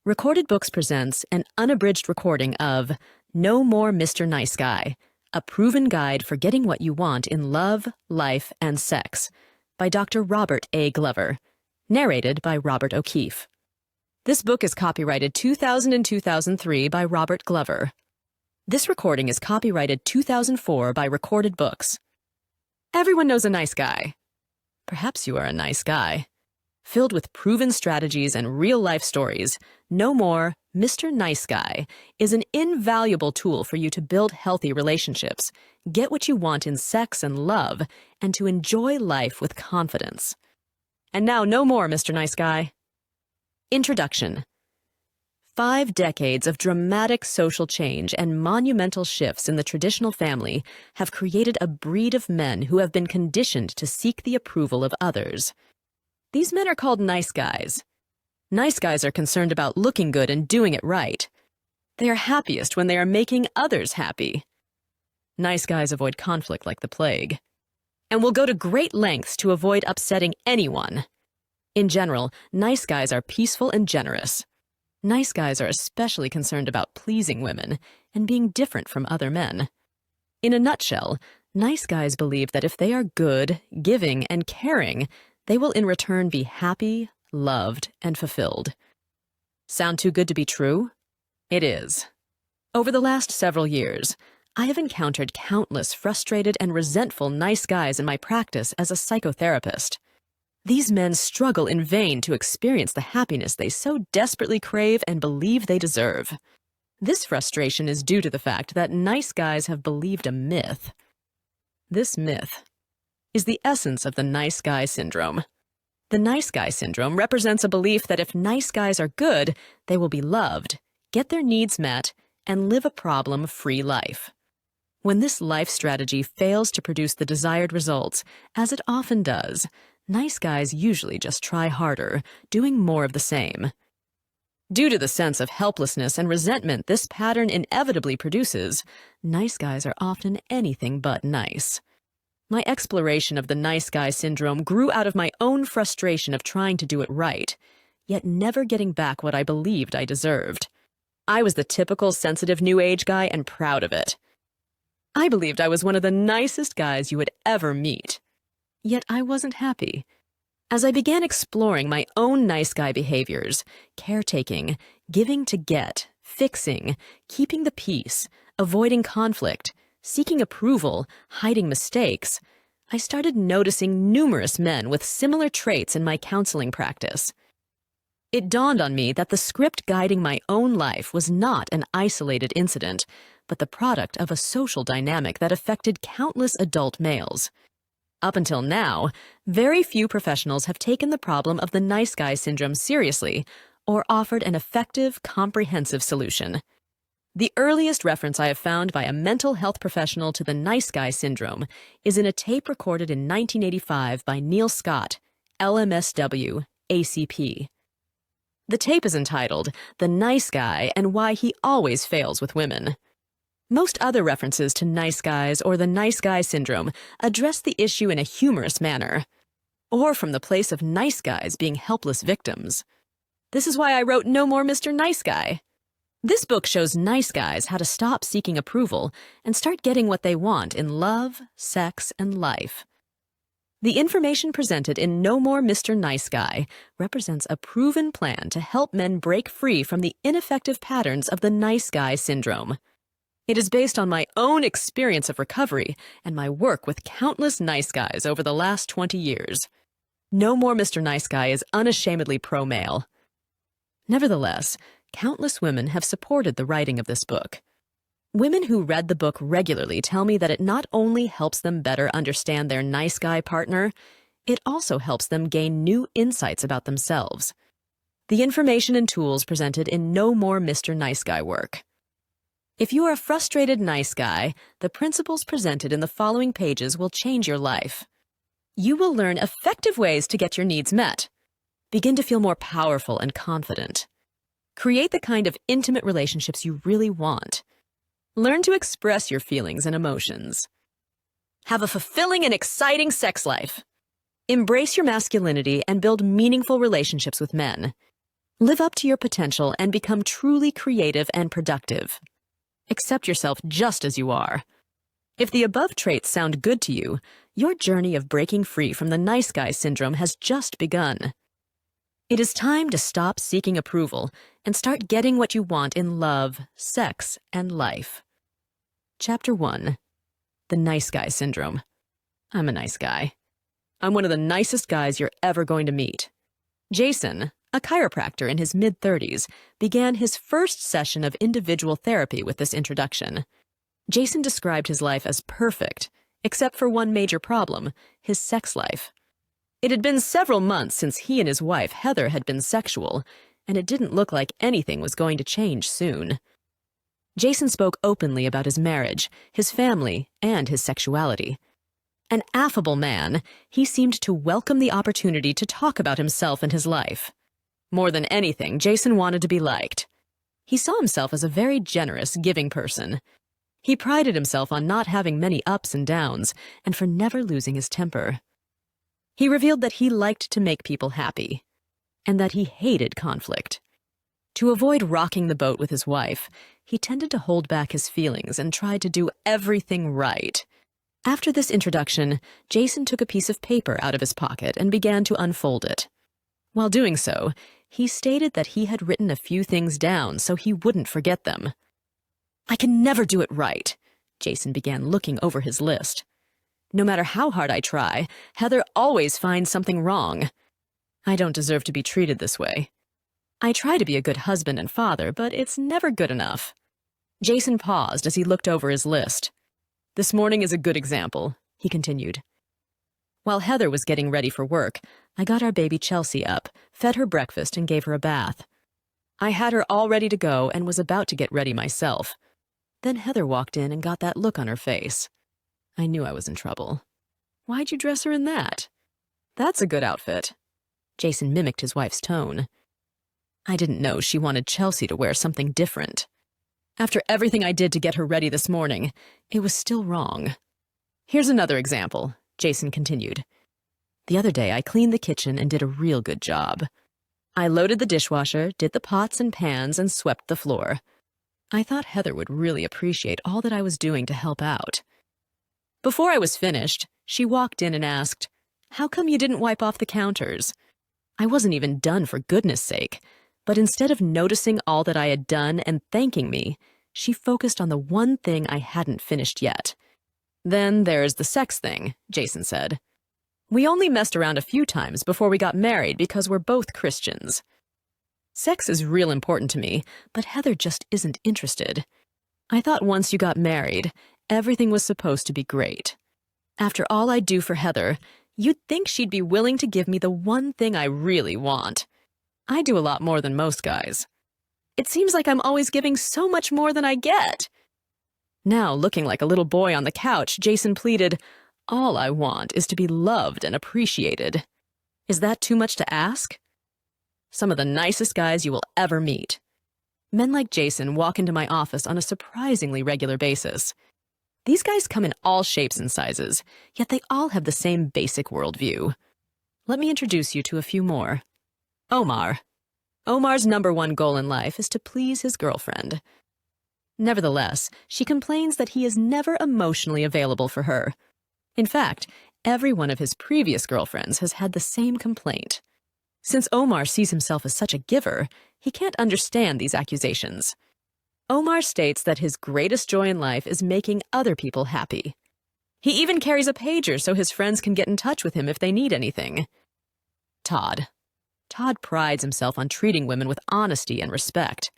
Recorded Books presents an unabridged recording of No More Mr. Nice Guy, a proven guide for getting what you want in love, life, and sex, by Dr. Robert A. Glover, narrated by Robert O'Keefe. This book is copyrighted 2000 and 2003 by Robert Glover. This recording is copyrighted 2004 by Recorded Books. Everyone knows a nice guy. Perhaps you are a nice guy. Filled with proven strategies and real-life stories, No More Mr. Nice Guy is an invaluable tool for you to build healthy relationships, get what you want in sex and love, and to enjoy life with confidence. And now, no more, Mr. Nice Guy. Introduction. 5 decades of dramatic social change and monumental shifts in the traditional family have created a breed of men who have been conditioned to seek the approval of others. These men are called nice guys. Nice guys are concerned about looking good and doing it right. They are happiest when they are making others happy. Nice guys avoid conflict like the plague, and will go to great lengths to avoid upsetting anyone. In general, nice guys are peaceful and generous. Nice guys are especially concerned about pleasing women and being different from other men. In a nutshell, nice guys believe that if they are good, giving, and caring, they will in return be happy, loved, and fulfilled. Sound too good to be true? It is. Over the last several years, I have encountered countless frustrated and resentful nice guys in my practice as a psychotherapist. These men struggle in vain to experience the happiness they so desperately crave and believe they deserve. This frustration is due to the fact that nice guys have believed a myth. This myth is the essence of the nice guy syndrome. The nice guy syndrome represents a belief that if nice guys are good, they will be loved, get their needs met, and live a problem-free life. When this life strategy fails to produce the desired results, as it often does, nice guys usually just try harder, doing more of the same. Due to the sense of helplessness and resentment this pattern inevitably produces, nice guys are often anything but nice. My exploration of the nice guy syndrome grew out of my own frustration of trying to do it right, yet never getting back what I believed I deserved. I was the typical sensitive new age guy and proud of it. I believed I was one of the nicest guys you would ever meet. Yet I wasn't happy. As I began exploring my own nice guy behaviors, caretaking, giving to get, fixing, keeping the peace, avoiding conflict, seeking approval, hiding mistakes, I started noticing numerous men with similar traits in my counseling practice. It dawned on me that the script guiding my own life was not an isolated incident, but the product of a social dynamic that affected countless adult males. Up until now, very few professionals have taken the problem of the nice guy syndrome seriously or offered an effective, comprehensive solution. The earliest reference I have found by a mental health professional to the nice guy syndrome is in a tape recorded in 1985 by Neil Scott, LMSW, ACP. The tape is entitled The Nice Guy and Why He Always Fails with Women. Most other references to nice guys or the nice guy syndrome address the issue in a humorous manner, or from the place of nice guys being helpless victims. This is why I wrote No More Mr. Nice Guy. This book shows nice guys how to stop seeking approval and start getting what they want in love, sex, and life. The information presented in No More Mr. Nice Guy represents a proven plan to help men break free from the ineffective patterns of the nice guy syndrome. It is based on my own experience of recovery and my work with countless nice guys over the last 20 years. No More Mr. Nice Guy is unashamedly pro-male. Nevertheless, countless women have supported the writing of this book. Women who read the book regularly tell me that it not only helps them better understand their nice guy partner, it also helps them gain new insights about themselves. The information and tools presented in No More Mr. Nice Guy work. If you are a frustrated nice guy, the principles presented in the following pages will change your life. You will learn effective ways to get your needs met. Begin to feel more powerful and confident. Create the kind of intimate relationships you really want. Learn to express your feelings and emotions. Have a fulfilling and exciting sex life. Embrace your masculinity and build meaningful relationships with men. Live up to your potential and become truly creative and productive. Accept yourself just as you are. If the above traits sound good to you, your journey of breaking free from the nice guy syndrome has just begun. It is time to stop seeking approval and start getting what you want in love, sex, and life. Chapter 1. The Nice Guy Syndrome. I'm a nice guy. I'm one of the nicest guys you're ever going to meet. Jason, a chiropractor in his mid-30s, began his first session of individual therapy with this introduction. Jason described his life as perfect, except for one major problem, his sex life. It had been several months since he and his wife, Heather, had been sexual, and it didn't look like anything was going to change soon. Jason spoke openly about his marriage, his family, and his sexuality. An affable man, he seemed to welcome the opportunity to talk about himself and his life. More than anything, Jason wanted to be liked. He saw himself as a very generous, giving person. He prided himself on not having many ups and downs, and for never losing his temper. He revealed that he liked to make people happy, and that he hated conflict. To avoid rocking the boat with his wife, he tended to hold back his feelings and tried to do everything right. After this introduction, Jason took a piece of paper out of his pocket and began to unfold it. While doing so, he stated that he had written a few things down so he wouldn't forget them. I can never do it right, Jason began looking over his list. No matter how hard I try, Heather always finds something wrong. I don't deserve to be treated this way. I try to be a good husband and father, but it's never good enough. Jason paused as he looked over his list. This morning is a good example, he continued. While Heather was getting ready for work, I got our baby Chelsea up, fed her breakfast, and gave her a bath. I had her all ready to go and was about to get ready myself. Then Heather walked in and got that look on her face. I knew I was in trouble. Why'd you dress her in that? That's a good outfit. Jason mimicked his wife's tone. I didn't know she wanted Chelsea to wear something different. After everything I did to get her ready this morning, it was still wrong. Here's another example, Jason continued. The other day I cleaned the kitchen and did a real good job. I loaded the dishwasher, did the pots and pans, and swept the floor. I thought Heather would really appreciate all that I was doing to help out. Before I was finished, she walked in and asked, "How come you didn't wipe off the counters?" I wasn't even done, for goodness sake, but instead of noticing all that I had done and thanking me, she focused on the one thing I hadn't finished yet. Then there's the sex thing, Jason said. We only messed around a few times before we got married because we're both Christians. Sex is real important to me, but Heather just isn't interested. I thought once you got married, everything was supposed to be great. After all I do for Heather, you'd think she'd be willing to give me the one thing I really want. I do a lot more than most guys. It seems like I'm always giving so much more than I get. Now, looking like a little boy on the couch, Jason pleaded, all I want is to be loved and appreciated. Is that too much to ask? Some of the nicest guys you will ever meet. Men like Jason walk into my office on a surprisingly regular basis. These guys come in all shapes and sizes, yet they all have the same basic worldview. Let me introduce you to a few more. Omar. Omar's #1 goal in life is to please his girlfriend. Nevertheless, she complains that he is never emotionally available for her. In fact, every one of his previous girlfriends has had the same complaint. Since Omar sees himself as such a giver, he can't understand these accusations. Omar states that his greatest joy in life is making other people happy. He even carries a pager so his friends can get in touch with him if they need anything. Todd. Todd prides himself on treating women with honesty and respect.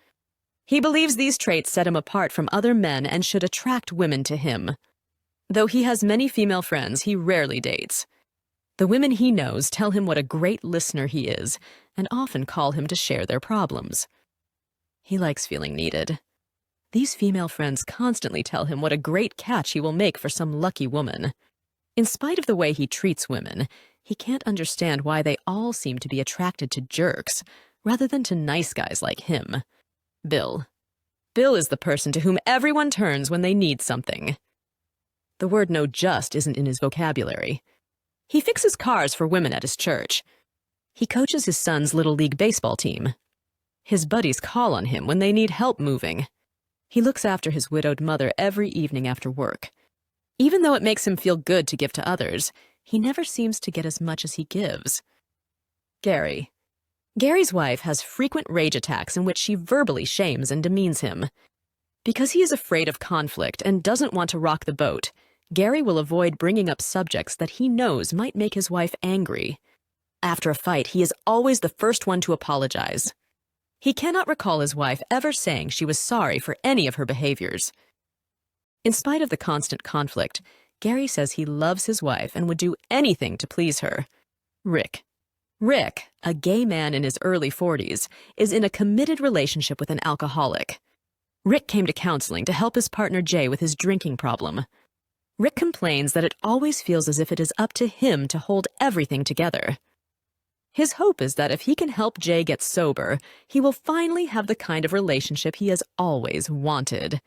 He believes these traits set him apart from other men and should attract women to him. Though he has many female friends, he rarely dates. The women he knows tell him what a great listener he is and often call him to share their problems. He likes feeling needed. These female friends constantly tell him what a great catch he will make for some lucky woman. In spite of the way he treats women, he can't understand why they all seem to be attracted to jerks rather than to nice guys like him. Bill. Bill is the person to whom everyone turns when they need something. The word "no just" isn't in his vocabulary. He fixes cars for women at his church. He coaches his son's Little League baseball team. His buddies call on him when they need help moving. He looks after his widowed mother every evening after work. Even though it makes him feel good to give to others, he never seems to get as much as he gives. Gary. Gary's wife has frequent rage attacks in which she verbally shames and demeans him. Because he is afraid of conflict and doesn't want to rock the boat, Gary will avoid bringing up subjects that he knows might make his wife angry. After a fight, he is always the first one to apologize. He cannot recall his wife ever saying she was sorry for any of her behaviors. In spite of the constant conflict, Gary says he loves his wife and would do anything to please her. Rick. Rick, a gay man in his early 40s, is in a committed relationship with an alcoholic. Rick came to counseling to help his partner Jay with his drinking problem. Rick complains that it always feels as if it is up to him to hold everything together. His hope is that if he can help Jay get sober, he will finally have the kind of relationship he has always wanted.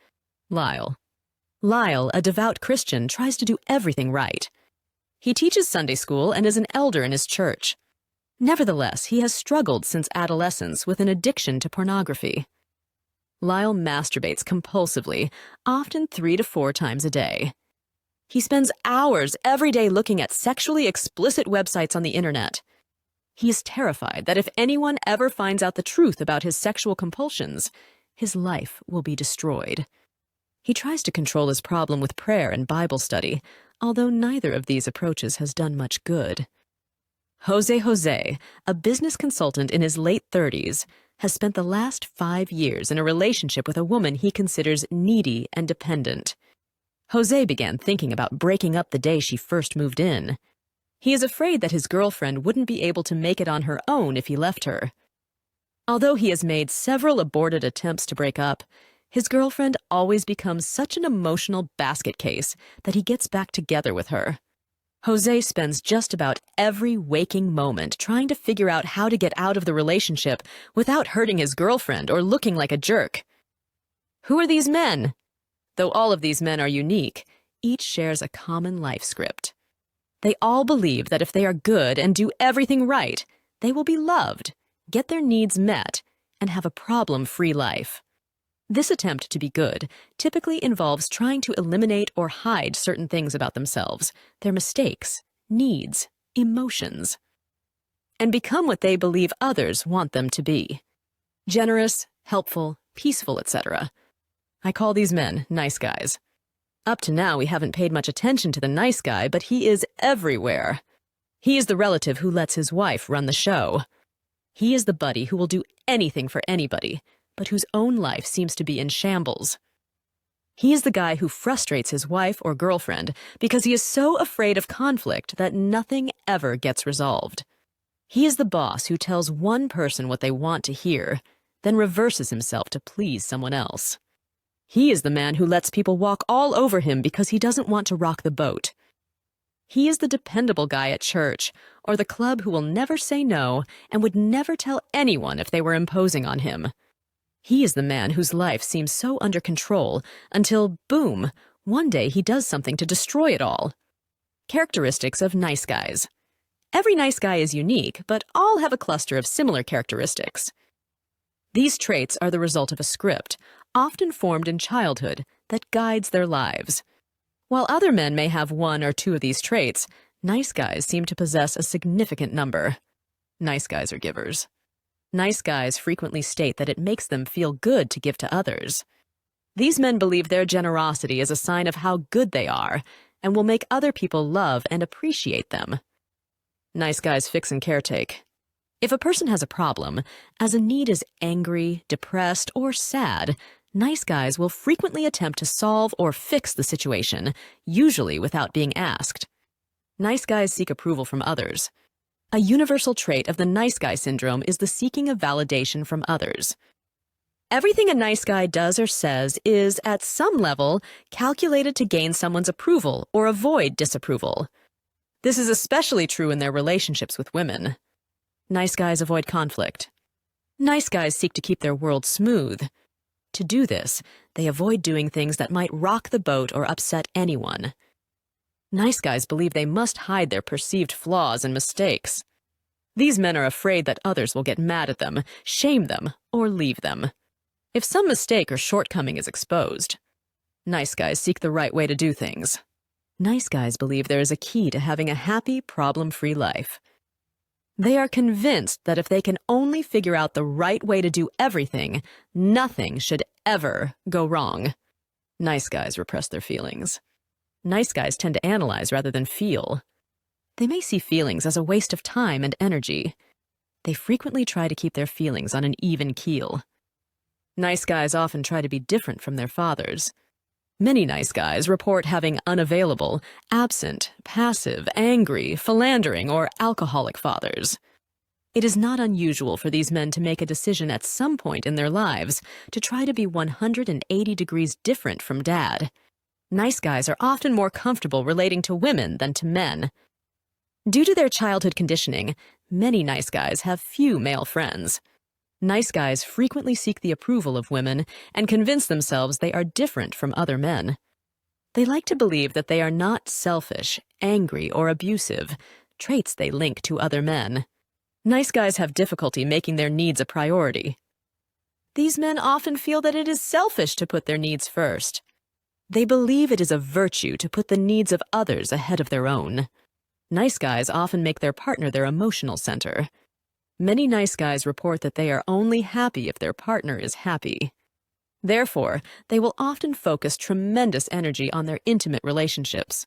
Lyle. Lyle, a devout Christian, tries to do everything right. He teaches Sunday school and is an elder in his church. Nevertheless, he has struggled since adolescence with an addiction to pornography. Lyle masturbates compulsively, often 3 to 4 times a day. He spends hours every day looking at sexually explicit websites on the internet. He is terrified that if anyone ever finds out the truth about his sexual compulsions, his life will be destroyed. He tries to control his problem with prayer and Bible study, although neither of these approaches has done much good. Jose, a business consultant in his late 30s, has spent the last 5 years in a relationship with a woman he considers needy and dependent. Jose began thinking about breaking up the day she first moved in. He is afraid that his girlfriend wouldn't be able to make it on her own if he left her. Although he has made several aborted attempts to break up, his girlfriend always becomes such an emotional basket case that he gets back together with her. Jose spends just about every waking moment trying to figure out how to get out of the relationship without hurting his girlfriend or looking like a jerk. Who are these men? Though all of these men are unique, each shares a common life script. They all believe that if they are good and do everything right, they will be loved, get their needs met, and have a problem-free life. This attempt to be good typically involves trying to eliminate or hide certain things about themselves, their mistakes, needs, emotions, and become what they believe others want them to be. Generous, helpful, peaceful, etc. I call these men nice guys. Up to now, we haven't paid much attention to the nice guy, but he is everywhere. He is the relative who lets his wife run the show. He is the buddy who will do anything for anybody, but whose own life seems to be in shambles. He is the guy who frustrates his wife or girlfriend because he is so afraid of conflict that nothing ever gets resolved. He is the boss who tells one person what they want to hear, then reverses himself to please someone else. He is the man who lets people walk all over him because he doesn't want to rock the boat. He is the dependable guy at church or the club who will never say no and would never tell anyone if they were imposing on him. He is the man whose life seems so under control until, boom, one day he does something to destroy it all. Characteristics of nice guys. Every nice guy is unique, but all have a cluster of similar characteristics. These traits are the result of a script, often formed in childhood, that guides their lives. While other men may have 1 or 2 of these traits, nice guys seem to possess a significant number. Nice guys are givers. Nice guys frequently state that it makes them feel good to give to others. These men believe their generosity is a sign of how good they are and will make other people love and appreciate them. Nice guys fix and caretake. If a person has a problem, as a need is angry, depressed, or sad, nice guys will frequently attempt to solve or fix the situation, usually without being asked. Nice guys seek approval from others. A universal trait of the nice guy syndrome is the seeking of validation from others. Everything a nice guy does or says is, at some level, calculated to gain someone's approval or avoid disapproval. This is especially true in their relationships with women. Nice guys avoid conflict. Nice guys seek to keep their world smooth. To do this, they avoid doing things that might rock the boat or upset anyone. Nice guys believe they must hide their perceived flaws and mistakes. These men are afraid that others will get mad at them, shame them, or leave them. If some mistake or shortcoming is exposed, nice guys seek the right way to do things. Nice guys believe there is a key to having a happy, problem-free life. They are convinced that if they can only figure out the right way to do everything, nothing should ever go wrong. Nice guys repress their feelings. Nice guys tend to analyze rather than feel. They may see feelings as a waste of time and energy. They frequently try to keep their feelings on an even keel. Nice guys often try to be different from their fathers. Many nice guys report having unavailable, absent, passive, angry, philandering, or alcoholic fathers. It is not unusual for these men to make a decision at some point in their lives to try to be 180 degrees different from dad. Nice guys are often more comfortable relating to women than to men. Due to their childhood conditioning, many nice guys have few male friends. Nice guys frequently seek the approval of women and convince themselves they are different from other men. They like to believe that they are not selfish, angry, or abusive, traits they link to other men. Nice guys have difficulty making their needs a priority. These men often feel that it is selfish to put their needs first. They believe it is a virtue to put the needs of others ahead of their own. Nice guys often make their partner their emotional center. Many nice guys report that they are only happy if their partner is happy. Therefore, they will often focus tremendous energy on their intimate relationships.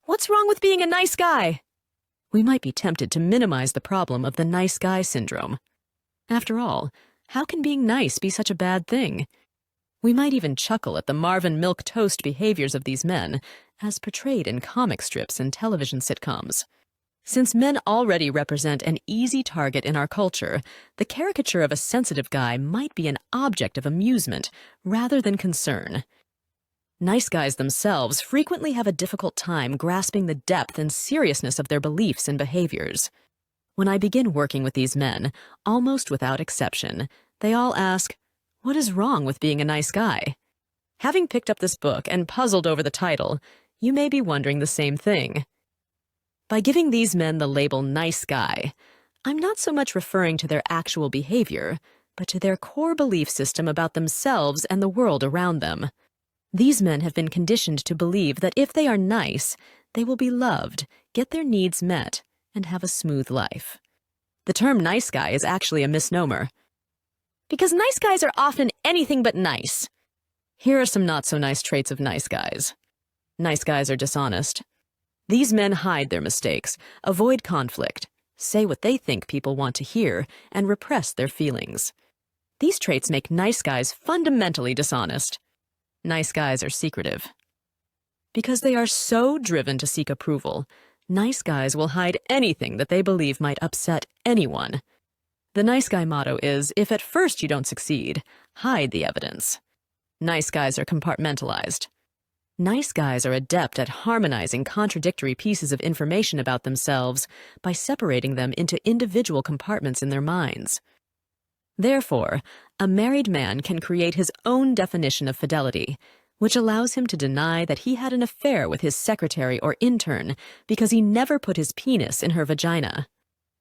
What's wrong with being a nice guy? We might be tempted to minimize the problem of the nice guy syndrome. After all, how can being nice be such a bad thing? We might even chuckle at the Marvin milquetoast behaviors of these men, as portrayed in comic strips and television sitcoms. Since men already represent an easy target in our culture, the caricature of a sensitive guy might be an object of amusement rather than concern. Nice guys themselves frequently have a difficult time grasping the depth and seriousness of their beliefs and behaviors. When I begin working with these men, almost without exception, they all ask, "What is wrong with being a nice guy?" Having picked up this book and puzzled over the title, you may be wondering the same thing. By giving these men the label nice guy, I'm not so much referring to their actual behavior, but to their core belief system about themselves and the world around them. These men have been conditioned to believe that if they are nice, they will be loved, get their needs met, and have a smooth life. The term nice guy is actually a misnomer, because nice guys are often anything but nice. Here are some not-so-nice traits of nice guys. Nice guys are dishonest. These men hide their mistakes, avoid conflict, say what they think people want to hear, and repress their feelings. These traits make nice guys fundamentally dishonest. Nice guys are secretive. Because they are so driven to seek approval, nice guys will hide anything that they believe might upset anyone. The nice guy motto is, if at first you don't succeed, hide the evidence. Nice guys are compartmentalized. Nice guys are adept at harmonizing contradictory pieces of information about themselves by separating them into individual compartments in their minds. Therefore, a married man can create his own definition of fidelity, which allows him to deny that he had an affair with his secretary or intern because he never put his penis in her vagina.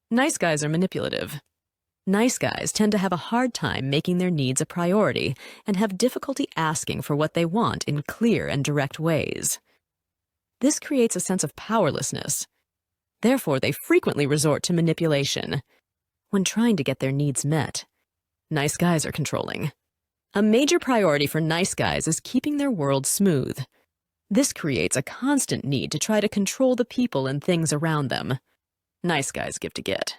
Nice guys are manipulative. Nice guys tend to have a hard time making their needs a priority and have difficulty asking for what they want in clear and direct ways. This creates a sense of powerlessness. Therefore, they frequently resort to manipulation when trying to get their needs met. Nice guys are controlling. A major priority for nice guys is keeping their world smooth. This creates a constant need to try to control the people and things around them. Nice guys give to get.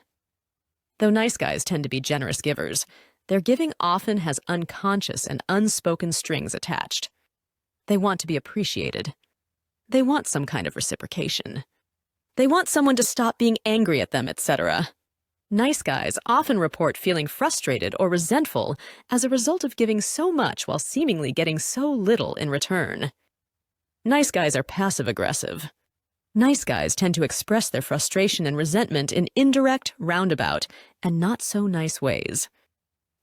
Though nice guys tend to be generous givers, their giving often has unconscious and unspoken strings attached. They want to be appreciated. They want some kind of reciprocation. They want someone to stop being angry at them, etc. Nice guys often report feeling frustrated or resentful as a result of giving so much while seemingly getting so little in return. Nice guys are passive-aggressive. Nice guys tend to express their frustration and resentment in indirect, roundabout, and not-so-nice ways.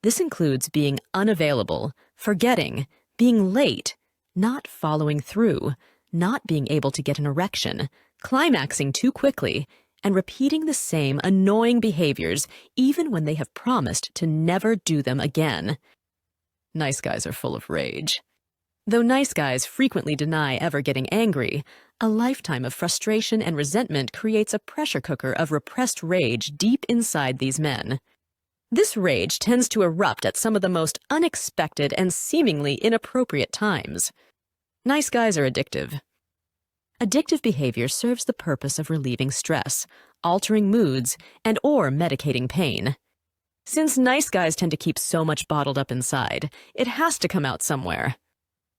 This includes being unavailable, forgetting, being late, not following through, not being able to get an erection, climaxing too quickly, and repeating the same annoying behaviors even when they have promised to never do them again. Nice guys are full of rage. Though nice guys frequently deny ever getting angry, a lifetime of frustration and resentment creates a pressure cooker of repressed rage deep inside these men. This rage tends to erupt at some of the most unexpected and seemingly inappropriate times. Nice guys are addictive. Addictive behavior serves the purpose of relieving stress, altering moods, and/or medicating pain. Since nice guys tend to keep so much bottled up inside, it has to come out somewhere.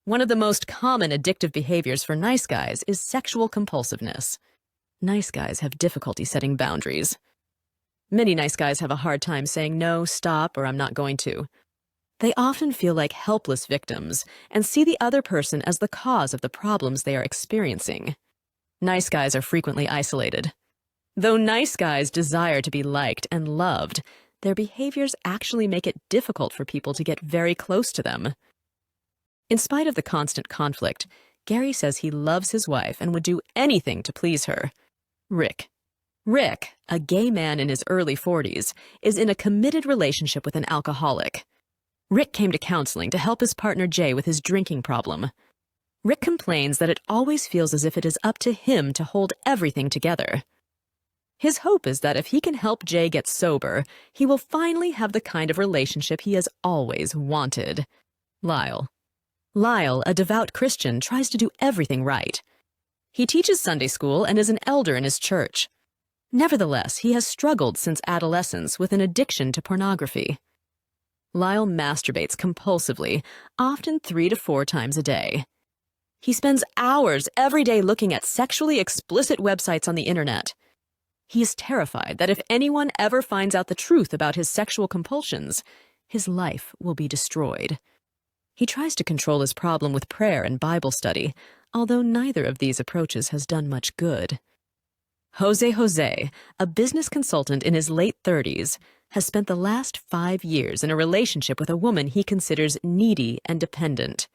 One of the most common addictive behaviors for nice guys is sexual compulsiveness. Nice guys have difficulty setting boundaries. Many nice guys have a hard time saying no, stop, or I'm not going to. They often feel like helpless victims and see the other person as the cause of the problems they are experiencing. Nice guys are frequently isolated. Though nice guys desire to be liked and loved, their behaviors actually make it difficult for people to get very close to them. In spite of the constant conflict, Gary says he loves his wife and would do anything to please her. Rick, a gay man in his early 40s, is in a committed relationship with an alcoholic. Rick came to counseling to help his partner Jay with his drinking problem. Rick complains that it always feels as if it is up to him to hold everything together. His hope is that if he can help Jay get sober, he will finally have the kind of relationship he has always wanted. Lyle, a devout Christian, tries to do everything right. He teaches Sunday school and is an elder in his church. Nevertheless, he has struggled since adolescence with an addiction to pornography. Lyle masturbates compulsively, often 3 to 4 times a day. He spends hours every day looking at sexually explicit websites on the internet. He is terrified that if anyone ever finds out the truth about his sexual compulsions, his life will be destroyed. He tries to control his problem with prayer and Bible study, although neither of these approaches has done much good. Jose, a business consultant in his late 30s, has spent the last 5 years in a relationship with a woman he considers needy and dependent.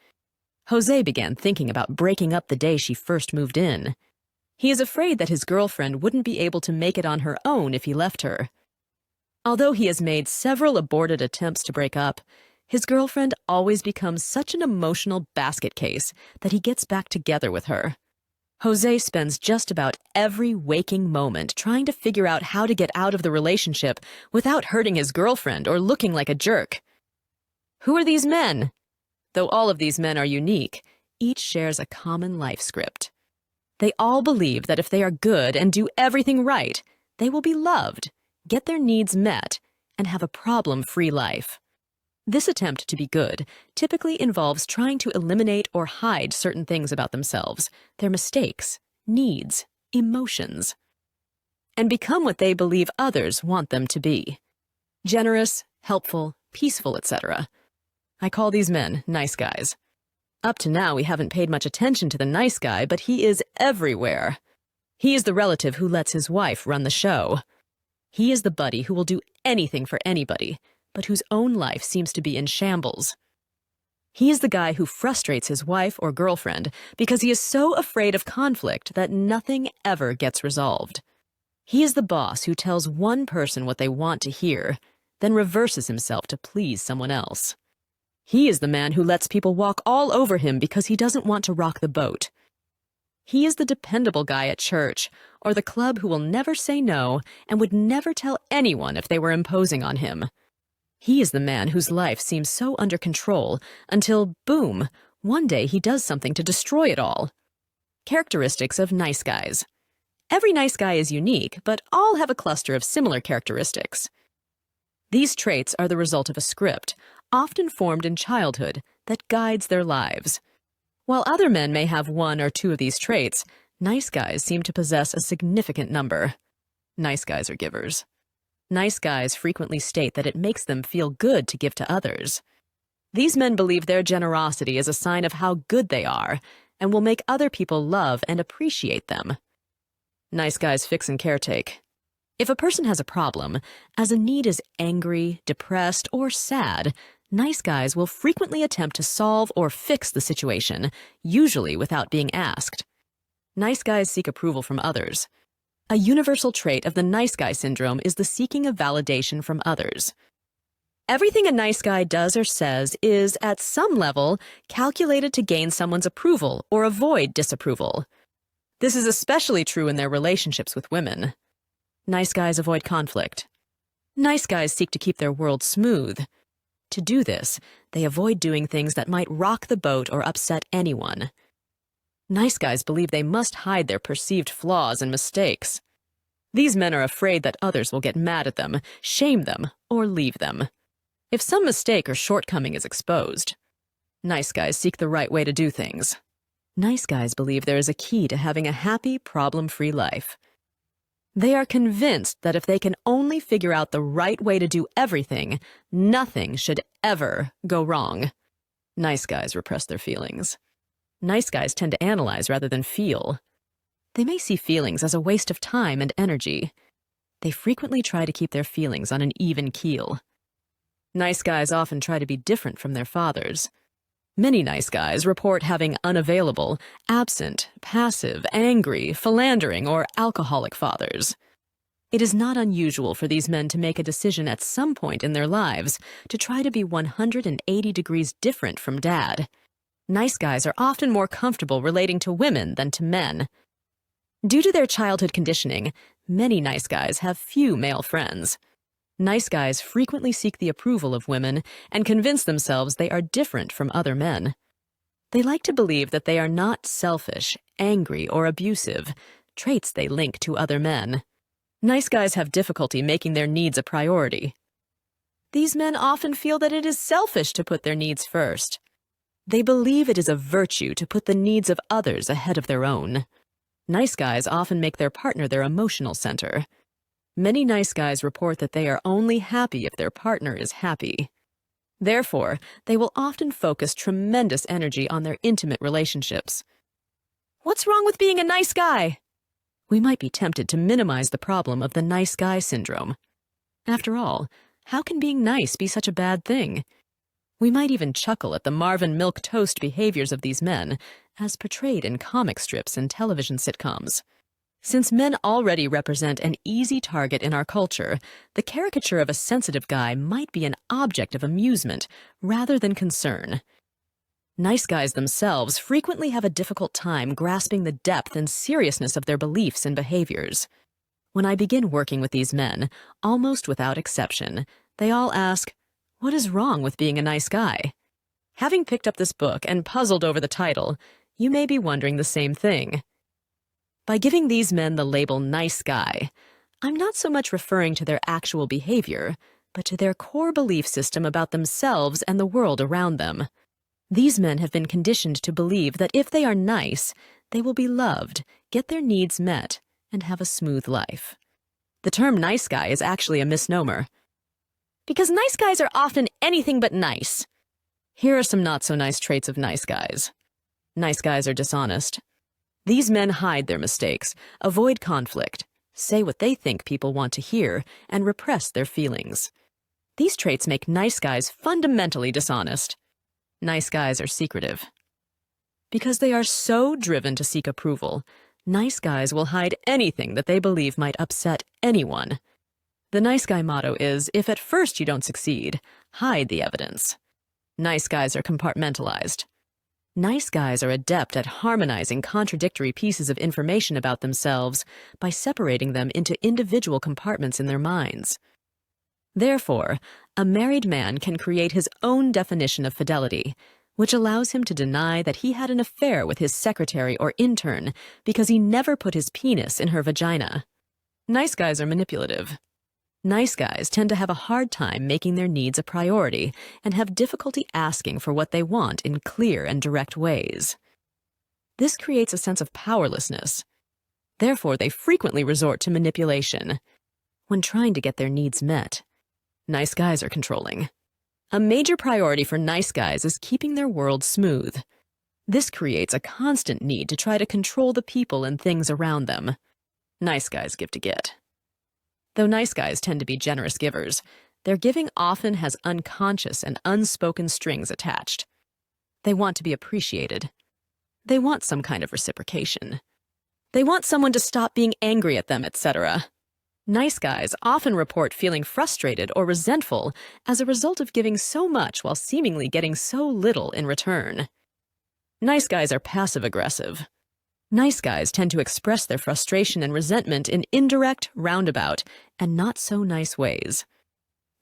Jose began thinking about breaking up the day she first moved in. He is afraid that his girlfriend wouldn't be able to make it on her own if he left her. Although he has made several aborted attempts to break up, his girlfriend always becomes such an emotional basket case that he gets back together with her. Jose spends just about every waking moment trying to figure out how to get out of the relationship without hurting his girlfriend or looking like a jerk. Who are these men? Though all of these men are unique, each shares a common life script. They all believe that if they are good and do everything right, they will be loved, get their needs met, and have a problem-free life. This attempt to be good typically involves trying to eliminate or hide certain things about themselves, their mistakes, needs, emotions, and become what they believe others want them to be. Generous, helpful, peaceful, etc. I call these men nice guys. Up to now, we haven't paid much attention to the nice guy, but he is everywhere. He is the relative who lets his wife run the show. He is the buddy who will do anything for anybody, but whose own life seems to be in shambles. He is the guy who frustrates his wife or girlfriend because he is so afraid of conflict that nothing ever gets resolved. He is the boss who tells one person what they want to hear, then reverses himself to please someone else. He is the man who lets people walk all over him because he doesn't want to rock the boat. He is the dependable guy at church, or the club who will never say no and would never tell anyone if they were imposing on him. He is the man whose life seems so under control until, boom, one day he does something to destroy it all. Characteristics of nice guys. Every nice guy is unique, but all have a cluster of similar characteristics. These traits are the result of a script, often formed in childhood, that guides their lives. While other men may have 1 or 2 of these traits, nice guys seem to possess a significant number. Nice guys are givers. Nice guys frequently state that it makes them feel good to give to others. These men believe their generosity is a sign of how good they are and will make other people love and appreciate them. Nice guys fix and caretake. If a person has a problem, as a need is angry, depressed, or sad, nice guys will frequently attempt to solve or fix the situation, usually without being asked. Nice guys seek approval from others. A universal trait of the nice guy syndrome is the seeking of validation from others. Everything a nice guy does or says is, at some level, calculated to gain someone's approval or avoid disapproval. This is especially true in their relationships with women. Nice guys avoid conflict. Nice guys seek to keep their world smooth. To do this, they avoid doing things that might rock the boat or upset anyone. Nice guys believe they must hide their perceived flaws and mistakes. These men are afraid that others will get mad at them, shame them, or leave them if some mistake or shortcoming is exposed. Nice guys seek the right way to do things. Nice guys believe there is a key to having a happy, problem-free life. They are convinced that if they can only figure out the right way to do everything, nothing should ever go wrong. Nice guys repress their feelings. Nice guys tend to analyze rather than feel. They may see feelings as a waste of time and energy. They frequently try to keep their feelings on an even keel. Nice guys often try to be different from their fathers. Many nice guys report having unavailable, absent, passive, angry, philandering, or alcoholic fathers. It is not unusual for these men to make a decision at some point in their lives to try to be 180 degrees different from dad. Nice guys are often more comfortable relating to women than to men. Due to their childhood conditioning, many nice guys have few male friends. Nice guys frequently seek the approval of women and convince themselves they are different from other men. They like to believe that they are not selfish, angry, or abusive, traits they link to other men. Nice guys have difficulty making their needs a priority. These men often feel that it is selfish to put their needs first. They believe it is a virtue to put the needs of others ahead of their own. Nice guys often make their partner their emotional center. Many nice guys report that they are only happy if their partner is happy. Therefore, they will often focus tremendous energy on their intimate relationships. What's wrong with being a nice guy? We might be tempted to minimize the problem of the nice guy syndrome. After all, how can being nice be such a bad thing? We might even chuckle at the Marvin milquetoast behaviors of these men, as portrayed in comic strips and television sitcoms. Since men already represent an easy target in our culture, the caricature of a sensitive guy might be an object of amusement rather than concern. Nice guys themselves frequently have a difficult time grasping the depth and seriousness of their beliefs and behaviors. When I begin working with these men, almost without exception, they all ask, "What is wrong with being a nice guy?" Having picked up this book and puzzled over the title, you may be wondering the same thing. By giving these men the label nice guy, I'm not so much referring to their actual behavior, but to their core belief system about themselves and the world around them. These men have been conditioned to believe that if they are nice, they will be loved, get their needs met, and have a smooth life. The term nice guy is actually a misnomer, because nice guys are often anything but nice. Here are some not-so-nice traits of nice guys. Nice guys are dishonest. These men hide their mistakes, avoid conflict, say what they think people want to hear, and repress their feelings. These traits make nice guys fundamentally dishonest. Nice guys are secretive. Because they are so driven to seek approval, nice guys will hide anything that they believe might upset anyone. The nice guy motto is, if at first you don't succeed, hide the evidence. Nice guys are compartmentalized. Nice guys are adept at harmonizing contradictory pieces of information about themselves by separating them into individual compartments in their minds. Therefore, a married man can create his own definition of fidelity, which allows him to deny that he had an affair with his secretary or intern because he never put his penis in her vagina. Nice guys are manipulative. Nice guys tend to have a hard time making their needs a priority and have difficulty asking for what they want in clear and direct ways. This creates a sense of powerlessness. Therefore, they frequently resort to manipulation when trying to get their needs met. Nice guys are controlling. A major priority for nice guys is keeping their world smooth. This creates a constant need to try to control the people and things around them. Nice guys give to get. Though nice guys tend to be generous givers, their giving often has unconscious and unspoken strings attached. They want to be appreciated. They want some kind of reciprocation. They want someone to stop being angry at them, etc. Nice guys often report feeling frustrated or resentful as a result of giving so much while seemingly getting so little in return. Nice guys are passive-aggressive. Nice guys tend to express their frustration and resentment in indirect, roundabout, and not-so-nice ways.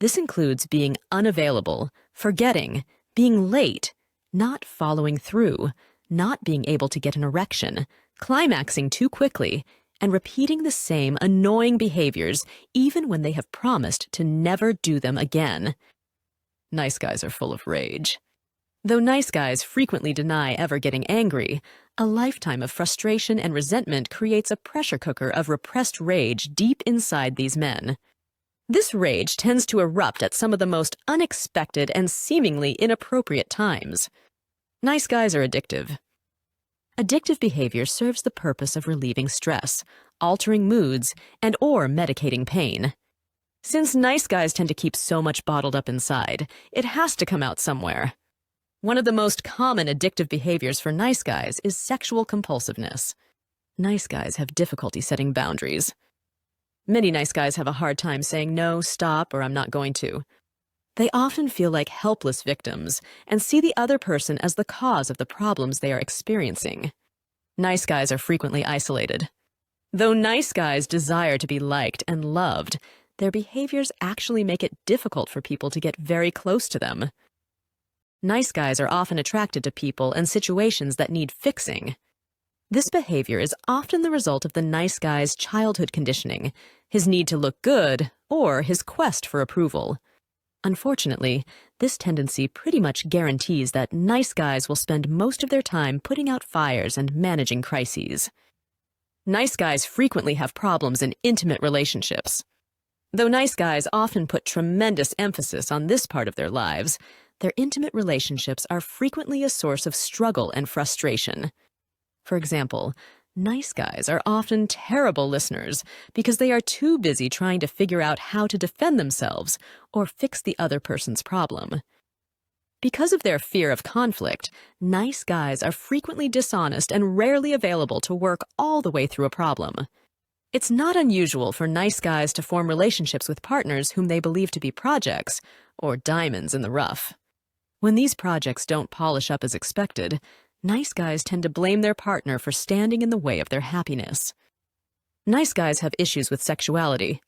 This includes being unavailable, forgetting, being late, not following through, not being able to get an erection, climaxing too quickly, and repeating the same annoying behaviors even when they have promised to never do them again. Nice guys are full of rage. Though nice guys frequently deny ever getting angry, a lifetime of frustration and resentment creates a pressure cooker of repressed rage deep inside these men. This rage tends to erupt at some of the most unexpected and seemingly inappropriate times. Nice guys are addictive. Addictive behavior serves the purpose of relieving stress, altering moods, and/or medicating pain. Since nice guys tend to keep so much bottled up inside, it has to come out somewhere. One of the most common addictive behaviors for nice guys is sexual compulsiveness. Nice guys have difficulty setting boundaries. Many nice guys have a hard time saying no, stop, or I'm not going to. They often feel like helpless victims and see the other person as the cause of the problems they are experiencing. Nice guys are frequently isolated. Though nice guys desire to be liked and loved, their behaviors actually make it difficult for people to get very close to them. Nice guys are often attracted to people and situations that need fixing. This behavior is often the result of the nice guy's childhood conditioning, his need to look good, or his quest for approval. Unfortunately, this tendency pretty much guarantees that nice guys will spend most of their time putting out fires and managing crises. Nice guys frequently have problems in intimate relationships. Though nice guys often put tremendous emphasis on this part of their lives, their intimate relationships are frequently a source of struggle and frustration. For example, nice guys are often terrible listeners because they are too busy trying to figure out how to defend themselves or fix the other person's problem. Because of their fear of conflict, nice guys are frequently dishonest and rarely available to work all the way through a problem. It's not unusual for nice guys to form relationships with partners whom they believe to be projects or diamonds in the rough. When these projects don't polish up as expected, nice guys tend to blame their partner for standing in the way of their happiness. Nice guys have issues with sexuality.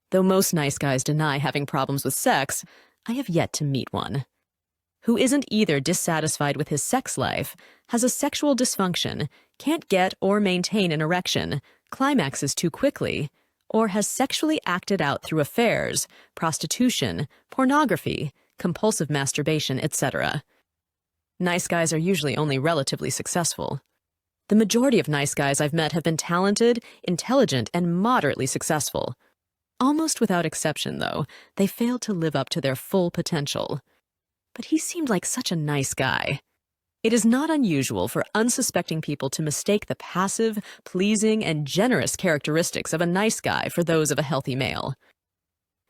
Though most nice guys deny having problems with sex, I have yet to meet one who isn't either dissatisfied with his sex life, has a sexual dysfunction, can't get or maintain an erection, climaxes too quickly, or has sexually acted out through affairs, prostitution, pornography, compulsive masturbation, etc. Nice guys are usually only relatively successful. The majority of nice guys I've met have been talented, intelligent, and moderately successful. Almost without exception, though, they failed to live up to their full potential. But he seemed like such a nice guy. It is not unusual for unsuspecting people to mistake the passive, pleasing, and generous characteristics of a nice guy for those of a healthy male.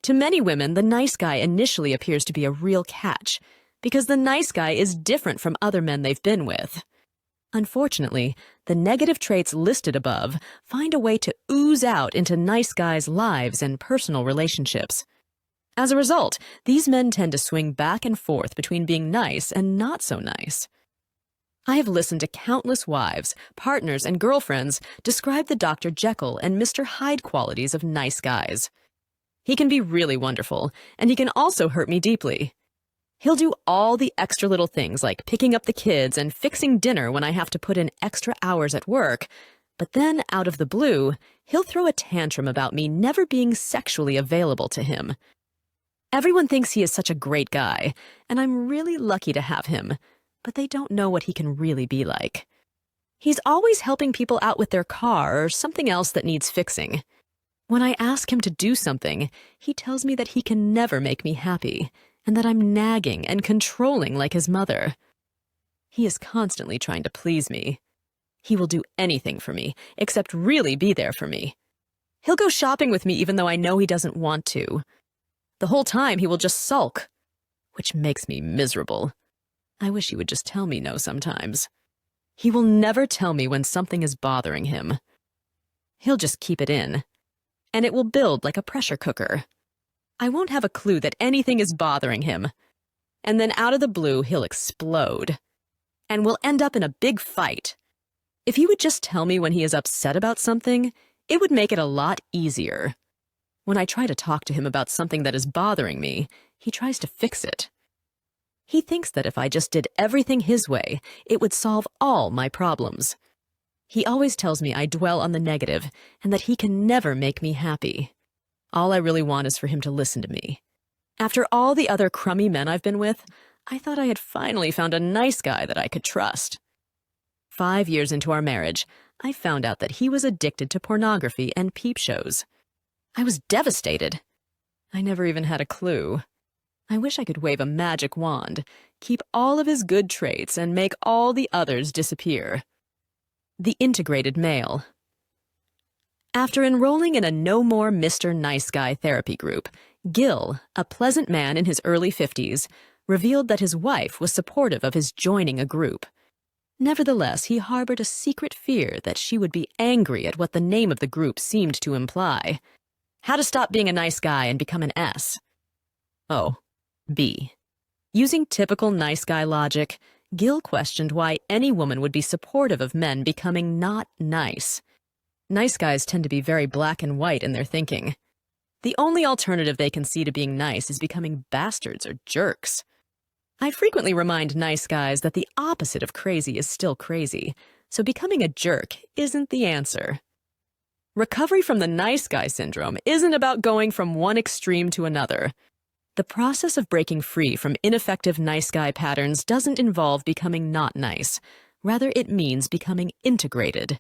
To many women, the nice guy initially appears to be a real catch, because the nice guy is different from other men they've been with. Unfortunately, the negative traits listed above find a way to ooze out into nice guys' lives and personal relationships. As a result, these men tend to swing back and forth between being nice and not so nice. I have listened to countless wives, partners, and girlfriends describe the Dr. Jekyll and Mr. Hyde qualities of nice guys. He can be really wonderful, and he can also hurt me deeply. He'll do all the extra little things like picking up the kids and fixing dinner when I have to put in extra hours at work, but then, out of the blue, he'll throw a tantrum about me never being sexually available to him. Everyone thinks he is such a great guy, and I'm really lucky to have him, but they don't know what he can really be like. He's always helping people out with their car or something else that needs fixing. When I ask him to do something, he tells me that he can never make me happy, and that I'm nagging and controlling like his mother. He is constantly trying to please me. He will do anything for me, except really be there for me. He'll go shopping with me even though I know he doesn't want to. The whole time he will just sulk, which makes me miserable. I wish he would just tell me no sometimes. He will never tell me when something is bothering him. He'll just keep it in, and it will build like a pressure cooker. I won't have a clue that anything is bothering him, and then out of the blue he'll explode, and we'll end up in a big fight. If he would just tell me when he is upset about something, it would make it a lot easier. When I try to talk to him about something that is bothering me, he tries to fix it. He thinks that if I just did everything his way, it would solve all my problems. He always tells me I dwell on the negative and that he can never make me happy. All I really want is for him to listen to me. After all the other crummy men I've been with, I thought I had finally found a nice guy that I could trust. 5 years into our marriage, I found out that he was addicted to pornography and peep shows. I was devastated. I never even had a clue. I wish I could wave a magic wand, keep all of his good traits, and make all the others disappear. The integrated male. After enrolling in a No More Mr. Nice Guy therapy group, Gil, a pleasant man in his early 50s, revealed that his wife was supportive of his joining a group. Nevertheless, he harbored a secret fear that she would be angry at what the name of the group seemed to imply. How to stop being a nice guy and become an S. Oh, B. Using typical nice guy logic, Gil questioned why any woman would be supportive of men becoming not nice. Nice guys tend to be very black and white in their thinking. The only alternative they can see to being nice is becoming bastards or jerks. I frequently remind nice guys that the opposite of crazy is still crazy, so becoming a jerk isn't the answer. Recovery from the nice guy syndrome isn't about going from one extreme to another. The process of breaking free from ineffective nice guy patterns doesn't involve becoming not nice. Rather, it means becoming integrated.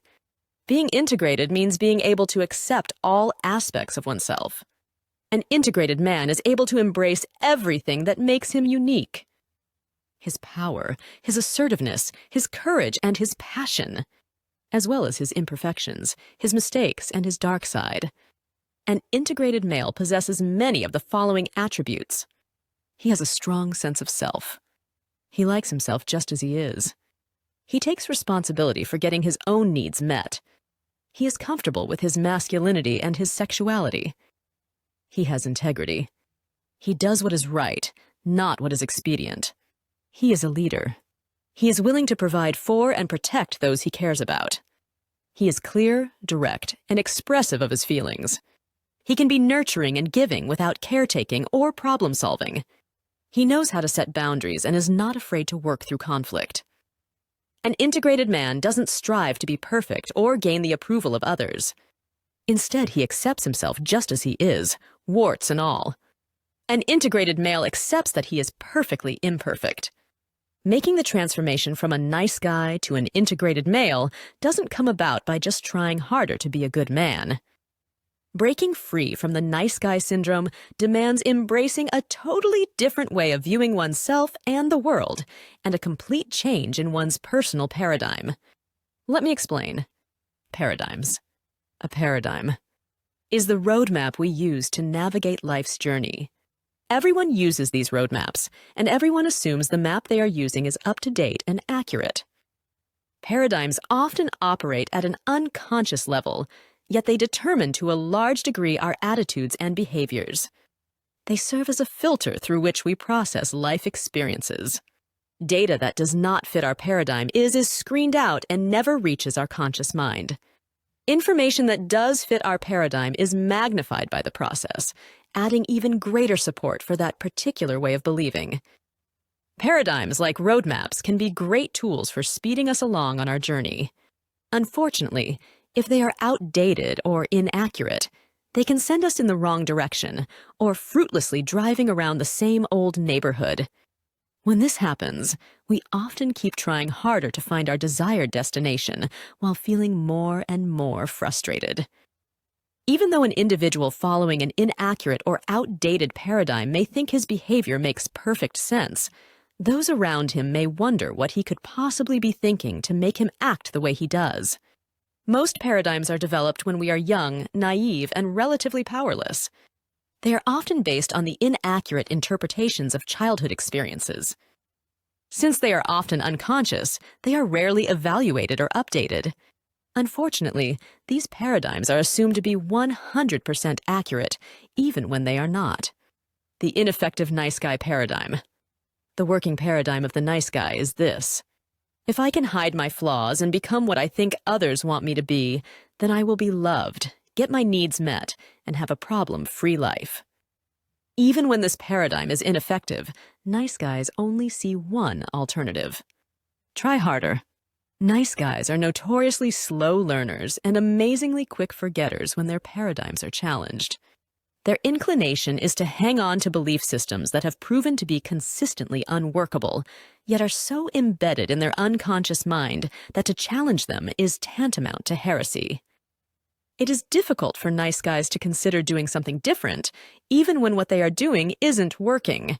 Being integrated means being able to accept all aspects of oneself. An integrated man is able to embrace everything that makes him unique. His power, his assertiveness, his courage, and his passion, as well as his imperfections, his mistakes, and his dark side. An integrated male possesses many of the following attributes. He has a strong sense of self. He likes himself just as he is. He takes responsibility for getting his own needs met. He is comfortable with his masculinity and his sexuality. He has integrity. He does what is right, not what is expedient. He is a leader. He is willing to provide for and protect those he cares about. He is clear, direct, and expressive of his feelings. He can be nurturing and giving without caretaking or problem-solving. He knows how to set boundaries and is not afraid to work through conflict. An integrated man doesn't strive to be perfect or gain the approval of others. Instead, he accepts himself just as he is, warts and all. An integrated male accepts that he is perfectly imperfect. Making the transformation from a nice guy to an integrated male doesn't come about by just trying harder to be a good man. Breaking free from the nice guy syndrome demands embracing a totally different way of viewing oneself and the world, and a complete change in one's personal paradigm. Let me explain. Paradigms. A paradigm is the roadmap we use to navigate life's journey. Everyone uses these roadmaps, and everyone assumes the map they are using is up to date and accurate. Paradigms often operate at an unconscious level, yet they determine to a large degree our attitudes and behaviors. They serve as a filter through which we process life experiences. Data that does not fit our paradigm is screened out and never reaches our conscious mind. Information that does fit our paradigm is magnified by the process, adding even greater support for that particular way of believing. Paradigms like roadmaps can be great tools for speeding us along on our journey. Unfortunately, if they are outdated or inaccurate, they can send us in the wrong direction or fruitlessly driving around the same old neighborhood. When this happens, we often keep trying harder to find our desired destination while feeling more and more frustrated. Even though an individual following an inaccurate or outdated paradigm may think his behavior makes perfect sense, those around him may wonder what he could possibly be thinking to make him act the way he does. Most paradigms are developed when we are young, naive, and relatively powerless. They are often based on the inaccurate interpretations of childhood experiences. Since they are often unconscious, they are rarely evaluated or updated. Unfortunately, these paradigms are assumed to be 100% accurate, even when they are not. The ineffective nice guy paradigm. The working paradigm of the nice guy is this: if I can hide my flaws and become what I think others want me to be, then I will be loved, get my needs met, and have a problem-free life. Even when this paradigm is ineffective, nice guys only see one alternative. Try harder. Nice guys are notoriously slow learners and amazingly quick forgetters when their paradigms are challenged. Their inclination is to hang on to belief systems that have proven to be consistently unworkable, yet are so embedded in their unconscious mind that to challenge them is tantamount to heresy. It is difficult for nice guys to consider doing something different, even when what they are doing isn't working.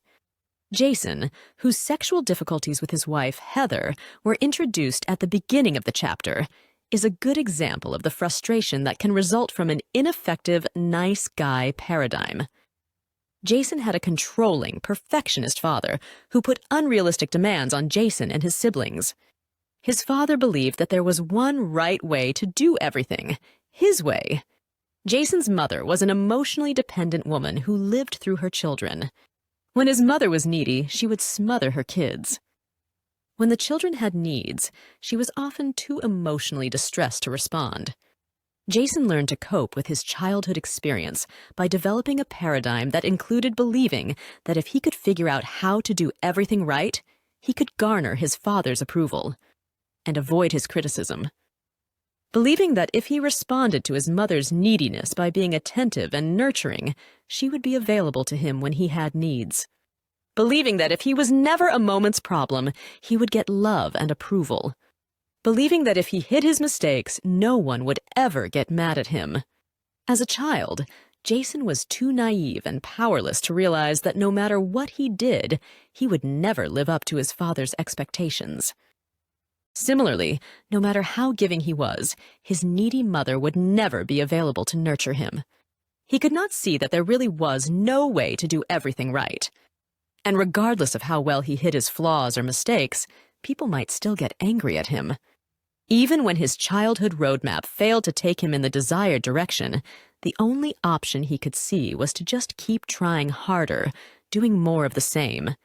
Jason, whose sexual difficulties with his wife, Heather, were introduced at the beginning of the chapter, is a good example of the frustration that can result from an ineffective nice guy paradigm. Jason had a controlling, perfectionist father who put unrealistic demands on Jason and his siblings. His father believed that there was one right way to do everything, his way. Jason's mother was an emotionally dependent woman who lived through her children. When his mother was needy, she would smother her kids. When the children had needs, she was often too emotionally distressed to respond. Jason learned to cope with his childhood experience by developing a paradigm that included believing that if he could figure out how to do everything right, he could garner his father's approval and avoid his criticism. Believing that if he responded to his mother's neediness by being attentive and nurturing, she would be available to him when he had needs. Believing that if he was never a moment's problem, he would get love and approval. Believing that if he hid his mistakes, no one would ever get mad at him. As a child, Jason was too naive and powerless to realize that no matter what he did, he would never live up to his father's expectations. Similarly, no matter how giving he was, his needy mother would never be available to nurture him. He could not see that there really was no way to do everything right. And regardless of how well he hid his flaws or mistakes, people might still get angry at him. Even when his childhood roadmap failed to take him in the desired direction, the only option he could see was to just keep trying harder, doing more of the same.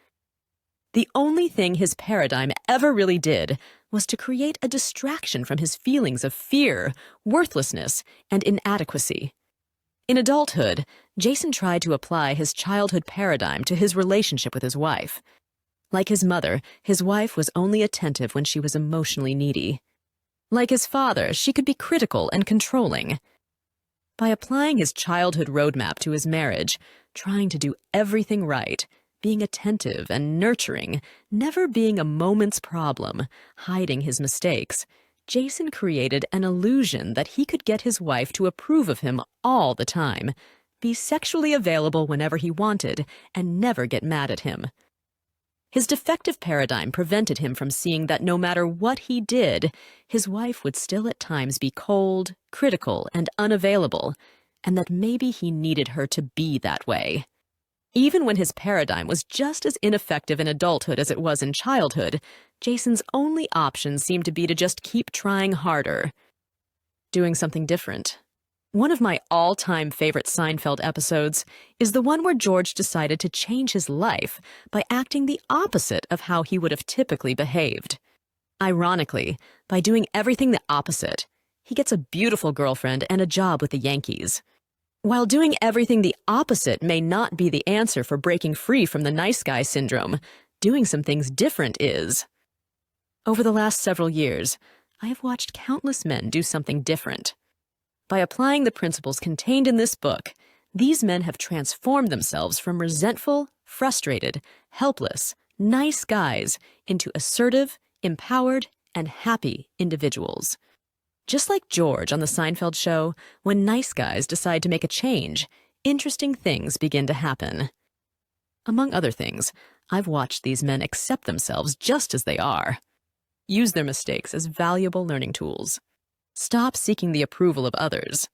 The only thing his paradigm ever really did was to create a distraction from his feelings of fear, worthlessness, and inadequacy. In adulthood, Jason tried to apply his childhood paradigm to his relationship with his wife. Like his mother, his wife was only attentive when she was emotionally needy. Like his father, she could be critical and controlling. By applying his childhood roadmap to his marriage, trying to do everything right, being attentive and nurturing, never being a moment's problem, hiding his mistakes, Jason created an illusion that he could get his wife to approve of him all the time, be sexually available whenever he wanted, and never get mad at him. His defective paradigm prevented him from seeing that no matter what he did, his wife would still at times be cold, critical, and unavailable, and that maybe he needed her to be that way. Even when his paradigm was just as ineffective in adulthood as it was in childhood, Jason's only option seemed to be to just keep trying harder, doing something different. One of my all-time favorite Seinfeld episodes is the one where George decided to change his life by acting the opposite of how he would have typically behaved. Ironically, by doing everything the opposite, he gets a beautiful girlfriend and a job with the Yankees. While doing everything the opposite may not be the answer for breaking free from the nice guy syndrome, doing some things different is. Over the last several years, I have watched countless men do something different. By applying the principles contained in this book, these men have transformed themselves from resentful, frustrated, helpless, nice guys into assertive, empowered, and happy individuals. Just like George on the Seinfeld show, when nice guys decide to make a change, interesting things begin to happen. Among other things, I've watched these men accept themselves just as they are. Use their mistakes as valuable learning tools. Stop seeking the approval of others.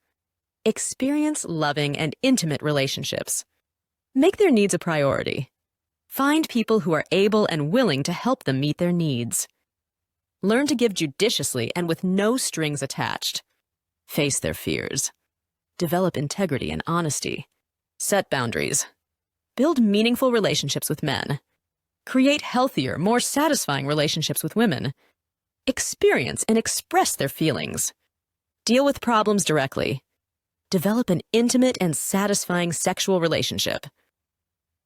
Experience loving and intimate relationships. Make their needs a priority. Find people who are able and willing to help them meet their needs. Learn to give judiciously and with no strings attached. Face their fears. Develop integrity and honesty. Set boundaries. Build meaningful relationships with men. Create healthier, more satisfying relationships with women. Experience and express their feelings. Deal with problems directly. Develop an intimate and satisfying sexual relationship.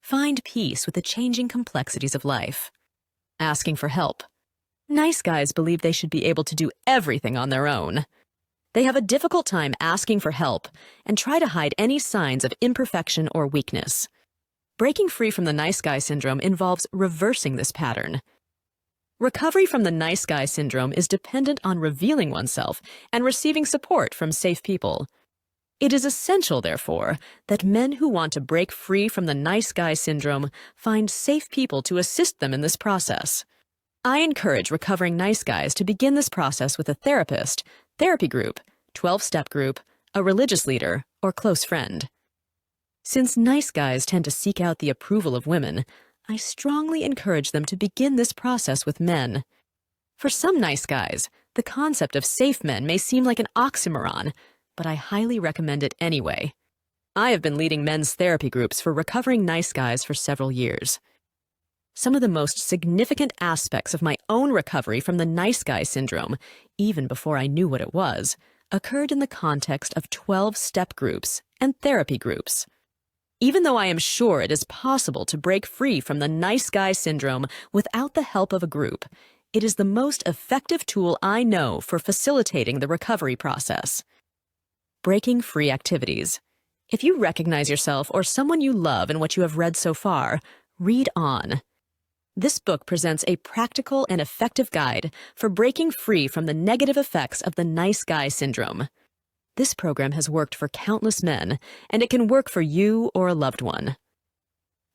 Find peace with the changing complexities of life. Asking for help. Nice guys believe they should be able to do everything on their own. They have a difficult time asking for help and try to hide any signs of imperfection or weakness. Breaking free from the nice guy syndrome involves reversing this pattern. Recovery from the nice guy syndrome is dependent on revealing oneself and receiving support from safe people. It is essential, therefore, that men who want to break free from the nice guy syndrome find safe people to assist them in this process. I encourage recovering nice guys to begin this process with a therapist, therapy group, 12-step group, a religious leader, or close friend. Since nice guys tend to seek out the approval of women, I strongly encourage them to begin this process with men. For some nice guys, the concept of safe men may seem like an oxymoron, but I highly recommend it anyway. I have been leading men's therapy groups for recovering nice guys for several years. Some of the most significant aspects of my own recovery from the nice guy syndrome, even before I knew what it was, occurred in the context of 12-step groups and therapy groups. Even though I am sure it is possible to break free from the nice guy syndrome without the help of a group, it is the most effective tool I know for facilitating the recovery process. Breaking free activities. If you recognize yourself or someone you love in what you have read so far, read on. This book presents a practical and effective guide for breaking free from the negative effects of the nice guy syndrome. This program has worked for countless men, and it can work for you or a loved one.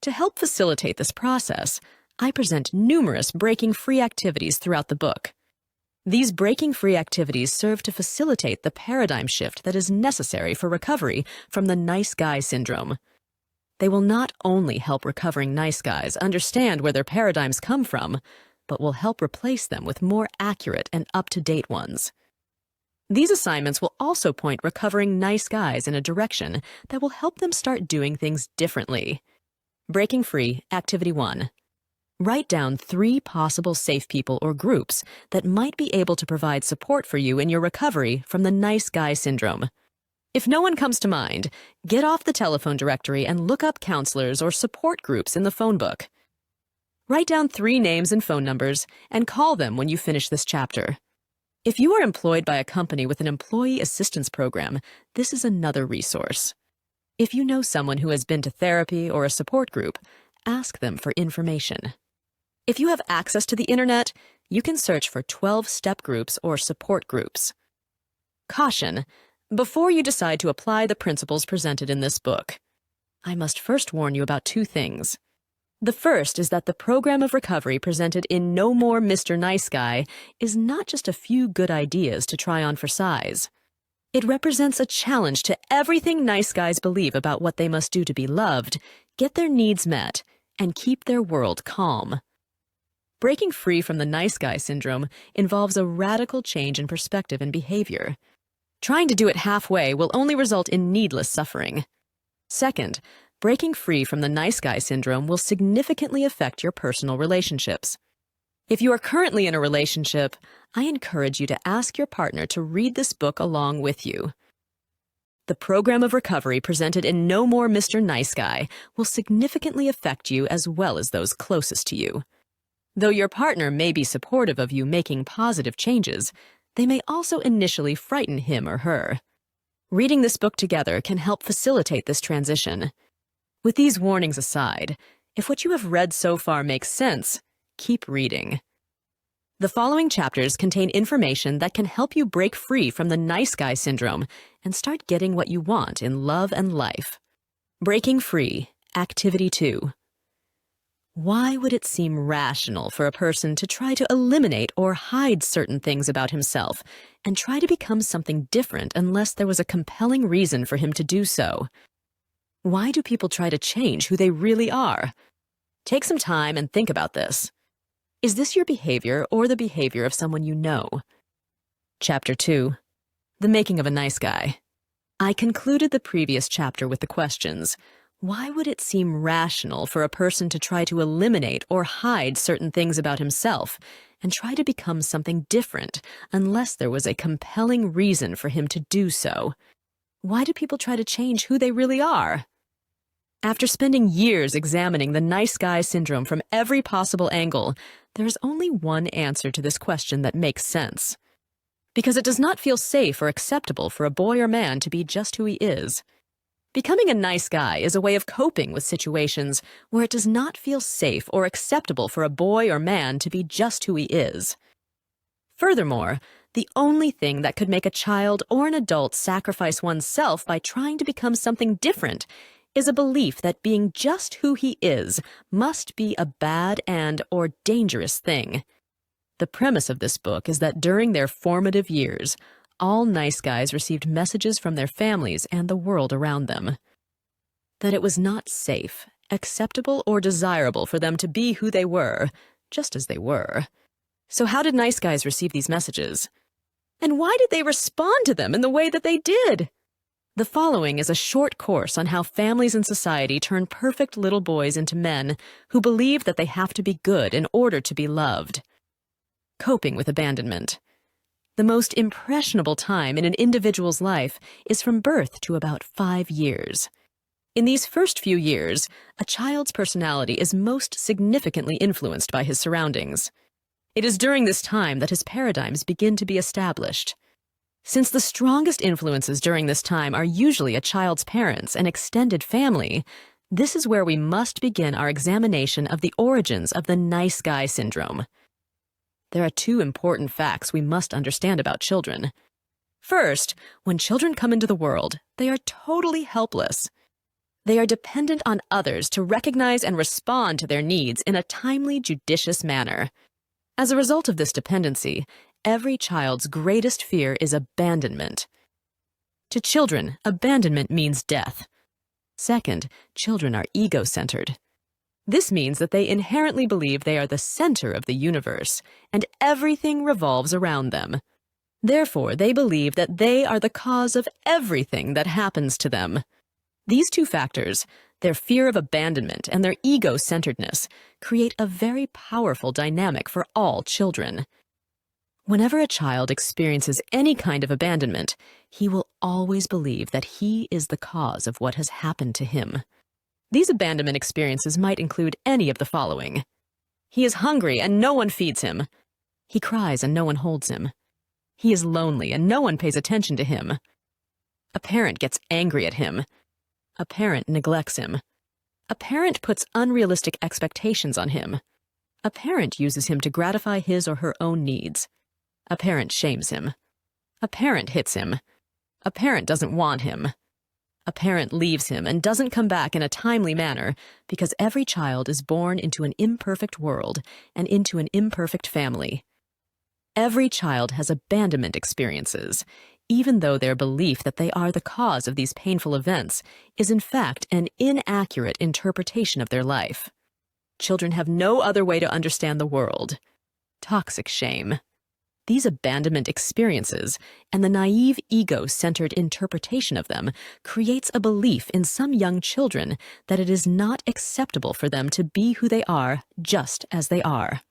To help facilitate this process, I present numerous breaking free activities throughout the book. These breaking free activities serve to facilitate the paradigm shift that is necessary for recovery from the nice guy syndrome. They will not only help recovering nice guys understand where their paradigms come from, but will help replace them with more accurate and up-to-date ones. These assignments will also point recovering nice guys in a direction that will help them start doing things differently. Breaking Free, Activity 1. Write down 3 possible safe people or groups that might be able to provide support for you in your recovery from the nice guy syndrome. If no one comes to mind, get off the telephone directory and look up counselors or support groups in the phone book. Write down 3 names and phone numbers and call them when you finish this chapter. If you are employed by a company with an employee assistance program, this is another resource. If you know someone who has been to therapy or a support group, ask them for information. If you have access to the internet, you can search for 12-step groups or support groups. Caution: before you decide to apply the principles presented in this book, I must first warn you about 2 things. The first is that the program of recovery presented in No More Mr. Nice Guy is not just a few good ideas to try on for size. It represents a challenge to everything nice guys believe about what they must do to be loved, get their needs met, and keep their world calm. Breaking free from the nice guy syndrome involves a radical change in perspective and behavior. Trying to do it halfway will only result in needless suffering. Second, breaking free from the nice guy syndrome will significantly affect your personal relationships. If you are currently in a relationship, I encourage you to ask your partner to read this book along with you. The program of recovery presented in No More Mr. Nice Guy will significantly affect you as well as those closest to you. Though your partner may be supportive of you making positive changes, they may also initially frighten him or her. Reading this book together can help facilitate this transition. With these warnings aside, if what you have read so far makes sense, keep reading. The following chapters contain information that can help you break free from the nice guy syndrome and start getting what you want in love and life. Breaking Free, Activity 2. Why would it seem rational for a person to try to eliminate or hide certain things about himself and try to become something different unless there was a compelling reason for him to do so? Why do people try to change who they really are? Take some time and think about this. Is this your behavior or the behavior of someone you know? Chapter 2. The Making of a Nice Guy. I concluded the previous chapter with the questions. Why would it seem rational for a person to try to eliminate or hide certain things about himself and try to become something different unless there was a compelling reason for him to do so? Why do people try to change who they really are? After spending years examining the nice guy syndrome from every possible angle, there is only one answer to this question that makes sense. Because it does not feel safe or acceptable for a boy or man to be just who he is. Becoming a nice guy is a way of coping with situations where it does not feel safe or acceptable for a boy or man to be just who he is. Furthermore, the only thing that could make a child or an adult sacrifice oneself by trying to become something different is a belief that being just who he is must be a bad or dangerous thing. The premise of this book is that during their formative years, all nice guys received messages from their families and the world around them. That it was not safe, acceptable, or desirable for them to be who they were, just as they were. So how did nice guys receive these messages? And why did they respond to them in the way that they did? The following is a short course on how families and society turn perfect little boys into men who believe that they have to be good in order to be loved. Coping with abandonment. The most impressionable time in an individual's life is from birth to about 5 years. In these first few years, a child's personality is most significantly influenced by his surroundings. It is during this time that his paradigms begin to be established. Since the strongest influences during this time are usually a child's parents and extended family, this is where we must begin our examination of the origins of the nice guy syndrome. There are 2 important facts we must understand about children. First, when children come into the world, they are totally helpless. They are dependent on others to recognize and respond to their needs in a timely, judicious manner. As a result of this dependency, every child's greatest fear is abandonment. To children, abandonment means death. Second, children are ego-centered. This means that they inherently believe they are the center of the universe, and everything revolves around them. Therefore, they believe that they are the cause of everything that happens to them. These 2 factors, their fear of abandonment and their ego-centeredness, create a very powerful dynamic for all children. Whenever a child experiences any kind of abandonment, he will always believe that he is the cause of what has happened to him. These abandonment experiences might include any of the following. He is hungry and no one feeds him. He cries and no one holds him. He is lonely and no one pays attention to him. A parent gets angry at him. A parent neglects him. A parent puts unrealistic expectations on him. A parent uses him to gratify his or her own needs. A parent shames him. A parent hits him. A parent doesn't want him. A parent leaves him and doesn't come back in a timely manner because every child is born into an imperfect world and into an imperfect family. Every child has abandonment experiences, even though their belief that they are the cause of these painful events is in fact an inaccurate interpretation of their life. Children have no other way to understand the world. Toxic shame. These abandonment experiences and the naive ego-centered interpretation of them creates a belief in some young children that it is not acceptable for them to be who they are just as they are.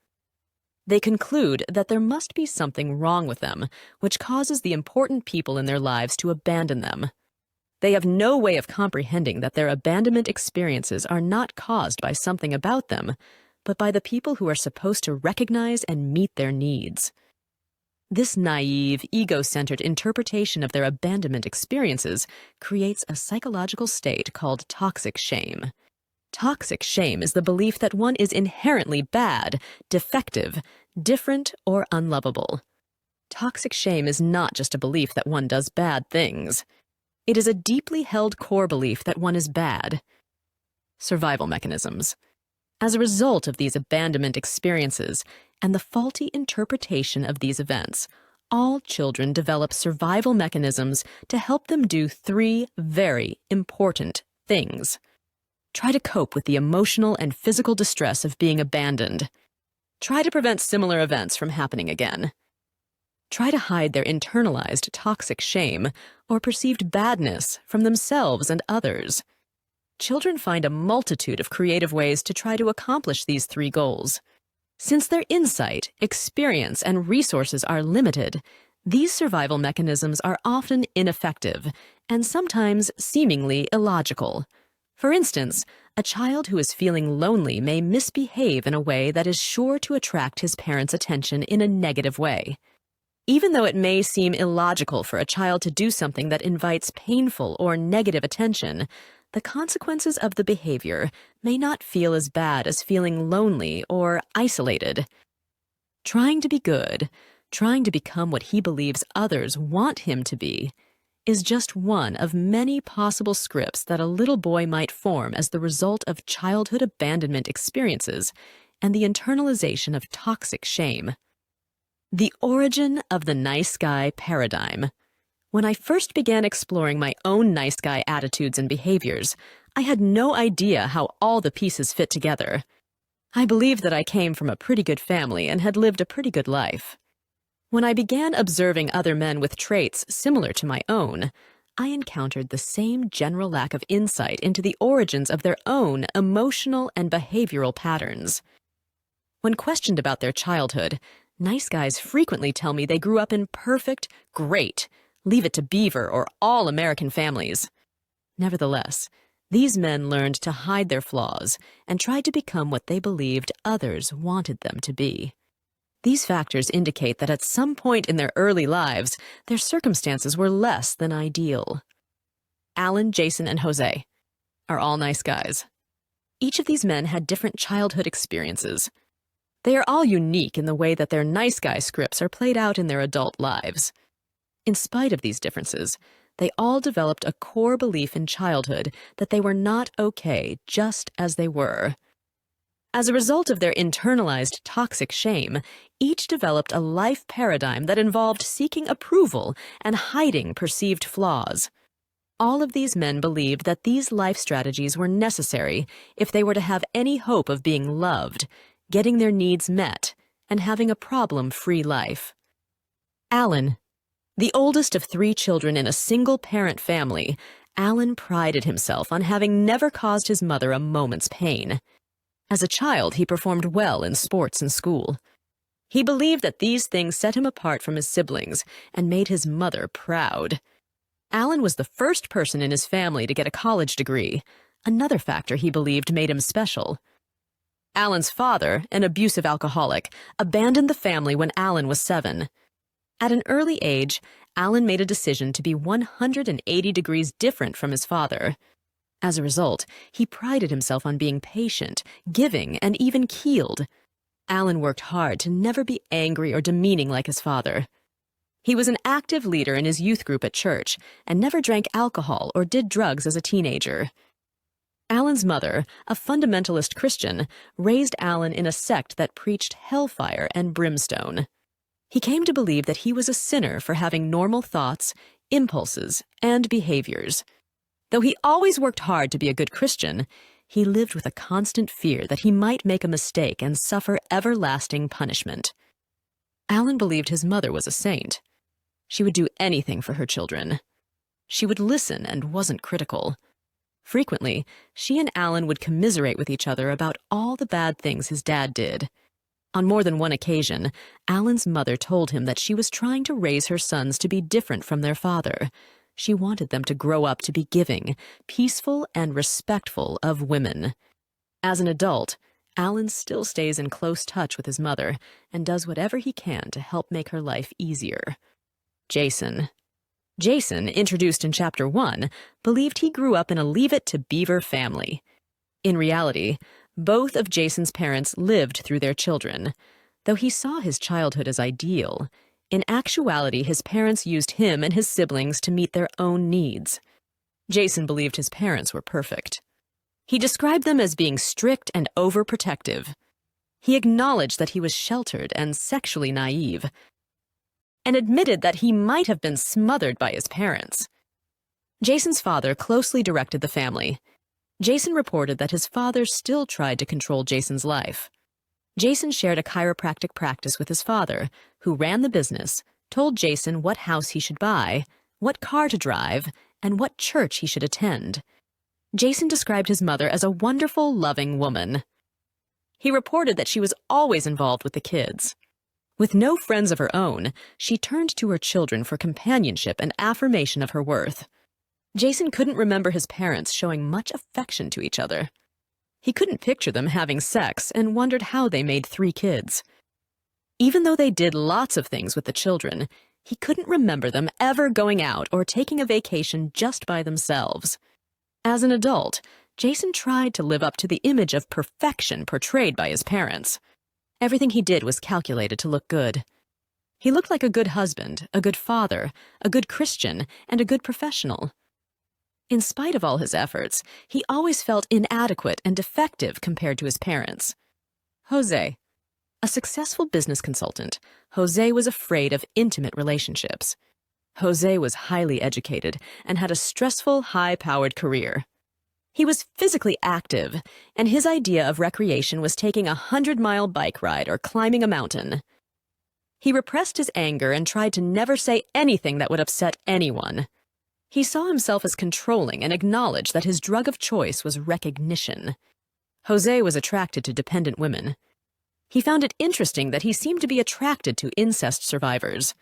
They conclude that there must be something wrong with them, which causes the important people in their lives to abandon them. They have no way of comprehending that their abandonment experiences are not caused by something about them, but by the people who are supposed to recognize and meet their needs. This naive, ego-centered interpretation of their abandonment experiences creates a psychological state called toxic shame. Toxic shame is the belief that one is inherently bad, defective, different, or unlovable. Toxic shame is not just a belief that one does bad things. It is a deeply held core belief that one is bad. Survival mechanisms. As a result of these abandonment experiences and the faulty interpretation of these events, all children develop survival mechanisms to help them do 3 very important things. Try to cope with the emotional and physical distress of being abandoned. Try to prevent similar events from happening again. Try to hide their internalized toxic shame or perceived badness from themselves and others. Children find a multitude of creative ways to try to accomplish these three goals. Since their insight, experience, and resources are limited, these survival mechanisms are often ineffective and sometimes seemingly illogical. For instance, a child who is feeling lonely may misbehave in a way that is sure to attract his parents' attention in a negative way. Even though it may seem illogical for a child to do something that invites painful or negative attention, the consequences of the behavior may not feel as bad as feeling lonely or isolated. Trying to be good, trying to become what he believes others want him to be, is just one of many possible scripts that a little boy might form as the result of childhood abandonment experiences and the internalization of toxic shame. The origin of the nice guy paradigm. When I first began exploring my own nice guy attitudes and behaviors, I had no idea how all the pieces fit together. I believed that I came from a pretty good family and had lived a pretty good life. When I began observing other men with traits similar to my own, I encountered the same general lack of insight into the origins of their own emotional and behavioral patterns. When questioned about their childhood, nice guys frequently tell me they grew up in perfect, great, Leave It to Beaver or all American families. Nevertheless, these men learned to hide their flaws and tried to become what they believed others wanted them to be. These factors indicate that at some point in their early lives, their circumstances were less than ideal. Alan, Jason, and Jose are all nice guys. Each of these men had different childhood experiences. They are all unique in the way that their nice guy scripts are played out in their adult lives. In spite of these differences, they all developed a core belief in childhood that they were not okay just as they were. As a result of their internalized toxic shame, each developed a life paradigm that involved seeking approval and hiding perceived flaws. All of these men believed that these life strategies were necessary if they were to have any hope of being loved, getting their needs met, and having a problem-free life. Alan, the oldest of 3 children in a single-parent family, Alan prided himself on having never caused his mother a moment's pain. As a child, he performed well in sports and school. He believed that these things set him apart from his siblings and made his mother proud. Alan was the first person in his family to get a college degree, another factor he believed made him special. Alan's father, an abusive alcoholic, abandoned the family when Alan was 7. At an early age, Alan made a decision to be 180 degrees different from his father. As a result, he prided himself on being patient, giving, and even-keeled. Alan worked hard to never be angry or demeaning like his father. He was an active leader in his youth group at church and never drank alcohol or did drugs as a teenager. Alan's mother, a fundamentalist Christian, raised Alan in a sect that preached hellfire and brimstone. He came to believe that he was a sinner for having normal thoughts, impulses, and behaviors. Though he always worked hard to be a good Christian, he lived with a constant fear that he might make a mistake and suffer everlasting punishment. Alan believed his mother was a saint. She would do anything for her children. She would listen and wasn't critical. Frequently, she and Alan would commiserate with each other about all the bad things his dad did. On more than one occasion, Alan's mother told him that she was trying to raise her sons to be different from their father. She wanted them to grow up to be giving, peaceful, and respectful of women. As an adult, Alan still stays in close touch with his mother and does whatever he can to help make her life easier. Jason, introduced in Chapter 1, believed he grew up in a Leave It to Beaver family. In reality, both of Jason's parents lived through their children. Though he saw his childhood as ideal, in actuality his parents used him and his siblings to meet their own needs. Jason believed his parents were perfect. He described them as being strict and overprotective. He acknowledged that he was sheltered and sexually naive, and admitted that he might have been smothered by his parents. Jason's father closely directed the family. Jason reported that his father still tried to control Jason's life. Jason shared a chiropractic practice with his father, who ran the business, told Jason what house he should buy, what car to drive, and what church he should attend. Jason described his mother as a wonderful, loving woman. He reported that she was always involved with the kids. With no friends of her own, she turned to her children for companionship and affirmation of her worth. Jason couldn't remember his parents showing much affection to each other. He couldn't picture them having sex and wondered how they made 3 kids. Even though they did lots of things with the children, he couldn't remember them ever going out or taking a vacation just by themselves. As an adult, Jason tried to live up to the image of perfection portrayed by his parents. Everything he did was calculated to look good. He looked like a good husband, a good father, a good Christian, and a good professional. In spite of all his efforts, he always felt inadequate and defective compared to his parents. Jose. A successful business consultant, Jose was afraid of intimate relationships. Jose was highly educated and had a stressful, high-powered career. He was physically active, and his idea of recreation was taking a 100-mile bike ride or climbing a mountain. He repressed his anger and tried to never say anything that would upset anyone. He saw himself as controlling and acknowledged that his drug of choice was recognition. Jose was attracted to dependent women. He found it interesting that he seemed to be attracted to incest survivors.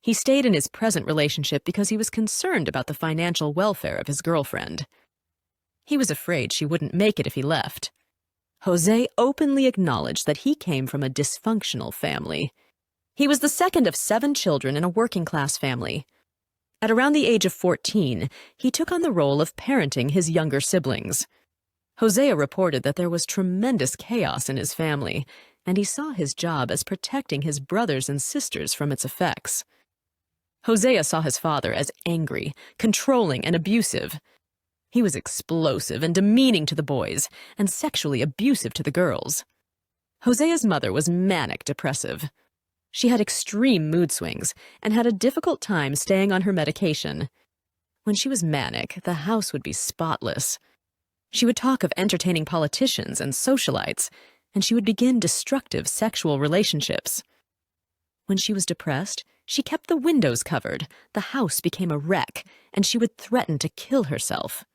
He stayed in his present relationship because he was concerned about the financial welfare of his girlfriend. He was afraid she wouldn't make it if he left. Jose openly acknowledged that he came from a dysfunctional family. He was the second of 7 children in a working-class family. At around the age of 14, he took on the role of parenting his younger siblings. Hosea reported that there was tremendous chaos in his family, and he saw his job as protecting his brothers and sisters from its effects. Hosea saw his father as angry, controlling, and abusive. He was explosive and demeaning to the boys, and sexually abusive to the girls. Hosea's mother was manic-depressive. She had extreme mood swings and had a difficult time staying on her medication. When she was manic, the house would be spotless. She would talk of entertaining politicians and socialites, and she would begin destructive sexual relationships. When she was depressed, she kept the windows covered, the house became a wreck, and she would threaten to kill herself.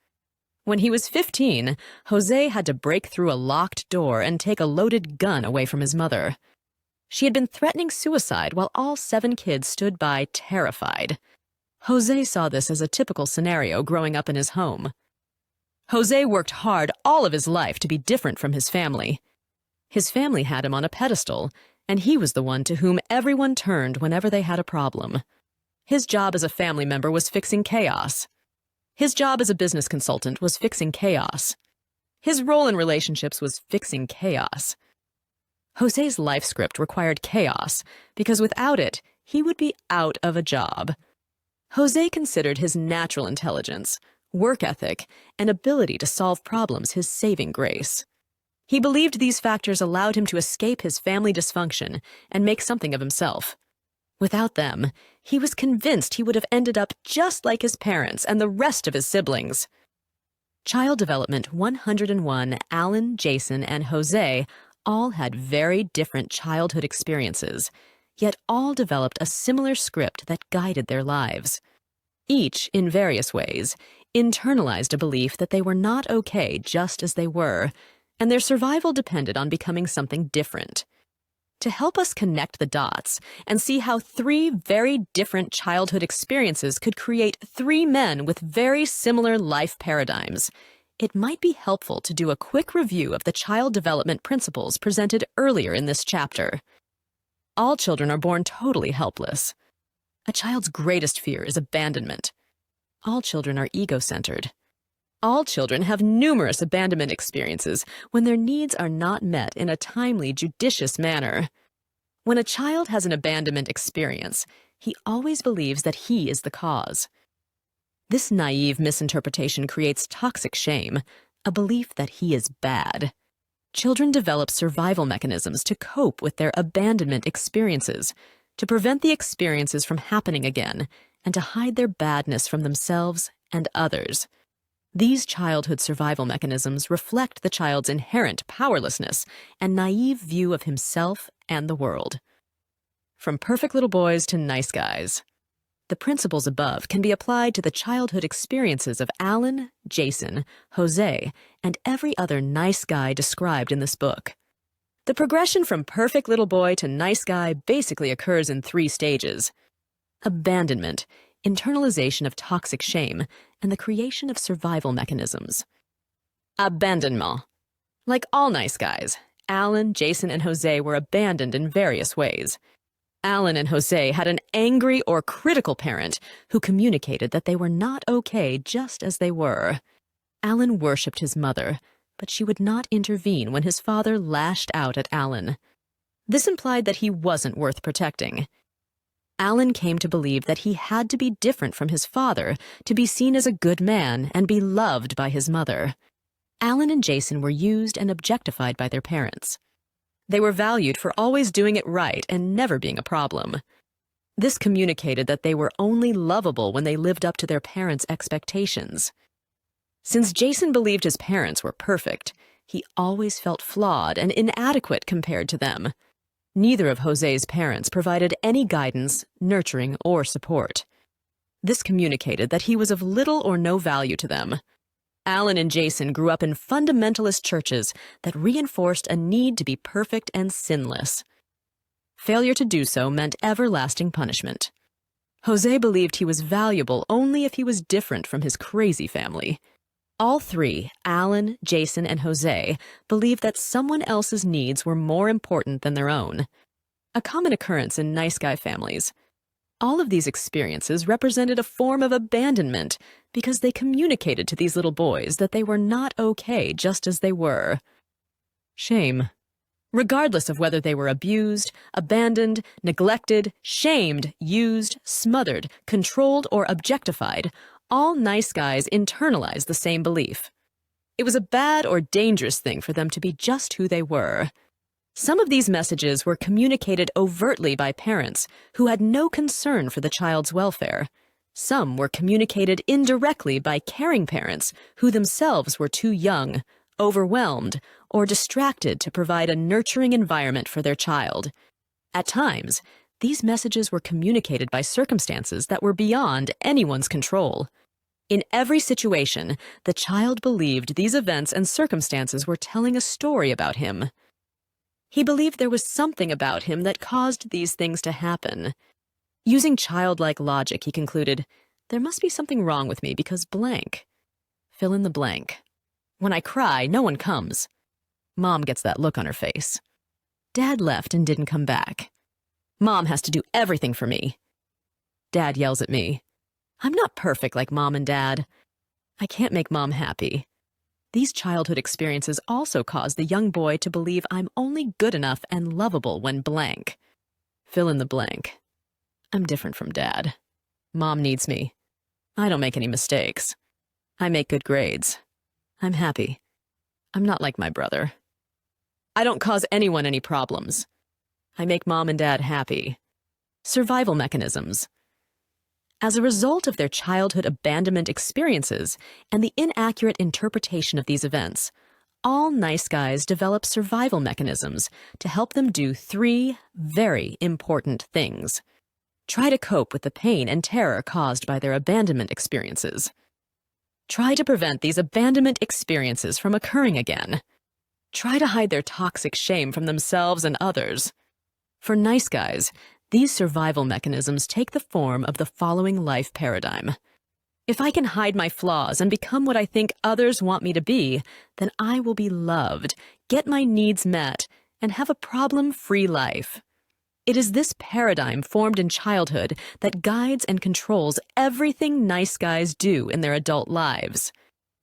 When he was 15, Jose had to break through a locked door and take a loaded gun away from his mother. She had been threatening suicide while all 7 kids stood by, terrified. Jose saw this as a typical scenario growing up in his home. Jose worked hard all of his life to be different from his family. His family had him on a pedestal, and he was the one to whom everyone turned whenever they had a problem. His job as a family member was fixing chaos. His job as a business consultant was fixing chaos. His role in relationships was fixing chaos. Jose's life script required chaos, because without it, he would be out of a job. Jose considered his natural intelligence, work ethic, and ability to solve problems his saving grace. He believed these factors allowed him to escape his family dysfunction and make something of himself. Without them, he was convinced he would have ended up just like his parents and the rest of his siblings. Child Development 101, Alan, Jason, and Jose all had very different childhood experiences, yet all developed a similar script that guided their lives. Each, in various ways, internalized a belief that they were not okay just as they were, and their survival depended on becoming something different. To help us connect the dots and see how 3 very different childhood experiences could create 3 men with very similar life paradigms, it might be helpful to do a quick review of the child development principles presented earlier in this chapter. All children are born totally helpless. A child's greatest fear is abandonment. All children are ego-centered. All children have numerous abandonment experiences when their needs are not met in a timely, judicious manner. When a child has an abandonment experience, he always believes that he is the cause. This naive misinterpretation creates toxic shame, a belief that he is bad. Children develop survival mechanisms to cope with their abandonment experiences, to prevent the experiences from happening again, and to hide their badness from themselves and others. These childhood survival mechanisms reflect the child's inherent powerlessness and naive view of himself and the world. From perfect little boys to nice guys. The principles above can be applied to the childhood experiences of Alan, Jason, Jose, and every other nice guy described in this book. The progression from perfect little boy to nice guy basically occurs in 3 stages: abandonment, internalization of toxic shame, and the creation of survival mechanisms. Abandonment. Like all nice guys, Alan, Jason, and Jose were abandoned in various ways. Alan and Jose had an angry or critical parent who communicated that they were not okay just as they were. Alan worshipped his mother, but she would not intervene when his father lashed out at Alan. This implied that he wasn't worth protecting. Alan came to believe that he had to be different from his father to be seen as a good man and be loved by his mother. Alan and Jason were used and objectified by their parents. They were valued for always doing it right and never being a problem. This communicated that they were only lovable when they lived up to their parents' expectations. Since Jason believed his parents were perfect, he always felt flawed and inadequate compared to them. Neither of Jose's parents provided any guidance, nurturing, or support. This communicated that he was of little or no value to them. Alan and Jason grew up in fundamentalist churches that reinforced a need to be perfect and sinless. Failure to do so meant everlasting punishment. Jose believed he was valuable only if he was different from his crazy family. All 3, Alan, Jason, and Jose, believed that someone else's needs were more important than their own. A common occurrence in nice guy families. All of these experiences represented a form of abandonment because they communicated to these little boys that they were not okay just as they were. Shame. Regardless of whether they were abused, abandoned, neglected, shamed, used, smothered, controlled, or objectified, all nice guys internalized the same belief. It was a bad or dangerous thing for them to be just who they were. Some of these messages were communicated overtly by parents who had no concern for the child's welfare. Some were communicated indirectly by caring parents who themselves were too young, overwhelmed, or distracted to provide a nurturing environment for their child. At times, these messages were communicated by circumstances that were beyond anyone's control. In every situation, the child believed these events and circumstances were telling a story about him. He believed there was something about him that caused these things to happen. Using childlike logic, he concluded, there must be something wrong with me because blank. Fill in the blank. When I cry, no one comes. Mom gets that look on her face. Dad left and didn't come back. Mom has to do everything for me. Dad yells at me. I'm not perfect like Mom and Dad. I can't make Mom happy. These childhood experiences also cause the young boy to believe I'm only good enough and lovable when blank. Fill in the blank. I'm different from Dad. Mom needs me. I don't make any mistakes. I make good grades. I'm happy. I'm not like my brother. I don't cause anyone any problems. I make Mom and Dad happy. Survival mechanisms. As a result of their childhood abandonment experiences and the inaccurate interpretation of these events, all nice guys develop survival mechanisms to help them do 3 very important things. Try to cope with the pain and terror caused by their abandonment experiences. Try to prevent these abandonment experiences from occurring again. Try to hide their toxic shame from themselves and others. For nice guys, these survival mechanisms take the form of the following life paradigm. If I can hide my flaws and become what I think others want me to be, then I will be loved, get my needs met, and have a problem-free life. It is this paradigm formed in childhood that guides and controls everything nice guys do in their adult lives.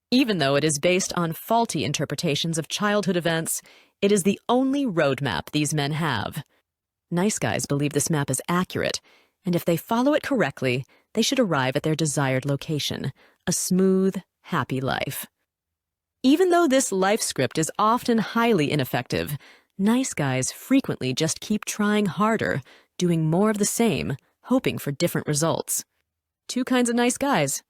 Even though it is based on faulty interpretations of childhood events, it is the only roadmap these men have. Nice guys believe this map is accurate, and if they follow it correctly, they should arrive at their desired location, a smooth, happy life. Even though this life script is often highly ineffective, nice guys frequently just keep trying harder, doing more of the same, hoping for different results. 2 kinds of nice guys.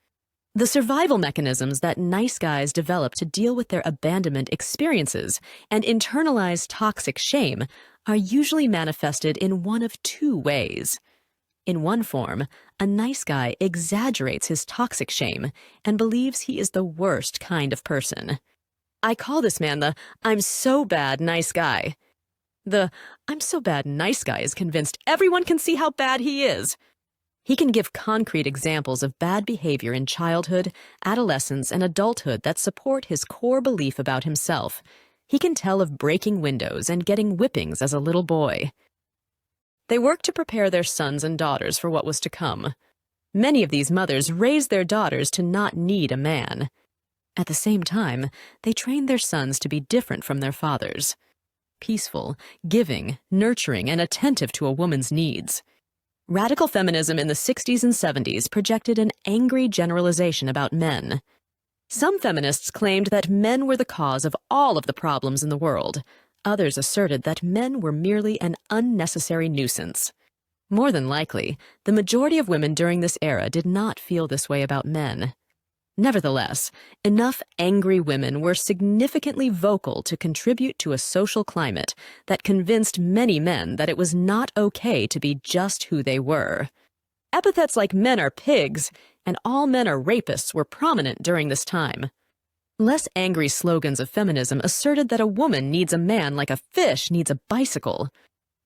The survival mechanisms that nice guys develop to deal with their abandonment experiences and internalize toxic shame are usually manifested in one of two ways. In one form, a nice guy exaggerates his toxic shame and believes he is the worst kind of person. I call this man the "I'm so bad nice guy." The "I'm so bad nice guy" is convinced everyone can see how bad he is. He can give concrete examples of bad behavior in childhood, adolescence, and adulthood that support his core belief about himself. He can tell of breaking windows and getting whippings as a little boy. They work to prepare their sons and daughters for what was to come. Many of these mothers raise their daughters to not need a man. At the same time, they train their sons to be different from their fathers. Peaceful, giving, nurturing, and attentive to a woman's needs. Radical feminism in the 60s and 70s projected an angry generalization about men. Some feminists claimed that men were the cause of all of the problems in the world. Others asserted that men were merely an unnecessary nuisance. More than likely, the majority of women during this era did not feel this way about men. Nevertheless, enough angry women were significantly vocal to contribute to a social climate that convinced many men that it was not okay to be just who they were. Epithets like "men are pigs" and "all men are rapists" were prominent during this time. Less angry slogans of feminism asserted that a woman needs a man like a fish needs a bicycle.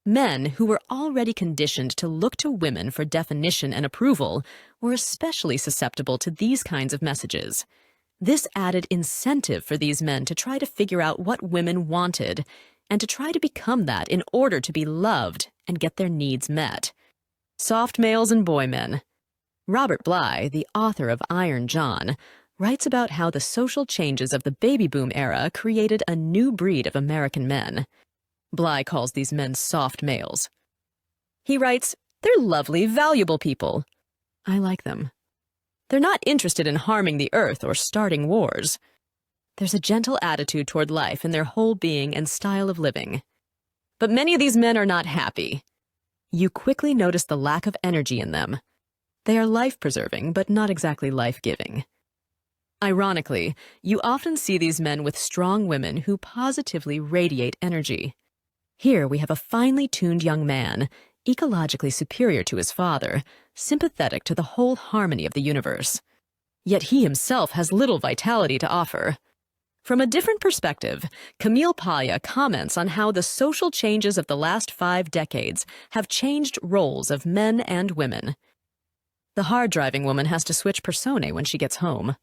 Men who were already conditioned to look to women for definition and approval were especially susceptible to these kinds of messages. This added incentive for these men to try to figure out what women wanted and to try to become that in order to be loved and get their needs met. Soft males and boy men. Robert Bly, the author of Iron John, writes about how the social changes of the baby boom era created a new breed of American men. Bly calls these men soft males. He writes, "They're lovely, valuable people. I like them. They're not interested in harming the earth or starting wars. There's a gentle attitude toward life in their whole being and style of living. But many of these men are not happy. You quickly notice the lack of energy in them. They are life-preserving, but not exactly life-giving." Ironically, you often see these men with strong women who positively radiate energy. Here we have a finely tuned young man, ecologically superior to his father, sympathetic to the whole harmony of the universe. Yet he himself has little vitality to offer. From a different perspective, Camille Paglia comments on how the social changes of the last 5 decades have changed roles of men and women. The hard-driving woman has to switch personae when she gets home.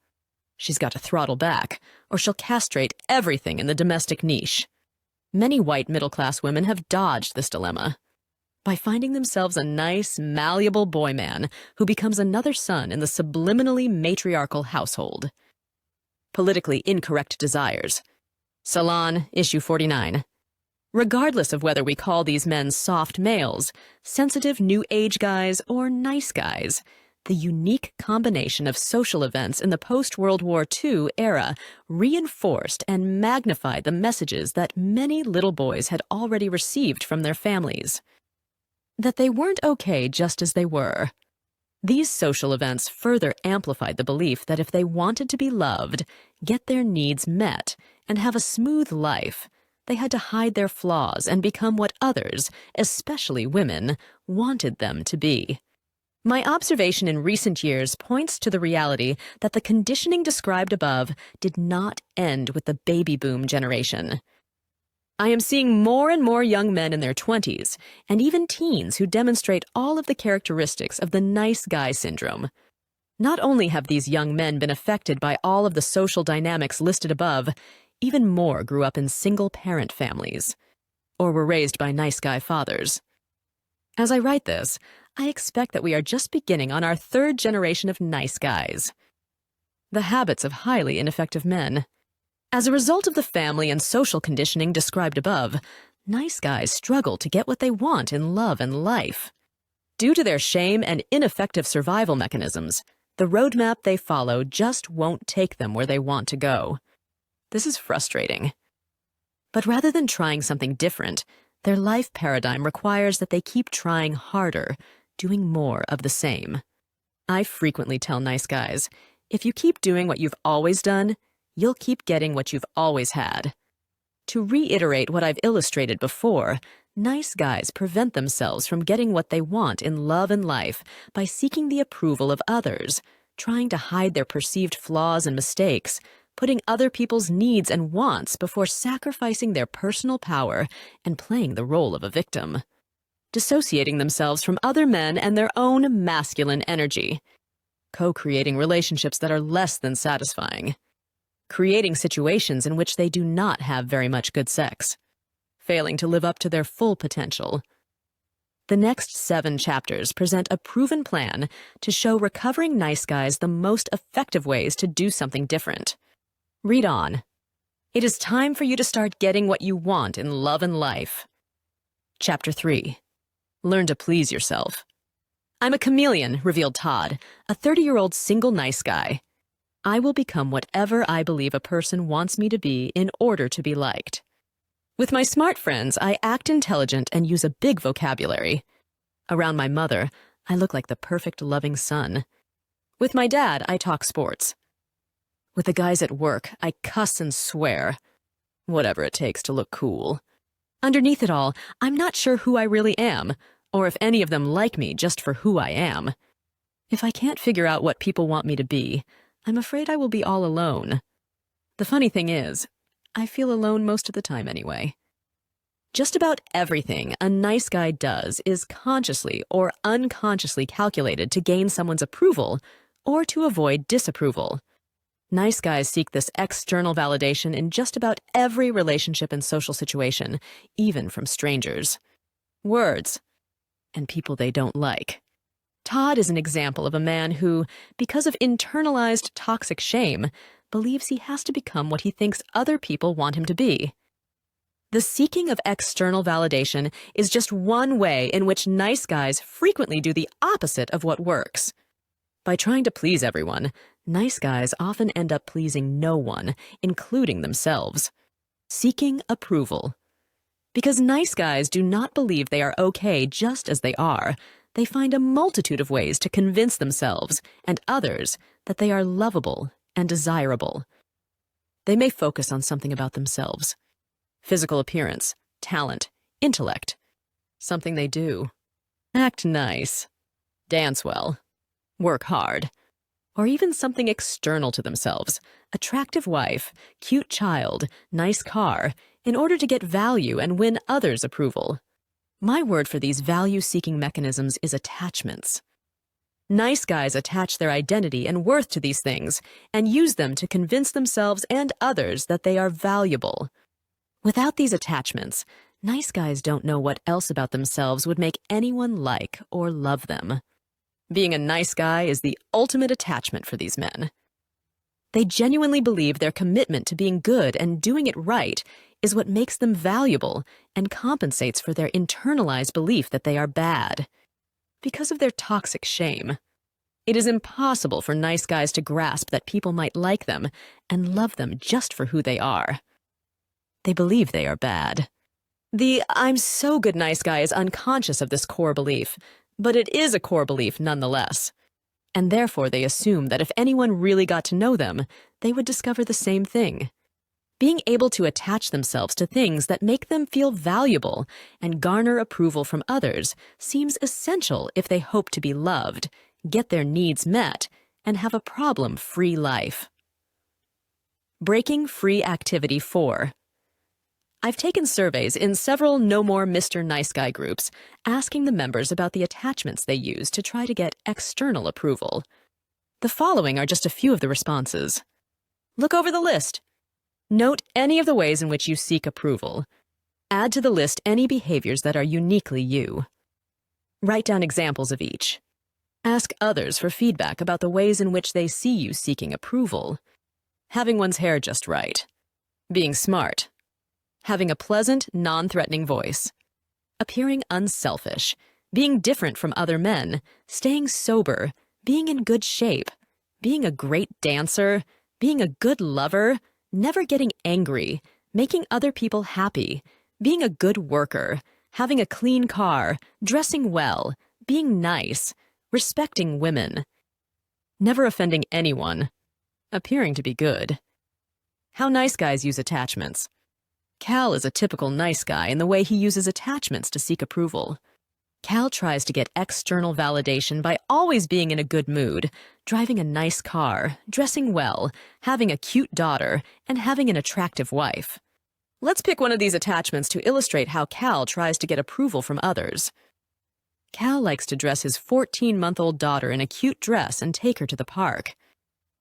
She's got to throttle back, or she'll castrate everything in the domestic niche. Many white middle-class women have dodged this dilemma by finding themselves a nice, malleable boy man who becomes another son in the subliminally matriarchal household. Politically incorrect desires. Salon, issue 49. Regardless of whether we call these men soft males, sensitive new age guys, or nice guys, the unique combination of social events in the post-World War II era reinforced and magnified the messages that many little boys had already received from their families. That they weren't okay just as they were. These social events further amplified the belief that if they wanted to be loved, get their needs met, and have a smooth life, they had to hide their flaws and become what others, especially women, wanted them to be. My observation in recent years points to the reality that the conditioning described above did not end with the baby boom generation. I am seeing more and more young men in their 20s, and even teens who demonstrate all of the characteristics of the nice guy syndrome. Not only have these young men been affected by all of the social dynamics listed above, even more grew up in single-parent families, or were raised by nice guy fathers. As I write this, I expect that we are just beginning on our 3rd generation of nice guys. The habits of highly ineffective men. As a result of the family and social conditioning described above, nice guys struggle to get what they want in love and life. Due to their shame and ineffective survival mechanisms, the roadmap they follow just won't take them where they want to go. This is frustrating. But rather than trying something different, their life paradigm requires that they keep trying harder, doing more of the same. I frequently tell nice guys, If you keep doing what you've always done, you'll keep getting what you've always had. To reiterate what I've illustrated before, nice guys prevent themselves from getting what they want in love and life by seeking the approval of others, trying to hide their perceived flaws and mistakes, putting other people's needs and wants before sacrificing their personal power and playing the role of a victim, dissociating themselves from other men and their own masculine energy, co-creating relationships that are less than satisfying, creating situations in which they do not have very much good sex, failing to live up to their full potential. The next 7 chapters present a proven plan to show recovering nice guys the most effective ways to do something different. Read on. It is time for you to start getting what you want in love and life. Chapter 3. Learn to please yourself. I'm a chameleon, revealed Todd, a 30-year-old single nice guy. I will become whatever I believe a person wants me to be in order to be liked. With my smart friends, I act intelligent and use a big vocabulary. Around my mother, I look like the perfect loving son. With my dad, I talk sports. With the guys at work, I cuss and swear. Whatever it takes to look cool. Underneath it all, I'm not sure who I really am, or if any of them like me just for who I am. If I can't figure out what people want me to be, I'm afraid I will be all alone. The funny thing is, I feel alone most of the time anyway. Just about everything a nice guy does is consciously or unconsciously calculated to gain someone's approval or to avoid disapproval. Nice guys seek this external validation in just about every relationship and social situation, even from strangers. Words. And people they don't like. Todd is an example of a man who, because of internalized toxic shame, believes he has to become what he thinks other people want him to be. The seeking of external validation is just one way in which nice guys frequently do the opposite of what works. By trying to please everyone, nice guys often end up pleasing no one, including themselves. Seeking approval. Because nice guys do not believe they are okay just as they are, they find a multitude of ways to convince themselves and others that they are lovable and desirable. They may focus on something about themselves. Physical appearance, talent, intellect. Something they do. Act nice. Dance well. Work hard. Or even something external to themselves. Attractive wife, cute child, nice car, in order to get value and win others' approval. My word for these value-seeking mechanisms is attachments. Nice guys attach their identity and worth to these things and use them to convince themselves and others that they are valuable. Without these attachments, nice guys don't know what else about themselves would make anyone like or love them. Being a nice guy is the ultimate attachment for these men. They genuinely believe their commitment to being good and doing it right is what makes them valuable and compensates for their internalized belief that they are bad. Because of their toxic shame, it is impossible for nice guys to grasp that people might like them and love them just for who they are. They believe they are bad. The "I'm so good nice guy" is unconscious of this core belief, but it is a core belief nonetheless. And therefore they assume that if anyone really got to know them, they would discover the same thing. Being able to attach themselves to things that make them feel valuable and garner approval from others seems essential if they hope to be loved, get their needs met, and have a problem-free life. Breaking Free Activity 4. I've taken surveys in several No More Mr. Nice Guy groups, asking the members about the attachments they use to try to get external approval. The following are just a few of the responses. Look over the list. Note any of the ways in which you seek approval. Add to the list any behaviors that are uniquely you. Write down examples of each. Ask others for feedback about the ways in which they see you seeking approval. Having one's hair just right. Being smart. Having a pleasant, non-threatening voice. Appearing unselfish. Being different from other men. Staying sober. Being in good shape. Being a great dancer. Being a good lover. Never getting angry, making other people happy, being a good worker, having a clean car, dressing well, being nice, respecting women, never offending anyone, appearing to be good. How nice guys use attachments. Cal is a typical nice guy in the way he uses attachments to seek approval. Cal tries to get external validation by always being in a good mood, driving a nice car, dressing well, having a cute daughter, and having an attractive wife. Let's pick one of these attachments to illustrate how Cal tries to get approval from others. Cal likes to dress his 14-month-old daughter in a cute dress and take her to the park.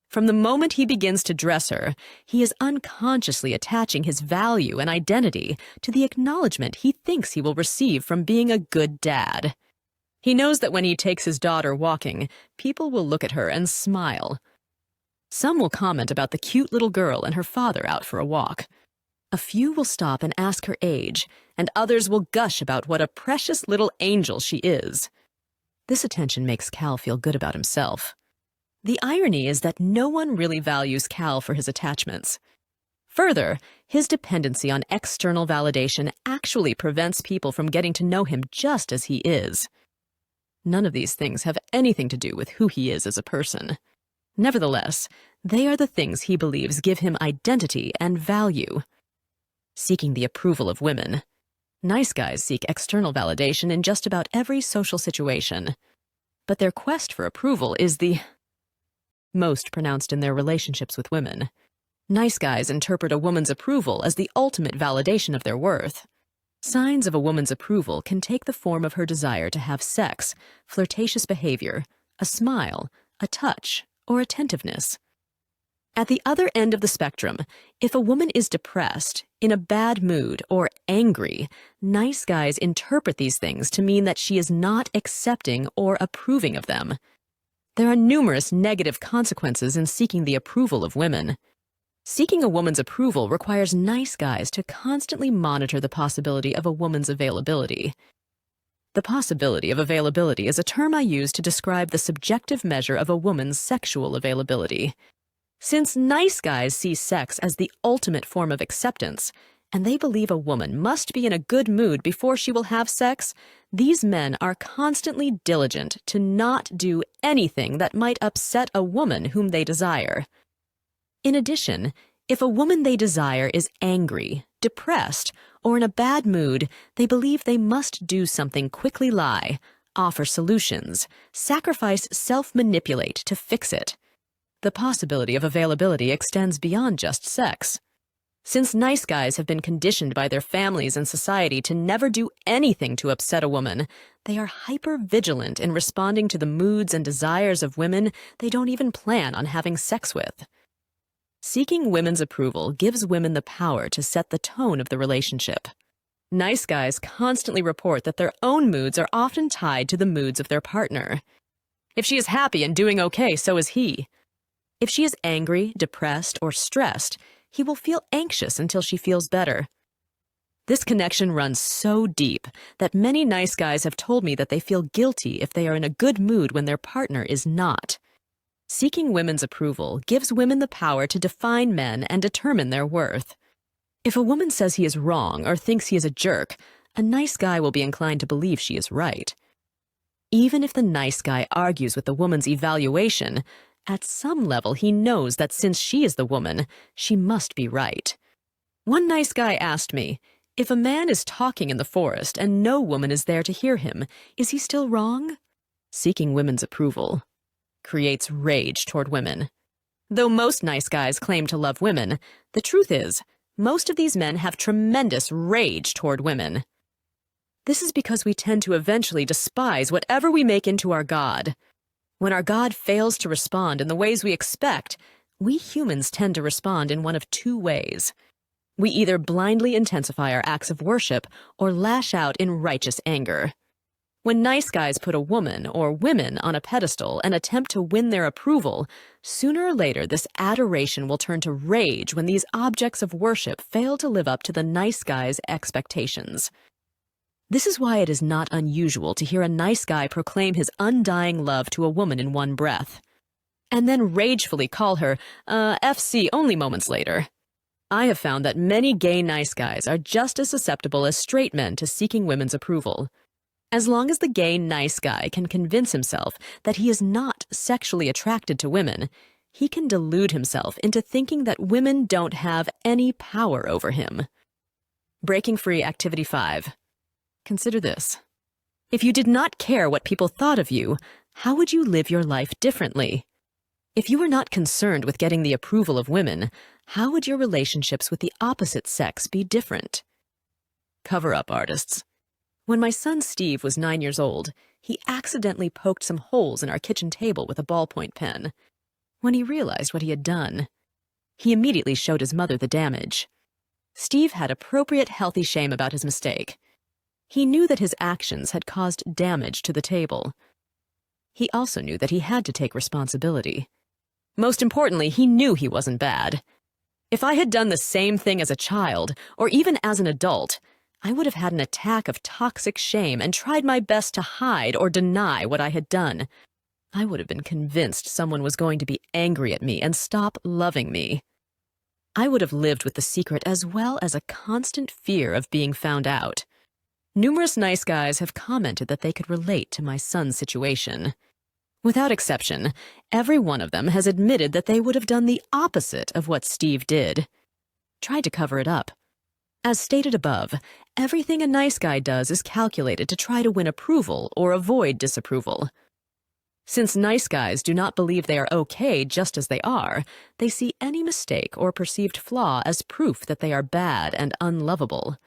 From the moment he begins to dress her, he is unconsciously attaching his value and identity to the acknowledgement he thinks he will receive from being a good dad. He knows that when he takes his daughter walking, people will look at her and smile. Some will comment about the cute little girl and her father out for a walk. A few will stop and ask her age, and others will gush about what a precious little angel she is. This attention makes Cal feel good about himself. The irony is that no one really values Cal for his attachments. Further, his dependency on external validation actually prevents people from getting to know him just as he is. None of these things have anything to do with who he is as a person. Nevertheless, they are the things he believes give him identity and value. Seeking the approval of women. Nice guys seek external validation in just about every social situation. But their quest for approval is the most pronounced in their relationships with women. Nice guys interpret a woman's approval as the ultimate validation of their worth. Signs of a woman's approval can take the form of her desire to have sex, flirtatious behavior, a smile, a touch, or attentiveness. At the other end of the spectrum, if a woman is depressed, in a bad mood, or angry, nice guys interpret these things to mean that she is not accepting or approving of them. There are numerous negative consequences in seeking the approval of women. Seeking a woman's approval requires nice guys to constantly monitor the possibility of a woman's availability. The possibility of availability is a term I use to describe the subjective measure of a woman's sexual availability. Since nice guys see sex as the ultimate form of acceptance, and they believe a woman must be in a good mood before she will have sex, these men are constantly diligent to not do anything that might upset a woman whom they desire. In addition, if a woman they desire is angry, depressed, or in a bad mood, they believe they must do something, quickly lie, offer solutions, sacrifice, self-manipulate to fix it. The possibility of availability extends beyond just sex. Since nice guys have been conditioned by their families and society to never do anything to upset a woman, they are hyper-vigilant in responding to the moods and desires of women they don't even plan on having sex with. Seeking women's approval gives women the power to set the tone of the relationship. Nice guys constantly report that their own moods are often tied to the moods of their partner. If she is happy and doing okay, so is he. If she is angry, depressed, or stressed, he will feel anxious until she feels better. This connection runs so deep that many nice guys have told me that they feel guilty if they are in a good mood when their partner is not. Seeking women's approval gives women the power to define men and determine their worth. If a woman says he is wrong or thinks he is a jerk, a nice guy will be inclined to believe she is right. Even if the nice guy argues with the woman's evaluation, at some level, he knows that since she is the woman, she must be right. One nice guy asked me, if a man is talking in the forest and no woman is there to hear him, is he still wrong? Seeking women's approval creates rage toward women. Though most nice guys claim to love women, the truth is, most of these men have tremendous rage toward women. This is because we tend to eventually despise whatever we make into our God. When our God fails to respond in the ways we expect, we humans tend to respond in one of two ways. We either blindly intensify our acts of worship or lash out in righteous anger. When nice guys put a woman or women on a pedestal and attempt to win their approval, sooner or later this adoration will turn to rage when these objects of worship fail to live up to the nice guy's expectations. This is why it is not unusual to hear a nice guy proclaim his undying love to a woman in one breath, and then ragefully call her, FC only moments later. I have found that many gay nice guys are just as susceptible as straight men to seeking women's approval. As long as the gay nice guy can convince himself that he is not sexually attracted to women, he can delude himself into thinking that women don't have any power over him. Breaking Free Activity 5. Consider this. If you did not care what people thought of you, how would you live your life differently? If you were not concerned with getting the approval of women, how would your relationships with the opposite sex be different? Cover-up artists. When my son Steve was 9 years old, he accidentally poked some holes in our kitchen table with a ballpoint pen. When he realized what he had done, he immediately showed his mother the damage. Steve had appropriate healthy shame about his mistake. He knew that his actions had caused damage to the table. He also knew that he had to take responsibility. Most importantly, he knew he wasn't bad. If I had done the same thing as a child, or even as an adult, I would have had an attack of toxic shame and tried my best to hide or deny what I had done. I would have been convinced someone was going to be angry at me and stop loving me. I would have lived with the secret as well as a constant fear of being found out. Numerous nice guys have commented that they could relate to my son's situation. Without exception, every one of them has admitted that they would have done the opposite of what Steve did. Tried to cover it up. As stated above, everything a nice guy does is calculated to try to win approval or avoid disapproval. Since nice guys do not believe they are okay just as they are, they see any mistake or perceived flaw as proof that they are bad and unlovable.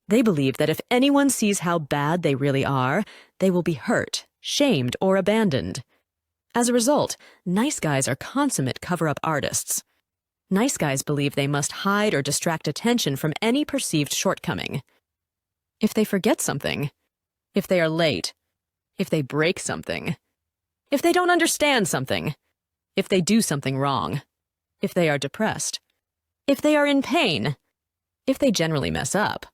They believe that if anyone sees how bad they really are, they will be hurt, shamed, or abandoned. As a result, nice guys are consummate cover-up artists. Nice guys believe they must hide or distract attention from any perceived shortcoming. If they forget something, if they are late, if they break something, if they don't understand something, if they do something wrong, if they are depressed, if they are in pain, if they generally mess up,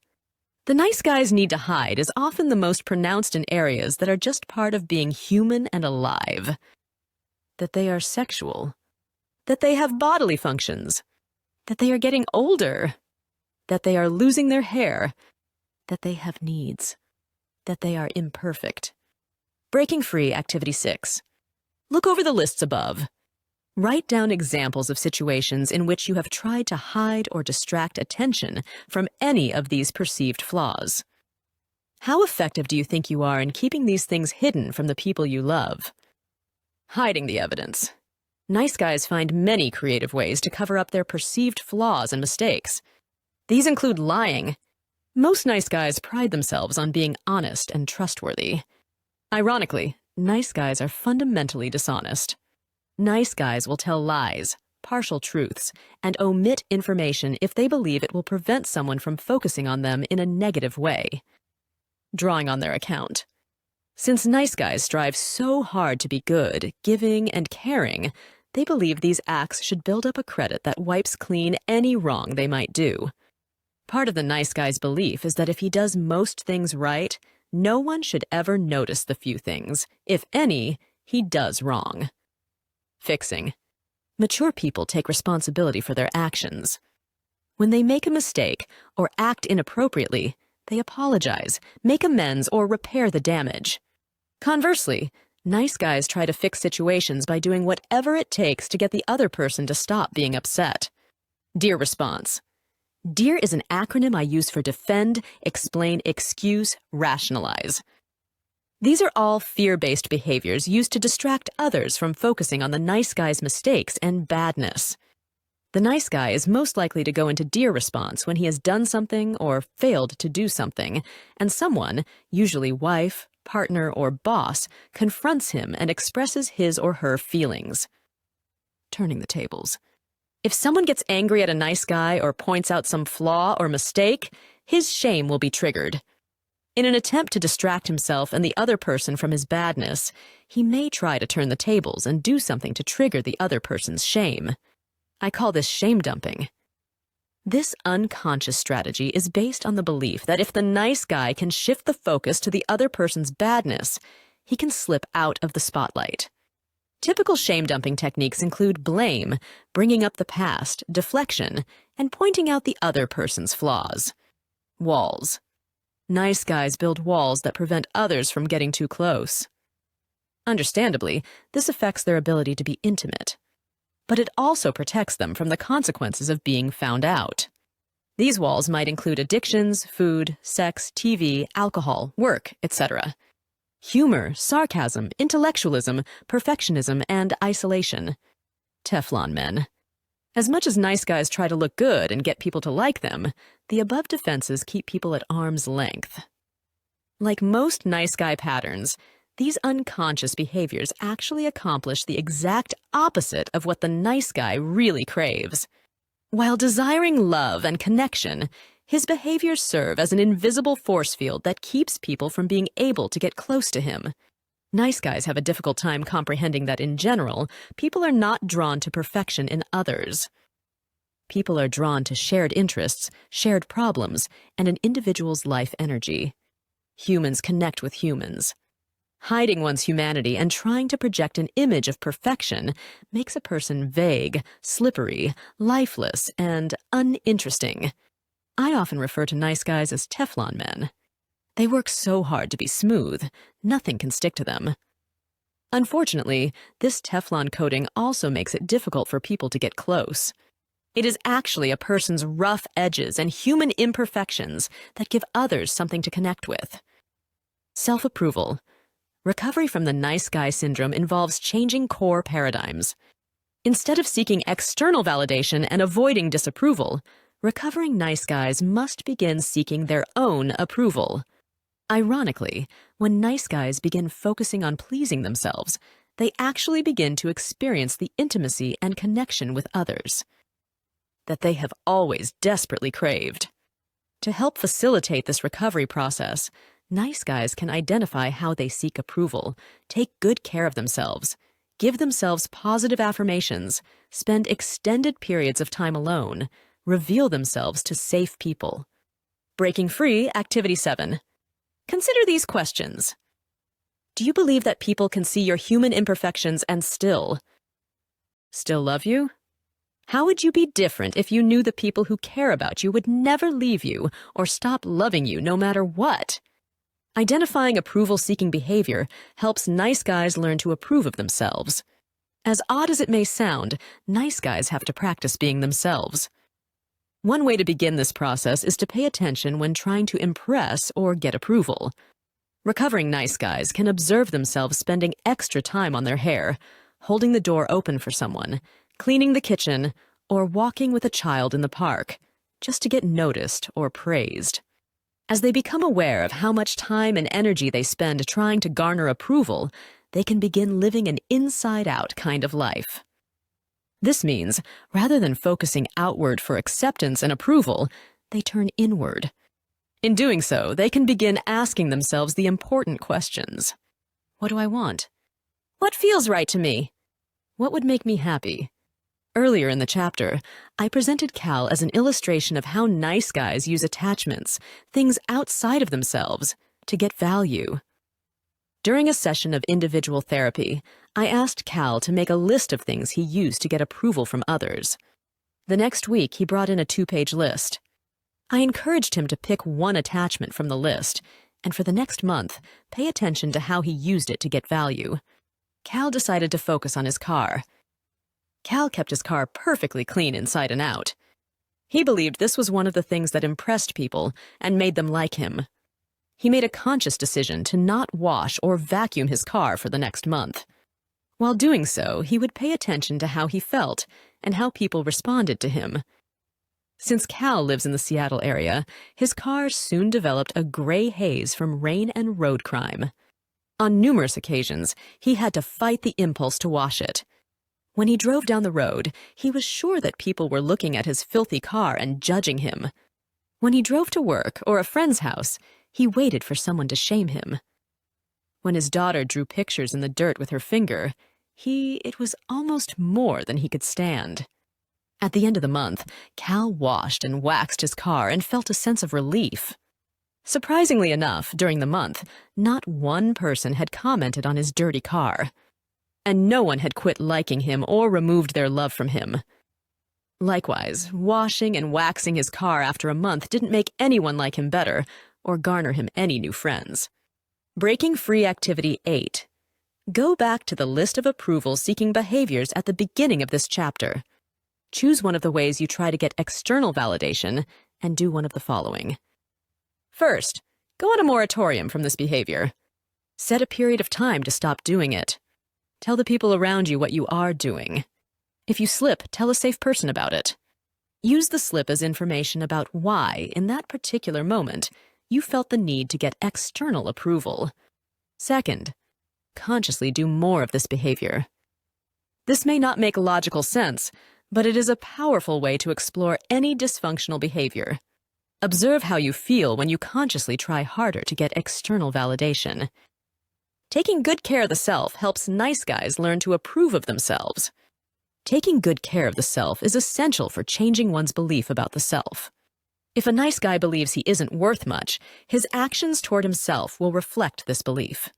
the nice guys' need to hide is often the most pronounced in areas that are just part of being human and alive. That they are sexual, that they have bodily functions, that they are getting older, that they are losing their hair, that they have needs, that they are imperfect. Breaking Free Activity 6. Look over the lists above. Write down examples of situations in which you have tried to hide or distract attention from any of these perceived flaws. How effective do you think you are in keeping these things hidden from the people you love? Hiding the evidence. Nice guys find many creative ways to cover up their perceived flaws and mistakes. These include lying. Most nice guys pride themselves on being honest and trustworthy. Ironically, nice guys are fundamentally dishonest. Nice guys will tell lies, partial truths, and omit information if they believe it will prevent someone from focusing on them in a negative way. Drawing on their account. Since nice guys strive so hard to be good, giving, and caring, they believe these acts should build up a credit that wipes clean any wrong they might do. Part of the nice guy's belief is that if he does most things right, no one should ever notice the few things, if any, he does wrong. Fixing. Mature people take responsibility for their actions. When they make a mistake or act inappropriately, they apologize, make amends, or repair the damage. Conversely, nice guys try to fix situations by doing whatever it takes to get the other person to stop being upset. DEAR response. DEAR is an acronym I use for defend, explain, excuse, rationalize. These are all fear-based behaviors used to distract others from focusing on the nice guy's mistakes and badness. The nice guy is most likely to go into DEAR response when he has done something or failed to do something, and someone, usually wife, partner, or boss, confronts him and expresses his or her feelings. Turning the tables. If someone gets angry at a nice guy or points out some flaw or mistake, his shame will be triggered. In an attempt to distract himself and the other person from his badness, he may try to turn the tables and do something to trigger the other person's shame. I call this shame dumping. This unconscious strategy is based on the belief that if the nice guy can shift the focus to the other person's badness, he can slip out of the spotlight. Typical shame-dumping techniques include blame, bringing up the past, deflection, and pointing out the other person's flaws. Walls. Nice guys build walls that prevent others from getting too close. Understandably, this affects their ability to be intimate. but it also protects them from the consequences of being found out. These walls might include addictions, food, sex, TV, alcohol, work, etc. Humor, sarcasm, intellectualism, perfectionism, and isolation. Teflon men. As much as nice guys try to look good and get people to like them, the above defenses keep people at arm's length. Like most nice guy patterns, these unconscious behaviors actually accomplish the exact opposite of what the nice guy really craves. While desiring love and connection, his behaviors serve as an invisible force field that keeps people from being able to get close to him. Nice guys have a difficult time comprehending that in general, people are not drawn to perfection in others. People are drawn to shared interests, shared problems, and an individual's life energy. Humans connect with humans. Hiding one's humanity and trying to project an image of perfection makes a person vague, slippery, lifeless, and uninteresting. I often refer to nice guys as Teflon men. They work so hard to be smooth, nothing can stick to them. Unfortunately, this Teflon coating also makes it difficult for people to get close. It is actually a person's rough edges and human imperfections that give others something to connect with. Self-approval. Recovery from the nice guy syndrome involves changing core paradigms. Instead of seeking external validation and avoiding disapproval, recovering nice guys must begin seeking their own approval. Ironically, when nice guys begin focusing on pleasing themselves, they actually begin to experience the intimacy and connection with others that they have always desperately craved. To help facilitate this recovery process, nice guys can identify how they seek approval, take good care of themselves, give themselves positive affirmations, spend extended periods of time alone, reveal themselves to safe people. Breaking Free, Activity 7. Consider these questions. Do you believe that people can see your human imperfections and still love you? How would you be different if you knew the people who care about you would never leave you or stop loving you no matter what? Identifying approval-seeking behavior helps nice guys learn to approve of themselves. As odd as it may sound, nice guys have to practice being themselves. One way to begin this process is to pay attention when trying to impress or get approval. Recovering nice guys can observe themselves spending extra time on their hair, holding the door open for someone, cleaning the kitchen, or walking with a child in the park, just to get noticed or praised. As they become aware of how much time and energy they spend trying to garner approval, they can begin living an inside-out kind of life. This means, rather than focusing outward for acceptance and approval, they turn inward. In doing so, they can begin asking themselves the important questions. What do I want? What feels right to me? What would make me happy? Earlier in the chapter, I presented Cal as an illustration of how nice guys use attachments, things outside of themselves, to get value. During a session of individual therapy, I asked Cal to make a list of things he used to get approval from others. The next week, he brought in a 2-page list. I encouraged him to pick one attachment from the list, and for the next month, pay attention to how he used it to get value. Cal decided to focus on his car. Cal kept his car perfectly clean inside and out. He believed this was one of the things that impressed people and made them like him. He made a conscious decision to not wash or vacuum his car for the next month. While doing so, he would pay attention to how he felt and how people responded to him. Since Cal lives in the Seattle area, his car soon developed a gray haze from rain and road crime. On numerous occasions, he had to fight the impulse to wash it. When he drove down the road, he was sure that people were looking at his filthy car and judging him. When he drove to work or a friend's house, he waited for someone to shame him. When his daughter drew pictures in the dirt with her finger, it was almost more than he could stand. At the end of the month, Cal washed and waxed his car and felt a sense of relief. Surprisingly enough, during the month, not one person had commented on his dirty car. And no one had quit liking him or removed their love from him. Likewise, washing and waxing his car after a month didn't make anyone like him better or garner him any new friends. Breaking Free Activity 8. Go back to the list of approval-seeking behaviors at the beginning of this chapter. Choose one of the ways you try to get external validation and do one of the following. First, go on a moratorium from this behavior. Set a period of time to stop doing it. Tell the people around you what you are doing. If you slip, tell a safe person about it. Use the slip as information about why, in that particular moment, you felt the need to get external approval. Second, consciously do more of this behavior. This may not make logical sense, but it is a powerful way to explore any dysfunctional behavior. Observe how you feel when you consciously try harder to get external validation. Taking good care of the self helps nice guys learn to approve of themselves. Taking good care of the self is essential for changing one's belief about the self. If a nice guy believes he isn't worth much, his actions toward himself will reflect this belief.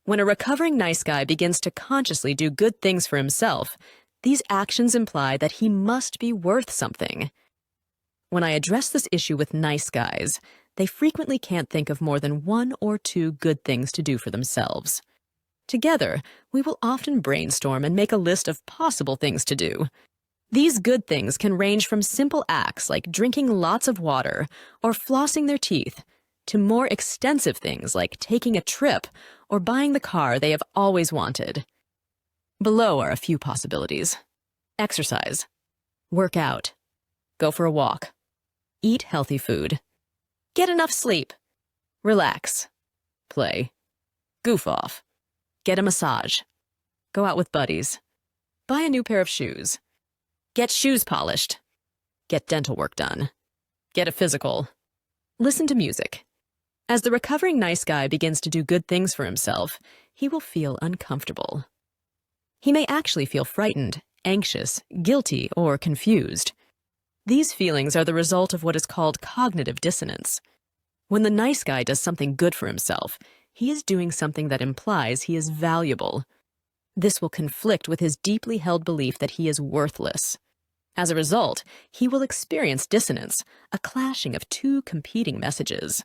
When a recovering nice guy begins to consciously do good things for himself, these actions imply that he must be worth something. When I address this issue with nice guys, they frequently can't think of more than 1 or 2 good things to do for themselves. Together, we will often brainstorm and make a list of possible things to do. These good things can range from simple acts like drinking lots of water or flossing their teeth, to more extensive things like taking a trip or buying the car they have always wanted. Below are a few possibilities. Exercise. Work out. Go for a walk. Eat healthy food. Get enough sleep. Relax. Play. Goof off. Get a massage. Go out with buddies. Buy a new pair of shoes. Get shoes polished. Get dental work done. Get a physical. Listen to music. As the recovering nice guy begins to do good things for himself, he will feel uncomfortable. He may actually feel frightened, anxious, guilty, or confused. These feelings are the result of what is called cognitive dissonance. When the nice guy does something good for himself, he is doing something that implies he is valuable. This will conflict with his deeply held belief that he is worthless. As a result, he will experience dissonance, a clashing of 2 competing messages.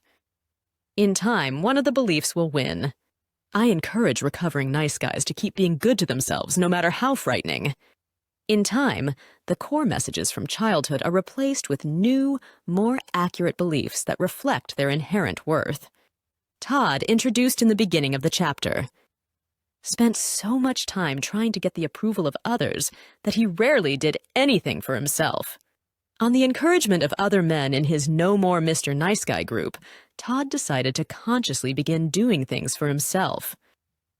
In time, one of the beliefs will win. I encourage recovering nice guys to keep being good to themselves, no matter how frightening. In time, the core messages from childhood are replaced with new, more accurate beliefs that reflect their inherent worth. Todd, introduced in the beginning of the chapter, spent so much time trying to get the approval of others that he rarely did anything for himself. On the encouragement of other men in his No More Mr. Nice Guy group, Todd decided to consciously begin doing things for himself.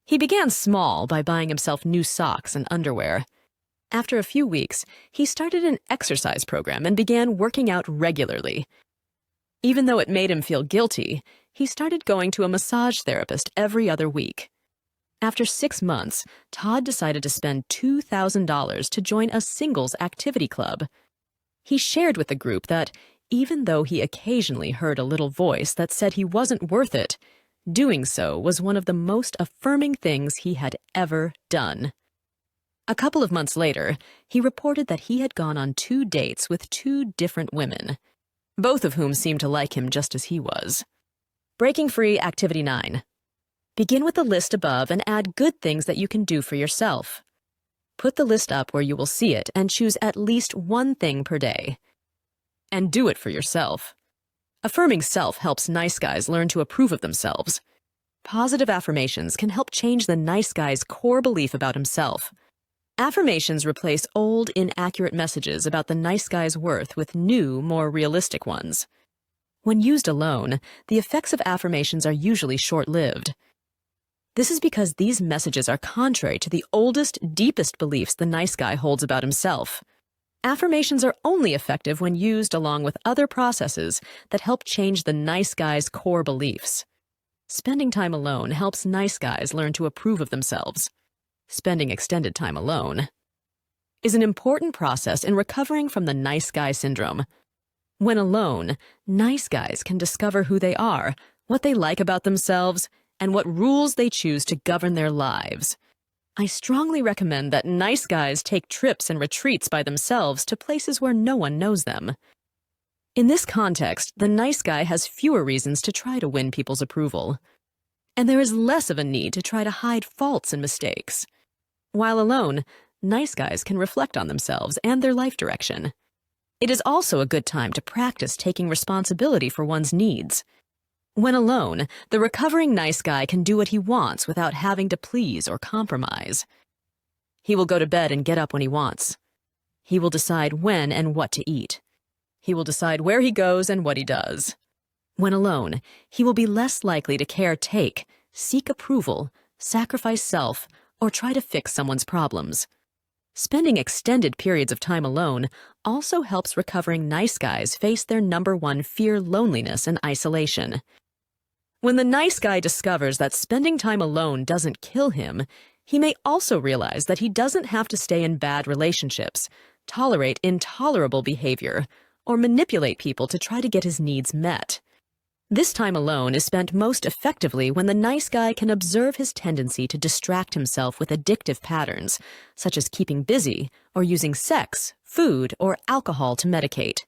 He began small by buying himself new socks and underwear. After a few weeks, he started an exercise program and began working out regularly. Even though it made him feel guilty, he started going to a massage therapist every other week. After 6 months, Todd decided to spend $2,000 to join a singles activity club. He shared with the group that, even though he occasionally heard a little voice that said he wasn't worth it, doing so was one of the most affirming things he had ever done. A couple of months later, he reported that he had gone on 2 dates with 2 different women, both of whom seemed to like him just as he was. Breaking Free Activity 9. Begin with the list above and add good things that you can do for yourself. Put the list up where you will see it and choose at least 1 thing per day. And do it for yourself. Affirming self helps nice guys learn to approve of themselves. Positive affirmations can help change the nice guy's core belief about himself. Affirmations replace old, inaccurate messages about the nice guy's worth with new, more realistic ones. When used alone, the effects of affirmations are usually short-lived. This is because these messages are contrary to the oldest, deepest beliefs the nice guy holds about himself. Affirmations are only effective when used along with other processes that help change the nice guy's core beliefs. Spending time alone helps nice guys learn to approve of themselves. Spending extended time alone is an important process in recovering from the nice guy syndrome. When alone, nice guys can discover who they are, what they like about themselves, and what rules they choose to govern their lives. I strongly recommend that nice guys take trips and retreats by themselves to places where no one knows them. In this context, the nice guy has fewer reasons to try to win people's approval. and there is less of a need to try to hide faults and mistakes. While alone, nice guys can reflect on themselves and their life direction. It is also a good time to practice taking responsibility for one's needs. When alone, the recovering nice guy can do what he wants without having to please or compromise. He will go to bed and get up when he wants. He will decide when and what to eat. He will decide where he goes and what he does. When alone, he will be less likely to caretake, seek approval, sacrifice self, or try to fix someone's problems. Spending extended periods of time alone also helps recovering nice guys face their #1 fear: loneliness and isolation. When the nice guy discovers that spending time alone doesn't kill him, he may also realize that he doesn't have to stay in bad relationships, tolerate intolerable behavior, or manipulate people to try to get his needs met. This time alone is spent most effectively when the nice guy can observe his tendency to distract himself with addictive patterns, such as keeping busy or using sex, food, or alcohol to medicate.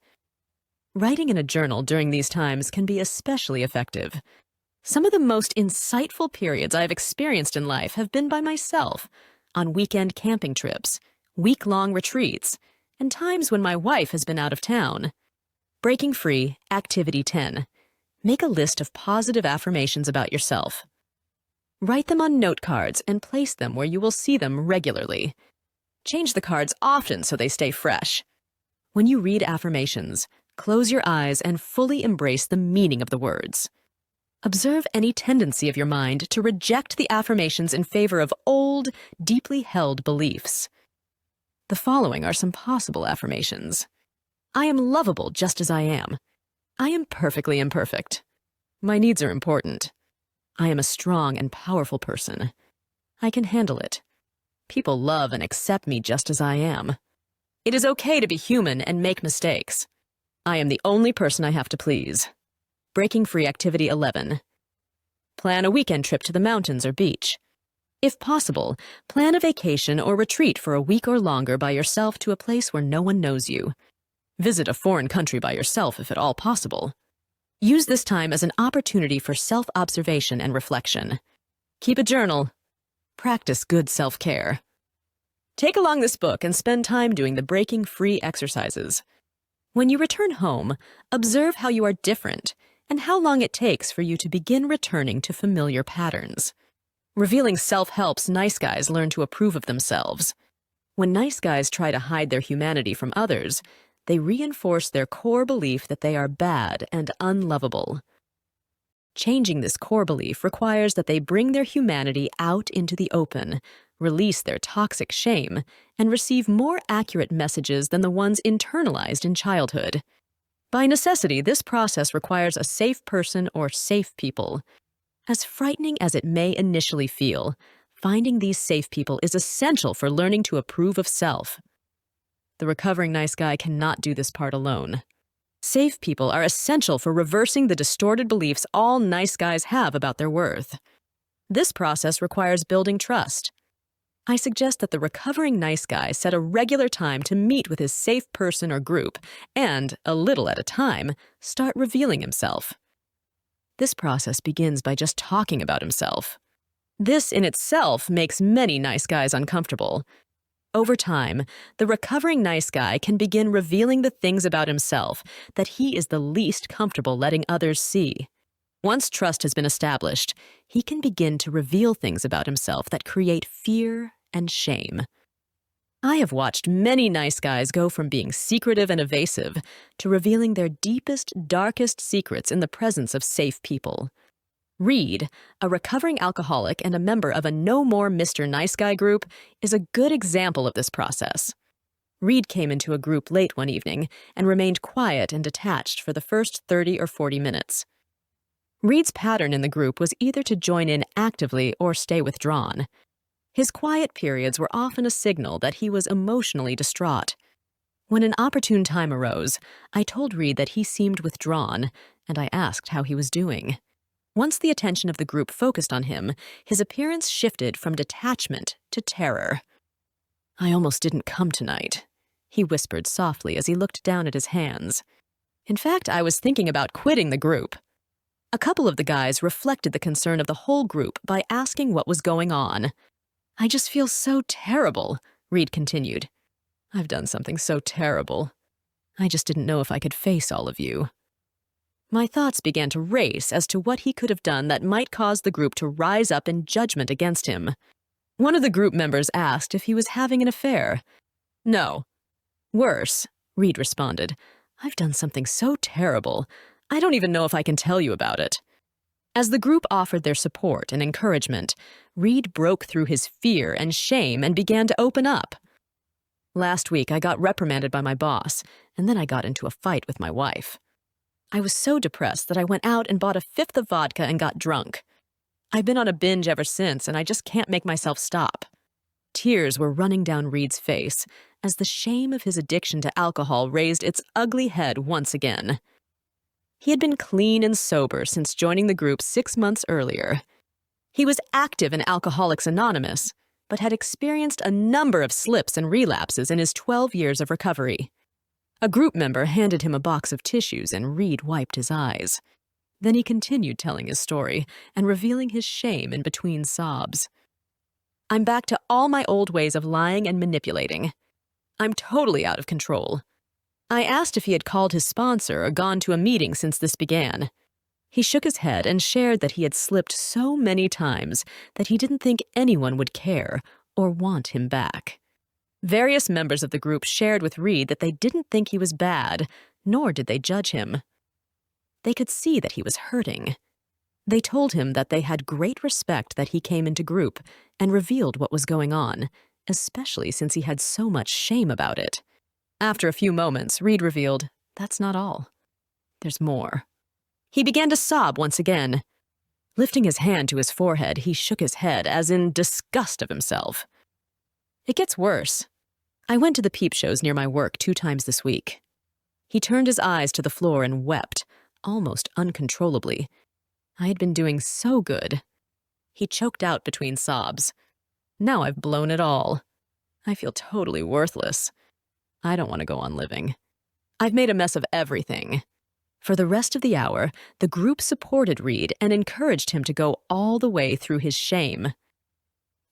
Writing in a journal during these times can be especially effective. Some of the most insightful periods I've experienced in life have been by myself, on weekend camping trips, week-long retreats, and times when my wife has been out of town. Breaking Free, Activity 10. Make a list of positive affirmations about yourself. Write them on note cards and place them where you will see them regularly. Change the cards often so they stay fresh. When you read affirmations, close your eyes and fully embrace the meaning of the words. Observe any tendency of your mind to reject the affirmations in favor of old, deeply held beliefs. The following are some possible affirmations. I am lovable just as I am. I am perfectly imperfect. My needs are important. I am a strong and powerful person. I can handle it. People love and accept me just as I am. It is okay to be human and make mistakes. I am the only person I have to please. Breaking Free Activity 11. Plan a weekend trip to the mountains or beach. If possible, plan a vacation or retreat for a week or longer by yourself to a place where no one knows you. Visit a foreign country by yourself if at all possible. Use this time as an opportunity for self-observation and reflection. Keep a journal. Practice good self-care. Take along this book and spend time doing the Breaking Free exercises. When you return home, observe how you are different and how long it takes for you to begin returning to familiar patterns. Revealing self helps nice guys learn to approve of themselves. When nice guys try to hide their humanity from others, they reinforce their core belief that they are bad and unlovable. Changing this core belief requires that they bring their humanity out into the open, release their toxic shame, and receive more accurate messages than the ones internalized in childhood. By necessity, this process requires a safe person or safe people. As frightening as it may initially feel, finding these safe people is essential for learning to approve of self. The recovering nice guy cannot do this part alone. Safe people are essential for reversing the distorted beliefs all nice guys have about their worth. This process requires building trust. I suggest that the recovering nice guy set a regular time to meet with his safe person or group and, a little at a time, start revealing himself. This process begins by just talking about himself. This in itself makes many nice guys uncomfortable. Over time, the recovering nice guy can begin revealing the things about himself that he is the least comfortable letting others see. Once trust has been established, he can begin to reveal things about himself that create fear and shame. I have watched many nice guys go from being secretive and evasive to revealing their deepest, darkest secrets in the presence of safe people. Reed, a recovering alcoholic and a member of a No More Mr. Nice Guy group, is a good example of this process. Reed came into a group late one evening and remained quiet and detached for the first 30 or 40 minutes. Reed's pattern in the group was either to join in actively or stay withdrawn. His quiet periods were often a signal that he was emotionally distraught. When an opportune time arose, I told Reed that he seemed withdrawn, and I asked how he was doing. Once the attention of the group focused on him, his appearance shifted from detachment to terror. "I almost didn't come tonight," he whispered softly as he looked down at his hands. "In fact, I was thinking about quitting the group." A couple of the guys reflected the concern of the whole group by asking what was going on. "I just feel so terrible," Reed continued. "I've done something so terrible. I just didn't know if I could face all of you." My thoughts began to race as to what he could have done that might cause the group to rise up in judgment against him. One of the group members asked if he was having an affair. "No. Worse," Reed responded. "I've done something so terrible. I don't even know if I can tell you about it." As the group offered their support and encouragement, Reed broke through his fear and shame and began to open up. "Last week, I got reprimanded by my boss, and then I got into a fight with my wife. I was so depressed that I went out and bought a fifth of vodka and got drunk. I've been on a binge ever since, and I just can't make myself stop." Tears were running down Reed's face as the shame of his addiction to alcohol raised its ugly head once again. He had been clean and sober since joining the group 6 months earlier. He was active in Alcoholics Anonymous, but had experienced a number of slips and relapses in his 12 years of recovery. A group member handed him a box of tissues and Reed wiped his eyes. Then he continued telling his story and revealing his shame in between sobs. "I'm back to all my old ways of lying and manipulating. I'm totally out of control." I asked if he had called his sponsor or gone to a meeting since this began. He shook his head and shared that he had slipped so many times that he didn't think anyone would care or want him back. Various members of the group shared with Reed that they didn't think he was bad, nor did they judge him. They could see that he was hurting. They told him that they had great respect that he came into group and revealed what was going on, especially since he had so much shame about it. After a few moments, Reed revealed, "That's not all. There's more." He began to sob once again. Lifting his hand to his forehead, he shook his head, as in disgust of himself. "It gets worse. I went to the peep shows near my work 2 times this week." He turned his eyes to the floor and wept, almost uncontrollably. "I had been doing so good." He choked out between sobs. "Now I've blown it all. I feel totally worthless. I don't want to go on living. I've made a mess of everything." For the rest of the hour, the group supported Reed and encouraged him to go all the way through his shame.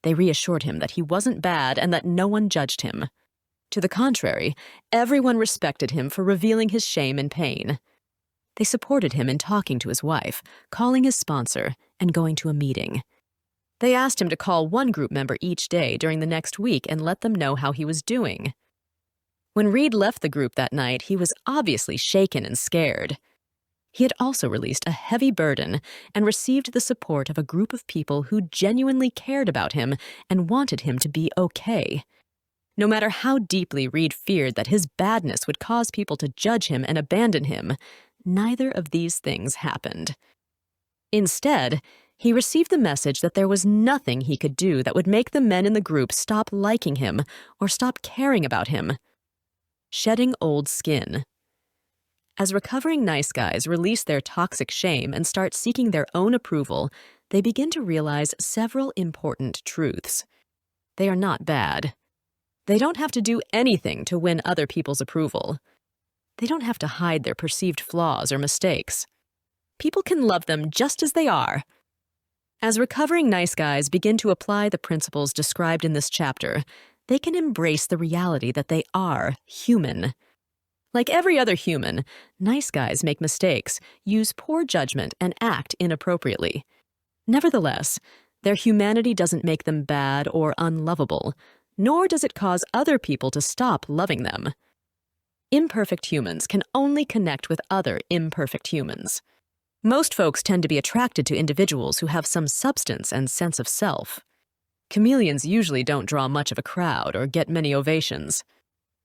They reassured him that he wasn't bad and that no one judged him. To the contrary, everyone respected him for revealing his shame and pain. They supported him in talking to his wife, calling his sponsor, and going to a meeting. They asked him to call one group member each day during the next week and let them know how he was doing. When Reed left the group that night, he was obviously shaken and scared. He had also released a heavy burden and received the support of a group of people who genuinely cared about him and wanted him to be okay. No matter how deeply Reed feared that his badness would cause people to judge him and abandon him, neither of these things happened. Instead, he received the message that there was nothing he could do that would make the men in the group stop liking him or stop caring about him. Shedding old skin. As recovering nice guys release their toxic shame and start seeking their own approval, they begin to realize several important truths. They are not bad. They don't have to do anything to win other people's approval. They don't have to hide their perceived flaws or mistakes. People can love them just as they are. As recovering nice guys begin to apply the principles described in this chapter, they can embrace the reality that they are human. Like every other human, nice guys make mistakes, use poor judgment, and act inappropriately. Nevertheless, their humanity doesn't make them bad or unlovable, nor does it cause other people to stop loving them. Imperfect humans can only connect with other imperfect humans. Most folks tend to be attracted to individuals who have some substance and sense of self. Chameleons usually don't draw much of a crowd or get many ovations.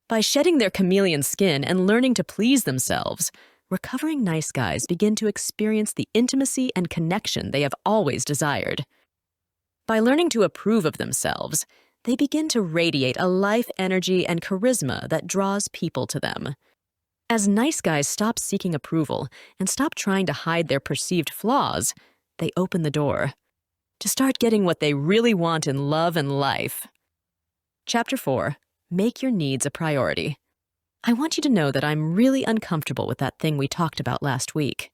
By shedding their chameleon skin and learning to please themselves, recovering nice guys begin to experience the intimacy and connection they have always desired. By learning to approve of themselves, they begin to radiate a life energy and charisma that draws people to them. As nice guys stop seeking approval and stop trying to hide their perceived flaws, they open the door to start getting what they really want in love and life. Chapter 4. Make your needs a priority. I want you to know that I'm really uncomfortable with that thing we talked about last week.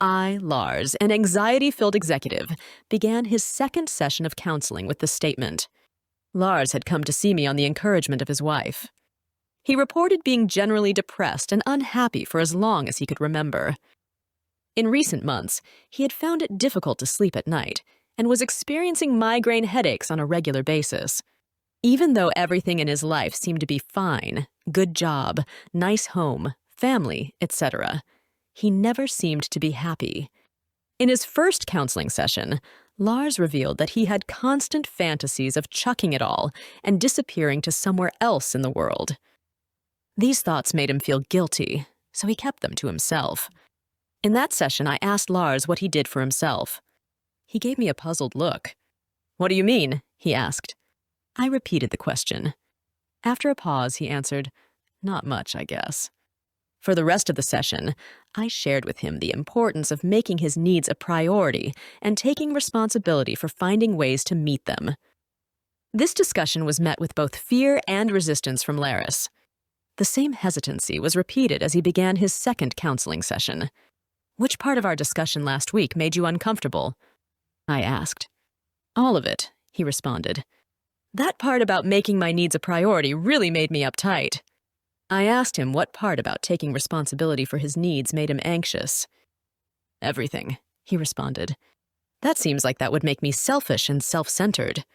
I, Lars, an anxiety-filled executive, began his second session of counseling with the statement. Lars had come to see me on the encouragement of his wife. He reported being generally depressed and unhappy for as long as he could remember. In recent months, he had found it difficult to sleep at night and was experiencing migraine headaches on a regular basis. Even though everything in his life seemed to be fine, good job, nice home, family, etc., he never seemed to be happy. In his first counseling session, Lars revealed that he had constant fantasies of chucking it all and disappearing to somewhere else in the world. These thoughts made him feel guilty, so he kept them to himself. In that session, I asked Lars what he did for himself. He gave me a puzzled look. "What do you mean?" he asked. I repeated the question. After a pause, he answered, "Not much, I guess." For the rest of the session, I shared with him the importance of making his needs a priority and taking responsibility for finding ways to meet them. This discussion was met with both fear and resistance from Lars. The same hesitancy was repeated as he began his second counseling session. "Which part of our discussion last week made you uncomfortable?" I asked. "All of it," he responded. "That part about making my needs a priority really made me uptight." I asked him what part about taking responsibility for his needs made him anxious. "Everything," he responded. "That seems like that would make me selfish and self-centered."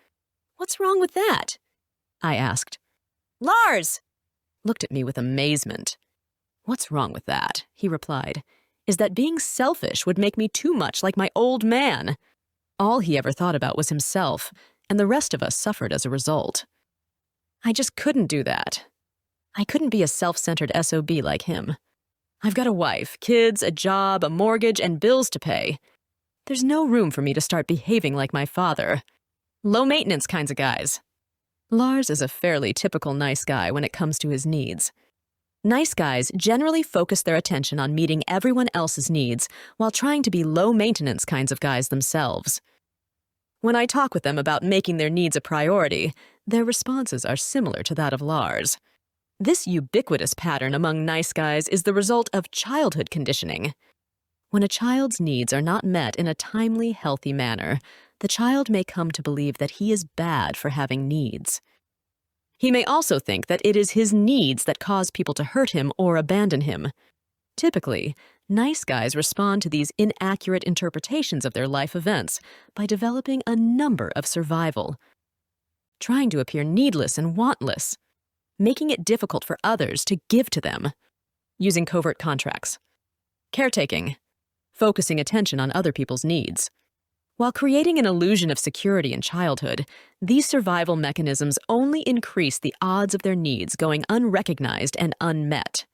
"What's wrong with that?" I asked. "Lars!" looked at me with amazement. "What's wrong with that?" he replied, "is that being selfish would make me too much like my old man." All he ever thought about was himself, and the rest of us suffered as a result. I just couldn't do that. I couldn't be a self-centered SOB like him. I've got a wife, kids, a job, a mortgage, and bills to pay. There's no room for me to start behaving like my father. Low-maintenance kinds of guys. Lars is a fairly typical nice guy when it comes to his needs. Nice guys generally focus their attention on meeting everyone else's needs while trying to be low-maintenance kinds of guys themselves. When I talk with them about making their needs a priority, their responses are similar to that of Lars. This ubiquitous pattern among nice guys is the result of childhood conditioning. When a child's needs are not met in a timely, healthy manner, the child may come to believe that he is bad for having needs. He may also think that it is his needs that cause people to hurt him or abandon him. Typically, nice guys respond to these inaccurate interpretations of their life events by developing a number of survival, trying to appear needless and wantless, making it difficult for others to give to them, using covert contracts, caretaking, focusing attention on other people's needs. While creating an illusion of security in childhood, these survival mechanisms only increase the odds of their needs going unrecognized and unmet.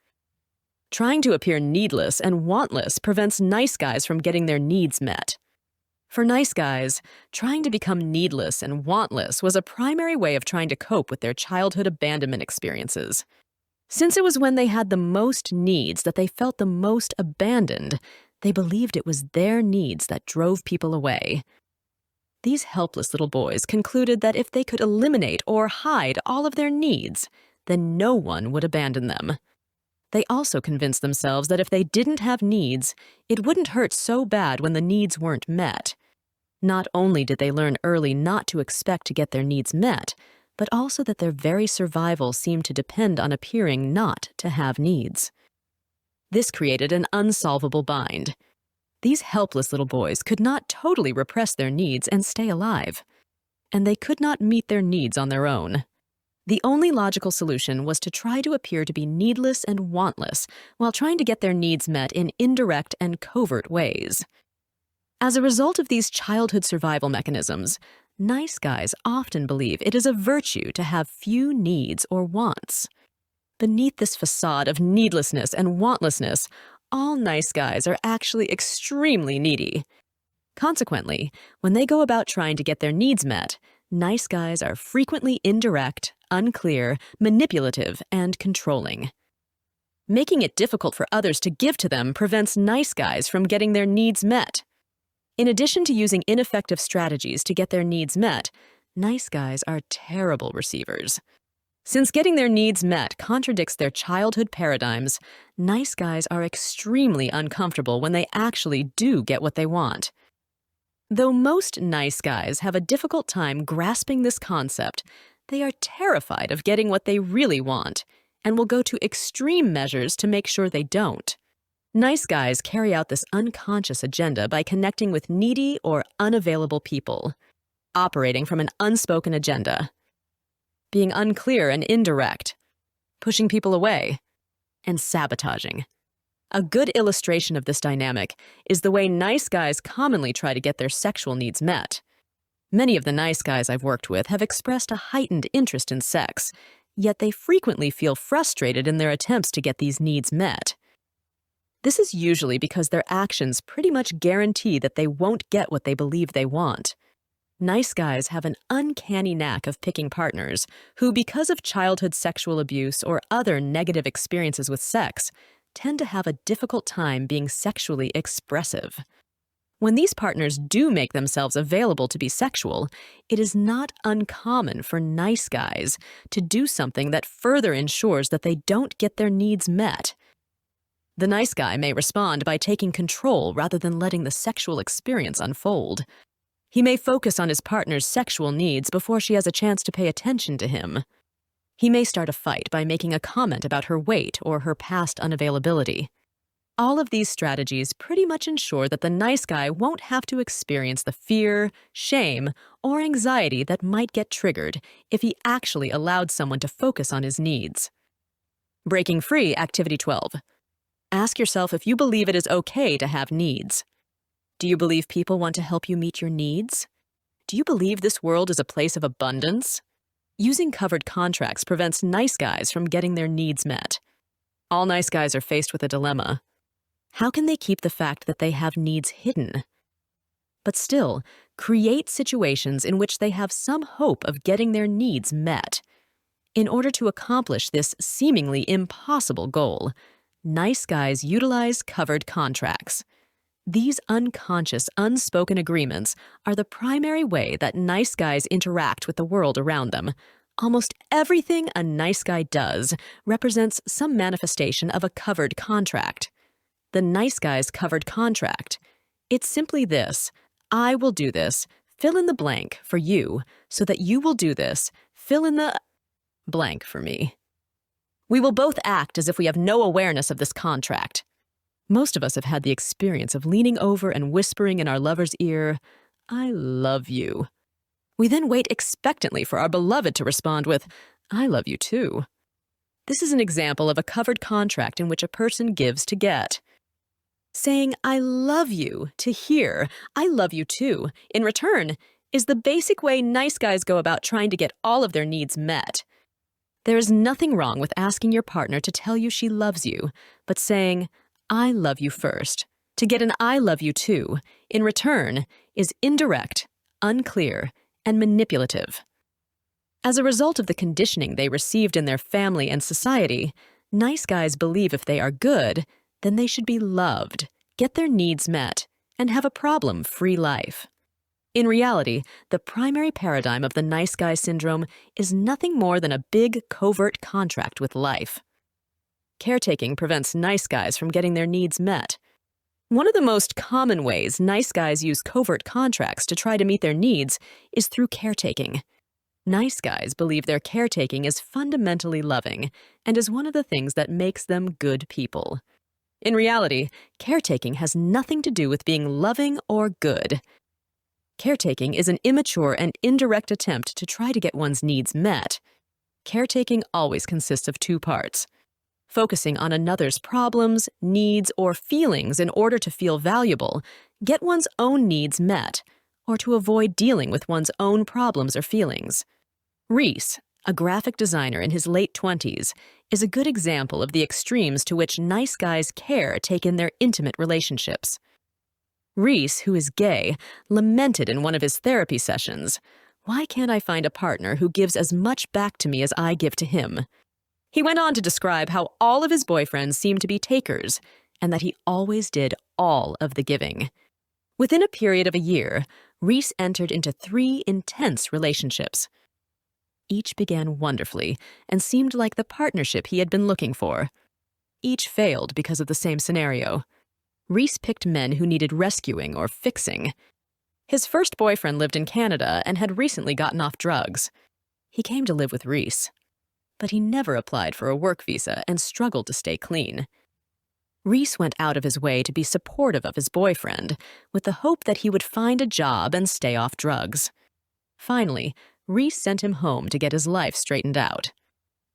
Trying to appear needless and wantless prevents nice guys from getting their needs met. For nice guys, trying to become needless and wantless was a primary way of trying to cope with their childhood abandonment experiences. Since it was when they had the most needs that they felt the most abandoned, they believed it was their needs that drove people away. These helpless little boys concluded that if they could eliminate or hide all of their needs, then no one would abandon them. They also convinced themselves that if they didn't have needs, it wouldn't hurt so bad when the needs weren't met. Not only did they learn early not to expect to get their needs met, but also that their very survival seemed to depend on appearing not to have needs. This created an unsolvable bind. These helpless little boys could not totally repress their needs and stay alive, and they could not meet their needs on their own. The only logical solution was to try to appear to be needless and wantless while trying to get their needs met in indirect and covert ways. As a result of these childhood survival mechanisms, nice guys often believe it is a virtue to have few needs or wants. Beneath this facade of needlessness and wantlessness, all nice guys are actually extremely needy. Consequently, when they go about trying to get their needs met, nice guys are frequently indirect, unclear, manipulative, and controlling. Making it difficult for others to give to them prevents nice guys from getting their needs met. In addition to using ineffective strategies to get their needs met, nice guys are terrible receivers. Since getting their needs met contradicts their childhood paradigms, nice guys are extremely uncomfortable when they actually do get what they want. Though most nice guys have a difficult time grasping this concept, they are terrified of getting what they really want and will go to extreme measures to make sure they don't. Nice guys carry out this unconscious agenda by connecting with needy or unavailable people, operating from an unspoken agenda, being unclear and indirect, pushing people away, and sabotaging. A good illustration of this dynamic is the way nice guys commonly try to get their sexual needs met. Many of the nice guys I've worked with have expressed a heightened interest in sex, yet they frequently feel frustrated in their attempts to get these needs met. This is usually because their actions pretty much guarantee that they won't get what they believe they want. Nice guys have an uncanny knack of picking partners who, because of childhood sexual abuse or other negative experiences with sex, tend to have a difficult time being sexually expressive. When these partners do make themselves available to be sexual, it is not uncommon for nice guys to do something that further ensures that they don't get their needs met. The nice guy may respond by taking control rather than letting the sexual experience unfold. He may focus on his partner's sexual needs before she has a chance to pay attention to him. He may start a fight by making a comment about her weight or her past unavailability. All of these strategies pretty much ensure that the nice guy won't have to experience the fear, shame, or anxiety that might get triggered if he actually allowed someone to focus on his needs. Breaking Free, Activity 12. Ask yourself if you believe it is okay to have needs. Do you believe people want to help you meet your needs? Do you believe this world is a place of abundance? Using covered contracts prevents nice guys from getting their needs met. All nice guys are faced with a dilemma. How can they keep the fact that they have needs hidden? But still, create situations in which they have some hope of getting their needs met. In order to accomplish this seemingly impossible goal, nice guys utilize covered contracts. These unconscious, unspoken agreements are the primary way that nice guys interact with the world around them. Almost everything a nice guy does represents some manifestation of a covered contract. The nice guy's covered contract. It's simply this: I will do this, fill in the blank for you, so that you will do this, fill in the blank for me. We will both act as if we have no awareness of this contract. Most of us have had the experience of leaning over and whispering in our lover's ear, "I love you." We then wait expectantly for our beloved to respond with, "I love you too." This is an example of a covered contract in which a person gives to get. Saying "I love you" to hear "I love you too" in return is the basic way nice guys go about trying to get all of their needs met. There is nothing wrong with asking your partner to tell you she loves you, but saying "I love you" first, to get an "I love you too" in return, is indirect, unclear, and manipulative. As a result of the conditioning they received in their family and society, nice guys believe if they are good, then they should be loved, get their needs met, and have a problem-free life. In reality, the primary paradigm of the nice guy syndrome is nothing more than a big, covert contract with life. Caretaking prevents nice guys from getting their needs met. One of the most common ways nice guys use covert contracts to try to meet their needs is through caretaking. Nice guys believe their caretaking is fundamentally loving and is one of the things that makes them good people. In reality, caretaking has nothing to do with being loving or good. Caretaking is an immature and indirect attempt to try to get one's needs met. Caretaking always consists of two parts: focusing on another's problems, needs, or feelings in order to feel valuable, get one's own needs met, or to avoid dealing with one's own problems or feelings. Reese, a graphic designer in his late 20s, is a good example of the extremes to which nice guys care take in their intimate relationships. Reese, who is gay, lamented in one of his therapy sessions, "Why can't I find a partner who gives as much back to me as I give to him?" He went on to describe how all of his boyfriends seemed to be takers, and that he always did all of the giving. Within a period of a year, Reese entered into 3 intense relationships. Each began wonderfully and seemed like the partnership he had been looking for. Each failed because of the same scenario. Reese picked men who needed rescuing or fixing. His first boyfriend lived in Canada and had recently gotten off drugs. He came to live with Reese, but he never applied for a work visa and struggled to stay clean. Reese went out of his way to be supportive of his boyfriend, with the hope that he would find a job and stay off drugs. Finally, Reese sent him home to get his life straightened out.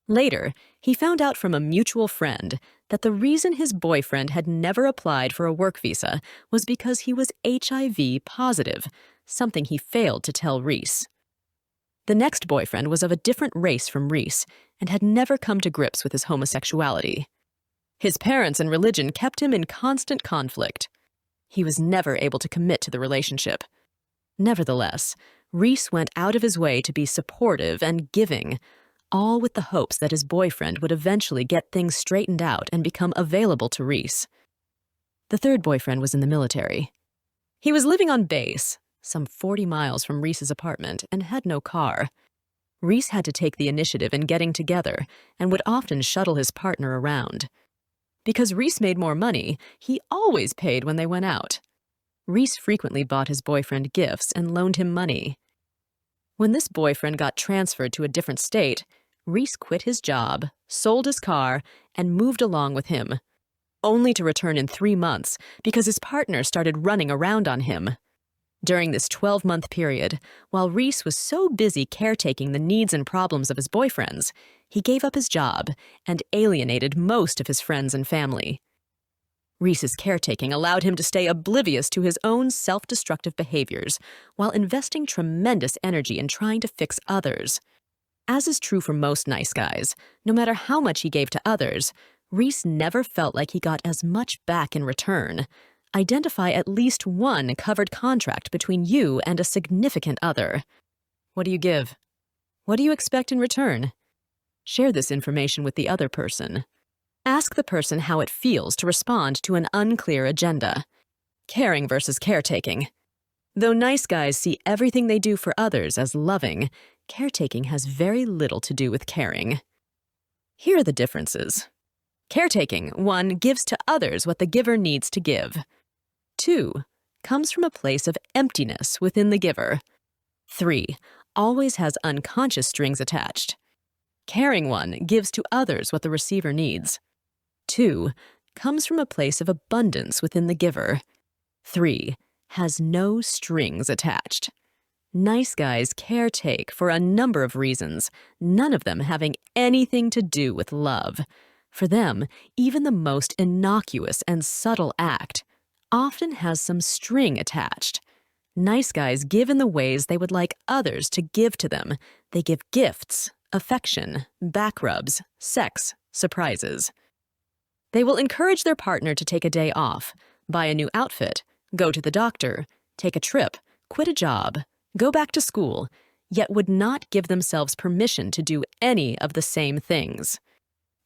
Later, he found out from a mutual friend that the reason his boyfriend had never applied for a work visa was because he was HIV positive, something he failed to tell Reese. The next boyfriend was of a different race from Reese and had never come to grips with his homosexuality. His parents and religion kept him in constant conflict. He was never able to commit to the relationship. Nevertheless, Reese went out of his way to be supportive and giving, all with the hopes that his boyfriend would eventually get things straightened out and become available to Reese. The third boyfriend was in the military. He was living on base, some 40 miles from Reese's apartment, and had no car. Reese had to take the initiative in getting together and would often shuttle his partner around. Because Reese made more money, he always paid when they went out. Reese frequently bought his boyfriend gifts and loaned him money. When this boyfriend got transferred to a different state, Reese quit his job, sold his car, and moved along with him, only to return in 3 months because his partner started running around on him. During this 12-month period, while Reese was so busy caretaking the needs and problems of his boyfriends, he gave up his job and alienated most of his friends and family. Reese's caretaking allowed him to stay oblivious to his own self-destructive behaviors while investing tremendous energy in trying to fix others. As is true for most nice guys, no matter how much he gave to others, Reese never felt like he got as much back in return. Identify at least one covered contract between you and a significant other. What do you give? What do you expect in return? Share this information with the other person. Ask the person how it feels to respond to an unclear agenda. Caring versus caretaking. Though nice guys see everything they do for others as loving, caretaking has very little to do with caring. Here are the differences. Caretaking, 1, gives to others what the giver needs to give. 2, comes from a place of emptiness within the giver. 3, always has unconscious strings attached. Caring one gives to others what the receiver needs. 2, comes from a place of abundance within the giver. 3, has no strings attached. Nice guys caretake for a number of reasons, none of them having anything to do with love. For them, even the most innocuous and subtle act often has some string attached. Nice guys give in the ways they would like others to give to them. They give gifts, affection, back rubs, sex, surprises. They will encourage their partner to take a day off, buy a new outfit, go to the doctor, take a trip, quit a job, go back to school, yet would not give themselves permission to do any of the same things.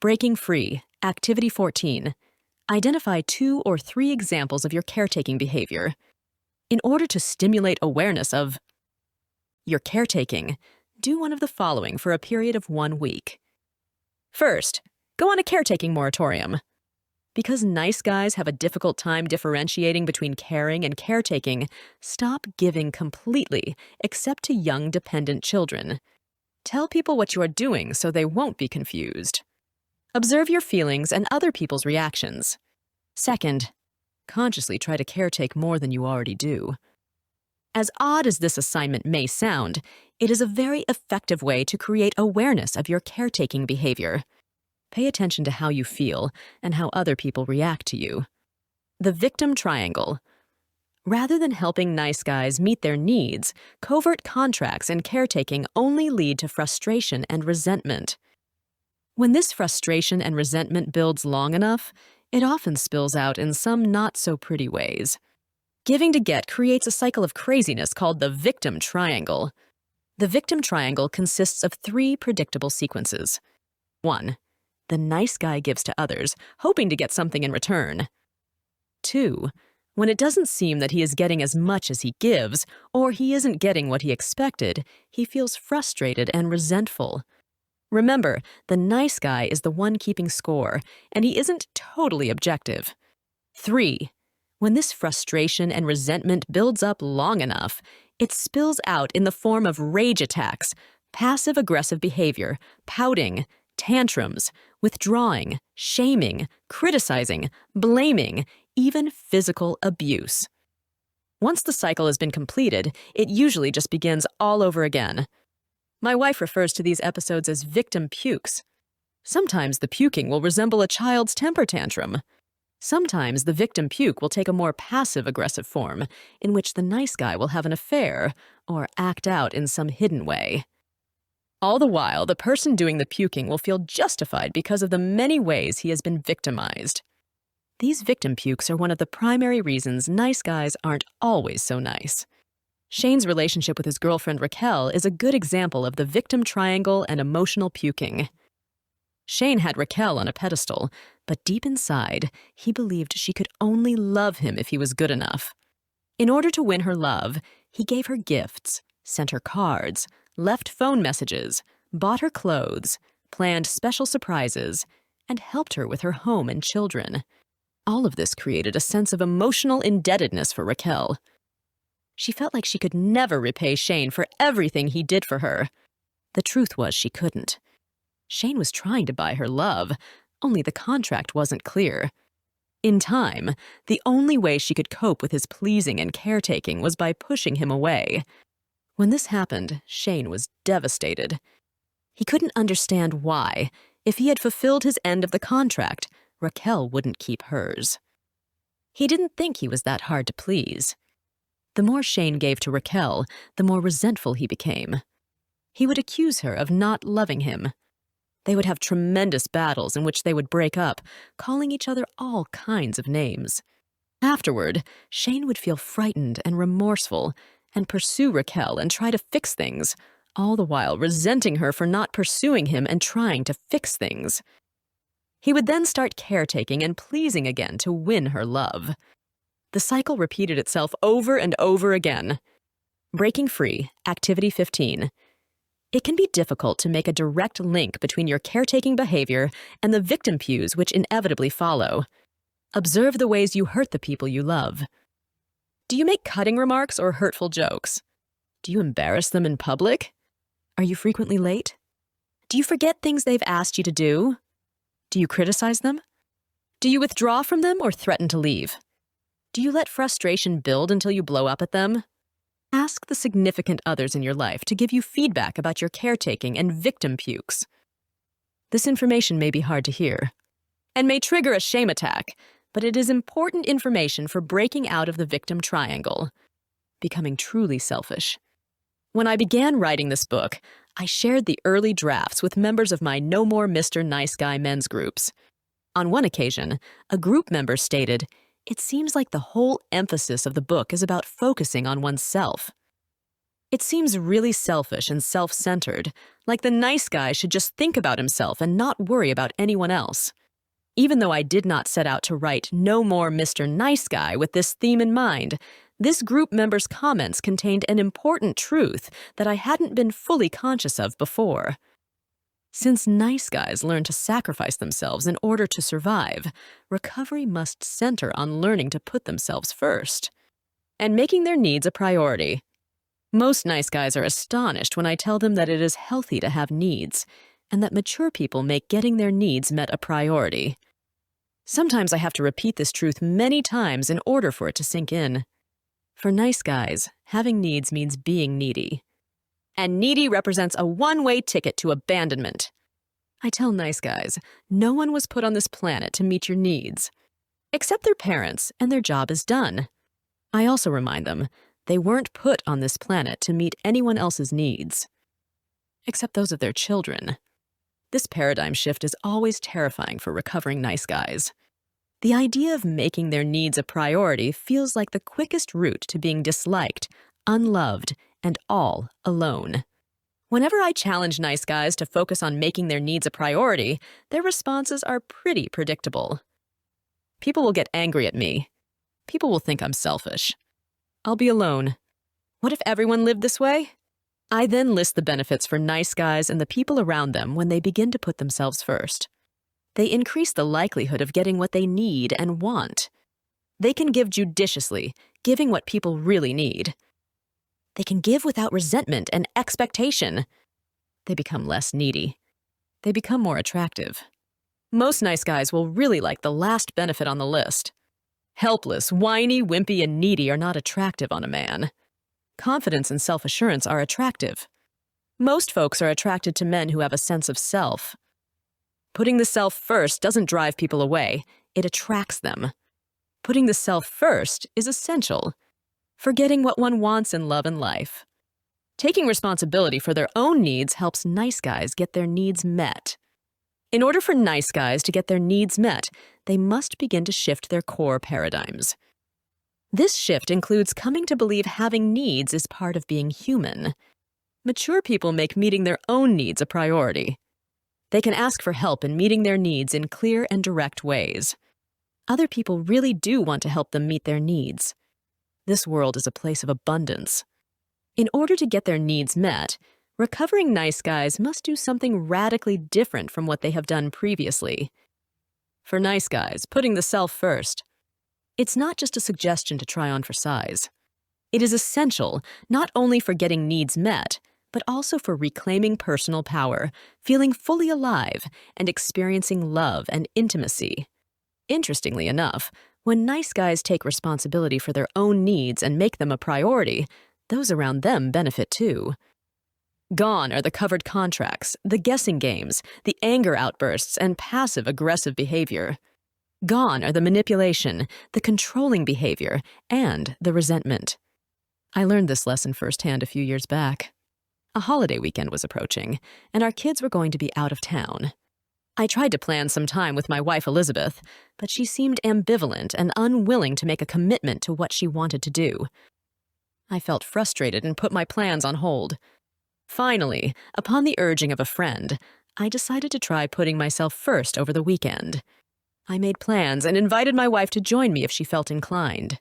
Breaking free, activity 14. Identify 2 or 3 examples of your caretaking behavior. In order to stimulate awareness of your caretaking, do one of the following for a period of 1 week. First, go on a caretaking moratorium. Because nice guys have a difficult time differentiating between caring and caretaking, stop giving completely, except to young dependent children. Tell people what you are doing so they won't be confused. Observe your feelings and other people's reactions. Second, consciously try to caretake more than you already do. As odd as this assignment may sound, it is a very effective way to create awareness of your caretaking behavior. Pay attention to how you feel and how other people react to you. The victim triangle. Rather than helping nice guys meet their needs, covert contracts and caretaking only lead to frustration and resentment. When this frustration and resentment builds long enough, it often spills out in some not-so-pretty ways. Giving to get creates a cycle of craziness called the victim triangle. The victim triangle consists of 3 predictable sequences. 1. The nice guy gives to others, hoping to get something in return. 2. When it doesn't seem that he is getting as much as he gives, or he isn't getting what he expected, he feels frustrated and resentful. Remember, the nice guy is the one keeping score, and he isn't totally objective. 3. When this frustration and resentment builds up long enough, it spills out in the form of rage attacks, passive-aggressive behavior, pouting, tantrums, withdrawing, shaming, criticizing, blaming, even physical abuse. Once the cycle has been completed, it usually just begins all over again. My wife refers to these episodes as victim pukes. Sometimes the puking will resemble a child's temper tantrum. Sometimes the victim puke will take a more passive-aggressive form, in which the nice guy will have an affair or act out in some hidden way. All the while, the person doing the puking will feel justified because of the many ways he has been victimized. These victim pukes are one of the primary reasons nice guys aren't always so nice. Shane's relationship with his girlfriend Raquel is a good example of the victim triangle and emotional puking. Shane had Raquel on a pedestal, but deep inside, he believed she could only love him if he was good enough. In order to win her love, he gave her gifts, sent her cards, left phone messages, bought her clothes, planned special surprises, and helped her with her home and children. All of this created a sense of emotional indebtedness for Raquel. She felt like she could never repay Shane for everything he did for her. The truth was she couldn't. Shane was trying to buy her love, only the contract wasn't clear. In time, the only way she could cope with his pleasing and caretaking was by pushing him away. When this happened, Shane was devastated. He couldn't understand why, if he had fulfilled his end of the contract, Raquel wouldn't keep hers. He didn't think he was that hard to please. The more Shane gave to Raquel, the more resentful he became. He would accuse her of not loving him. They would have tremendous battles in which they would break up, calling each other all kinds of names. Afterward, Shane would feel frightened and remorseful and pursue Raquel and try to fix things, all the while resenting her for not pursuing him and trying to fix things. He would then start caretaking and pleasing again to win her love. The cycle repeated itself over and over again. Breaking free, activity 15. It can be difficult to make a direct link between your caretaking behavior and the victim cues which inevitably follow. Observe the ways you hurt the people you love. Do you make cutting remarks or hurtful jokes? Do you embarrass them in public? Are you frequently late? Do you forget things they've asked you to do? Do you criticize them? Do you withdraw from them or threaten to leave? Do you let frustration build until you blow up at them? Ask the significant others in your life to give you feedback about your caretaking and victim pukes. This information may be hard to hear and may trigger a shame attack, but it is important information for breaking out of the victim triangle, becoming truly selfish. When I began writing this book, I shared the early drafts with members of my No More Mr. Nice Guy men's groups. On one occasion, a group member stated, "It seems like the whole emphasis of the book is about focusing on oneself. It seems really selfish and self-centered, like the nice guy should just think about himself and not worry about anyone else." Even though I did not set out to write No More Mr. Nice Guy with this theme in mind, this group member's comments contained an important truth that I hadn't been fully conscious of before. Since nice guys learn to sacrifice themselves in order to survive, recovery must center on learning to put themselves first and making their needs a priority. Most nice guys are astonished when I tell them that it is healthy to have needs and that mature people make getting their needs met a priority. Sometimes I have to repeat this truth many times in order for it to sink in. For nice guys, having needs means being needy. And needy represents a one-way ticket to abandonment. I tell nice guys, no one was put on this planet to meet your needs, except their parents, and their job is done. I also remind them, they weren't put on this planet to meet anyone else's needs, except those of their children. This paradigm shift is always terrifying for recovering nice guys. The idea of making their needs a priority feels like the quickest route to being disliked, unloved, and all alone. Whenever I challenge nice guys to focus on making their needs a priority, their responses are pretty predictable. People will get angry at me. People will think I'm selfish. I'll be alone. What if everyone lived this way? I then list the benefits for nice guys and the people around them when they begin to put themselves first. They increase the likelihood of getting what they need and want. They can give judiciously, giving what people really need. They can give without resentment and expectation. They become less needy. They become more attractive. Most nice guys will really like the last benefit on the list. Helpless, whiny, wimpy, and needy are not attractive on a man. Confidence and self-assurance are attractive. Most folks are attracted to men who have a sense of self. Putting the self first doesn't drive people away, it attracts them. Putting the self first is essential. Forgetting what one wants in love and life. Taking responsibility for their own needs helps nice guys get their needs met. In order for nice guys to get their needs met, they must begin to shift their core paradigms. This shift includes coming to believe having needs is part of being human. Mature people make meeting their own needs a priority. They can ask for help in meeting their needs in clear and direct ways. Other people really do want to help them meet their needs. This world is a place of abundance. In order to get their needs met, recovering nice guys must do something radically different from what they have done previously. For nice guys, putting the self first. It's not just a suggestion to try on for size. It is essential not only for getting needs met, but also for reclaiming personal power, feeling fully alive, and experiencing love and intimacy. Interestingly enough, when nice guys take responsibility for their own needs and make them a priority, those around them benefit too. Gone are the covered contracts, the guessing games, the anger outbursts, and passive-aggressive behavior. Gone are the manipulation, the controlling behavior, and the resentment. I learned this lesson firsthand a few years back. A holiday weekend was approaching, and our kids were going to be out of town. I tried to plan some time with my wife Elizabeth, but she seemed ambivalent and unwilling to make a commitment to what she wanted to do. I felt frustrated and put my plans on hold. Finally, upon the urging of a friend, I decided to try putting myself first over the weekend. I made plans and invited my wife to join me if she felt inclined.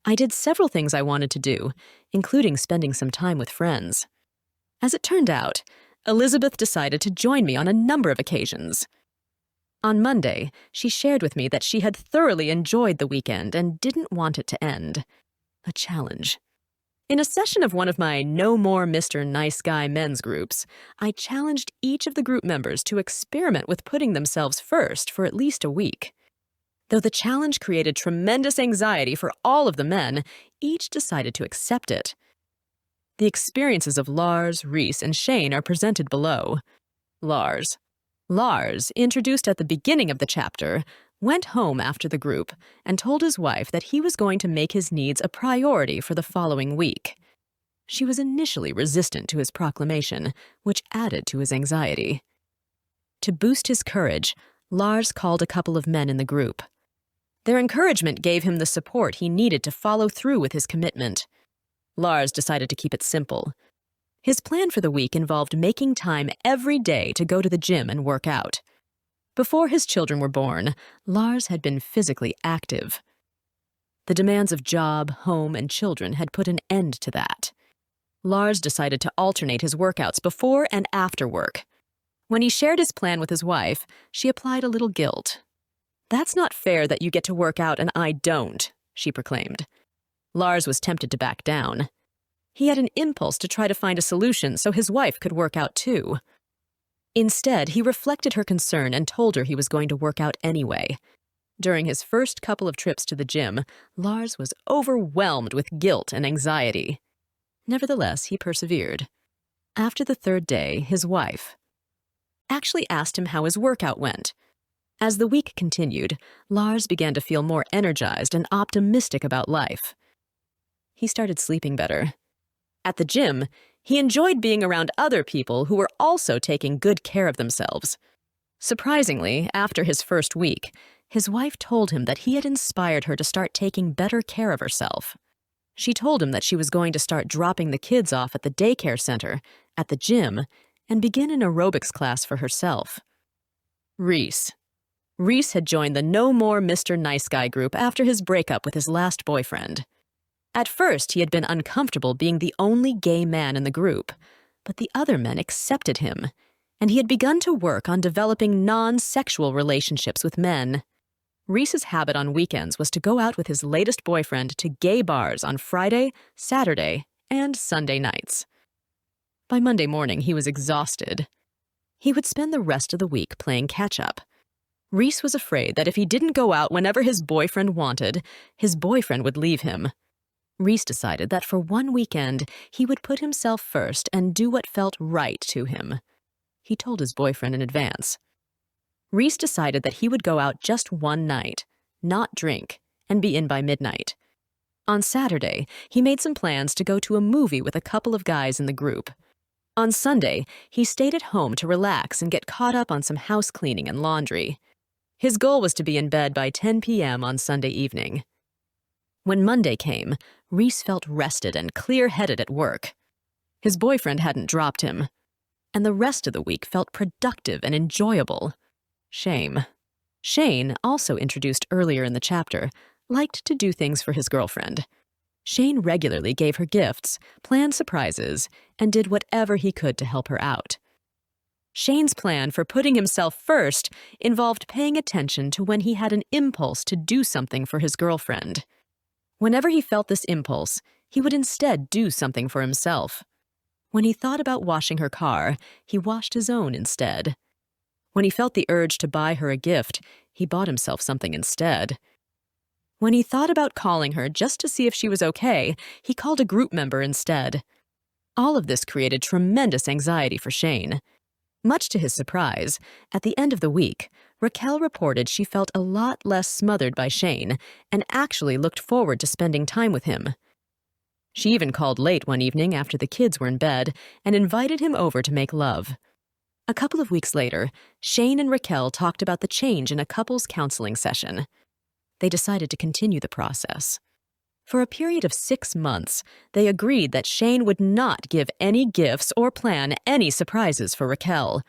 I did several things I wanted to do, including spending some time with friends. As it turned out, Elizabeth decided to join me on a number of occasions. On Monday, she shared with me that she had thoroughly enjoyed the weekend and didn't want it to end. A challenge. In a session of one of my No More Mr. Nice Guy men's groups, I challenged each of the group members to experiment with putting themselves first for at least a week. Though the challenge created tremendous anxiety for all of the men, each decided to accept it. The experiences of Lars, Reese, and Shane are presented below. Lars, introduced at the beginning of the chapter, went home after the group and told his wife that he was going to make his needs a priority for the following week. She was initially resistant to his proclamation, which added to his anxiety. To boost his courage, Lars called a couple of men in the group. Their encouragement gave him the support he needed to follow through with his commitment. Lars decided to keep it simple. His plan for the week involved making time every day to go to the gym and work out. Before his children were born, Lars had been physically active. The demands of job, home, and children had put an end to that. Lars decided to alternate his workouts before and after work. When he shared his plan with his wife, she applied a little guilt. "That's not fair that you get to work out and I don't," she proclaimed. Lars was tempted to back down. He had an impulse to try to find a solution so his wife could work out too. Instead, he reflected her concern and told her he was going to work out anyway. During his first couple of trips to the gym, Lars was overwhelmed with guilt and anxiety. Nevertheless, he persevered. After the third day, his wife actually asked him how his workout went. As the week continued, Lars began to feel more energized and optimistic about life. He started sleeping better. At the gym, he enjoyed being around other people who were also taking good care of themselves. Surprisingly, after his first week, his wife told him that he had inspired her to start taking better care of herself. She told him that she was going to start dropping the kids off at the daycare center, at the gym, and begin an aerobics class for herself. Reese. Reese had joined the No More Mr. Nice Guy group after his breakup with his last boyfriend. At first, he had been uncomfortable being the only gay man in the group, but the other men accepted him, and he had begun to work on developing non-sexual relationships with men. Reese's habit on weekends was to go out with his latest boyfriend to gay bars on Friday, Saturday, and Sunday nights. By Monday morning, he was exhausted. He would spend the rest of the week playing catch-up. Reese was afraid that if he didn't go out whenever his boyfriend wanted, his boyfriend would leave him. Reese decided that for one weekend, he would put himself first and do what felt right to him. He told his boyfriend in advance. Reese decided that he would go out just one night, not drink, and be in by midnight. On Saturday, he made some plans to go to a movie with a couple of guys in the group. On Sunday, he stayed at home to relax and get caught up on some house cleaning and laundry. His goal was to be in bed by 10 p.m. on Sunday evening. When Monday came, Reese felt rested and clear-headed at work. His boyfriend hadn't dropped him, and the rest of the week felt productive and enjoyable. Shame. Shane, also introduced earlier in the chapter, liked to do things for his girlfriend. Shane regularly gave her gifts, planned surprises, and did whatever he could to help her out. Shane's plan for putting himself first involved paying attention to when he had an impulse to do something for his girlfriend. Whenever he felt this impulse, he would instead do something for himself. When he thought about washing her car, he washed his own instead. When he felt the urge to buy her a gift, he bought himself something instead. When he thought about calling her just to see if she was okay, he called a group member instead. All of this created tremendous anxiety for Shane. Much to his surprise, at the end of the week, Raquel reported she felt a lot less smothered by Shane and actually looked forward to spending time with him. She even called late one evening after the kids were in bed and invited him over to make love. A couple of weeks later, Shane and Raquel talked about the change in a couples counseling session. They decided to continue the process. For a period of 6 months, they agreed that Shane would not give any gifts or plan any surprises for Raquel.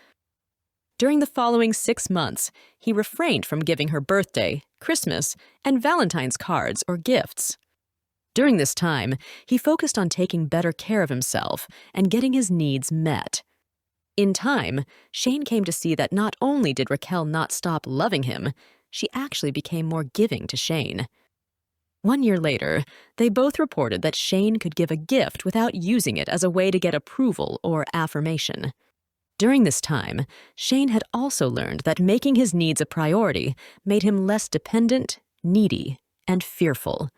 During the following 6 months, he refrained from giving her birthday, Christmas, and Valentine's cards or gifts. During this time, he focused on taking better care of himself and getting his needs met. In time, Shane came to see that not only did Raquel not stop loving him, she actually became more giving to Shane. 1 year later, they both reported that Shane could give a gift without using it as a way to get approval or affirmation. During this time, Shane had also learned that making his needs a priority made him less dependent, needy, and fearful.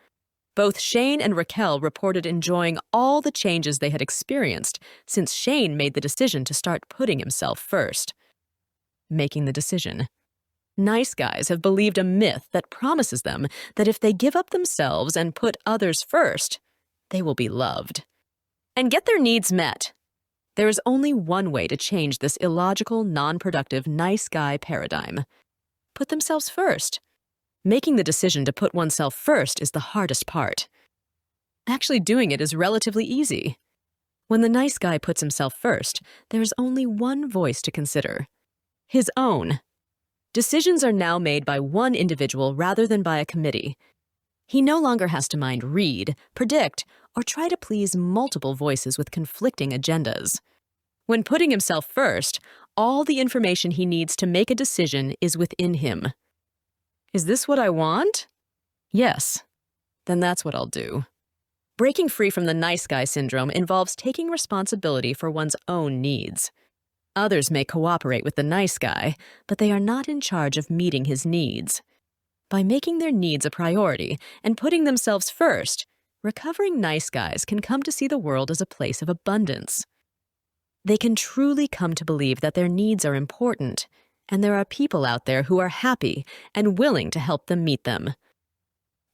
Both Shane and Raquel reported enjoying all the changes they had experienced since Shane made the decision to start putting himself first. Making the decision. Nice guys have believed a myth that promises them that if they give up themselves and put others first, they will be loved and get their needs met. There is only one way to change this illogical, non-productive nice guy paradigm. Put themselves first. Making the decision to put oneself first is the hardest part. Actually doing it is relatively easy. When the nice guy puts himself first, there is only one voice to consider: his own. Decisions are now made by one individual rather than by a committee. He no longer has to mind read, predict, or try to please multiple voices with conflicting agendas. When putting himself first, all the information he needs to make a decision is within him. Is this what I want? Yes. Then that's what I'll do. Breaking free from the nice guy syndrome involves taking responsibility for one's own needs. Others may cooperate with the nice guy, but they are not in charge of meeting his needs. By making their needs a priority and putting themselves first, recovering nice guys can come to see the world as a place of abundance. They can truly come to believe that their needs are important, and there are people out there who are happy and willing to help them meet them.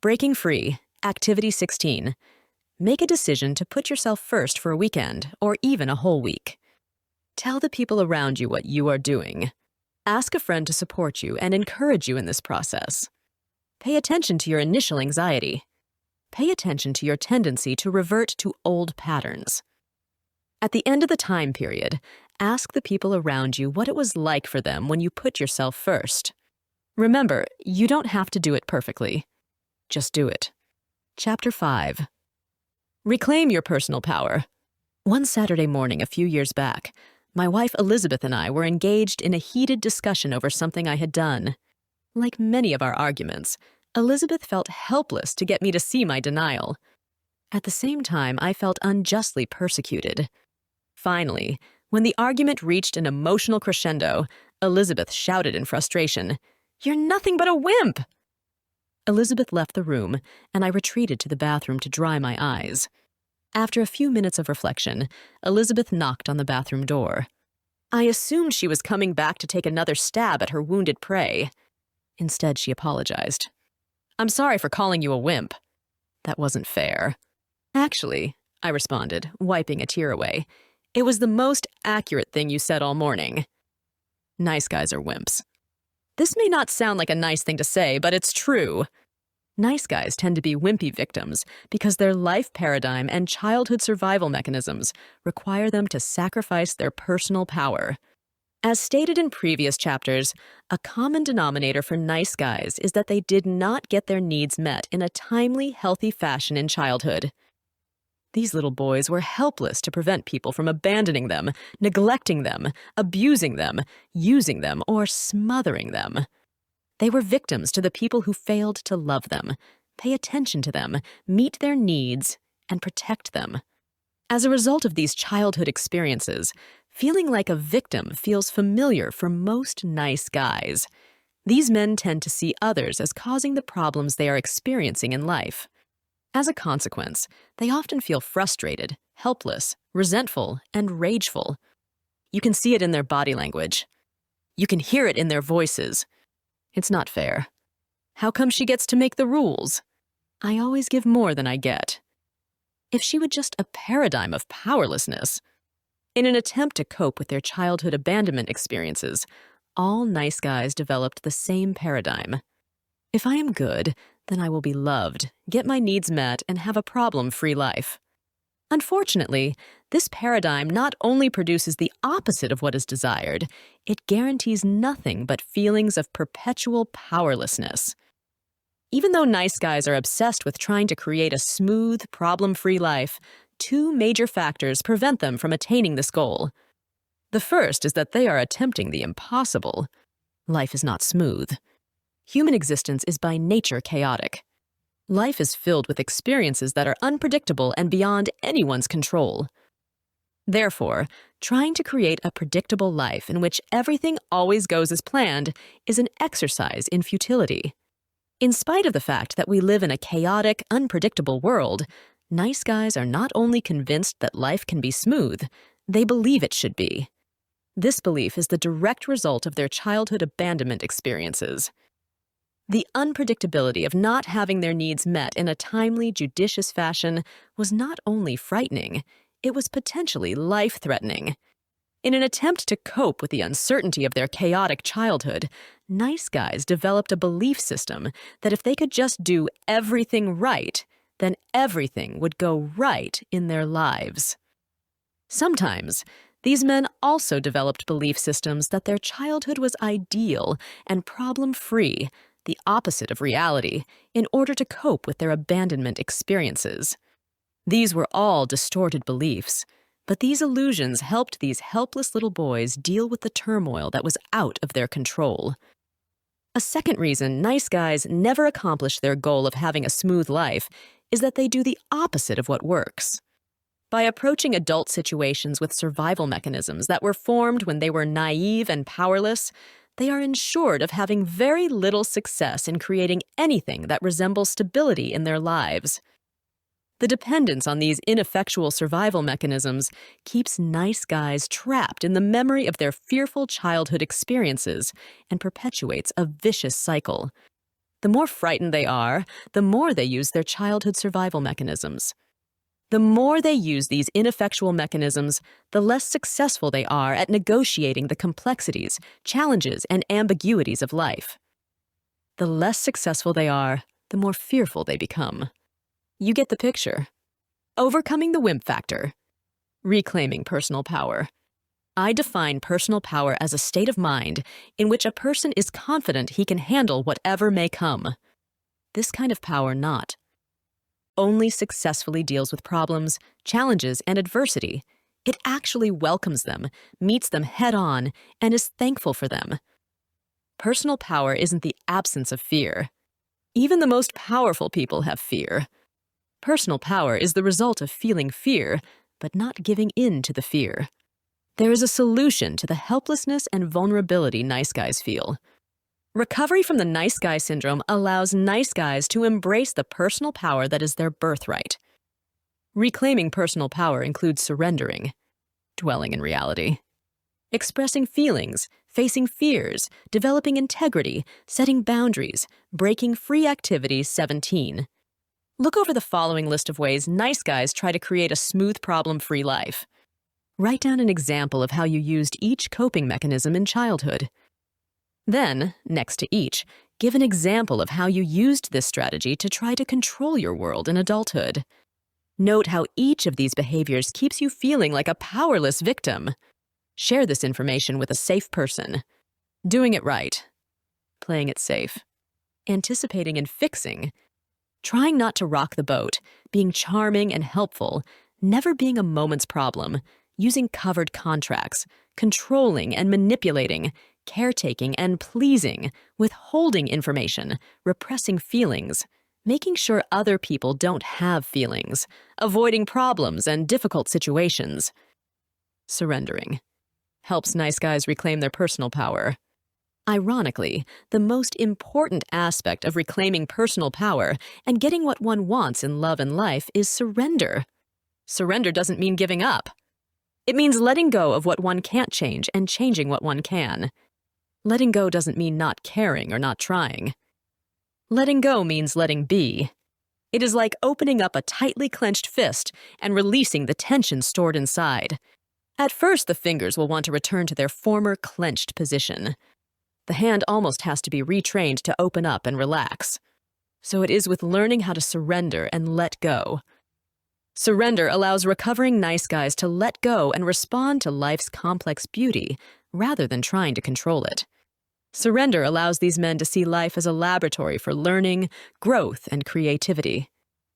Breaking free, Activity 16. Make a decision to put yourself first for a weekend or even a whole week. Tell the people around you what you are doing. Ask a friend to support you and encourage you in this process. Pay attention to your initial anxiety. Pay attention to your tendency to revert to old patterns. At the end of the time period, ask the people around you what it was like for them when you put yourself first. Remember, you don't have to do it perfectly. Just do it. Chapter 5. Reclaim your personal power. One Saturday morning a few years back, my wife Elizabeth and I were engaged in a heated discussion over something I had done. Like many of our arguments, Elizabeth felt helpless to get me to see my denial. At the same time, I felt unjustly persecuted. Finally, when the argument reached an emotional crescendo, Elizabeth shouted in frustration, "You're nothing but a wimp!" Elizabeth left the room, and I retreated to the bathroom to dry my eyes. After a few minutes of reflection, Elizabeth knocked on the bathroom door. I assumed she was coming back to take another stab at her wounded prey. Instead, she apologized. "I'm sorry for calling you a wimp." That wasn't fair. "Actually," I responded, wiping a tear away, "it was the most accurate thing you said all morning." Nice guys are wimps. This may not sound like a nice thing to say, but it's true. Nice guys tend to be wimpy victims because their life paradigm and childhood survival mechanisms require them to sacrifice their personal power. As stated in previous chapters, a common denominator for nice guys is that they did not get their needs met in a timely, healthy fashion in childhood. These little boys were helpless to prevent people from abandoning them, neglecting them, abusing them, using them, or smothering them. They were victims to the people who failed to love them, pay attention to them, meet their needs, and protect them. As a result of these childhood experiences, feeling like a victim feels familiar for most nice guys. These men tend to see others as causing the problems they are experiencing in life. As a consequence, they often feel frustrated, helpless, resentful, and rageful. You can see it in their body language. You can hear it in their voices. It's not fair. How come she gets to make the rules? I always give more than I get. If she were just a paradigm of powerlessness. In an attempt to cope with their childhood abandonment experiences, all nice guys developed the same paradigm. If I am good, then I will be loved, get my needs met, and have a problem-free life. Unfortunately, this paradigm not only produces the opposite of what is desired, it guarantees nothing but feelings of perpetual powerlessness. Even though nice guys are obsessed with trying to create a smooth, problem-free life, two major factors prevent them from attaining this goal. The first is that they are attempting the impossible. Life is not smooth. Human existence is by nature chaotic. Life is filled with experiences that are unpredictable and beyond anyone's control. Therefore, trying to create a predictable life in which everything always goes as planned is an exercise in futility. In spite of the fact that we live in a chaotic, unpredictable world, nice guys are not only convinced that life can be smooth, they believe it should be. This belief is the direct result of their childhood abandonment experiences. The unpredictability of not having their needs met in a timely, judicious fashion was not only frightening, it was potentially life-threatening. In an attempt to cope with the uncertainty of their chaotic childhood, nice guys developed a belief system that if they could just do everything right, then everything would go right in their lives. Sometimes, these men also developed belief systems that their childhood was ideal and problem-free, the opposite of reality, in order to cope with their abandonment experiences. These were all distorted beliefs, but these illusions helped these helpless little boys deal with the turmoil that was out of their control. A second reason nice guys never accomplish their goal of having a smooth life is that they do the opposite of what works. By approaching adult situations with survival mechanisms that were formed when they were naive and powerless, they are ensured of having very little success in creating anything that resembles stability in their lives. The dependence on these ineffectual survival mechanisms keeps nice guys trapped in the memory of their fearful childhood experiences and perpetuates a vicious cycle. The more frightened they are, the more they use their childhood survival mechanisms. The more they use these ineffectual mechanisms, the less successful they are at negotiating the complexities, challenges, and ambiguities of life. The less successful they are, the more fearful they become. You get the picture. Overcoming the wimp factor. Reclaiming personal power. I define personal power as a state of mind in which a person is confident he can handle whatever may come. This kind of power only successfully deals with problems, challenges, and adversity. It actually welcomes them, meets them head-on, and is thankful for them. Personal power isn't the absence of fear. Even the most powerful people have fear. Personal power is the result of feeling fear, but not giving in to the fear. There is a solution to the helplessness and vulnerability nice guys feel. Recovery from the nice guy syndrome allows nice guys to embrace the personal power that is their birthright. Reclaiming personal power includes surrendering, dwelling in reality, expressing feelings, facing fears, developing integrity, setting boundaries, breaking free activity 17. Look over the following list of ways nice guys try to create a smooth, problem-free life. Write down an example of how you used each coping mechanism in childhood. Then, next to each, give an example of how you used this strategy to try to control your world in adulthood. Note how each of these behaviors keeps you feeling like a powerless victim. Share this information with a safe person. Doing it right. Playing it safe. Anticipating and fixing. Trying not to rock the boat. Being charming and helpful. Never being a moment's problem. Using covered contracts. Controlling and manipulating. Caretaking and pleasing. Withholding information. Repressing feelings. Making sure other people don't have feelings. Avoiding problems and difficult situations. Surrendering. Helps nice guys reclaim their personal power. Ironically, the most important aspect of reclaiming personal power and getting what one wants in love and life is surrender. Surrender doesn't mean giving up. It means letting go of what one can't change and changing what one can. Letting go doesn't mean not caring or not trying. Letting go means letting be. It is like opening up a tightly clenched fist and releasing the tension stored inside. At first, the fingers will want to return to their former clenched position. The hand almost has to be retrained to open up and relax. So it is with learning how to surrender and let go. Surrender allows recovering nice guys to let go and respond to life's complex beauty rather than trying to control it. Surrender allows these men to see life as a laboratory for learning, growth, and creativity.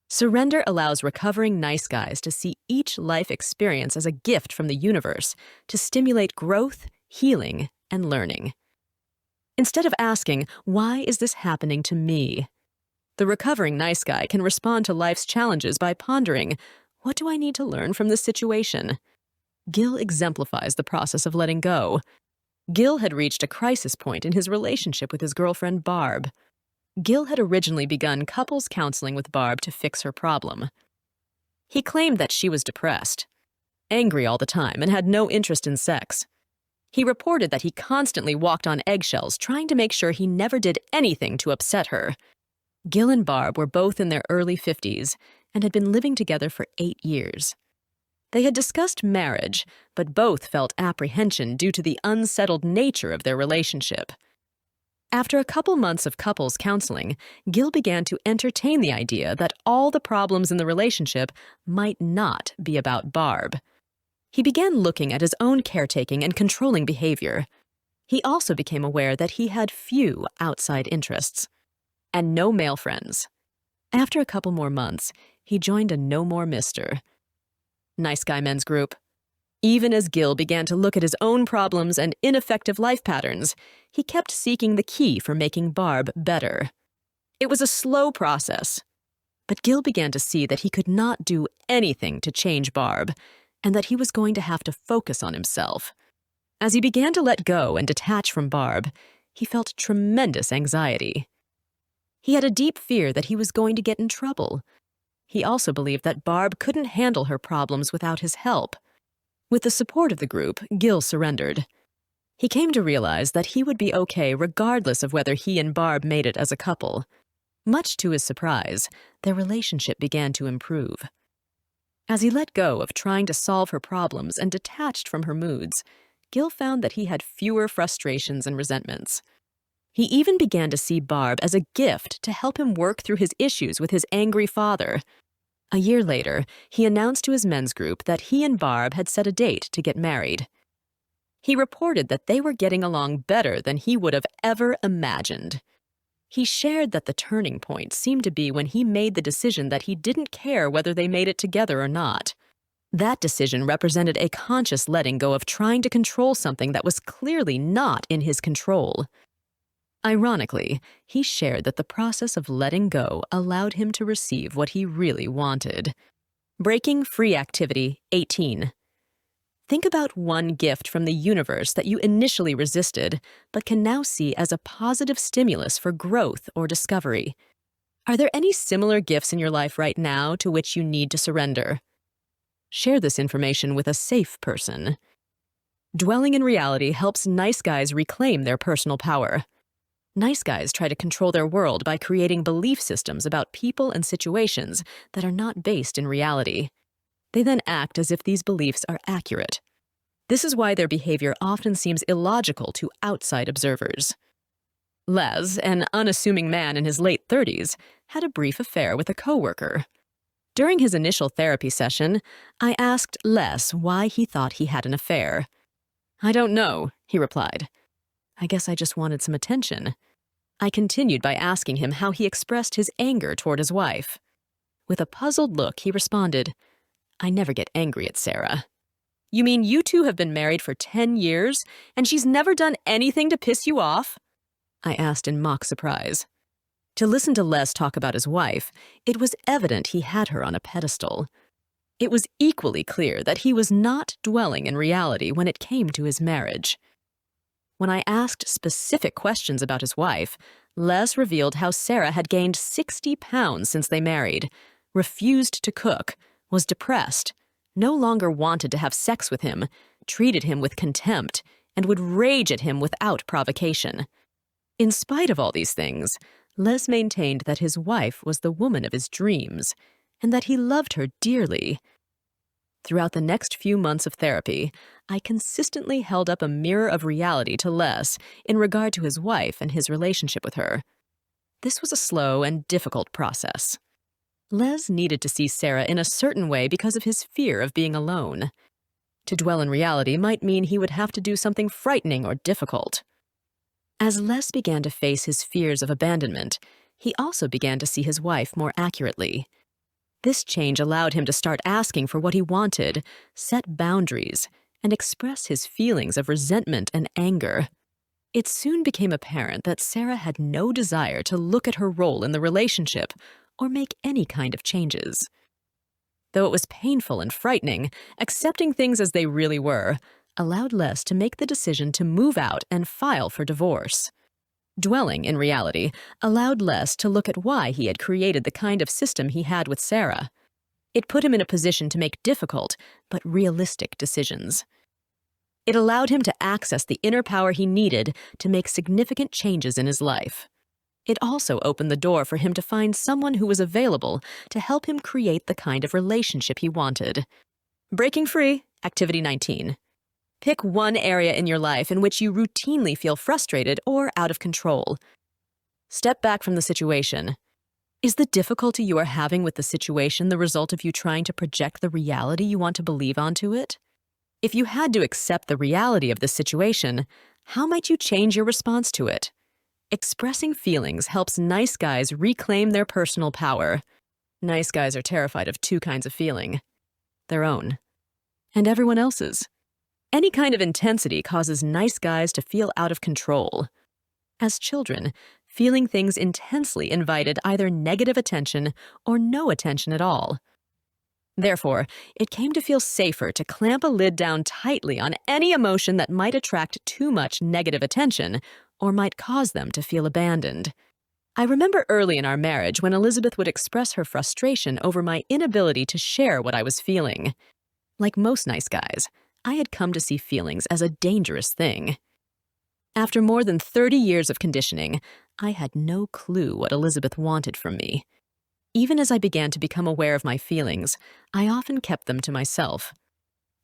Surrender allows recovering nice guys to see each life experience as a gift from the universe to stimulate growth, healing, and learning. Instead of asking, "Why is this happening to me?" the recovering nice guy can respond to life's challenges by pondering, "What do I need to learn from this situation?" Gil exemplifies the process of letting go. Gil had reached a crisis point in his relationship with his girlfriend Barb. Gil had originally begun couples counseling with Barb to fix her problem. He claimed that she was depressed, angry all the time, and had no interest in sex. He reported that he constantly walked on eggshells trying to make sure he never did anything to upset her. Gil and Barb were both in their early 50s and had been living together for 8 years. They had discussed marriage, but both felt apprehension due to the unsettled nature of their relationship. After a couple months of couples counseling, Gil began to entertain the idea that all the problems in the relationship might not be about Barb. He began looking at his own caretaking and controlling behavior. He also became aware that he had few outside interests and no male friends. After a couple more months, he joined a No More Mister Nice Guy men's group. Even as Gil began to look at his own problems and ineffective life patterns, he kept seeking the key for making Barb better. It was a slow process, but Gil began to see that he could not do anything to change Barb, and that he was going to have to focus on himself. As he began to let go and detach from Barb, he felt tremendous anxiety. He had a deep fear that he was going to get in trouble. He also believed that Barb couldn't handle her problems without his help. With the support of the group, Gil surrendered. He came to realize that he would be okay regardless of whether he and Barb made it as a couple. Much to his surprise, their relationship began to improve. As he let go of trying to solve her problems and detached from her moods, Gil found that he had fewer frustrations and resentments. He even began to see Barb as a gift to help him work through his issues with his angry father. A year later, he announced to his men's group that he and Barb had set a date to get married. He reported that they were getting along better than he would have ever imagined. He shared that the turning point seemed to be when he made the decision that he didn't care whether they made it together or not. That decision represented a conscious letting go of trying to control something that was clearly not in his control. Ironically, he shared that the process of letting go allowed him to receive what he really wanted. Breaking Free Activity 18. Think about one gift from the universe that you initially resisted, but can now see as a positive stimulus for growth or discovery. Are there any similar gifts in your life right now to which you need to surrender? Share this information with a safe person. Dwelling in reality helps nice guys reclaim their personal power. Nice guys try to control their world by creating belief systems about people and situations that are not based in reality. They then act as if these beliefs are accurate. This is why their behavior often seems illogical to outside observers. Les, an unassuming man in his late 30s, had a brief affair with a coworker. During his initial therapy session, I asked Les why he thought he had an affair. "I don't know," he replied. "I guess I just wanted some attention." I continued by asking him how he expressed his anger toward his wife. With a puzzled look, he responded, "I never get angry at Sarah." "You mean you two have been married for 10 years, and she's never done anything to piss you off?" I asked in mock surprise. To listen to Les talk about his wife, it was evident he had her on a pedestal. It was equally clear that he was not dwelling in reality when it came to his marriage. When I asked specific questions about his wife, Les revealed how Sarah had gained 60 pounds since they married, refused to cook, was depressed, no longer wanted to have sex with him, treated him with contempt, and would rage at him without provocation. In spite of all these things, Les maintained that his wife was the woman of his dreams, and that he loved her dearly. Throughout the next few months of therapy, I consistently held up a mirror of reality to Les in regard to his wife and his relationship with her. This was a slow and difficult process. Les needed to see Sarah in a certain way because of his fear of being alone. To dwell in reality might mean he would have to do something frightening or difficult. As Les began to face his fears of abandonment, he also began to see his wife more accurately. This change allowed him to start asking for what he wanted, set boundaries, and express his feelings of resentment and anger. It soon became apparent that Sarah had no desire to look at her role in the relationship or make any kind of changes. Though it was painful and frightening, accepting things as they really were allowed Les to make the decision to move out and file for divorce. Dwelling in reality allowed Les to look at why he had created the kind of system he had with Sarah. It put him in a position to make difficult but realistic decisions. It allowed him to access the inner power he needed to make significant changes in his life. It also opened the door for him to find someone who was available to help him create the kind of relationship he wanted. Breaking Free, Activity 19. Pick one area in your life in which you routinely feel frustrated or out of control. Step back from the situation. Is the difficulty you are having with the situation the result of you trying to project the reality you want to believe onto it? If you had to accept the reality of this situation, how might you change your response to it? Expressing feelings helps nice guys reclaim their personal power. Nice guys are terrified of two kinds of feeling: their own and everyone else's. Any kind of intensity causes nice guys to feel out of control. As children, feeling things intensely invited either negative attention or no attention at all. Therefore, it came to feel safer to clamp a lid down tightly on any emotion that might attract too much negative attention or might cause them to feel abandoned. I remember early in our marriage when Elizabeth would express her frustration over my inability to share what I was feeling. Like most nice guys, I had come to see feelings as a dangerous thing. After more than 30 years of conditioning, I had no clue what Elizabeth wanted from me. Even as I began to become aware of my feelings, I often kept them to myself.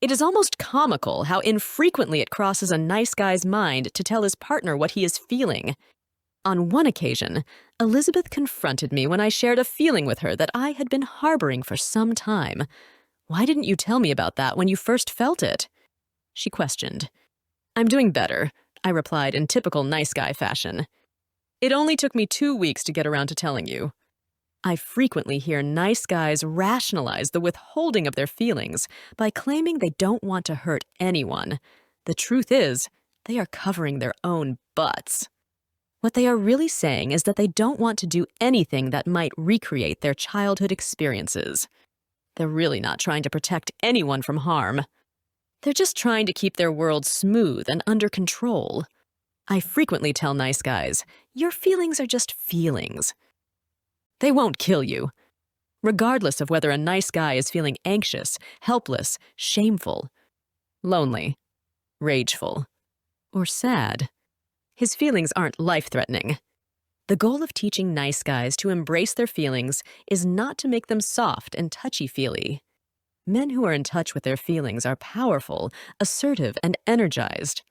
It is almost comical how infrequently it crosses a nice guy's mind to tell his partner what he is feeling. On one occasion, Elizabeth confronted me when I shared a feeling with her that I had been harboring for some time. "Why didn't you tell me about that when you first felt it?" she questioned. I'm doing better, I replied in typical nice guy fashion. It only took me 2 weeks to get around to telling you. I frequently hear nice guys rationalize the withholding of their feelings by claiming they don't want to hurt anyone. The truth is, they are covering their own butts. What they are really saying is that they don't want to do anything that might recreate their childhood experiences. They're really not trying to protect anyone from harm. They're just trying to keep their world smooth and under control. I frequently tell nice guys, your feelings are just feelings. They won't kill you. Regardless of whether a nice guy is feeling anxious, helpless, shameful, lonely, rageful, or sad, his feelings aren't life-threatening. The goal of teaching nice guys to embrace their feelings is not to make them soft and touchy-feely. Men who are in touch with their feelings are powerful, assertive, and energized.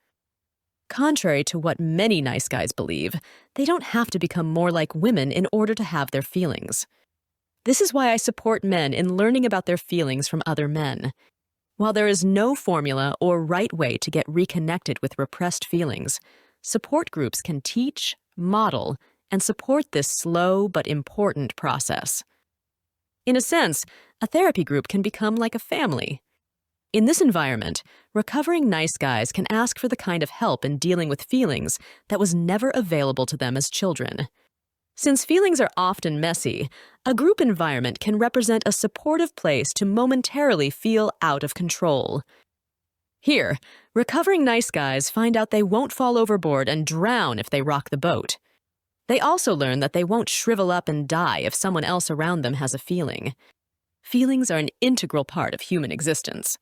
Contrary to what many nice guys believe, they don't have to become more like women in order to have their feelings. This is why I support men in learning about their feelings from other men. While there is no formula or right way to get reconnected with repressed feelings, support groups can teach, model, and support this slow but important process. In a sense, a therapy group can become like a family. In this environment, recovering nice guys can ask for the kind of help in dealing with feelings that was never available to them as children. Since feelings are often messy, a group environment can represent a supportive place to momentarily feel out of control. Here, recovering nice guys find out they won't fall overboard and drown if they rock the boat. They also learn that they won't shrivel up and die if someone else around them has a feeling. Feelings are an integral part of human existence.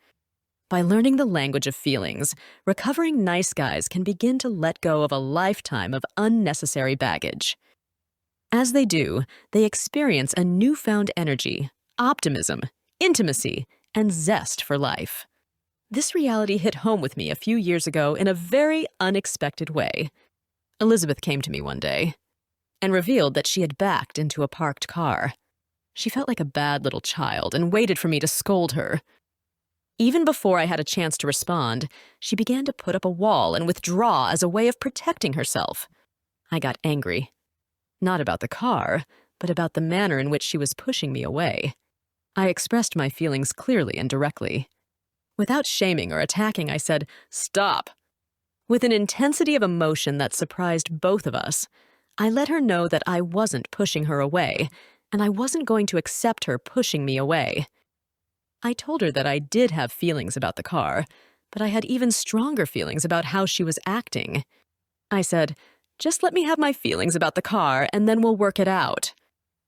By learning the language of feelings, recovering nice guys can begin to let go of a lifetime of unnecessary baggage. As they do, they experience a newfound energy, optimism, intimacy, and zest for life. This reality hit home with me a few years ago in a very unexpected way. Elizabeth came to me one day and revealed that she had backed into a parked car. She felt like a bad little child and waited for me to scold her. Even before I had a chance to respond, she began to put up a wall and withdraw as a way of protecting herself. I got angry. Not about the car, but about the manner in which she was pushing me away. I expressed my feelings clearly and directly. Without shaming or attacking, I said, "Stop." With an intensity of emotion that surprised both of us, I let her know that I wasn't pushing her away, and I wasn't going to accept her pushing me away. I told her that I did have feelings about the car, but I had even stronger feelings about how she was acting. I said, "Just let me have my feelings about the car, and then we'll work it out."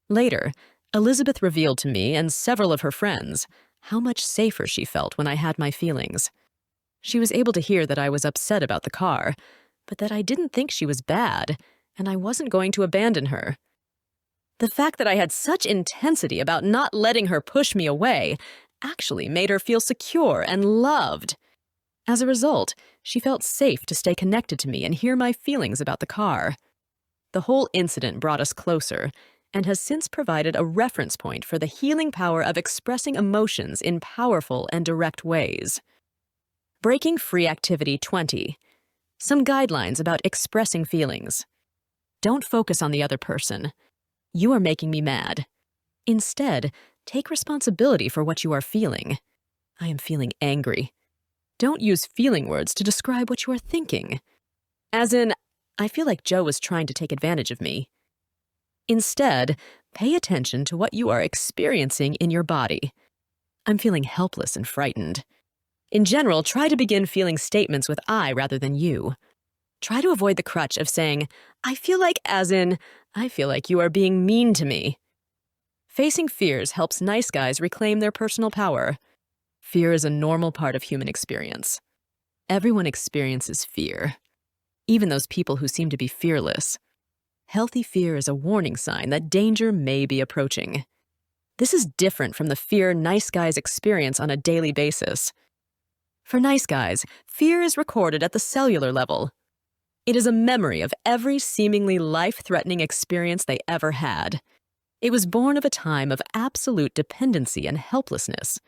Later, Elizabeth revealed to me and several of her friends how much safer she felt when I had my feelings. She was able to hear that I was upset about the car, but that I didn't think she was bad, and I wasn't going to abandon her. The fact that I had such intensity about not letting her push me away actually made her feel secure and loved. As a result, she felt safe to stay connected to me and hear my feelings about the car. The whole incident brought us closer and has since provided a reference point for the healing power of expressing emotions in powerful and direct ways. Breaking Free Activity 20. Some guidelines about expressing feelings. Don't focus on the other person. You are making me mad. Instead, take responsibility for what you are feeling. I am feeling angry. Don't use feeling words to describe what you are thinking. As in, I feel like Joe was trying to take advantage of me. Instead, pay attention to what you are experiencing in your body. I'm feeling helpless and frightened. In general, try to begin feeling statements with I rather than you. Try to avoid the crutch of saying, I feel like, as in, I feel like you are being mean to me. Facing fears helps nice guys reclaim their personal power. Fear is a normal part of human experience. Everyone experiences fear, even those people who seem to be fearless. Healthy fear is a warning sign that danger may be approaching. This is different from the fear nice guys experience on a daily basis. For nice guys, fear is recorded at the cellular level. It is a memory of every seemingly life-threatening experience they ever had. It was born of a time of absolute dependency and helplessness.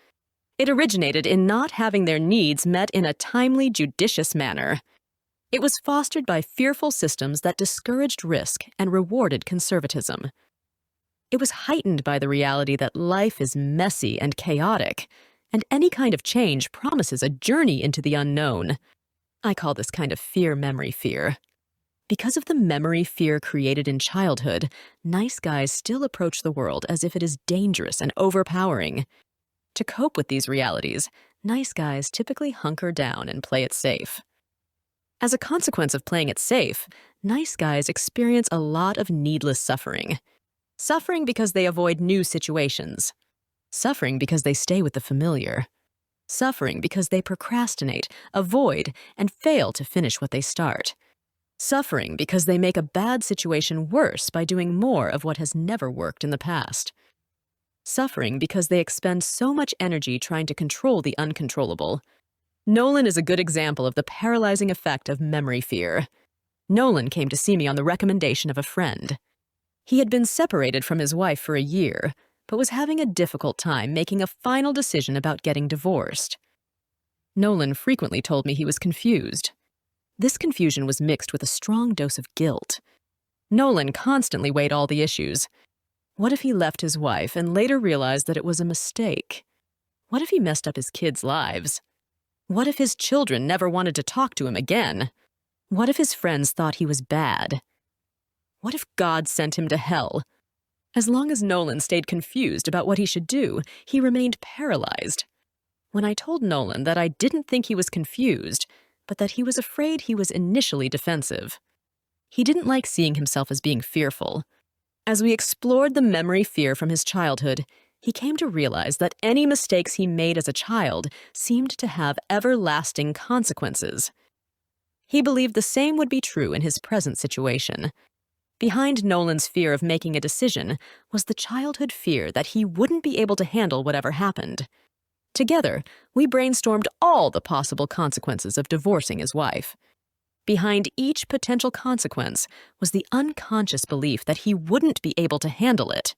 It originated in not having their needs met in a timely, judicious manner. It was fostered by fearful systems that discouraged risk and rewarded conservatism. It was heightened by the reality that life is messy and chaotic, and any kind of change promises a journey into the unknown. I call this kind of fear memory fear. Because of the memory fear created in childhood, nice guys still approach the world as if it is dangerous and overpowering. To cope with these realities, nice guys typically hunker down and play it safe. As a consequence of playing it safe, nice guys experience a lot of needless suffering. Suffering because they avoid new situations. Suffering because they stay with the familiar. Suffering because they procrastinate, avoid, and fail to finish what they start. Suffering because they make a bad situation worse by doing more of what has never worked in the past. Suffering because they expend so much energy trying to control the uncontrollable. Nolan is a good example of the paralyzing effect of memory fear. Nolan came to see me on the recommendation of a friend. He had been separated from his wife for a year, but was having a difficult time making a final decision about getting divorced. Nolan frequently told me he was confused. This confusion was mixed with a strong dose of guilt. Nolan constantly weighed all the issues. What if he left his wife and later realized that it was a mistake? What if he messed up his kids' lives? What if his children never wanted to talk to him again? What if his friends thought he was bad? What if God sent him to hell? As long as Nolan stayed confused about what he should do, he remained paralyzed. When I told Nolan that I didn't think he was confused, but that he was afraid he was initially defensive, he didn't like seeing himself as being fearful. As we explored the memory fear from his childhood, he came to realize that any mistakes he made as a child seemed to have everlasting consequences. He believed the same would be true in his present situation. Behind Nolan's fear of making a decision was the childhood fear that he wouldn't be able to handle whatever happened. Together, we brainstormed all the possible consequences of divorcing his wife. Behind each potential consequence was the unconscious belief that he wouldn't be able to handle it.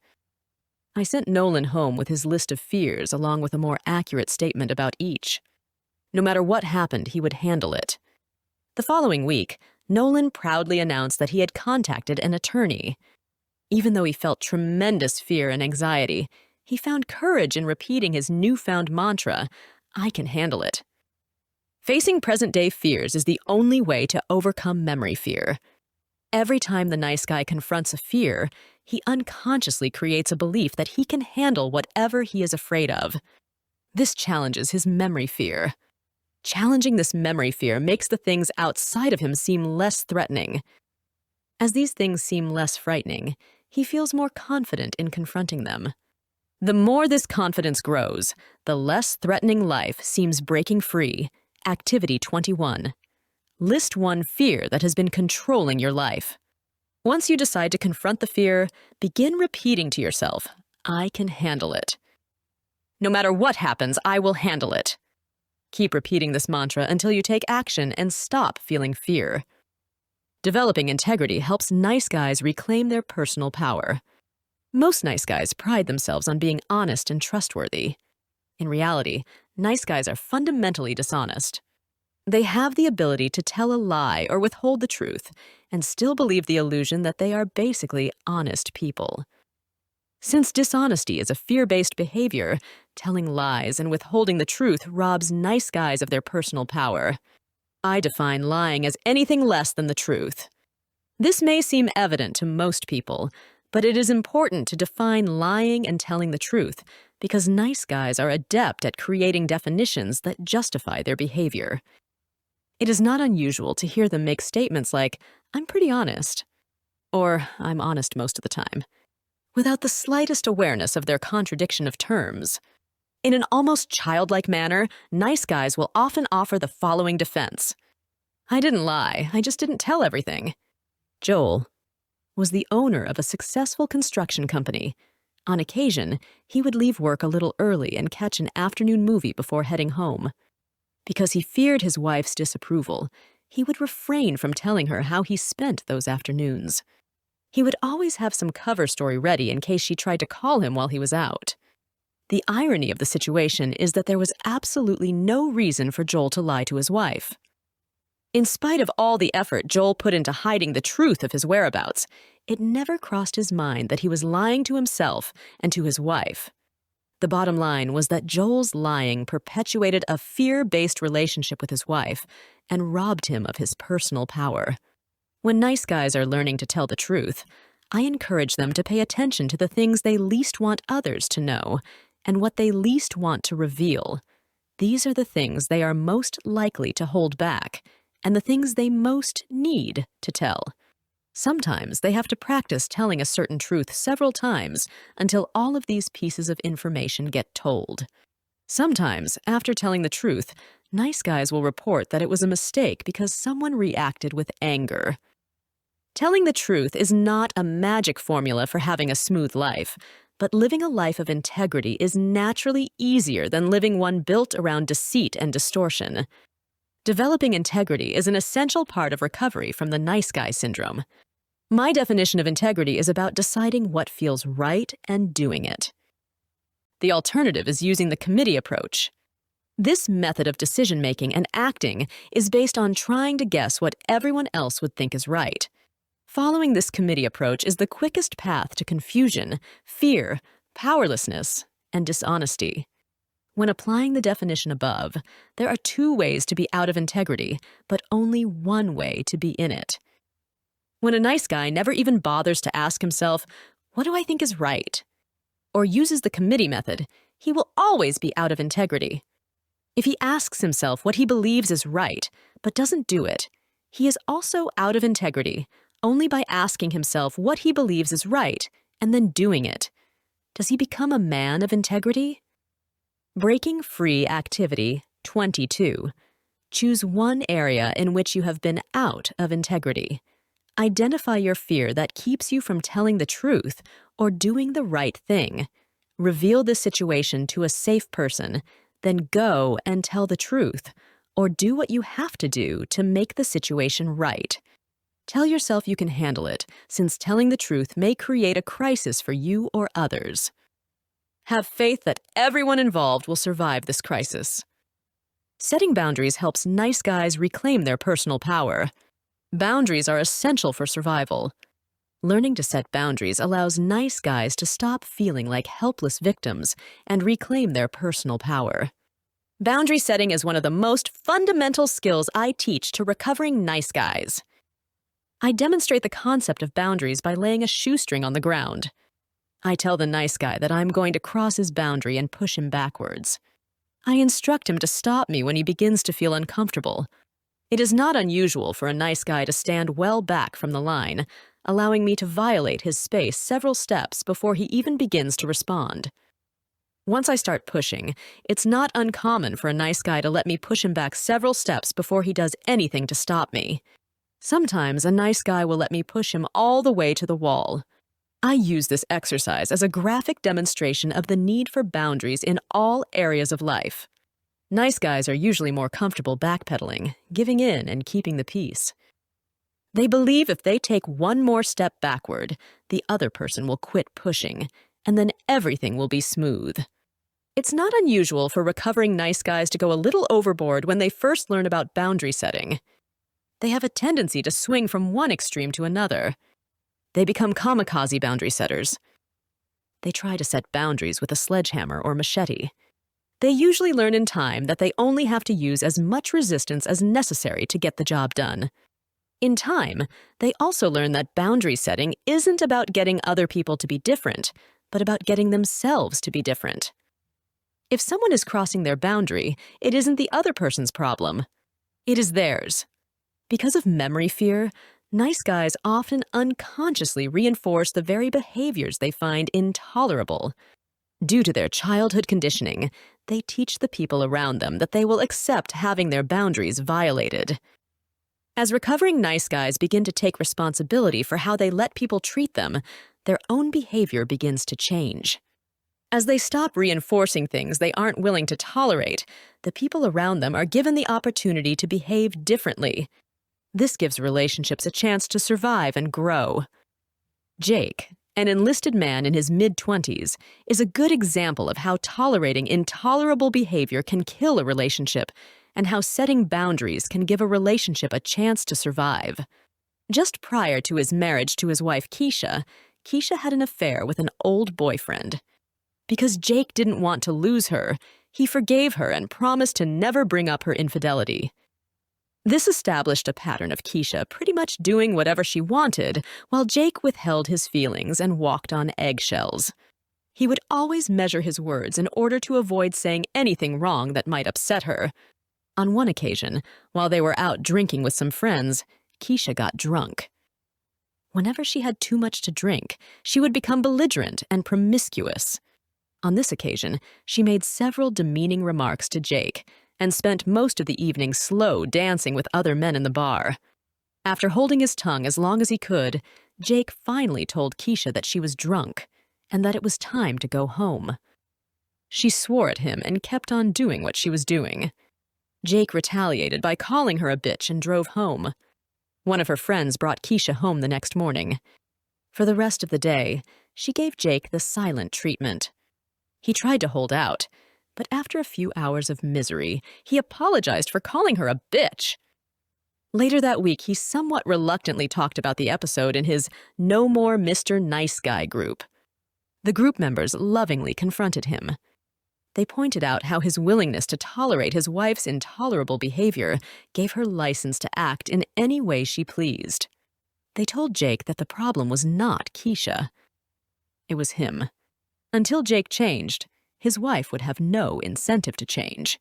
I sent Nolan home with his list of fears along with a more accurate statement about each. No matter what happened, he would handle it. The following week, Nolan proudly announced that he had contacted an attorney. Even though he felt tremendous fear and anxiety, he found courage in repeating his newfound mantra, "I can handle it." Facing present-day fears is the only way to overcome memory fear. Every time the nice guy confronts a fear, he unconsciously creates a belief that he can handle whatever he is afraid of. This challenges his memory fear. Challenging this memory fear makes the things outside of him seem less threatening. As these things seem less frightening, he feels more confident in confronting them. The more this confidence grows, the less threatening life seems breaking free. Activity 21. List one fear that has been controlling your life. Once you decide to confront the fear, begin repeating to yourself, "I can handle it." No matter what happens, I will handle it. Keep repeating this mantra until you take action and stop feeling fear. Developing integrity helps nice guys reclaim their personal power. Most nice guys pride themselves on being honest and trustworthy. In reality, nice guys are fundamentally dishonest. They have the ability to tell a lie or withhold the truth and still believe the illusion that they are basically honest people. Since dishonesty is a fear-based behavior, telling lies and withholding the truth robs nice guys of their personal power. I define lying as anything less than the truth. This may seem evident to most people, but it is important to define lying and telling the truth because nice guys are adept at creating definitions that justify their behavior. It is not unusual to hear them make statements like, "I'm pretty honest," or "I'm honest most of the time," without the slightest awareness of their contradiction of terms. In an almost childlike manner, nice guys will often offer the following defense. "I didn't lie, I just didn't tell everything." Joel was the owner of a successful construction company. On occasion, he would leave work a little early and catch an afternoon movie before heading home. Because he feared his wife's disapproval, he would refrain from telling her how he spent those afternoons. He would always have some cover story ready in case she tried to call him while he was out. The irony of the situation is that there was absolutely no reason for Joel to lie to his wife. In spite of all the effort Joel put into hiding the truth of his whereabouts, it never crossed his mind that he was lying to himself and to his wife. The bottom line was that Joel's lying perpetuated a fear-based relationship with his wife and robbed him of his personal power. When nice guys are learning to tell the truth, I encourage them to pay attention to the things they least want others to know and what they least want to reveal. These are the things they are most likely to hold back and the things they most need to tell. Sometimes they have to practice telling a certain truth several times until all of these pieces of information get told. Sometimes, after telling the truth, nice guys will report that it was a mistake because someone reacted with anger. Telling the truth is not a magic formula for having a smooth life, but living a life of integrity is naturally easier than living one built around deceit and distortion. Developing integrity is an essential part of recovery from the nice guy syndrome. My definition of integrity is about deciding what feels right and doing it. The alternative is using the committee approach. This method of decision-making and acting is based on trying to guess what everyone else would think is right. Following this committee approach is the quickest path to confusion, fear, powerlessness, and dishonesty. When applying the definition above, there are two ways to be out of integrity, but only one way to be in it. When a nice guy never even bothers to ask himself, "What do I think is right?" or uses the committee method, he will always be out of integrity. If he asks himself what he believes is right, but doesn't do it, he is also out of integrity only by asking himself what he believes is right and then doing it. Does he become a man of integrity? Breaking Free Activity 22. Choose one area in which you have been out of integrity. Identify your fear that keeps you from telling the truth or doing the right thing. Reveal the situation to a safe person, then go and tell the truth, or do what you have to do to make the situation right. Tell yourself you can handle it, since telling the truth may create a crisis for you or others. Have faith that everyone involved will survive this crisis. Setting boundaries helps nice guys reclaim their personal power. Boundaries are essential for survival. Learning to set boundaries allows nice guys to stop feeling like helpless victims and reclaim their personal power. Boundary setting is one of the most fundamental skills I teach to recovering nice guys. I demonstrate the concept of boundaries by laying a shoestring on the ground. I tell the nice guy that I'm going to cross his boundary and push him backwards. I instruct him to stop me when he begins to feel uncomfortable. It is not unusual for a nice guy to stand well back from the line, allowing me to violate his space several steps before he even begins to respond. Once I start pushing, it's not uncommon for a nice guy to let me push him back several steps before he does anything to stop me. Sometimes a nice guy will let me push him all the way to the wall. I use this exercise as a graphic demonstration of the need for boundaries in all areas of life. Nice guys are usually more comfortable backpedaling, giving in, and keeping the peace. They believe if they take one more step backward, the other person will quit pushing, and then everything will be smooth. It's not unusual for recovering nice guys to go a little overboard when they first learn about boundary setting. They have a tendency to swing from one extreme to another. They become kamikaze boundary setters. They try to set boundaries with a sledgehammer or machete. They usually learn in time that they only have to use as much resistance as necessary to get the job done. In time, they also learn that boundary setting isn't about getting other people to be different, but about getting themselves to be different. If someone is crossing their boundary, it isn't the other person's problem. It is theirs. Because of memory fear, nice guys often unconsciously reinforce the very behaviors they find intolerable. Due to their childhood conditioning, they teach the people around them that they will accept having their boundaries violated. As recovering nice guys begin to take responsibility for how they let people treat them, their own behavior begins to change. As they stop reinforcing things they aren't willing to tolerate, the people around them are given the opportunity to behave differently. This gives relationships a chance to survive and grow. Jake, an enlisted man in his mid-20s, is a good example of how tolerating intolerable behavior can kill a relationship and how setting boundaries can give a relationship a chance to survive. Just prior to his marriage to his wife Keisha, Keisha had an affair with an old boyfriend. Because Jake didn't want to lose her, he forgave her and promised to never bring up her infidelity. This established a pattern of Keisha pretty much doing whatever she wanted, while Jake withheld his feelings and walked on eggshells. He would always measure his words in order to avoid saying anything wrong that might upset her. On one occasion, while they were out drinking with some friends, Keisha got drunk. Whenever she had too much to drink, she would become belligerent and promiscuous. On this occasion, she made several demeaning remarks to Jake and spent most of the evening slow dancing with other men in the bar. After holding his tongue as long as he could, Jake finally told Keisha that she was drunk and that it was time to go home. She swore at him and kept on doing what she was doing. Jake retaliated by calling her a bitch and drove home. One of her friends brought Keisha home the next morning. For the rest of the day, she gave Jake the silent treatment. He tried to hold out, but after a few hours of misery, he apologized for calling her a bitch. Later that week, he somewhat reluctantly talked about the episode in his No More Mr. Nice Guy group. The group members lovingly confronted him. They pointed out how his willingness to tolerate his wife's intolerable behavior gave her license to act in any way she pleased. They told Jake that the problem was not Keisha. It was him. Until Jake changed, his wife would have no incentive to change.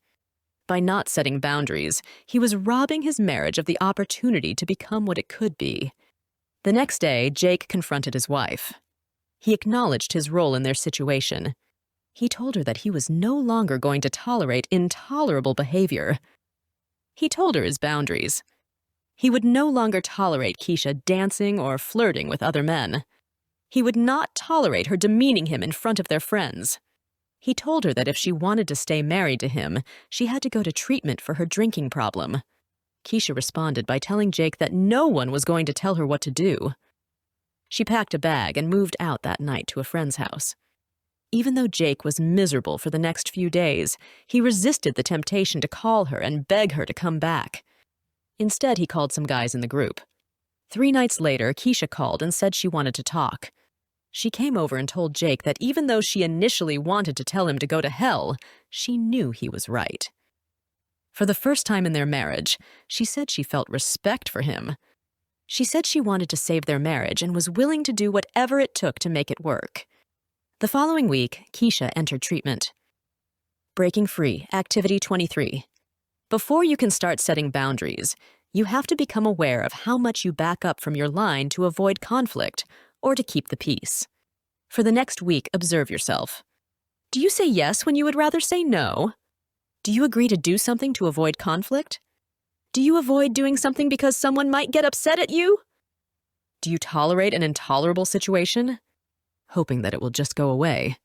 By not setting boundaries, he was robbing his marriage of the opportunity to become what it could be. The next day, Jake confronted his wife. He acknowledged his role in their situation. He told her that he was no longer going to tolerate intolerable behavior. He told her his boundaries. He would no longer tolerate Keisha dancing or flirting with other men. He would not tolerate her demeaning him in front of their friends. He told her that if she wanted to stay married to him, she had to go to treatment for her drinking problem. Keisha responded by telling Jake that no one was going to tell her what to do. She packed a bag and moved out that night to a friend's house. Even though Jake was miserable for the next few days, he resisted the temptation to call her and beg her to come back. Instead, he called some guys in the group. 3 nights later, Keisha called and said she wanted to talk. She came over and told Jake that even though she initially wanted to tell him to go to hell, she knew he was right. For the first time in their marriage, she said she felt respect for him. She said she wanted to save their marriage and was willing to do whatever it took to make it work. The following week, Keisha entered treatment. Breaking Free, Activity 23. Before you can start setting boundaries, you have to become aware of how much you back up from your line to avoid conflict or to keep the peace. For the next week, observe yourself. Do you say yes when you would rather say no? Do you agree to do something to avoid conflict? Do you avoid doing something because someone might get upset at you? Do you tolerate an intolerable situation? Hoping that it will just go away.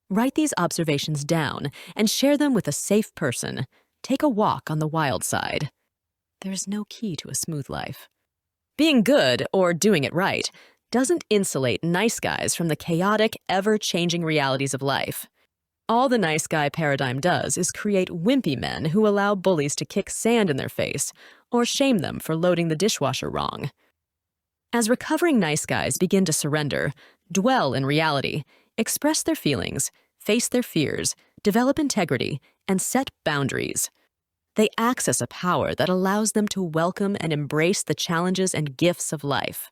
Write these observations down and share them with a safe person. Take a walk on the wild side. There is no key to a smooth life. Being good, or doing it right, doesn't insulate nice guys from the chaotic, ever-changing realities of life. All the nice guy paradigm does is create wimpy men who allow bullies to kick sand in their face or shame them for loading the dishwasher wrong. As recovering nice guys begin to surrender, dwell in reality, express their feelings, face their fears, develop integrity, and set boundaries, they access a power that allows them to welcome and embrace the challenges and gifts of life.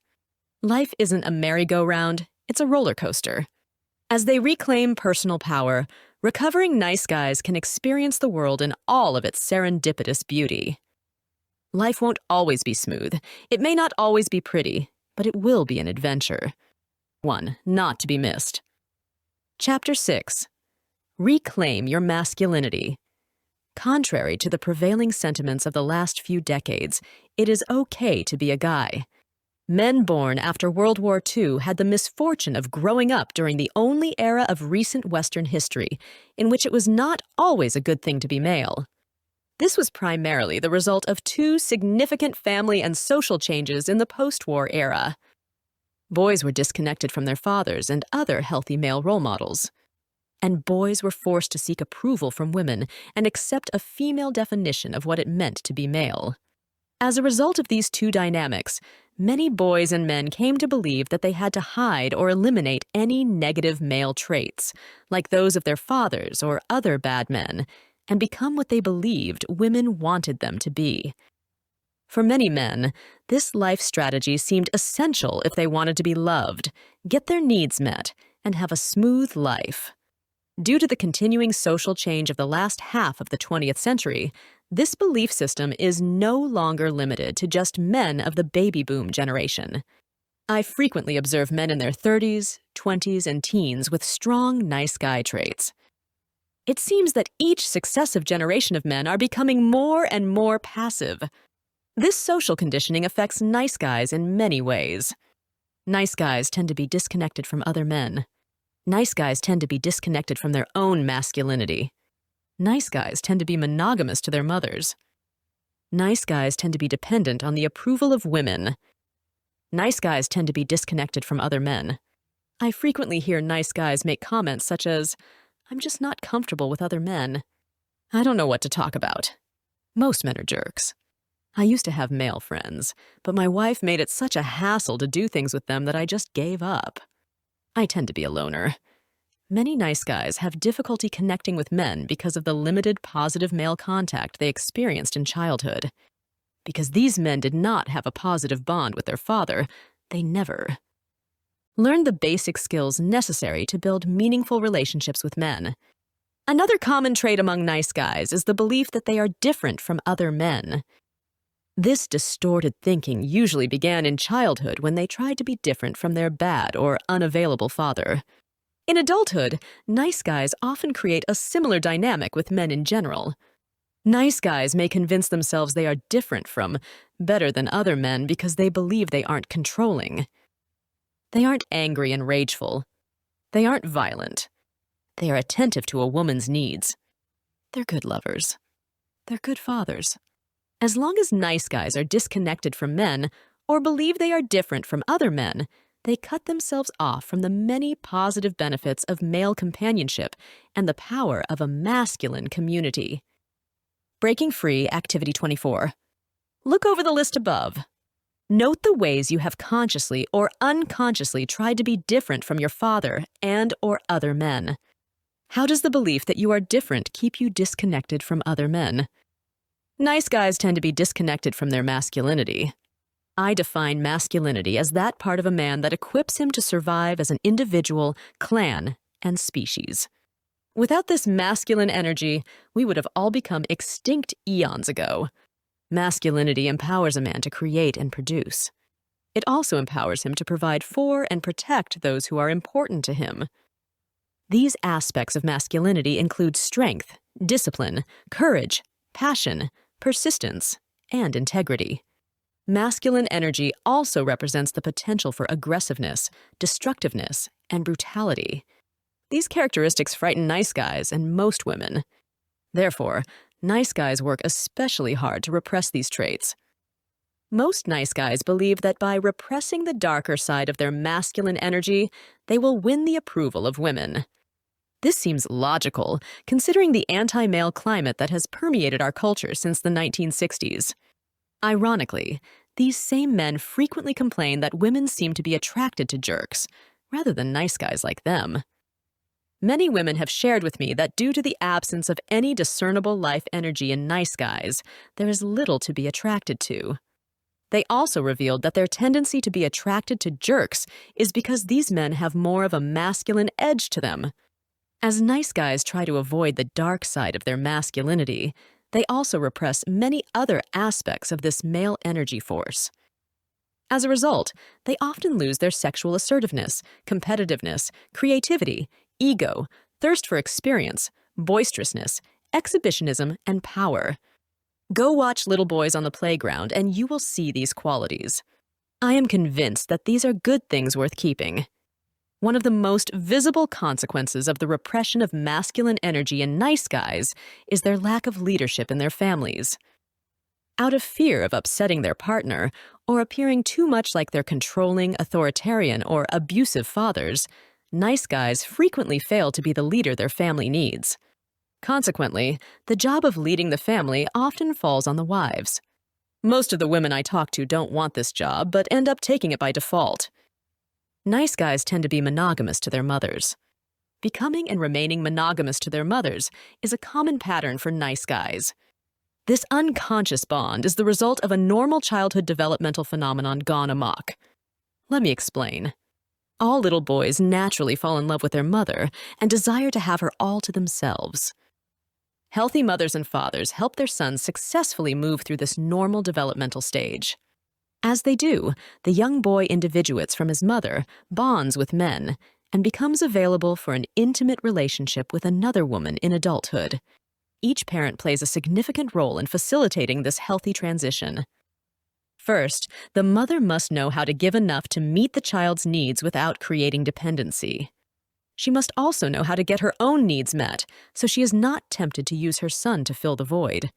Life isn't a merry-go-round, it's a roller coaster. As they reclaim personal power, recovering nice guys can experience the world in all of its serendipitous beauty. Life won't always be smooth. It may not always be pretty, but it will be an adventure. One not to be missed. Chapter 6. Reclaim your masculinity. Contrary to the prevailing sentiments of the last few decades, it is okay to be a guy. Men born after World War II had the misfortune of growing up during the only era of recent Western history in which it was not always a good thing to be male. This was primarily the result of 2 significant family and social changes in the post-war era. Boys were disconnected from their fathers and other healthy male role models. and boys were forced to seek approval from women and accept a female definition of what it meant to be male. As a result of these two dynamics, many boys and men came to believe that they had to hide or eliminate any negative male traits, like those of their fathers or other bad men, and become what they believed women wanted them to be. For many men, this life strategy seemed essential if they wanted to be loved, get their needs met, and have a smooth life. Due to the continuing social change of the last half of the 20th century, this belief system is no longer limited to just men of the baby boom generation. I frequently observe men in their 30s, 20s, and teens with strong nice guy traits. It seems that each successive generation of men are becoming more and more passive. This social conditioning affects nice guys in many ways. Nice guys tend to be disconnected from other men. Nice guys tend to be disconnected from their own masculinity. Nice guys tend to be monogamous to their mothers. Nice guys tend to be dependent on the approval of women. Nice guys tend to be disconnected from other men. I frequently hear nice guys make comments such as, "I'm just not comfortable with other men. I don't know what to talk about. Most men are jerks. I used to have male friends, but my wife made it such a hassle to do things with them that I just gave up. I tend to be a loner." Many nice guys have difficulty connecting with men because of the limited positive male contact they experienced in childhood. Because these men did not have a positive bond with their father, they never learned the basic skills necessary to build meaningful relationships with men. Another common trait among nice guys is the belief that they are different from other men. This distorted thinking usually began in childhood when they tried to be different from their bad or unavailable father. In adulthood, nice guys often create a similar dynamic with men in general. Nice guys may convince themselves they are different from, better than other men because they believe they aren't controlling. They aren't angry and rageful. They aren't violent. They are attentive to a woman's needs. They're good lovers. They're good fathers. As long as nice guys are disconnected from men or believe they are different from other men, they cut themselves off from the many positive benefits of male companionship and the power of a masculine community. Breaking Free, Activity 24. Look over the list above. Note the ways you have consciously or unconsciously tried to be different from your father and or other men. How does the belief that you are different keep you disconnected from other men? Nice guys tend to be disconnected from their masculinity. I define masculinity as that part of a man that equips him to survive as an individual, clan, and species. Without this masculine energy, we would have all become extinct eons ago. Masculinity empowers a man to create and produce. It also empowers him to provide for and protect those who are important to him. These aspects of masculinity include strength, discipline, courage, passion, persistence, and integrity. Masculine energy also represents the potential for aggressiveness, destructiveness, and brutality. These characteristics frighten nice guys and most women. Therefore, nice guys work especially hard to repress these traits. Most nice guys believe that by repressing the darker side of their masculine energy, they will win the approval of women. This seems logical, considering the anti-male climate that has permeated our culture since the 1960s. Ironically, these same men frequently complain that women seem to be attracted to jerks, rather than nice guys like them. Many women have shared with me that due to the absence of any discernible life energy in nice guys, there is little to be attracted to. They also revealed that their tendency to be attracted to jerks is because these men have more of a masculine edge to them. As nice guys try to avoid the dark side of their masculinity, they also repress many other aspects of this male energy force. As a result, they often lose their sexual assertiveness, competitiveness, creativity, ego, thirst for experience, boisterousness, exhibitionism, and power. Go watch little boys on the playground and you will see these qualities. I am convinced that these are good things worth keeping. One of the most visible consequences of the repression of masculine energy in nice guys is their lack of leadership in their families. Out of fear of upsetting their partner or appearing too much like their controlling, authoritarian, or abusive fathers, nice guys frequently fail to be the leader their family needs. Consequently, the job of leading the family often falls on the wives. Most of the women I talk to don't want this job, but end up taking it by default. Nice guys tend to be monogamous to their mothers. Becoming and remaining monogamous to their mothers is a common pattern for nice guys. This unconscious bond is the result of a normal childhood developmental phenomenon gone amok. Let me explain. All little boys naturally fall in love with their mother and desire to have her all to themselves. Healthy mothers and fathers help their sons successfully move through this normal developmental stage. As they do, the young boy individuates from his mother, bonds with men, and becomes available for an intimate relationship with another woman in adulthood. Each parent plays a significant role in facilitating this healthy transition. First, the mother must know how to give enough to meet the child's needs without creating dependency. She must also know how to get her own needs met, so she is not tempted to use her son to fill the void.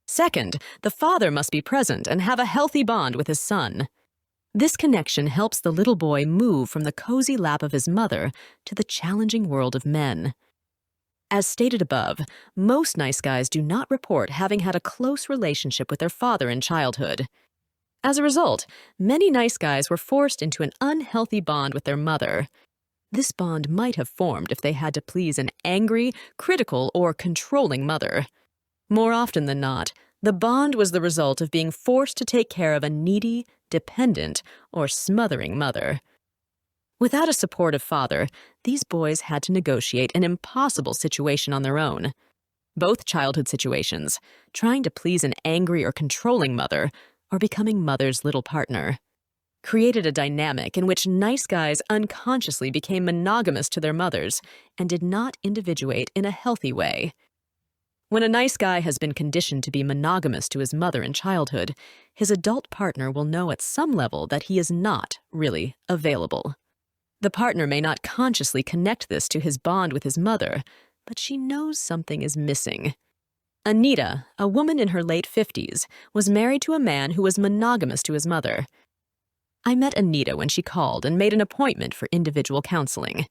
Second, the father must be present and have a healthy bond with his son. This connection helps the little boy move from the cozy lap of his mother to the challenging world of men. As stated above, most nice guys do not report having had a close relationship with their father in childhood. As a result, many nice guys were forced into an unhealthy bond with their mother. This bond might have formed if they had to please an angry, critical, or controlling mother. More often than not, the bond was the result of being forced to take care of a needy, dependent, or smothering mother. Without a supportive father, these boys had to negotiate an impossible situation on their own. Both childhood situations, trying to please an angry or controlling mother, or becoming mother's little partner, created a dynamic in which nice guys unconsciously became monogamous to their mothers and did not individuate in a healthy way. When a nice guy has been conditioned to be monogamous to his mother in childhood, his adult partner will know at some level that he is not really available. The partner may not consciously connect this to his bond with his mother, but she knows something is missing. Anita, a woman in her late 50s, was married to a man who was monogamous to his mother. I met Anita when she called and made an appointment for individual counseling.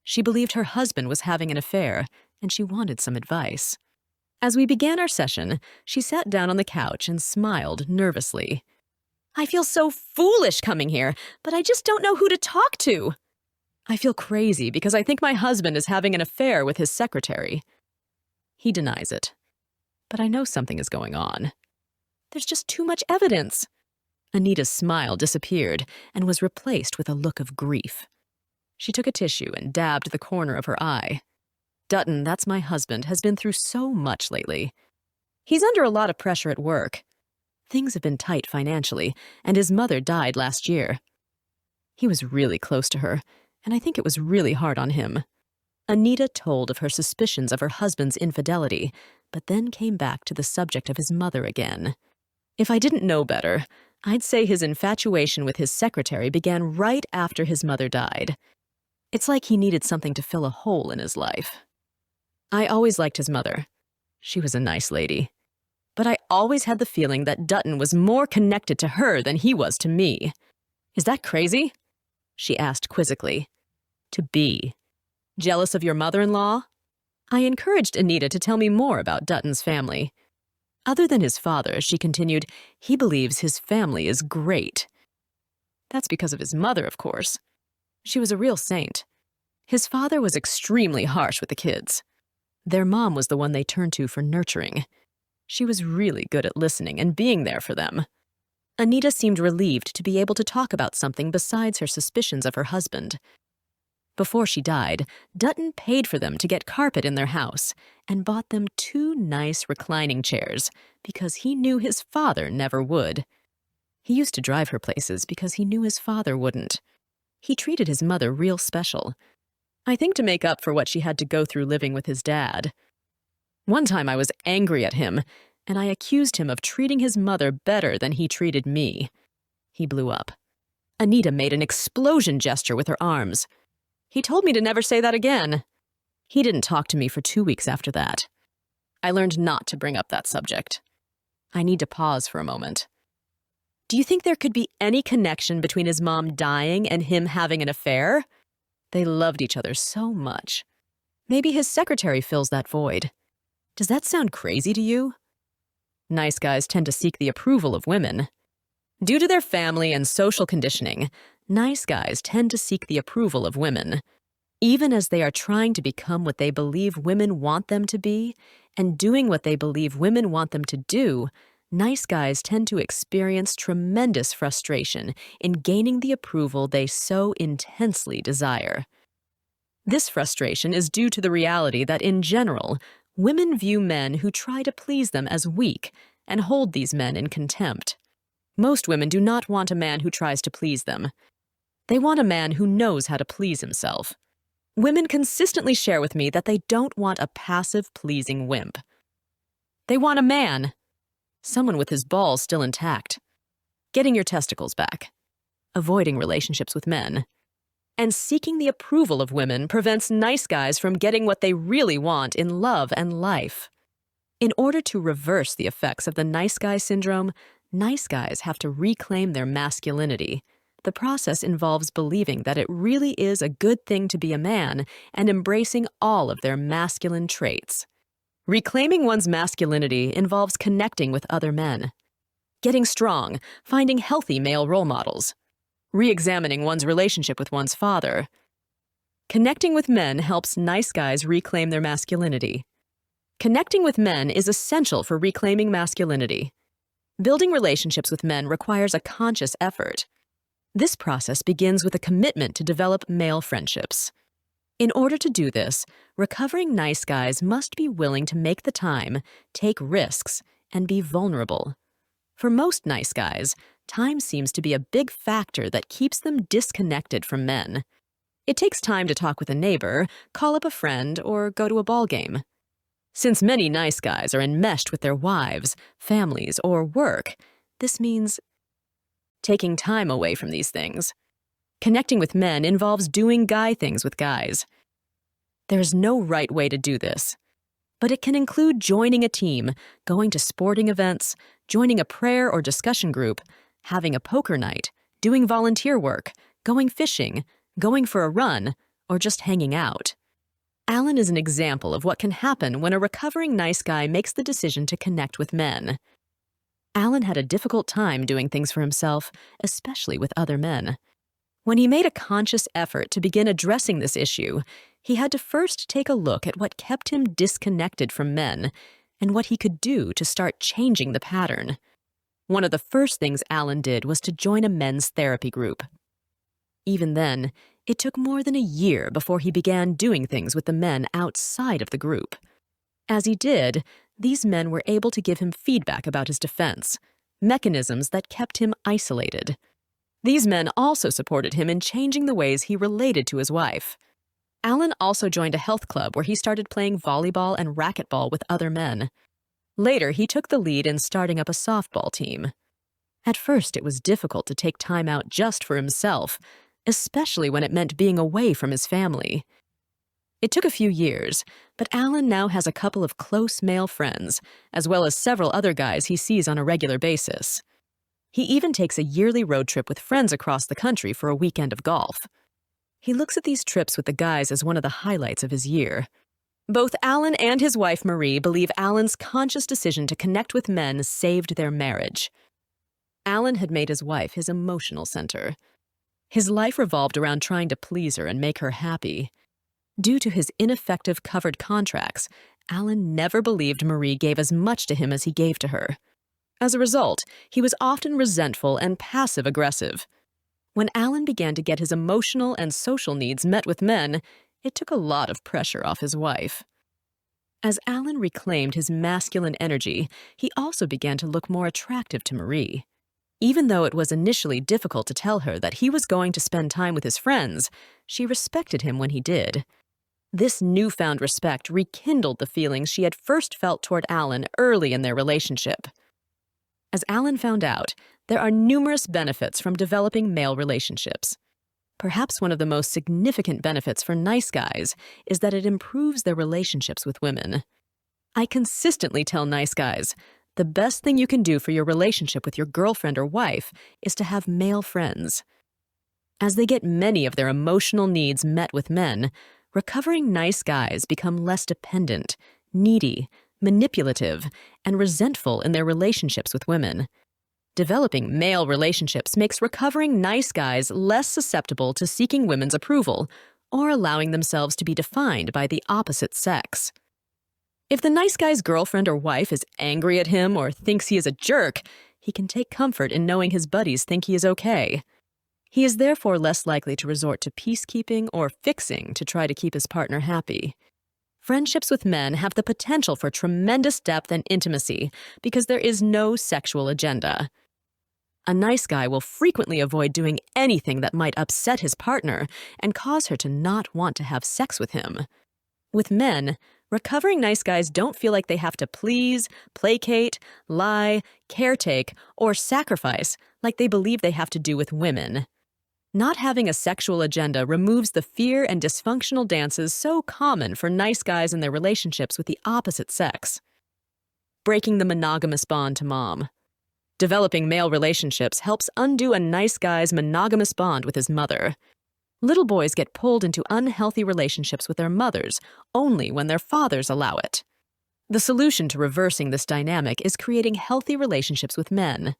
She believed her husband was having an affair, and she wanted some advice. As we began our session, she sat down on the couch and smiled nervously. "I feel so foolish coming here, but I just don't know who to talk to. I feel crazy because I think my husband is having an affair with his secretary. He denies it. But I know something is going on. There's just too much evidence." Anita's smile disappeared and was replaced with a look of grief. She took a tissue and dabbed the corner of her eye. "Dutton, that's my husband, has been through so much lately. He's under a lot of pressure at work. Things have been tight financially, and his mother died last year. He was really close to her, and I think it was really hard on him." Anita told of her suspicions of her husband's infidelity, but then came back to the subject of his mother again. "If I didn't know better, I'd say his infatuation with his secretary began right after his mother died. It's like he needed something to fill a hole in his life. I always liked his mother. She was a nice lady. But I always had the feeling that Dutton was more connected to her than he was to me. Is that crazy?" she asked quizzically. "To be. Jealous of your mother-in-law?" I encouraged Anita to tell me more about Dutton's family. Other than his father, she continued, he believes his family is great. That's because of his mother, of course. She was a real saint. His father was extremely harsh with the kids. Their mom was the one they turned to for nurturing. She was really good at listening and being there for them. Anita seemed relieved to be able to talk about something besides her suspicions of her husband. Before she died, Dutton paid for them to get carpet in their house and bought them 2 nice reclining chairs because he knew his father never would. He used to drive her places because he knew his father wouldn't. He treated his mother real special. I think to make up for what she had to go through living with his dad. One time I was angry at him, and I accused him of treating his mother better than he treated me. He blew up. Anita made an explosion gesture with her arms. He told me to never say that again. He didn't talk to me for 2 weeks after that. I learned not to bring up that subject. I need to pause for a moment. Do you think there could be any connection between his mom dying and him having an affair? They loved each other so much. Maybe his secretary fills that void. Does that sound crazy to you? Nice guys tend to seek the approval of women. Due to their family and social conditioning, nice guys tend to seek the approval of women. Even as they are trying to become what they believe women want them to be and doing what they believe women want them to do, nice guys tend to experience tremendous frustration in gaining the approval they so intensely desire. This frustration is due to the reality that, in general, women view men who try to please them as weak and hold these men in contempt. Most women do not want a man who tries to please them. They want a man who knows how to please himself. Women consistently share with me that they don't want a passive, pleasing wimp. They want a man, someone with his balls still intact, getting your testicles back, avoiding relationships with men, and seeking the approval of women prevents nice guys from getting what they really want in love and life. In order to reverse the effects of the nice guy syndrome, nice guys have to reclaim their masculinity. The process involves believing that it really is a good thing to be a man and embracing all of their masculine traits. Reclaiming one's masculinity involves connecting with other men, getting strong, finding healthy male role models, re-examining one's relationship with one's father. Connecting with men helps nice guys reclaim their masculinity. Connecting with men is essential for reclaiming masculinity. Building relationships with men requires a conscious effort. This process begins with a commitment to develop male friendships. In order to do this, recovering nice guys must be willing to make the time, take risks, and be vulnerable. For most nice guys, time seems to be a big factor that keeps them disconnected from men. It takes time to talk with a neighbor, call up a friend, or go to a ball game. Since many nice guys are enmeshed with their wives, families, or work, this means taking time away from these things. Connecting with men involves doing guy things with guys. There's no right way to do this, but it can include joining a team, going to sporting events, joining a prayer or discussion group, having a poker night, doing volunteer work, going fishing, going for a run, or just hanging out. Alan is an example of what can happen when a recovering nice guy makes the decision to connect with men. Alan had a difficult time doing things for himself, especially with other men. When he made a conscious effort to begin addressing this issue, he had to first take a look at what kept him disconnected from men and what he could do to start changing the pattern. One of the first things Alan did was to join a men's therapy group. Even then, it took more than a year before he began doing things with the men outside of the group. As he did, these men were able to give him feedback about his defense, mechanisms that kept him isolated. These men also supported him in changing the ways he related to his wife. Alan also joined a health club where he started playing volleyball and racquetball with other men. Later, he took the lead in starting up a softball team. At first, it was difficult to take time out just for himself, especially when it meant being away from his family. It took a few years, but Alan now has a couple of close male friends, as well as several other guys he sees on a regular basis. He even takes a yearly road trip with friends across the country for a weekend of golf. He looks at these trips with the guys as one of the highlights of his year. Both Alan and his wife Marie believe Alan's conscious decision to connect with men saved their marriage. Alan had made his wife his emotional center. His life revolved around trying to please her and make her happy. Due to his ineffective covered contracts, Alan never believed Marie gave as much to him as he gave to her. As a result, he was often resentful and passive-aggressive. When Alan began to get his emotional and social needs met with men, it took a lot of pressure off his wife. As Alan reclaimed his masculine energy, he also began to look more attractive to Marie. Even though it was initially difficult to tell her that he was going to spend time with his friends, she respected him when he did. This newfound respect rekindled the feelings she had first felt toward Alan early in their relationship. As Alan found out, there are numerous benefits from developing male relationships. Perhaps one of the most significant benefits for nice guys is that it improves their relationships with women. I consistently tell nice guys, the best thing you can do for your relationship with your girlfriend or wife is to have male friends. As they get many of their emotional needs met with men, recovering nice guys become less dependent, needy, manipulative, and resentful in their relationships with women. Developing male relationships makes recovering nice guys less susceptible to seeking women's approval or allowing themselves to be defined by the opposite sex. If the nice guy's girlfriend or wife is angry at him or thinks he is a jerk, he can take comfort in knowing his buddies think he is okay. He is therefore less likely to resort to peacekeeping or fixing to try to keep his partner happy. Friendships with men have the potential for tremendous depth and intimacy because there is no sexual agenda. A nice guy will frequently avoid doing anything that might upset his partner and cause her to not want to have sex with him. With men, recovering nice guys don't feel like they have to please, placate, lie, caretake, or sacrifice like they believe they have to do with women. Not having a sexual agenda removes the fear and dysfunctional dances so common for nice guys in their relationships with the opposite sex. Breaking the monogamous bond to mom. Developing male relationships helps undo a nice guy's monogamous bond with his mother. Little boys get pulled into unhealthy relationships with their mothers only when their fathers allow it. The solution to reversing this dynamic is creating healthy relationships with men.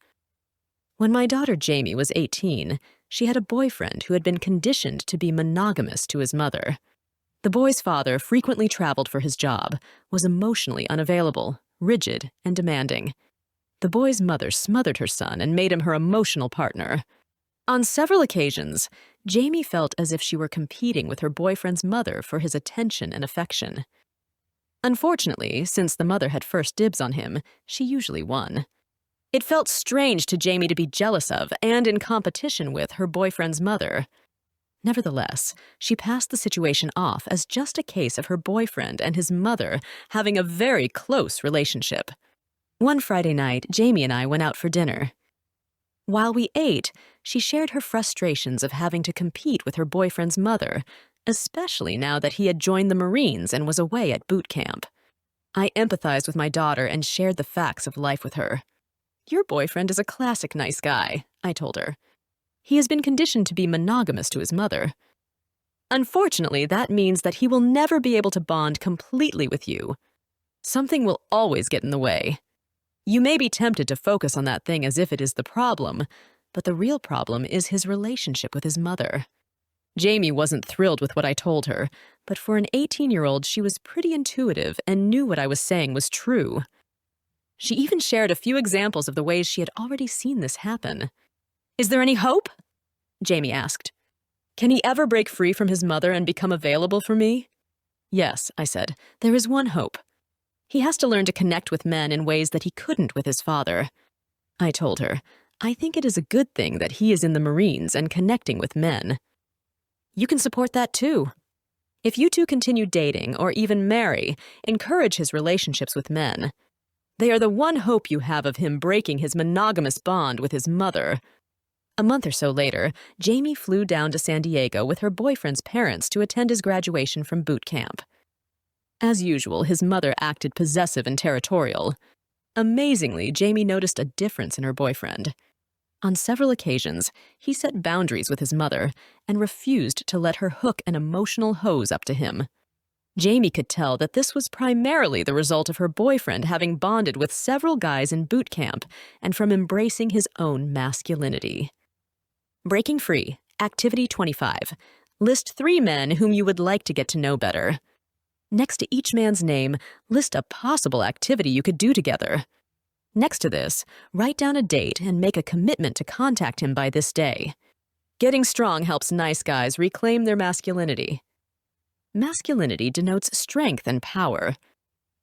When my daughter Jamie was 18, she had a boyfriend who had been conditioned to be monogamous to his mother. The boy's father frequently traveled for his job, was emotionally unavailable, rigid, and demanding. The boy's mother smothered her son and made him her emotional partner. On several occasions, Jamie felt as if she were competing with her boyfriend's mother for his attention and affection. Unfortunately, since the mother had first dibs on him, she usually won. It felt strange to Jamie to be jealous of and in competition with her boyfriend's mother. Nevertheless, she passed the situation off as just a case of her boyfriend and his mother having a very close relationship. One Friday night, Jamie and I went out for dinner. While we ate, she shared her frustrations of having to compete with her boyfriend's mother, especially now that he had joined the Marines and was away at boot camp. I empathized with my daughter and shared the facts of life with her. "Your boyfriend is a classic nice guy," I told her. "He has been conditioned to be monogamous to his mother. Unfortunately, that means that he will never be able to bond completely with you. Something will always get in the way. You may be tempted to focus on that thing as if it is the problem, but the real problem is his relationship with his mother." Jamie wasn't thrilled with what I told her, but for an 18-year-old, she was pretty intuitive and knew what I was saying was true. She even shared a few examples of the ways she had already seen this happen. "Is there any hope?" Jamie asked. "Can he ever break free from his mother and become available for me?" "Yes," I said, "there is one hope. He has to learn to connect with men in ways that he couldn't with his father." I told her, "I think it is a good thing that he is in the Marines and connecting with men. You can support that too. If you two continue dating or even marry, encourage his relationships with men. They are the one hope you have of him breaking his monogamous bond with his mother." A month or so later, Jamie flew down to San Diego with her boyfriend's parents to attend his graduation from boot camp. As usual, his mother acted possessive and territorial. Amazingly, Jamie noticed a difference in her boyfriend. On several occasions, he set boundaries with his mother and refused to let her hook an emotional hose up to him. Jamie could tell that this was primarily the result of her boyfriend having bonded with several guys in boot camp and from embracing his own masculinity. Breaking Free, Activity 25. List 3 men whom you would like to get to know better. Next to each man's name, list a possible activity you could do together. Next to this, write down a date and make a commitment to contact him by this day. Getting strong helps nice guys reclaim their masculinity. Masculinity denotes strength and power.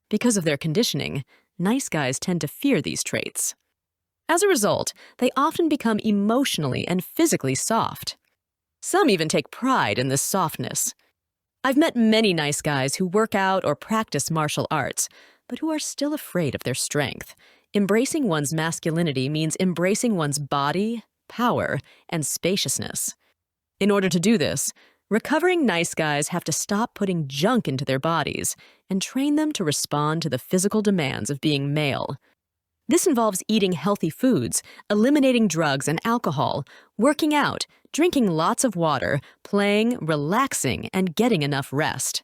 Because of their conditioning, nice guys tend to fear these traits. As a result, they often become emotionally and physically soft. Some even take pride in this softness. I've met many nice guys who work out or practice martial arts, but who are still afraid of their strength. Embracing one's masculinity means embracing one's body, power, and spaciousness. In order to do this, recovering nice guys have to stop putting junk into their bodies and train them to respond to the physical demands of being male. This involves eating healthy foods, eliminating drugs and alcohol, working out, drinking lots of water, playing, relaxing, and getting enough rest.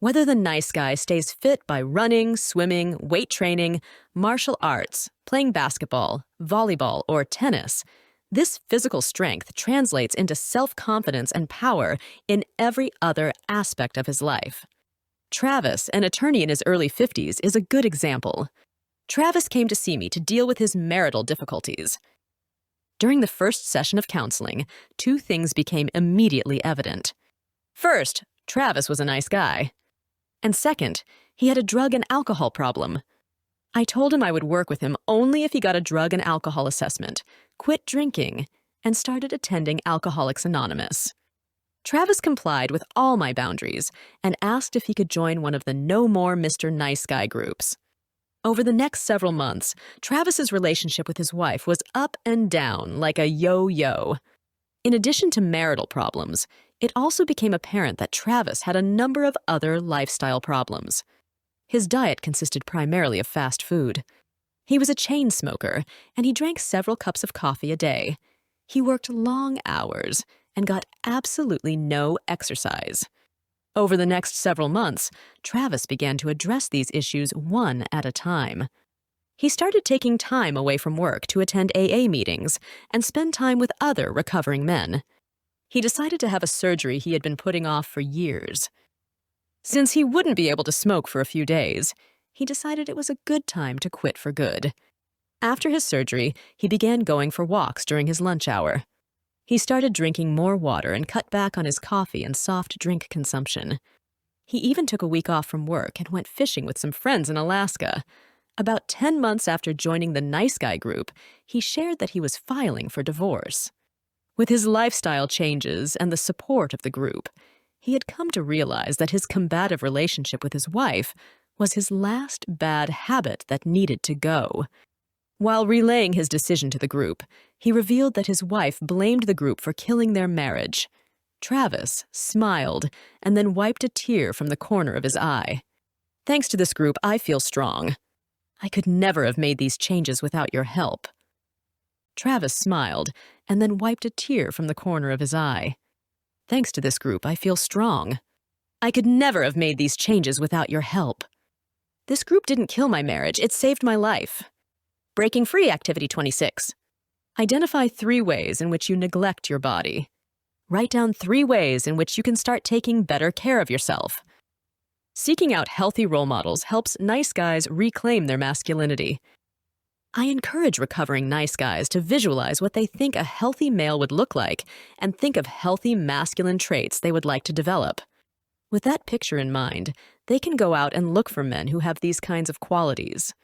Whether the nice guy stays fit by running, swimming, weight training, martial arts, playing basketball, volleyball, or tennis, this physical strength translates into self-confidence and power in every other aspect of his life. Travis, an attorney in his early 50s, is a good example. Travis came to see me to deal with his marital difficulties. During the first session of counseling, two things became immediately evident. First, Travis was a nice guy. And second, he had a drug and alcohol problem. I told him I would work with him only if he got a drug and alcohol assessment, quit drinking, and started attending Alcoholics Anonymous. Travis complied with all my boundaries and asked if he could join one of the No More Mr. Nice Guy groups. Over the next several months, Travis's relationship with his wife was up and down like a yo-yo. In addition to marital problems, it also became apparent that Travis had a number of other lifestyle problems. His diet consisted primarily of fast food. He was a chain smoker, and he drank several cups of coffee a day. He worked long hours and got absolutely no exercise. Over the next several months, Travis began to address these issues one at a time. He started taking time away from work to attend AA meetings and spend time with other recovering men. He decided to have a surgery he had been putting off for years. Since he wouldn't be able to smoke for a few days, he decided it was a good time to quit for good. After his surgery, he began going for walks during his lunch hour. He started drinking more water and cut back on his coffee and soft drink consumption. He even took a week off from work and went fishing with some friends in Alaska. About 10 months after joining the Nice Guy group, he shared that he was filing for divorce. With his lifestyle changes and the support of the group, he had come to realize that his combative relationship with his wife was his last bad habit that needed to go. While relaying his decision to the group, he revealed that his wife blamed the group for killing their marriage. Travis smiled and then wiped a tear from the corner of his eye. "Thanks to this group, I feel strong. I could never have made these changes without your help." Travis smiled and then wiped a tear from the corner of his eye. "Thanks to this group, I feel strong. I could never have made these changes without your help. This group didn't kill my marriage, it saved my life." Breaking Free Activity 26. Identify 3 ways in which you neglect your body. Write down 3 ways in which you can start taking better care of yourself. Seeking out healthy role models helps nice guys reclaim their masculinity. I encourage recovering nice guys to visualize what they think a healthy male would look like and think of healthy masculine traits they would like to develop. With that picture in mind, they can go out and look for men who have these kinds of qualities.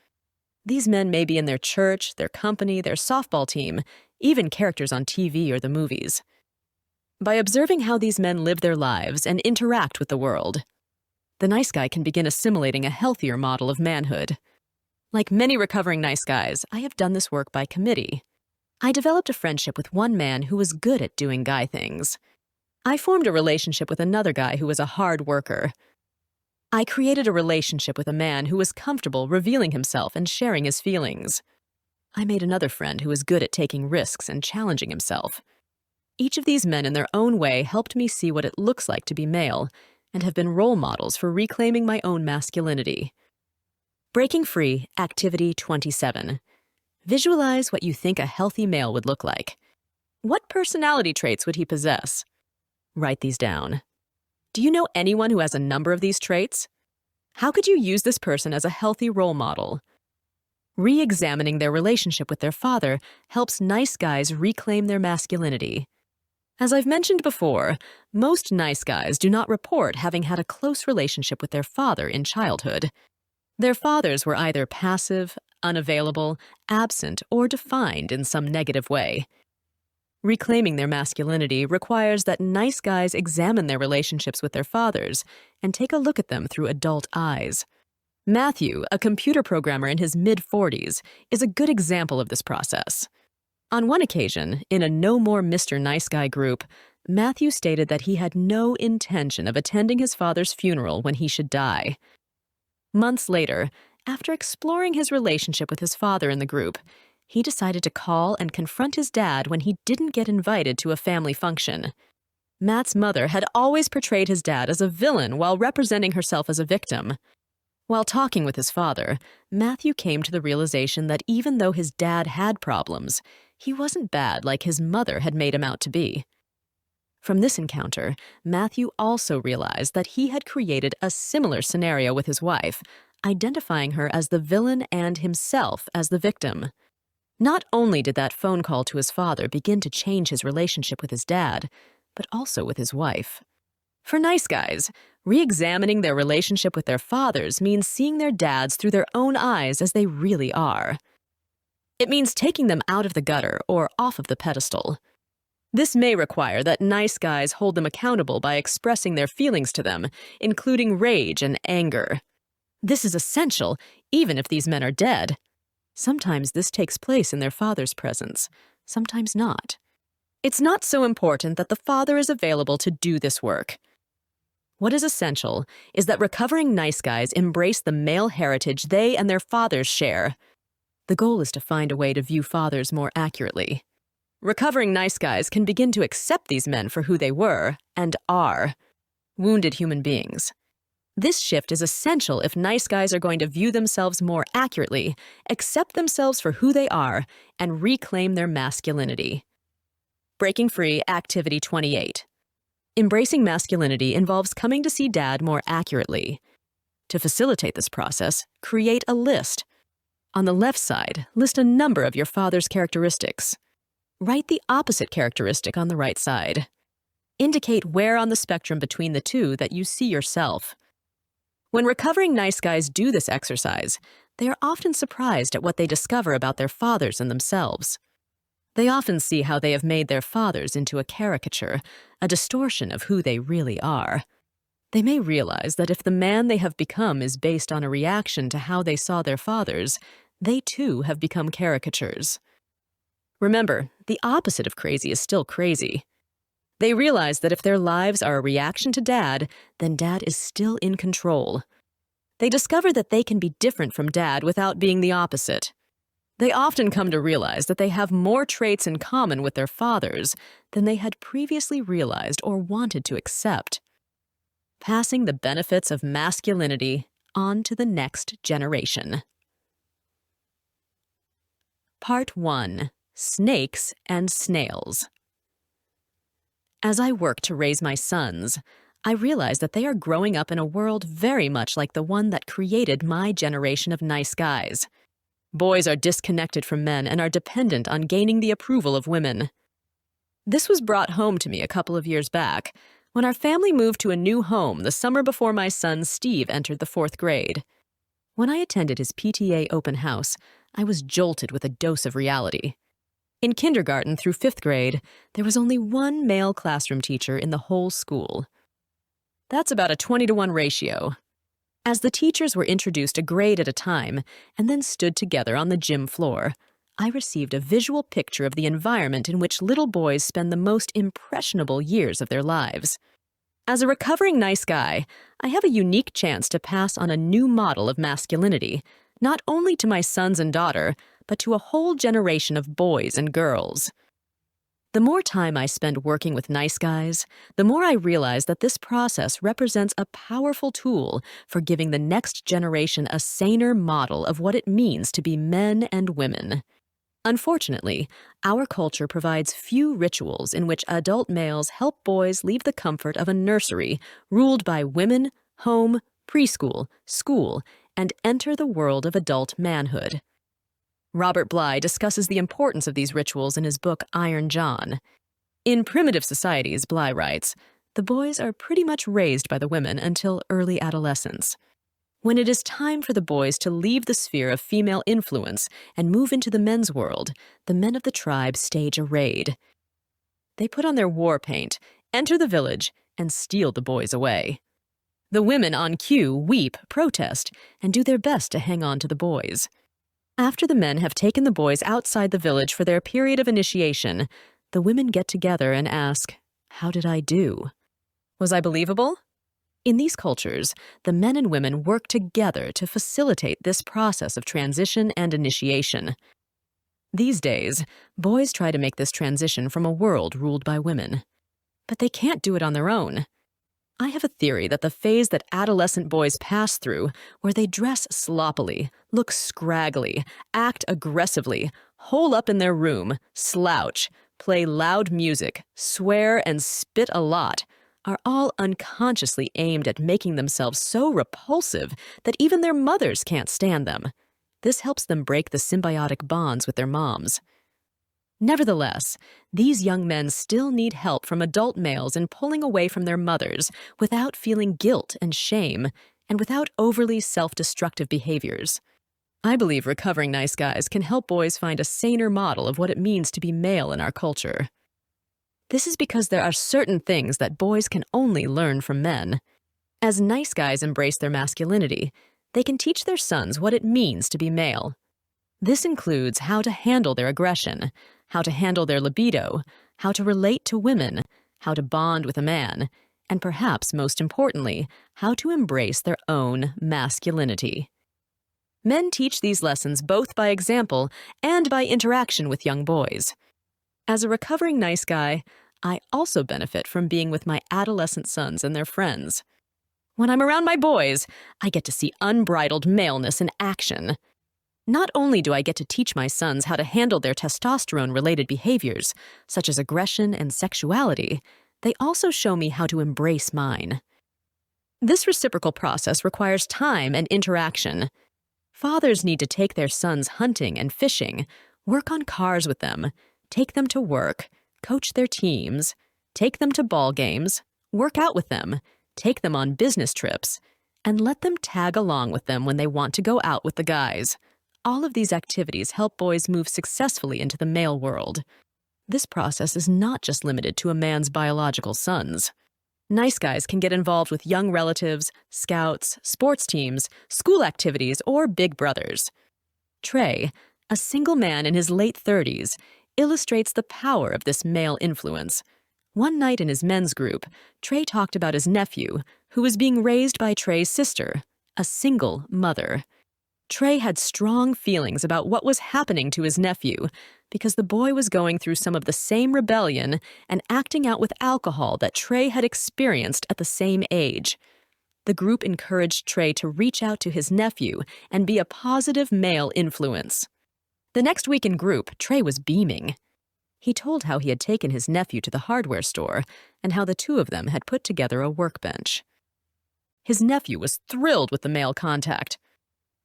These men may be in their church, their company, their softball team, even characters on TV or the movies. By observing how these men live their lives and interact with the world, the nice guy can begin assimilating a healthier model of manhood. Like many recovering nice guys, I have done this work by committee. I developed a friendship with one man who was good at doing guy things. I formed a relationship with another guy who was a hard worker. I created a relationship with a man who was comfortable revealing himself and sharing his feelings. I made another friend who was good at taking risks and challenging himself. Each of these men in their own way helped me see what it looks like to be male and have been role models for reclaiming my own masculinity. Breaking Free Activity 27. Visualize what you think a healthy male would look like. What personality traits would he possess? Write these down. Do you know anyone who has a number of these traits? How could you use this person as a healthy role model? Re-examining their relationship with their father helps nice guys reclaim their masculinity. As I've mentioned before, most nice guys do not report having had a close relationship with their father in childhood. Their fathers were either passive, unavailable, absent, or defined in some negative way. Reclaiming their masculinity requires that nice guys examine their relationships with their fathers and take a look at them through adult eyes. Matthew, a computer programmer in his mid-40s, is a good example of this process. On one occasion, in a No More Mr. Nice Guy group, Matthew stated that he had no intention of attending his father's funeral when he should die. Months later, After exploring his relationship with his father in the group, he decided to call and confront his dad when he didn't get invited to a family function. Matt's mother had always portrayed his dad as a villain while representing herself as a victim. While talking with his father, Matthew came to the realization that even though his dad had problems, he wasn't bad like his mother had made him out to be. From this encounter, Matthew also realized that he had created a similar scenario with his wife, identifying her as the villain and himself as the victim. Not only did that phone call to his father begin to change his relationship with his dad, but also with his wife. For nice guys, re-examining their relationship with their fathers means seeing their dads through their own eyes as they really are. It means taking them out of the gutter or off of the pedestal. This may require that nice guys hold them accountable by expressing their feelings to them, including rage and anger. This is essential, even if these men are dead. Sometimes this takes place in their father's presence, sometimes not. It's not so important that the father is available to do this work. What is essential is that recovering nice guys embrace the male heritage they and their fathers share. The goal is to find a way to view fathers more accurately. Recovering nice guys can begin to accept these men for who they were and are, wounded human beings. This shift is essential if nice guys are going to view themselves more accurately, accept themselves for who they are, and reclaim their masculinity. Breaking Free Activity 28. Embracing masculinity involves coming to see Dad more accurately. To facilitate this process, create a list. On the left side, list a number of your father's characteristics. Write the opposite characteristic on the right side. Indicate where on the spectrum between the two that you see yourself. When recovering nice guys do this exercise, they are often surprised at what they discover about their fathers and themselves. They often see how they have made their fathers into a caricature, a distortion of who they really are. They may realize that if the man they have become is based on a reaction to how they saw their fathers, they too have become caricatures. Remember, the opposite of crazy is still crazy. They realize that if their lives are a reaction to Dad, then Dad is still in control. They discover that they can be different from Dad without being the opposite. They often come to realize that they have more traits in common with their fathers than they had previously realized or wanted to accept. Passing the benefits of masculinity on to the next generation. Part 1. Snakes and Snails. As I work to raise my sons, I realize that they are growing up in a world very much like the one that created my generation of nice guys. Boys are disconnected from men and are dependent on gaining the approval of women. This was brought home to me a couple of years back, when our family moved to a new home the summer before my son Steve entered the 4th grade. When I attended his PTA open house, I was jolted with a dose of reality. In kindergarten through 5th grade, there was only one male classroom teacher in the whole school. That's about a 20-to-1 ratio. As the teachers were introduced a grade at a time and then stood together on the gym floor, I received a visual picture of the environment in which little boys spend the most impressionable years of their lives. As a recovering nice guy, I have a unique chance to pass on a new model of masculinity, not only to my sons and daughter, but to a whole generation of boys and girls. The more time I spend working with nice guys, the more I realize that this process represents a powerful tool for giving the next generation a saner model of what it means to be men and women. Unfortunately, our culture provides few rituals in which adult males help boys leave the comfort of a nursery ruled by women, home, preschool, school, and enter the world of adult manhood. Robert Bly discusses the importance of these rituals in his book Iron John. In primitive societies, Bly writes, the boys are pretty much raised by the women until early adolescence. When it is time for the boys to leave the sphere of female influence and move into the men's world, the men of the tribe stage a raid. They put on their war paint, enter the village, and steal the boys away. The women on cue weep, protest, and do their best to hang on to the boys. After the men have taken the boys outside the village for their period of initiation, the women get together and ask, "How did I do? Was I believable?" In these cultures, the men and women work together to facilitate this process of transition and initiation. These days, boys try to make this transition from a world ruled by women. But they can't do it on their own. I have a theory that the phase that adolescent boys pass through, where they dress sloppily, look scraggly, act aggressively, hole up in their room, slouch, play loud music, swear, and spit a lot, are all unconsciously aimed at making themselves so repulsive that even their mothers can't stand them. This helps them break the symbiotic bonds with their moms. Nevertheless, these young men still need help from adult males in pulling away from their mothers without feeling guilt and shame, and without overly self-destructive behaviors. I believe Recovering Nice Guys can help boys find a saner model of what it means to be male in our culture. This is because there are certain things that boys can only learn from men. As nice guys embrace their masculinity, they can teach their sons what it means to be male. This includes how to handle their aggression, how to handle their libido, how to relate to women, how to bond with a man, and perhaps most importantly, how to embrace their own masculinity. Men teach these lessons both by example and by interaction with young boys. As a recovering nice guy, I also benefit from being with my adolescent sons and their friends. When I'm around my boys, I get to see unbridled maleness in action. Not only do I get to teach my sons how to handle their testosterone-related behaviors, such as aggression and sexuality, they also show me how to embrace mine. This reciprocal process requires time and interaction. Fathers need to take their sons hunting and fishing, work on cars with them, take them to work, coach their teams, take them to ball games, work out with them, take them on business trips, and let them tag along with them when they want to go out with the guys. All of these activities help boys move successfully into the male world. This process is not just limited to a man's biological sons. Nice guys can get involved with young relatives, scouts, sports teams, school activities, or big brothers. Trey, a single man in his late 30s, illustrates the power of this male influence. One night in his men's group, Trey talked about his nephew, who was being raised by Trey's sister, a single mother. Trey had strong feelings about what was happening to his nephew because the boy was going through some of the same rebellion and acting out with alcohol that Trey had experienced at the same age. The group encouraged Trey to reach out to his nephew and be a positive male influence. The next week in group, Trey was beaming. He told how he had taken his nephew to the hardware store and how the two of them had put together a workbench. His nephew was thrilled with the male contact.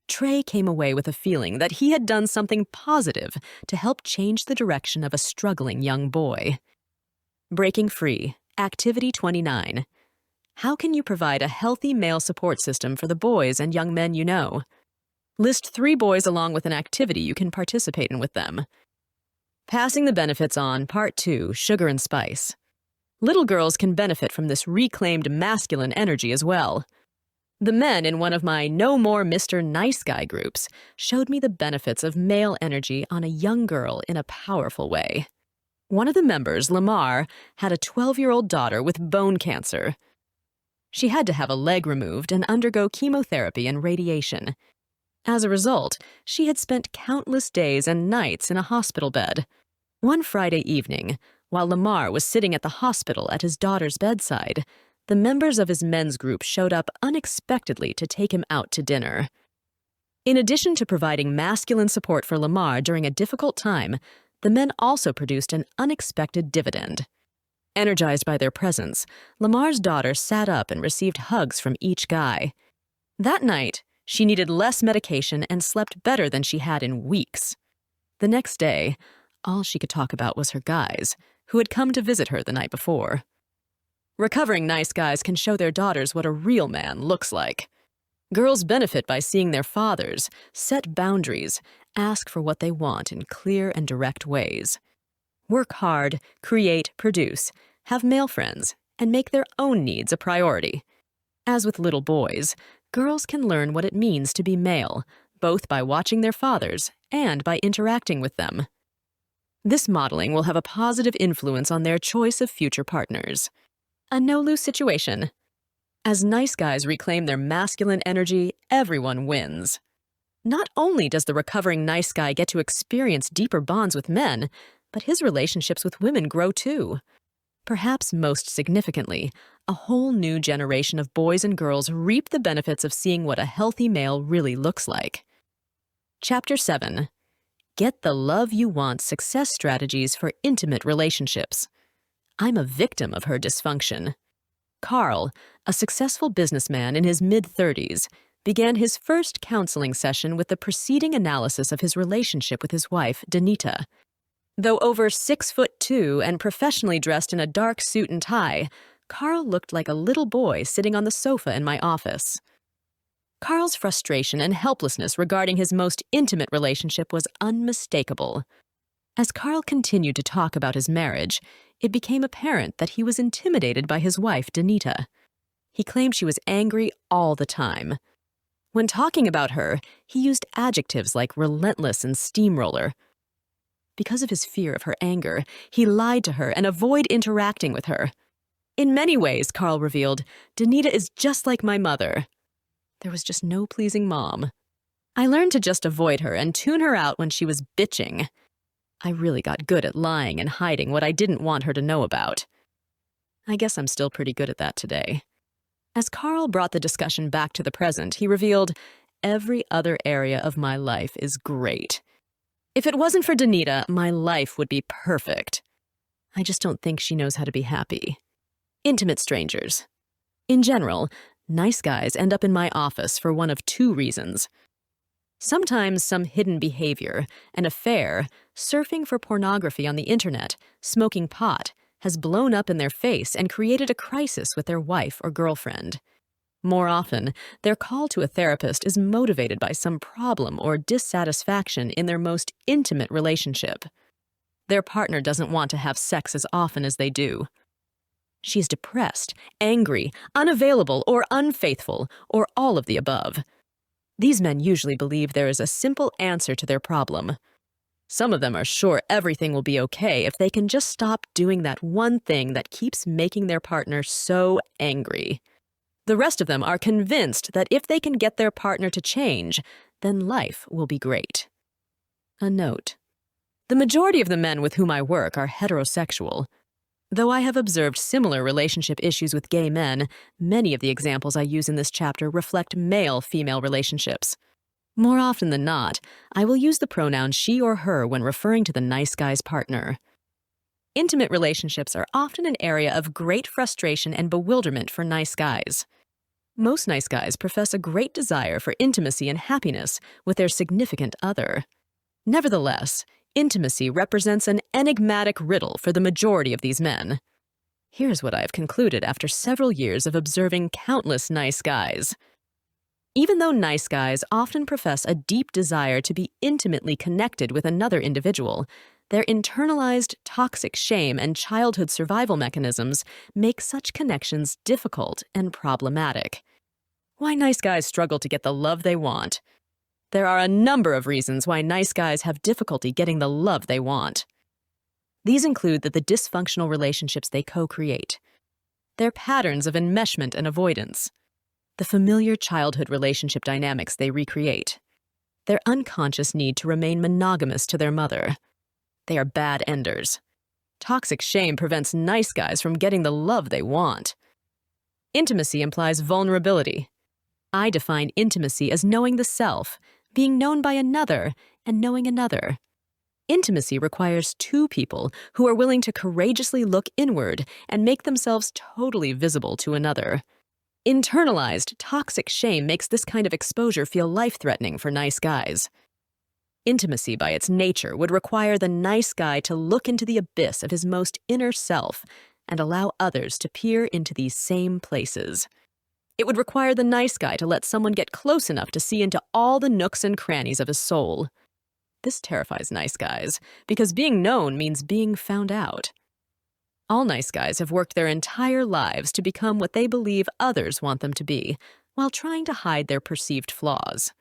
Trey came away with a feeling that he had done something positive to help change the direction of a struggling young boy. Breaking Free, Activity 29. How can you provide a healthy male support system for the boys and young men you know? List 3 boys along with an activity you can participate in with them. Passing the benefits on, Part 2, Sugar and Spice. Little girls can benefit from this reclaimed masculine energy as well. The men in one of my No More Mr. Nice Guy groups showed me the benefits of male energy on a young girl in a powerful way. One of the members, Lamar, had a 12-year-old daughter with bone cancer. She had to have a leg removed and undergo chemotherapy and radiation. As a result, she had spent countless days and nights in a hospital bed. One Friday evening, while Lamar was sitting at the hospital at his daughter's bedside, the members of his men's group showed up unexpectedly to take him out to dinner. In addition to providing masculine support for Lamar during a difficult time, the men also produced an unexpected dividend. Energized by their presence, Lamar's daughter sat up and received hugs from each guy. That night, she needed less medication and slept better than she had in weeks. The next day, all she could talk about was her guys, who had come to visit her the night before. Recovering nice guys can show their daughters what a real man looks like. Girls benefit by seeing their fathers set boundaries, ask for what they want in clear and direct ways. Work hard, create, produce, have male friends, and make their own needs a priority. As with little boys, girls can learn what it means to be male, both by watching their fathers and by interacting with them. This modeling will have a positive influence on their choice of future partners. A no-lose situation. As nice guys reclaim their masculine energy, everyone wins. Not only does the recovering nice guy get to experience deeper bonds with men, but his relationships with women grow too. Perhaps most significantly, a whole new generation of boys and girls reap the benefits of seeing what a healthy male really looks like. Chapter 7. Get the Love You Want Success Strategies for Intimate Relationships. I'm a victim of her dysfunction. Carl, a successful businessman in his mid-30s, began his first counseling session with the preceding analysis of his relationship with his wife, Danita. Though over 6'2" and professionally dressed in a dark suit and tie, Carl looked like a little boy sitting on the sofa in my office. Carl's frustration and helplessness regarding his most intimate relationship was unmistakable. As Carl continued to talk about his marriage, it became apparent that he was intimidated by his wife, Danita. He claimed she was angry all the time. When talking about her, he used adjectives like relentless and steamroller. Because of his fear of her anger, he lied to her and avoided interacting with her. In many ways, Carl revealed, Danita is just like my mother. There was just no pleasing Mom. I learned to just avoid her and tune her out when she was bitching. I really got good at lying and hiding what I didn't want her to know about. I guess I'm still pretty good at that today. As Carl brought the discussion back to the present, he revealed, every other area of my life is great. If it wasn't for Danita, my life would be perfect. I just don't think she knows how to be happy. Intimate strangers. In general, nice guys end up in my office for one of two reasons. Sometimes some hidden behavior, an affair, surfing for pornography on the internet, smoking pot, has blown up in their face and created a crisis with their wife or girlfriend. More often, their call to a therapist is motivated by some problem or dissatisfaction in their most intimate relationship. Their partner doesn't want to have sex as often as they do. She's depressed, angry, unavailable, or unfaithful, or all of the above. These men usually believe there is a simple answer to their problem. Some of them are sure everything will be okay if they can just stop doing that one thing that keeps making their partner so angry. The rest of them are convinced that if they can get their partner to change, then life will be great. A note. The majority of the men with whom I work are heterosexual. Though I have observed similar relationship issues with gay men, many of the examples I use in this chapter reflect male-female relationships. More often than not, I will use the pronoun she or her when referring to the nice guy's partner. Intimate relationships are often an area of great frustration and bewilderment for nice guys. Most nice guys profess a great desire for intimacy and happiness with their significant other. Nevertheless, intimacy represents an enigmatic riddle for the majority of these men. Here's what I have concluded after several years of observing countless nice guys. Even though nice guys often profess a deep desire to be intimately connected with another individual, their internalized toxic shame and childhood survival mechanisms make such connections difficult and problematic. Why nice guys struggle to get the love they want? There are a number of reasons why nice guys have difficulty getting the love they want. These include the dysfunctional relationships they co-create, their patterns of enmeshment and avoidance, the familiar childhood relationship dynamics they recreate, their unconscious need to remain monogamous to their mother. They are bad enders. Toxic shame prevents nice guys from getting the love they want. Intimacy implies vulnerability. I define intimacy as knowing the self, being known by another, and knowing another. Intimacy requires two people who are willing to courageously look inward and make themselves totally visible to another. Internalized, toxic shame makes this kind of exposure feel life-threatening for nice guys. Intimacy, by its nature, would require the nice guy to look into the abyss of his most inner self and allow others to peer into these same places. It would require the nice guy to let someone get close enough to see into all the nooks and crannies of his soul. This terrifies nice guys, because being known means being found out. All nice guys have worked their entire lives to become what they believe others want them to be, while trying to hide their perceived flaws.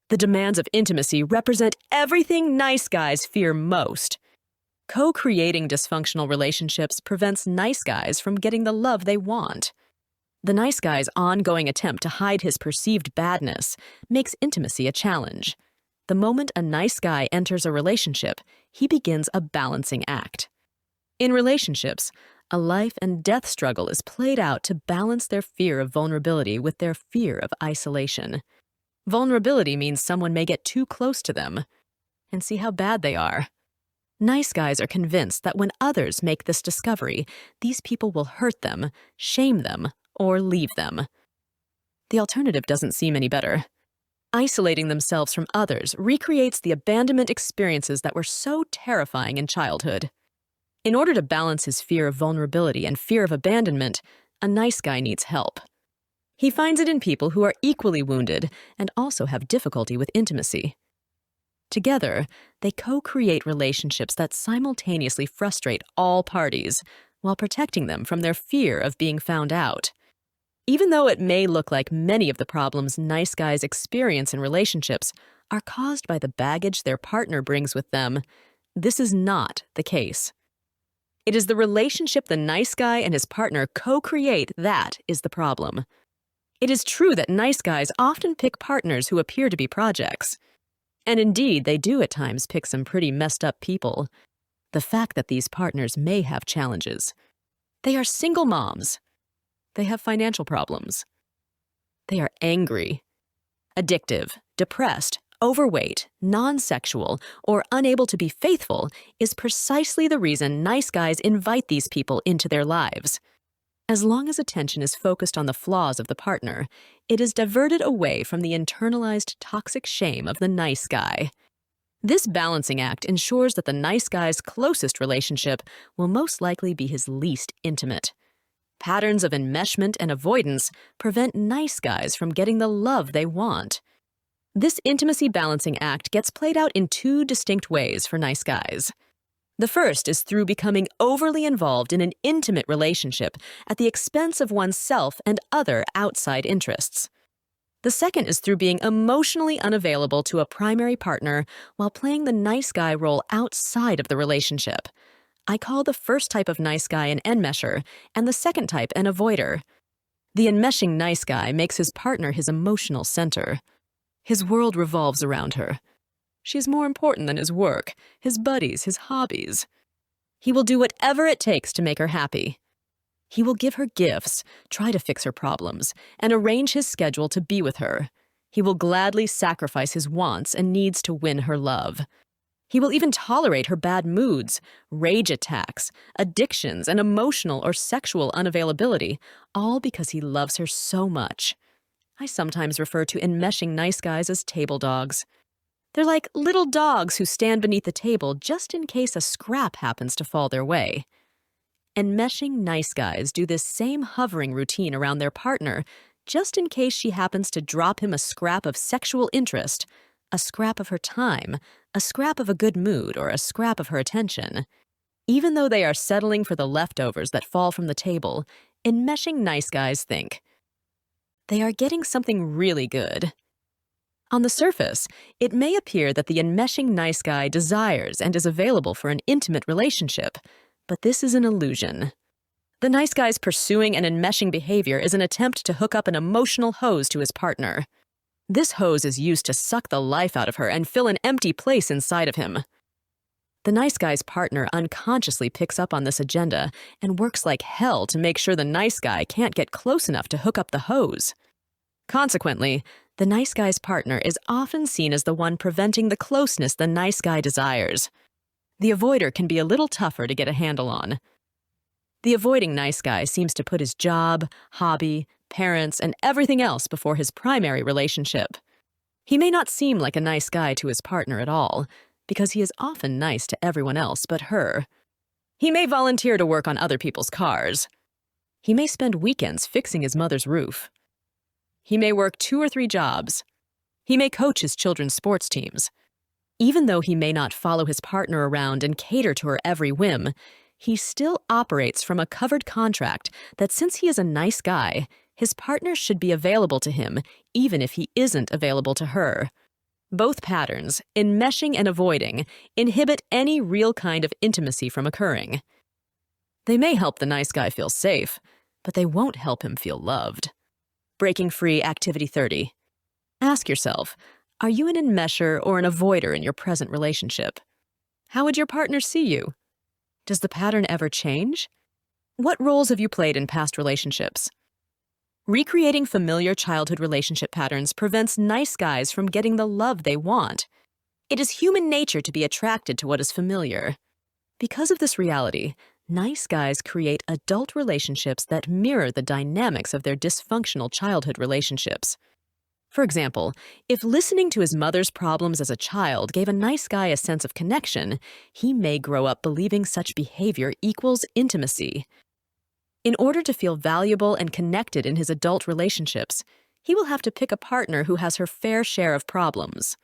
The demands of intimacy represent everything nice guys fear most. Co-creating dysfunctional relationships prevents nice guys from getting the love they want. The nice guy's ongoing attempt to hide his perceived badness makes intimacy a challenge. The moment a nice guy enters a relationship, he begins a balancing act. In relationships, a life and death struggle is played out to balance their fear of vulnerability with their fear of isolation. Vulnerability means someone may get too close to them and see how bad they are. Nice guys are convinced that when others make this discovery, these people will hurt them, shame them, or leave them. The alternative doesn't seem any better. Isolating themselves from others recreates the abandonment experiences that were so terrifying in childhood. In order to balance his fear of vulnerability and fear of abandonment, a nice guy needs help. He finds it in people who are equally wounded and also have difficulty with intimacy. Together, they co-create relationships that simultaneously frustrate all parties while protecting them from their fear of being found out. Even though it may look like many of the problems nice guys experience in relationships are caused by the baggage their partner brings with them, this is not the case. It is the relationship the nice guy and his partner co-create that is the problem. It is true that nice guys often pick partners who appear to be projects. And indeed, they do at times pick some pretty messed up people. The fact that these partners may have challenges. They are single moms. They have financial problems. They are angry, addictive, depressed, overweight, non-sexual, or unable to be faithful is precisely the reason nice guys invite these people into their lives. As long as attention is focused on the flaws of the partner, it is diverted away from the internalized toxic shame of the nice guy. This balancing act ensures that the nice guy's closest relationship will most likely be his least intimate. Patterns of enmeshment and avoidance prevent nice guys from getting the love they want. This intimacy balancing act gets played out in two distinct ways for nice guys. The first is through becoming overly involved in an intimate relationship at the expense of oneself and other outside interests. The second is through being emotionally unavailable to a primary partner while playing the nice guy role outside of the relationship. I call the first type of nice guy an enmesher and the second type an avoider. The enmeshing nice guy makes his partner his emotional center. His world revolves around her. She's more important than his work, his buddies, his hobbies. He will do whatever it takes to make her happy. He will give her gifts, try to fix her problems, and arrange his schedule to be with her. He will gladly sacrifice his wants and needs to win her love. He will even tolerate her bad moods, rage attacks, addictions, and emotional or sexual unavailability, all because he loves her so much. I sometimes refer to enmeshing nice guys as table dogs. They're like little dogs who stand beneath the table just in case a scrap happens to fall their way. Enmeshing nice guys do this same hovering routine around their partner just in case she happens to drop him a scrap of sexual interest, a scrap of her time, a scrap of a good mood, or a scrap of her attention. Even though they are settling for the leftovers that fall from the table, enmeshing nice guys think, they are getting something really good. On the surface, it may appear that the enmeshing nice guy desires and is available for an intimate relationship, but this is an illusion. The nice guy's pursuing an enmeshing behavior is an attempt to hook up an emotional hose to his partner. This hose is used to suck the life out of her and fill an empty place inside of him. The nice guy's partner unconsciously picks up on this agenda and works like hell to make sure the nice guy can't get close enough to hook up the hose. Consequently, the nice guy's partner is often seen as the one preventing the closeness the nice guy desires. The avoider can be a little tougher to get a handle on. The avoiding nice guy seems to put his job, hobby, parents, and everything else before his primary relationship. He may not seem like a nice guy to his partner at all, because he is often nice to everyone else but her. He may volunteer to work on other people's cars. He may spend weekends fixing his mother's roof. He may work 2 or 3 jobs. He may coach his children's sports teams. Even though he may not follow his partner around and cater to her every whim, he still operates from a covered contract that since he is a nice guy, his partner should be available to him, even if he isn't available to her. Both patterns, enmeshing and avoiding, inhibit any real kind of intimacy from occurring. They may help the nice guy feel safe, but they won't help him feel loved. Breaking free activity 30. Ask yourself, are you an enmesher or an avoider in your present relationship? How would your partner see you? Does the pattern ever change? What roles have you played in past relationships? Recreating familiar childhood relationship patterns prevents nice guys from getting the love they want. It is human nature to be attracted to what is familiar. Because of this reality, nice guys create adult relationships that mirror the dynamics of their dysfunctional childhood relationships. For example, if listening to his mother's problems as a child gave a nice guy a sense of connection, he may grow up believing such behavior equals intimacy. In order to feel valuable and connected in his adult relationships, he will have to pick a partner who has her fair share of problems.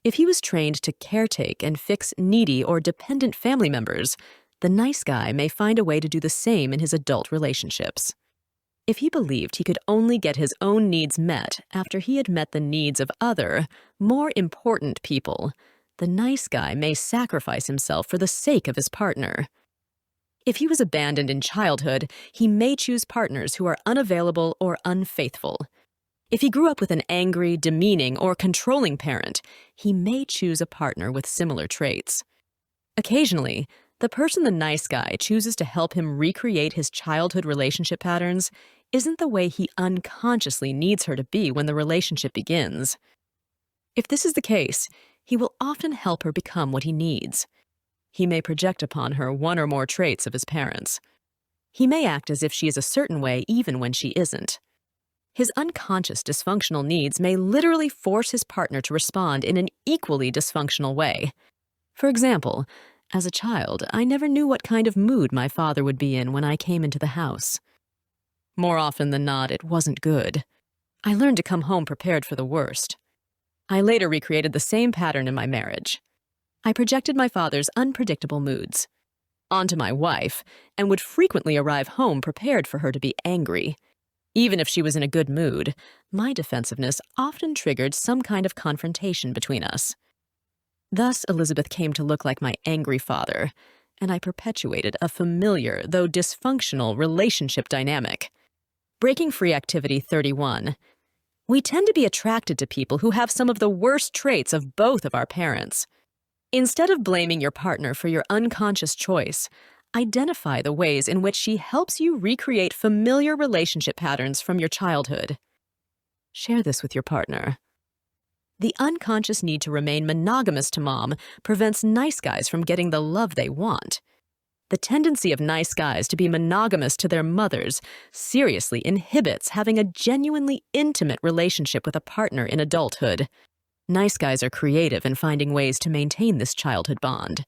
If he was trained to caretake and fix needy or dependent family members, the nice guy may find a way to do the same in his adult relationships. If he believed he could only get his own needs met after he had met the needs of other, more important people, the nice guy may sacrifice himself for the sake of his partner. If he was abandoned in childhood, he may choose partners who are unavailable or unfaithful. If he grew up with an angry, demeaning, or controlling parent, he may choose a partner with similar traits. Occasionally, the person the nice guy chooses to help him recreate his childhood relationship patterns isn't the way he unconsciously needs her to be when the relationship begins. If this is the case, he will often help her become what he needs. He may project upon her one or more traits of his parents. He may act as if she is a certain way even when she isn't. His unconscious dysfunctional needs may literally force his partner to respond in an equally dysfunctional way. For example, as a child, I never knew what kind of mood my father would be in when I came into the house. More often than not, it wasn't good. I learned to come home prepared for the worst. I later recreated the same pattern in my marriage. I projected my father's unpredictable moods onto my wife and would frequently arrive home prepared for her to be angry. Even if she was in a good mood, my defensiveness often triggered some kind of confrontation between us. Thus, Elizabeth came to look like my angry father, and I perpetuated a familiar, though dysfunctional, relationship dynamic. Breaking free activity 31. We tend to be attracted to people who have some of the worst traits of both of our parents. Instead of blaming your partner for your unconscious choice, identify the ways in which she helps you recreate familiar relationship patterns from your childhood. Share this with your partner. The unconscious need to remain monogamous to mom prevents nice guys from getting the love they want. The tendency of nice guys to be monogamous to their mothers seriously inhibits having a genuinely intimate relationship with a partner in adulthood. Nice guys are creative in finding ways to maintain this childhood bond.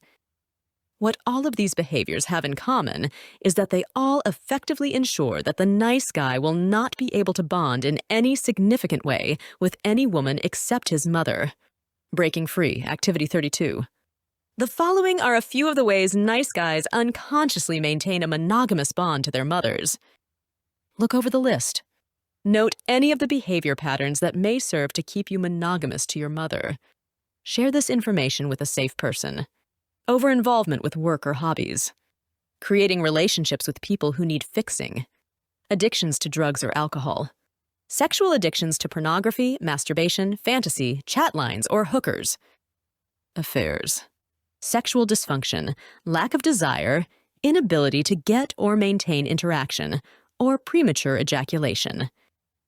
What all of these behaviors have in common is that they all effectively ensure that the nice guy will not be able to bond in any significant way with any woman except his mother. Breaking free, activity 32. The following are a few of the ways nice guys unconsciously maintain a monogamous bond to their mothers. Look over the list. Note any of the behavior patterns that may serve to keep you monogamous to your mother. Share this information with a safe person. Over-involvement with work or hobbies. Creating relationships with people who need fixing. Addictions to drugs or alcohol. Sexual addictions to pornography, masturbation, fantasy, chat lines, or hookers. Affairs. Sexual dysfunction, lack of desire, inability to get or maintain interaction, or premature ejaculation.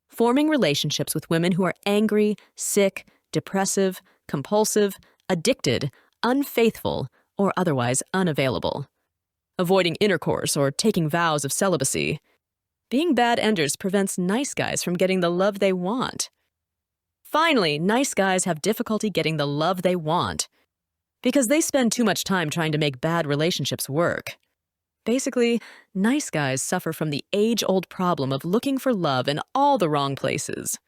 Forming relationships with women who are angry, sick, depressive, compulsive, addicted, unfaithful, or otherwise unavailable. Avoiding intercourse or taking vows of celibacy. Being bad enders prevents nice guys from getting the love they want. Finally, nice guys have difficulty getting the love they want because they spend too much time trying to make bad relationships work. Basically, nice guys suffer from the age-old problem of looking for love in all the wrong places.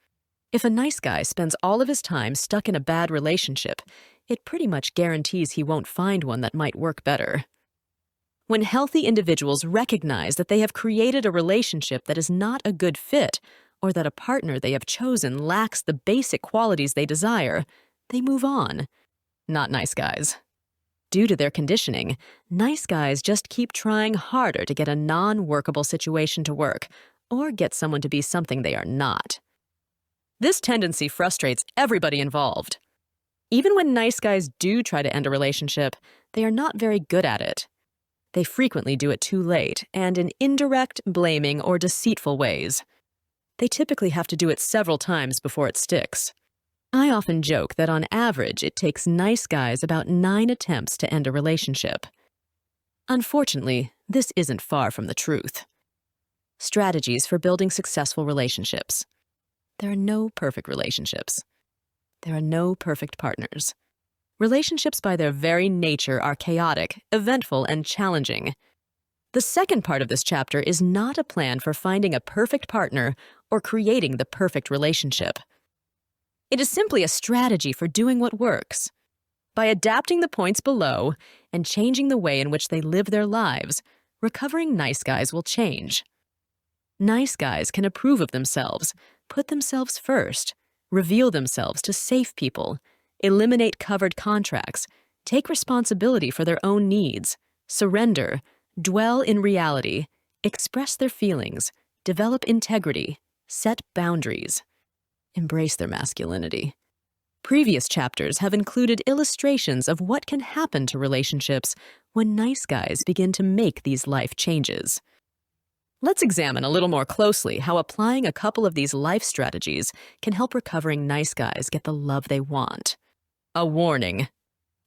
If a nice guy spends all of his time stuck in a bad relationship, it pretty much guarantees he won't find one that might work better. When healthy individuals recognize that they have created a relationship that is not a good fit, or that a partner they have chosen lacks the basic qualities they desire, they move on. Not nice guys. Due to their conditioning, nice guys just keep trying harder to get a non-workable situation to work, or get someone to be something they are not. This tendency frustrates everybody involved. Even when nice guys do try to end a relationship, they are not very good at it. They frequently do it too late and in indirect, blaming, or deceitful ways. They typically have to do it several times before it sticks. I often joke that on average it takes nice guys about 9 attempts to end a relationship. Unfortunately, this isn't far from the truth. Strategies for building successful relationships. There are no perfect relationships. There are no perfect partners. Relationships by their very nature are chaotic, eventful, and challenging. The second part of this chapter is not a plan for finding a perfect partner or creating the perfect relationship. It is simply a strategy for doing what works. By adapting the points below and changing the way in which they live their lives, recovering nice guys will change. Nice guys can approve of themselves, put themselves first, reveal themselves to safe people, eliminate covered contracts, take responsibility for their own needs, surrender, dwell in reality, express their feelings, develop integrity, set boundaries, embrace their masculinity. Previous chapters have included illustrations of what can happen to relationships when nice guys begin to make these life changes. Let's examine a little more closely how applying a couple of these life strategies can help recovering nice guys get the love they want. A warning.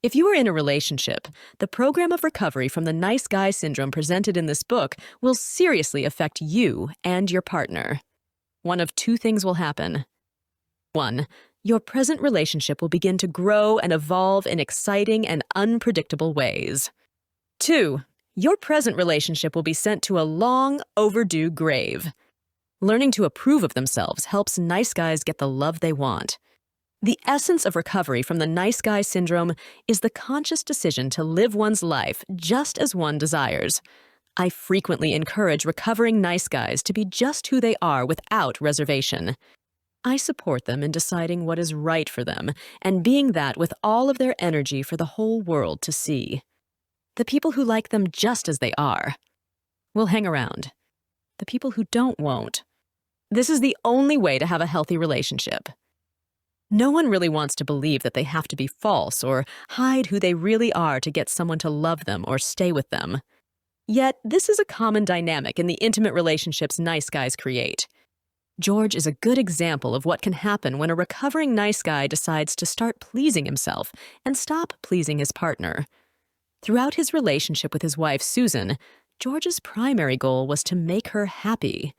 If you are in a relationship, the program of recovery from the nice guy syndrome presented in this book will seriously affect you and your partner. One of 2 things will happen. 1. Your present relationship will begin to grow and evolve in exciting and unpredictable ways. 2. Your present relationship will be sent to a long, overdue grave. Learning to approve of themselves helps nice guys get the love they want. The essence of recovery from the nice guy syndrome is the conscious decision to live one's life just as one desires. I frequently encourage recovering nice guys to be just who they are without reservation. I support them in deciding what is right for them and being that with all of their energy for the whole world to see. The people who like them just as they are will hang around. The people who don't won't. This is the only way to have a healthy relationship. No one really wants to believe that they have to be false or hide who they really are to get someone to love them or stay with them. Yet, this is a common dynamic in the intimate relationships nice guys create. George is a good example of what can happen when a recovering nice guy decides to start pleasing himself and stop pleasing his partner. Throughout his relationship with his wife, Susan, George's primary goal was to make her happy.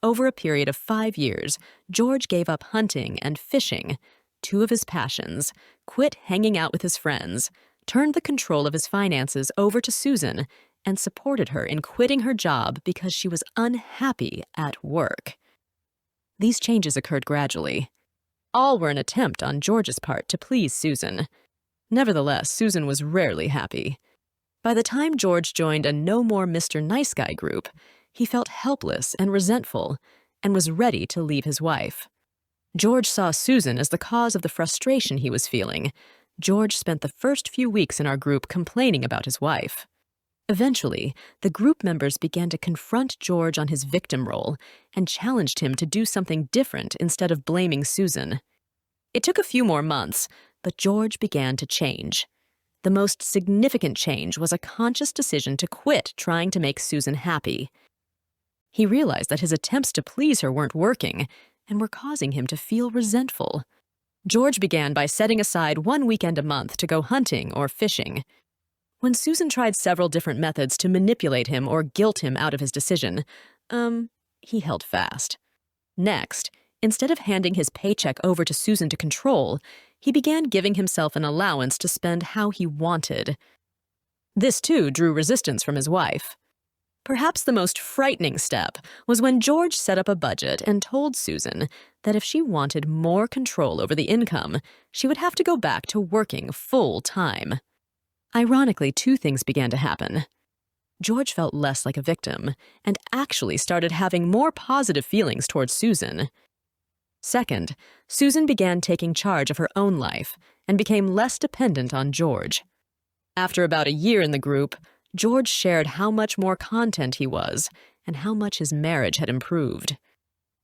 Over a period of 5 years, George gave up hunting and fishing, 2 of his passions, quit hanging out with his friends, turned the control of his finances over to Susan, and supported her in quitting her job because she was unhappy at work. These changes occurred gradually. All were an attempt on George's part to please Susan. Nevertheless, Susan was rarely happy. By the time George joined a No More Mr. Nice Guy group, he felt helpless and resentful and was ready to leave his wife. George saw Susan as the cause of the frustration he was feeling. George spent the first few weeks in our group complaining about his wife. Eventually, the group members began to confront George on his victim role and challenged him to do something different instead of blaming Susan. It took a few more months, but George began to change. The most significant change was a conscious decision to quit trying to make Susan happy. He realized that his attempts to please her weren't working and were causing him to feel resentful. George began by setting aside 1 weekend a month to go hunting or fishing. When Susan tried several different methods to manipulate him or guilt him out of his decision, he held fast. Next, instead of handing his paycheck over to Susan to control, he began giving himself an allowance to spend how he wanted. This, too, drew resistance from his wife. Perhaps the most frightening step was when George set up a budget and told Susan that if she wanted more control over the income, she would have to go back to working full-time. Ironically, 2 things began to happen. George felt less like a victim and actually started having more positive feelings towards Susan. Second, Susan began taking charge of her own life and became less dependent on George. After about a year in the group, George shared how much more content he was and how much his marriage had improved.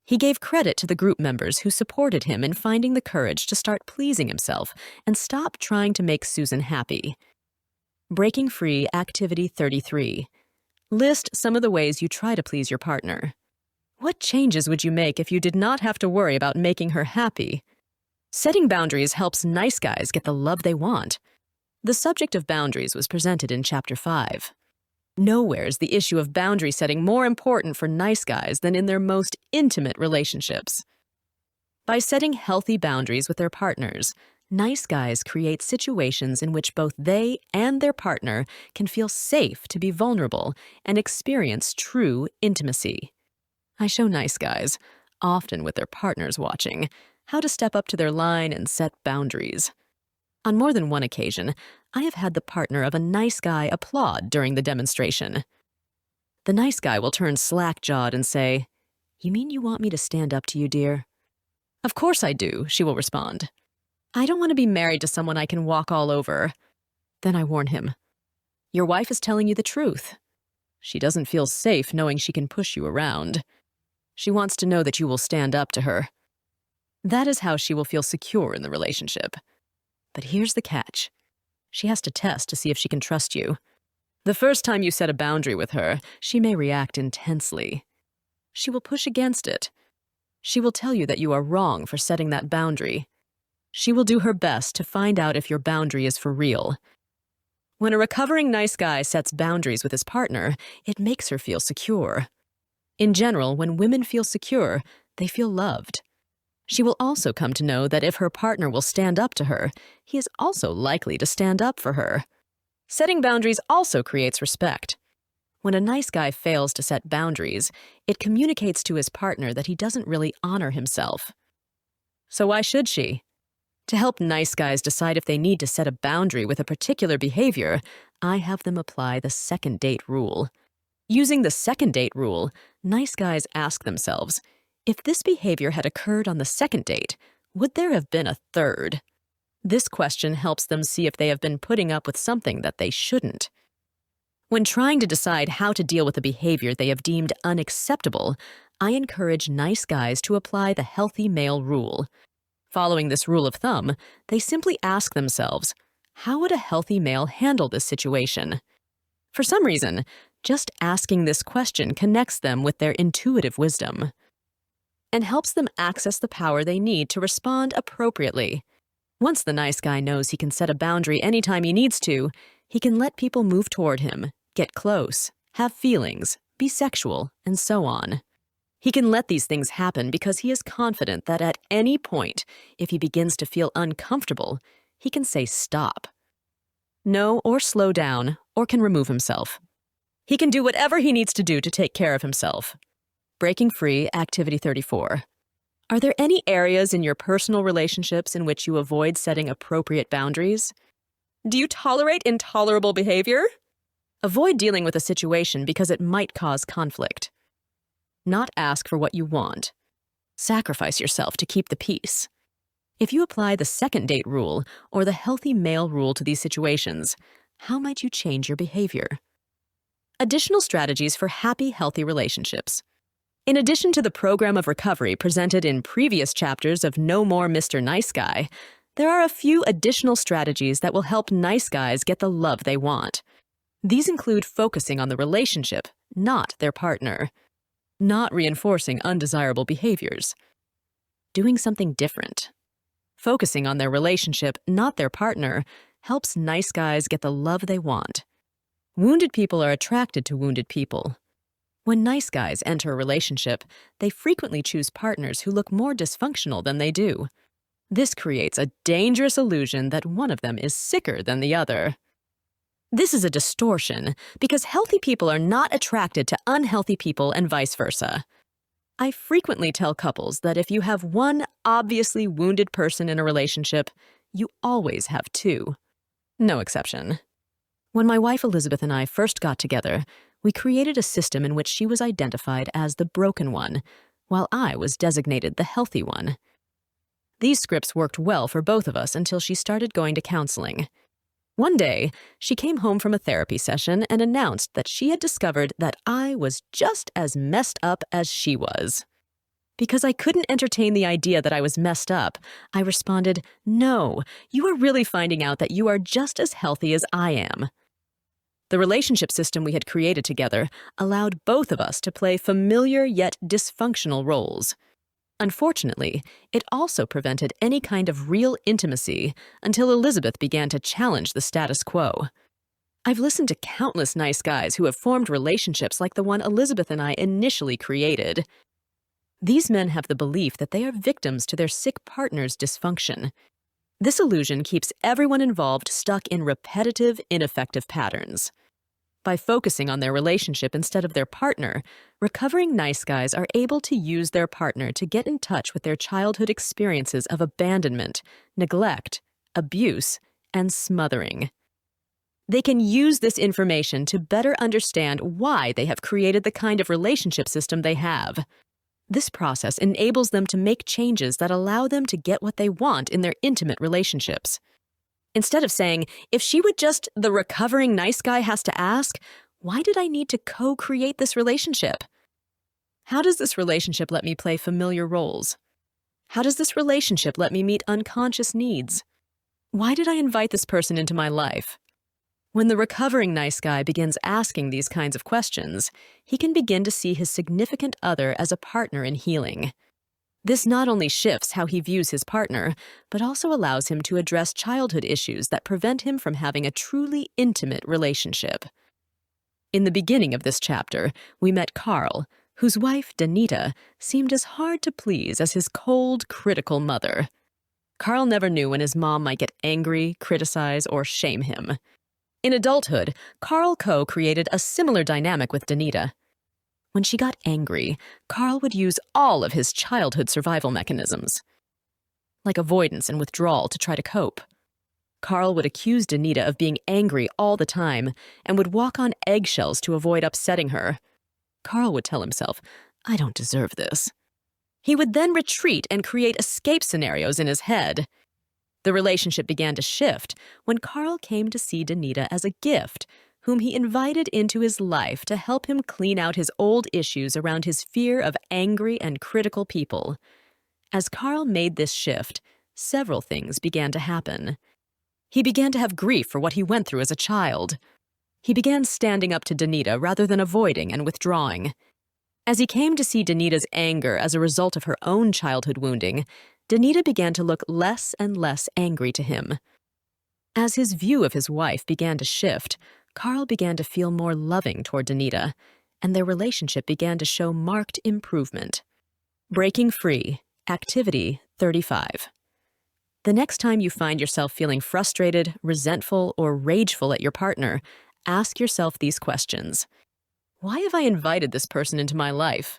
He gave credit to the group members who supported him in finding the courage to start pleasing himself and stop trying to make Susan happy. Breaking Free Activity 33. List some of the ways you try to please your partner. What changes would you make if you did not have to worry about making her happy? Setting boundaries helps nice guys get the love they want. The subject of boundaries was presented in Chapter 5. Nowhere is the issue of boundary setting more important for nice guys than in their most intimate relationships. By setting healthy boundaries with their partners, nice guys create situations in which both they and their partner can feel safe to be vulnerable and experience true intimacy. I show nice guys, often with their partners watching, how to step up to their line and set boundaries. On more than one occasion, I have had the partner of a nice guy applaud during the demonstration. The nice guy will turn slack-jawed and say, "You mean you want me to stand up to you, dear?" "Of course I do," she will respond. "I don't want to be married to someone I can walk all over." Then I warn him, "Your wife is telling you the truth. She doesn't feel safe knowing she can push you around. She wants to know that you will stand up to her. That is how she will feel secure in the relationship. But here's the catch. She has to test to see if she can trust you. The first time you set a boundary with her, she may react intensely. She will push against it. She will tell you that you are wrong for setting that boundary. She will do her best to find out if your boundary is for real. When a recovering nice guy sets boundaries with his partner, it makes her feel secure. In general, when women feel secure, they feel loved. She will also come to know that if her partner will stand up to her, he is also likely to stand up for her. Setting boundaries also creates respect. When a nice guy fails to set boundaries, it communicates to his partner that he doesn't really honor himself. So why should she? To help nice guys decide if they need to set a boundary with a particular behavior, I have them apply the second date rule. Using the second date rule, nice guys ask themselves, if this behavior had occurred on the second date, would there have been a third? This question helps them see if they have been putting up with something that they shouldn't. When trying to decide how to deal with a behavior they have deemed unacceptable, I encourage nice guys to apply the healthy male rule. Following this rule of thumb, they simply ask themselves, how would a healthy male handle this situation? For some reason, just asking this question connects them with their intuitive wisdom and helps them access the power they need to respond appropriately. Once the nice guy knows he can set a boundary anytime he needs to, he can let people move toward him, get close, have feelings, be sexual, and so on. He can let these things happen because he is confident that at any point, if he begins to feel uncomfortable, he can say stop, no, or slow down, or can remove himself. He can do whatever he needs to do to take care of himself. Breaking Free Activity 34. Are there any areas in your personal relationships in which you avoid setting appropriate boundaries? Do you tolerate intolerable behavior? Avoid dealing with a situation because it might cause conflict. Not ask for what you want. Sacrifice yourself to keep the peace. If you apply the second date rule or the healthy male rule to these situations, how might you change your behavior? Additional strategies for happy, healthy relationships. In addition to the program of recovery presented in previous chapters of No More Mr. Nice Guy, there are a few additional strategies that will help nice guys get the love they want. These include focusing on the relationship, not their partner. Not reinforcing undesirable behaviors. Doing something different. Focusing on their relationship, not their partner, helps nice guys get the love they want. Wounded people are attracted to wounded people. When nice guys enter a relationship, they frequently choose partners who look more dysfunctional than they do. This creates a dangerous illusion that one of them is sicker than the other. This is a distortion because healthy people are not attracted to unhealthy people and vice versa. I frequently tell couples that if you have one obviously wounded person in a relationship, you always have two. No exception. When my wife Elizabeth and I first got together, we created a system in which she was identified as the broken one, while I was designated the healthy one. These scripts worked well for both of us until she started going to counseling. One day, she came home from a therapy session and announced that she had discovered that I was just as messed up as she was. Because I couldn't entertain the idea that I was messed up, I responded, "No, you are really finding out that you are just as healthy as I am." The relationship system we had created together allowed both of us to play familiar yet dysfunctional roles. Unfortunately, it also prevented any kind of real intimacy until Elizabeth began to challenge the status quo. I've listened to countless nice guys who have formed relationships like the one Elizabeth and I initially created. These men have the belief that they are victims to their sick partner's dysfunction. This illusion keeps everyone involved stuck in repetitive, ineffective patterns. By focusing on their relationship instead of their partner, recovering nice guys are able to use their partner to get in touch with their childhood experiences of abandonment, neglect, abuse, and smothering. They can use this information to better understand why they have created the kind of relationship system they have. This process enables them to make changes that allow them to get what they want in their intimate relationships. Instead of saying, if she would just, the recovering nice guy has to ask, why did I need to co-create this relationship? How does this relationship let me play familiar roles? How does this relationship let me meet unconscious needs? Why did I invite this person into my life? When the recovering nice guy begins asking these kinds of questions, he can begin to see his significant other as a partner in healing. This not only shifts how he views his partner, but also allows him to address childhood issues that prevent him from having a truly intimate relationship. In the beginning of this chapter, we met Carl, whose wife, Danita, seemed as hard to please as his cold, critical mother. Carl never knew when his mom might get angry, criticize, or shame him. In adulthood, Carl co-created a similar dynamic with Danita. When she got angry, Carl would use all of his childhood survival mechanisms, like avoidance and withdrawal to try to cope. Carl would accuse Danita of being angry all the time and would walk on eggshells to avoid upsetting her. Carl would tell himself, "I don't deserve this." He would then retreat and create escape scenarios in his head. The relationship began to shift when Carl came to see Danita as a gift, whom he invited into his life to help him clean out his old issues around his fear of angry and critical people. As Carl made this shift, several things began to happen. He began to have grief for what he went through as a child. He began standing up to Danita rather than avoiding and withdrawing. As he came to see Danita's anger as a result of her own childhood wounding, Danita began to look less and less angry to him. As his view of his wife began to shift, Carl began to feel more loving toward Danita, and their relationship began to show marked improvement. Breaking free, activity 35. The next time you find yourself feeling frustrated, resentful, or rageful at your partner, ask yourself these questions. Why have I invited this person into my life?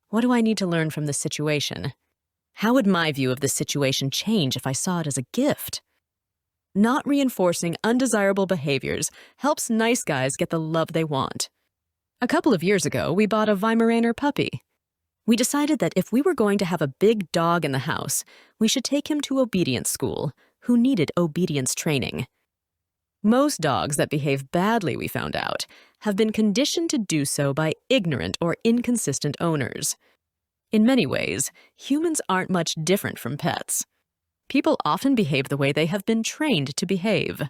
What do I need to learn from this situation? How would my view of this situation change if I saw it as a gift? Not reinforcing undesirable behaviors helps nice guys get the love they want. A couple of years ago, we bought a Weimaraner puppy. We decided that if we were going to have a big dog in the house, we should take him to obedience school, who needed obedience training. Most dogs that behave badly, we found out, have been conditioned to do so by ignorant or inconsistent owners. In many ways, humans aren't much different from pets. People often behave the way they have been trained to behave.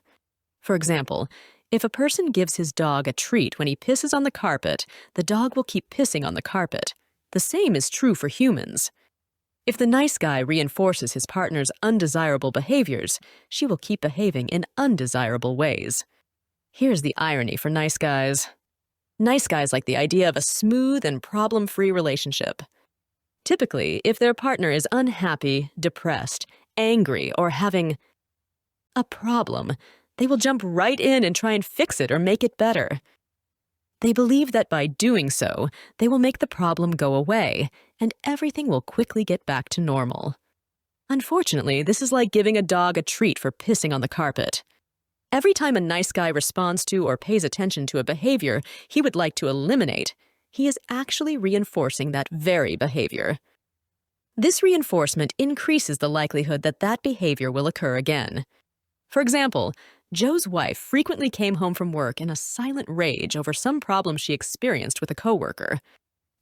For example, if a person gives his dog a treat when he pisses on the carpet, the dog will keep pissing on the carpet. The same is true for humans. If the nice guy reinforces his partner's undesirable behaviors, she will keep behaving in undesirable ways. Here's the irony for nice guys. Nice guys like the idea of a smooth and problem-free relationship. Typically, if their partner is unhappy, depressed, angry, or having a problem, they will jump right in and try and fix it or make it better. They believe that by doing so, they will make the problem go away, and everything will quickly get back to normal. Unfortunately, this is like giving a dog a treat for pissing on the carpet. Every time a nice guy responds to or pays attention to a behavior he would like to eliminate, he is actually reinforcing that very behavior. This reinforcement increases the likelihood that that behavior will occur again. For example, Joe's wife frequently came home from work in a silent rage over some problem she experienced with a coworker.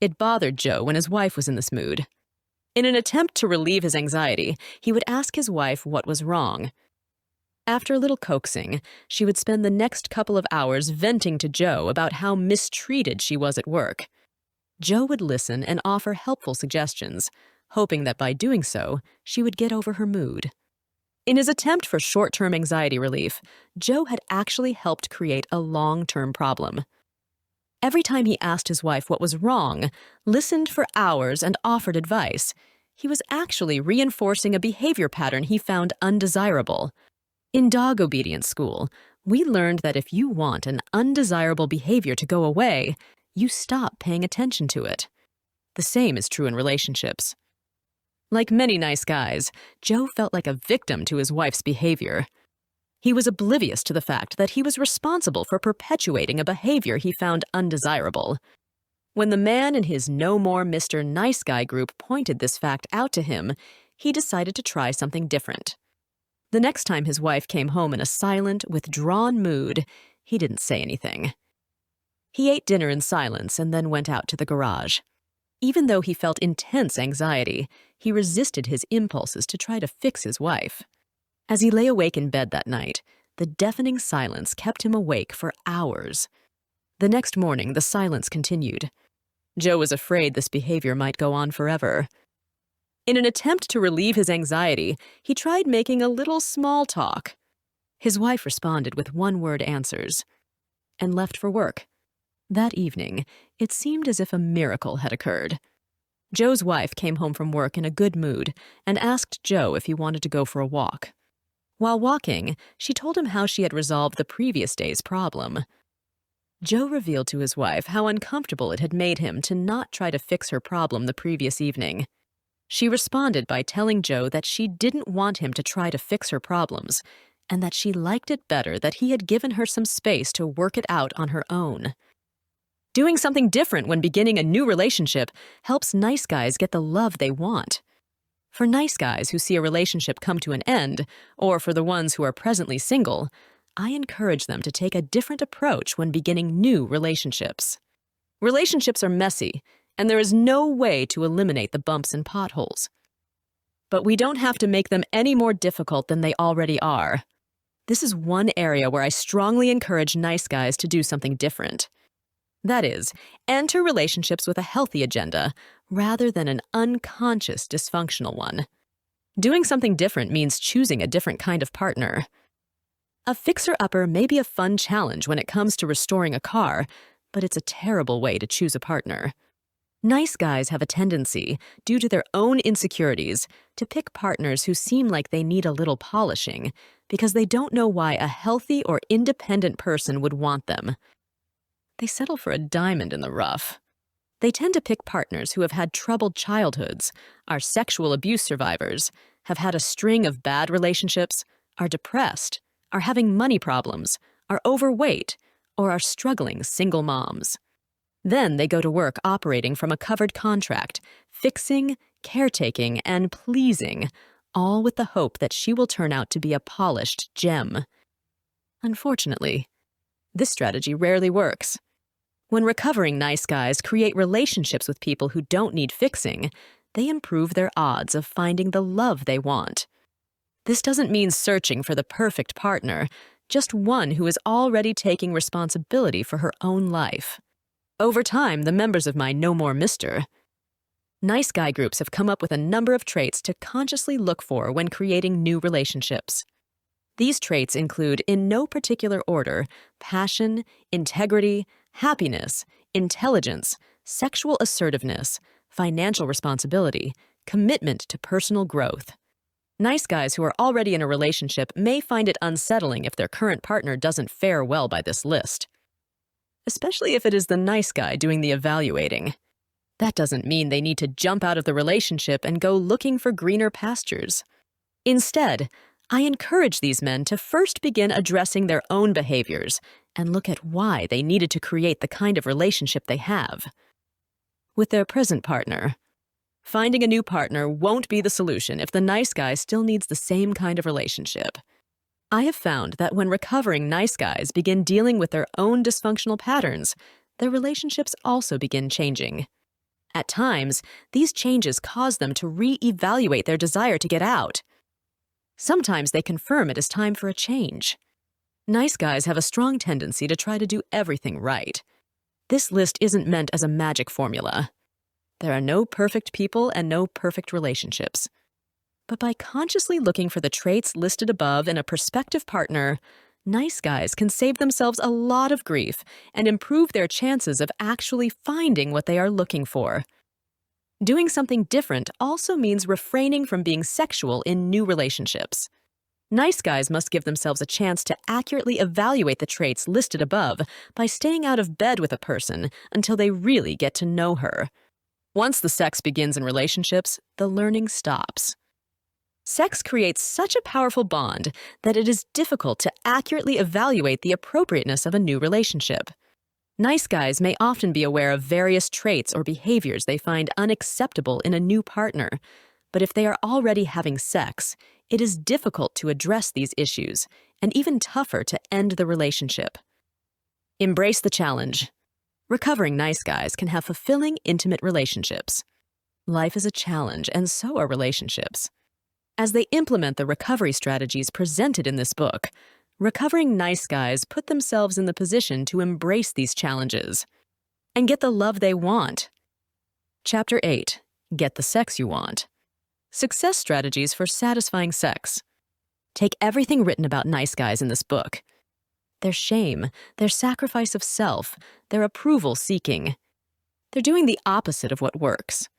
It bothered Joe when his wife was in this mood. In an attempt to relieve his anxiety, he would ask his wife what was wrong. After a little coaxing, she would spend the next couple of hours venting to Joe about how mistreated she was at work. Joe would listen and offer helpful suggestions, hoping that by doing so, she would get over her mood. In his attempt for short-term anxiety relief, Joe had actually helped create a long-term problem. Every time he asked his wife what was wrong, listened for hours, and offered advice, he was actually reinforcing a behavior pattern he found undesirable. In dog obedience school, we learned that if you want an undesirable behavior to go away, you stop paying attention to it. The same is true in relationships. Like many nice guys, Joe felt like a victim to his wife's behavior. He was oblivious to the fact that he was responsible for perpetuating a behavior he found undesirable. When the man in his No More Mr. Nice Guy group pointed this fact out to him, he decided to try something different. The next time his wife came home in a silent, withdrawn mood, he didn't say anything. He ate dinner in silence and then went out to the garage. Even though he felt intense anxiety, he resisted his impulses to try to fix his wife. As he lay awake in bed that night, the deafening silence kept him awake for hours. The next morning, the silence continued. Joe was afraid this behavior might go on forever. In an attempt to relieve his anxiety, he tried making a little small talk. His wife responded with one-word answers and left for work. That evening, it seemed as if a miracle had occurred. Joe's wife came home from work in a good mood and asked Joe if he wanted to go for a walk. While walking, she told him how she had resolved the previous day's problem. Joe revealed to his wife how uncomfortable it had made him to not try to fix her problem the previous evening. She responded by telling Joe that she didn't want him to try to fix her problems, and that she liked it better that he had given her some space to work it out on her own. Doing something different when beginning a new relationship helps nice guys get the love they want. For nice guys who see a relationship come to an end, or for the ones who are presently single, I encourage them to take a different approach when beginning new relationships. Relationships are messy, and there is no way to eliminate the bumps and potholes. But we don't have to make them any more difficult than they already are. This is one area where I strongly encourage nice guys to do something different. That is, enter relationships with a healthy agenda rather than an unconscious, dysfunctional one. Doing something different means choosing a different kind of partner. A fixer-upper may be a fun challenge when it comes to restoring a car, but it's a terrible way to choose a partner. Nice guys have a tendency, due to their own insecurities, to pick partners who seem like they need a little polishing because they don't know why a healthy or independent person would want them. They settle for a diamond in the rough. They tend to pick partners who have had troubled childhoods, are sexual abuse survivors, have had a string of bad relationships, are depressed, are having money problems, are overweight, or are struggling single moms. Then they go to work operating from a covered contract, fixing, caretaking, and pleasing, all with the hope that she will turn out to be a polished gem. Unfortunately, this strategy rarely works. When recovering nice guys create relationships with people who don't need fixing, they improve their odds of finding the love they want. This doesn't mean searching for the perfect partner, just one who is already taking responsibility for her own life. Over time, the members of my No More Mr. Nice Guy groups have come up with a number of traits to consciously look for when creating new relationships. These traits include, in no particular order, passion, integrity, happiness, intelligence, sexual assertiveness, financial responsibility, commitment to personal growth. Nice guys who are already in a relationship may find it unsettling if their current partner doesn't fare well by this list, especially if it is the nice guy doing the evaluating. That doesn't mean they need to jump out of the relationship and go looking for greener pastures. Instead, I encourage these men to first begin addressing their own behaviors and look at why they needed to create the kind of relationship they have. With their present partner, finding a new partner won't be the solution if the nice guy still needs the same kind of relationship. I have found that when recovering nice guys begin dealing with their own dysfunctional patterns, their relationships also begin changing. At times, these changes cause them to re-evaluate their desire to get out. Sometimes they confirm it is time for a change. Nice guys have a strong tendency to try to do everything right. This list isn't meant as a magic formula. There are no perfect people and no perfect relationships. But by consciously looking for the traits listed above in a prospective partner, nice guys can save themselves a lot of grief and improve their chances of actually finding what they are looking for. Doing something different also means refraining from being sexual in new relationships. Nice guys must give themselves a chance to accurately evaluate the traits listed above by staying out of bed with a person until they really get to know her. Once the sex begins in relationships, the learning stops. Sex creates such a powerful bond that it is difficult to accurately evaluate the appropriateness of a new relationship. Nice guys may often be aware of various traits or behaviors they find unacceptable in a new partner, but if they are already having sex, it is difficult to address these issues and even tougher to end the relationship. Embrace the challenge. Recovering nice guys can have fulfilling, intimate relationships. Life is a challenge, and so are relationships. As they implement the recovery strategies presented in this book, recovering nice guys put themselves in the position to embrace these challenges and get the love they want. Chapter 8. Get the sex you want. Success strategies for satisfying sex. Take everything written about nice guys in this book. Their shame, their sacrifice of self, their approval seeking. They're doing the opposite of what works.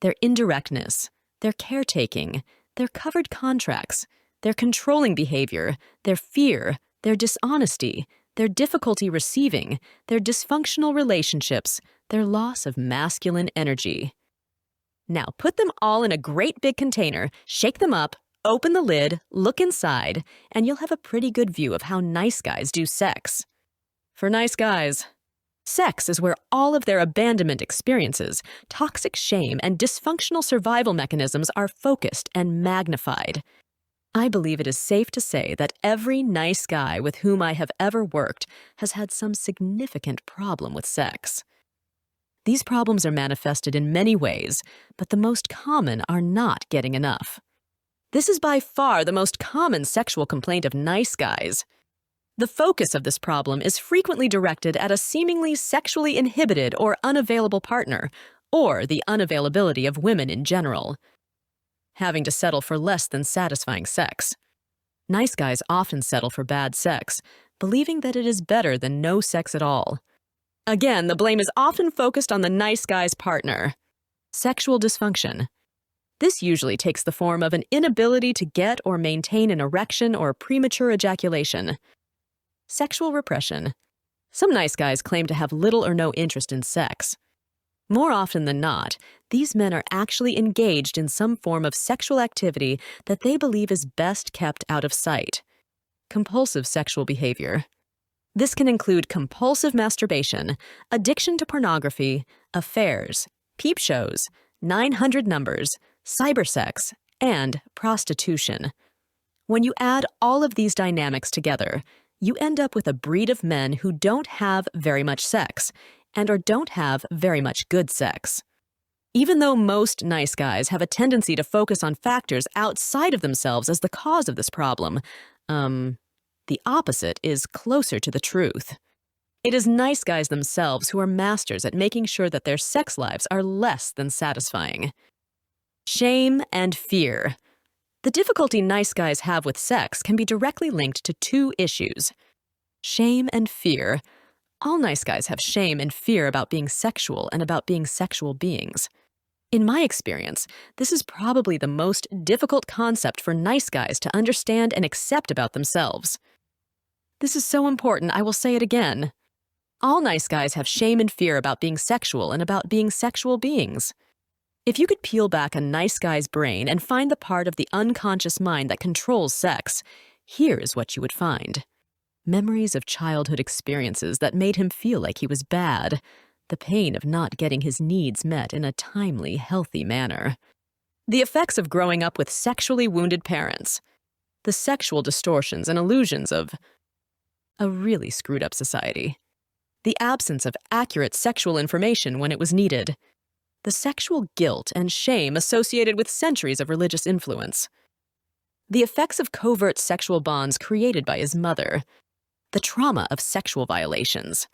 Their indirectness, their caretaking, their covered contracts, their controlling behavior, their fear, their dishonesty, their difficulty receiving, their dysfunctional relationships, their loss of masculine energy. Now put them all in a great big container, shake them up, open the lid, look inside, and you'll have a pretty good view of how nice guys do sex. For nice guys, sex is where all of their abandonment experiences, toxic shame, and dysfunctional survival mechanisms are focused and magnified. I believe it is safe to say that every nice guy with whom I have ever worked has had some significant problem with sex. These problems are manifested in many ways, but the most common are not getting enough. This is by far the most common sexual complaint of nice guys. The focus of this problem is frequently directed at a seemingly sexually inhibited or unavailable partner, or the unavailability of women in general. Having to settle for less than satisfying sex. Nice guys often settle for bad sex, believing that it is better than no sex at all. Again, the blame is often focused on the nice guy's partner. Sexual dysfunction. This usually takes the form of an inability to get or maintain an erection or premature ejaculation. Sexual repression. Some nice guys claim to have little or no interest in sex. More often than not, these men are actually engaged in some form of sexual activity that they believe is best kept out of sight. Compulsive sexual behavior. This can include compulsive masturbation, addiction to pornography, affairs, peep shows, 900 numbers, cybersex, and prostitution. When you add all of these dynamics together, you end up with a breed of men who don't have very much sex and/or don't have very much good sex. Even though most nice guys have a tendency to focus on factors outside of themselves as the cause of this problem, the opposite is closer to the truth. It is nice guys themselves who are masters at making sure that their sex lives are less than satisfying. Shame and fear. The difficulty nice guys have with sex can be directly linked to two issues. Shame and fear. All nice guys have shame and fear about being sexual and about being sexual beings. In my experience, this is probably the most difficult concept for nice guys to understand and accept about themselves. This is so important, I will say it again. All nice guys have shame and fear about being sexual and about being sexual beings. If you could peel back a nice guy's brain and find the part of the unconscious mind that controls sex, here is what you would find. Memories of childhood experiences that made him feel like he was bad. The pain of not getting his needs met in a timely, healthy manner. The effects of growing up with sexually wounded parents. the sexual distortions and illusions of a really screwed up society, the absence of accurate sexual information when it was needed, the sexual guilt and shame associated with centuries of religious influence, the effects of covert sexual bonds created by his mother, the trauma of sexual violations,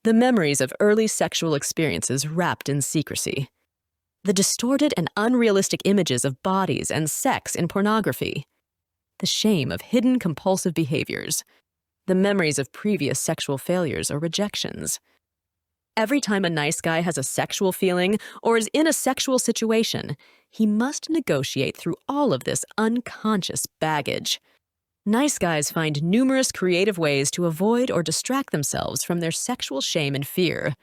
the memories of early sexual experiences wrapped in secrecy, the distorted and unrealistic images of bodies and sex in pornography, the shame of hidden compulsive behaviors, the memories of previous sexual failures or rejections. Every time a nice guy has a sexual feeling or is in a sexual situation, he must negotiate through all of this unconscious baggage. Nice guys find numerous creative ways to avoid or distract themselves from their sexual shame and fear.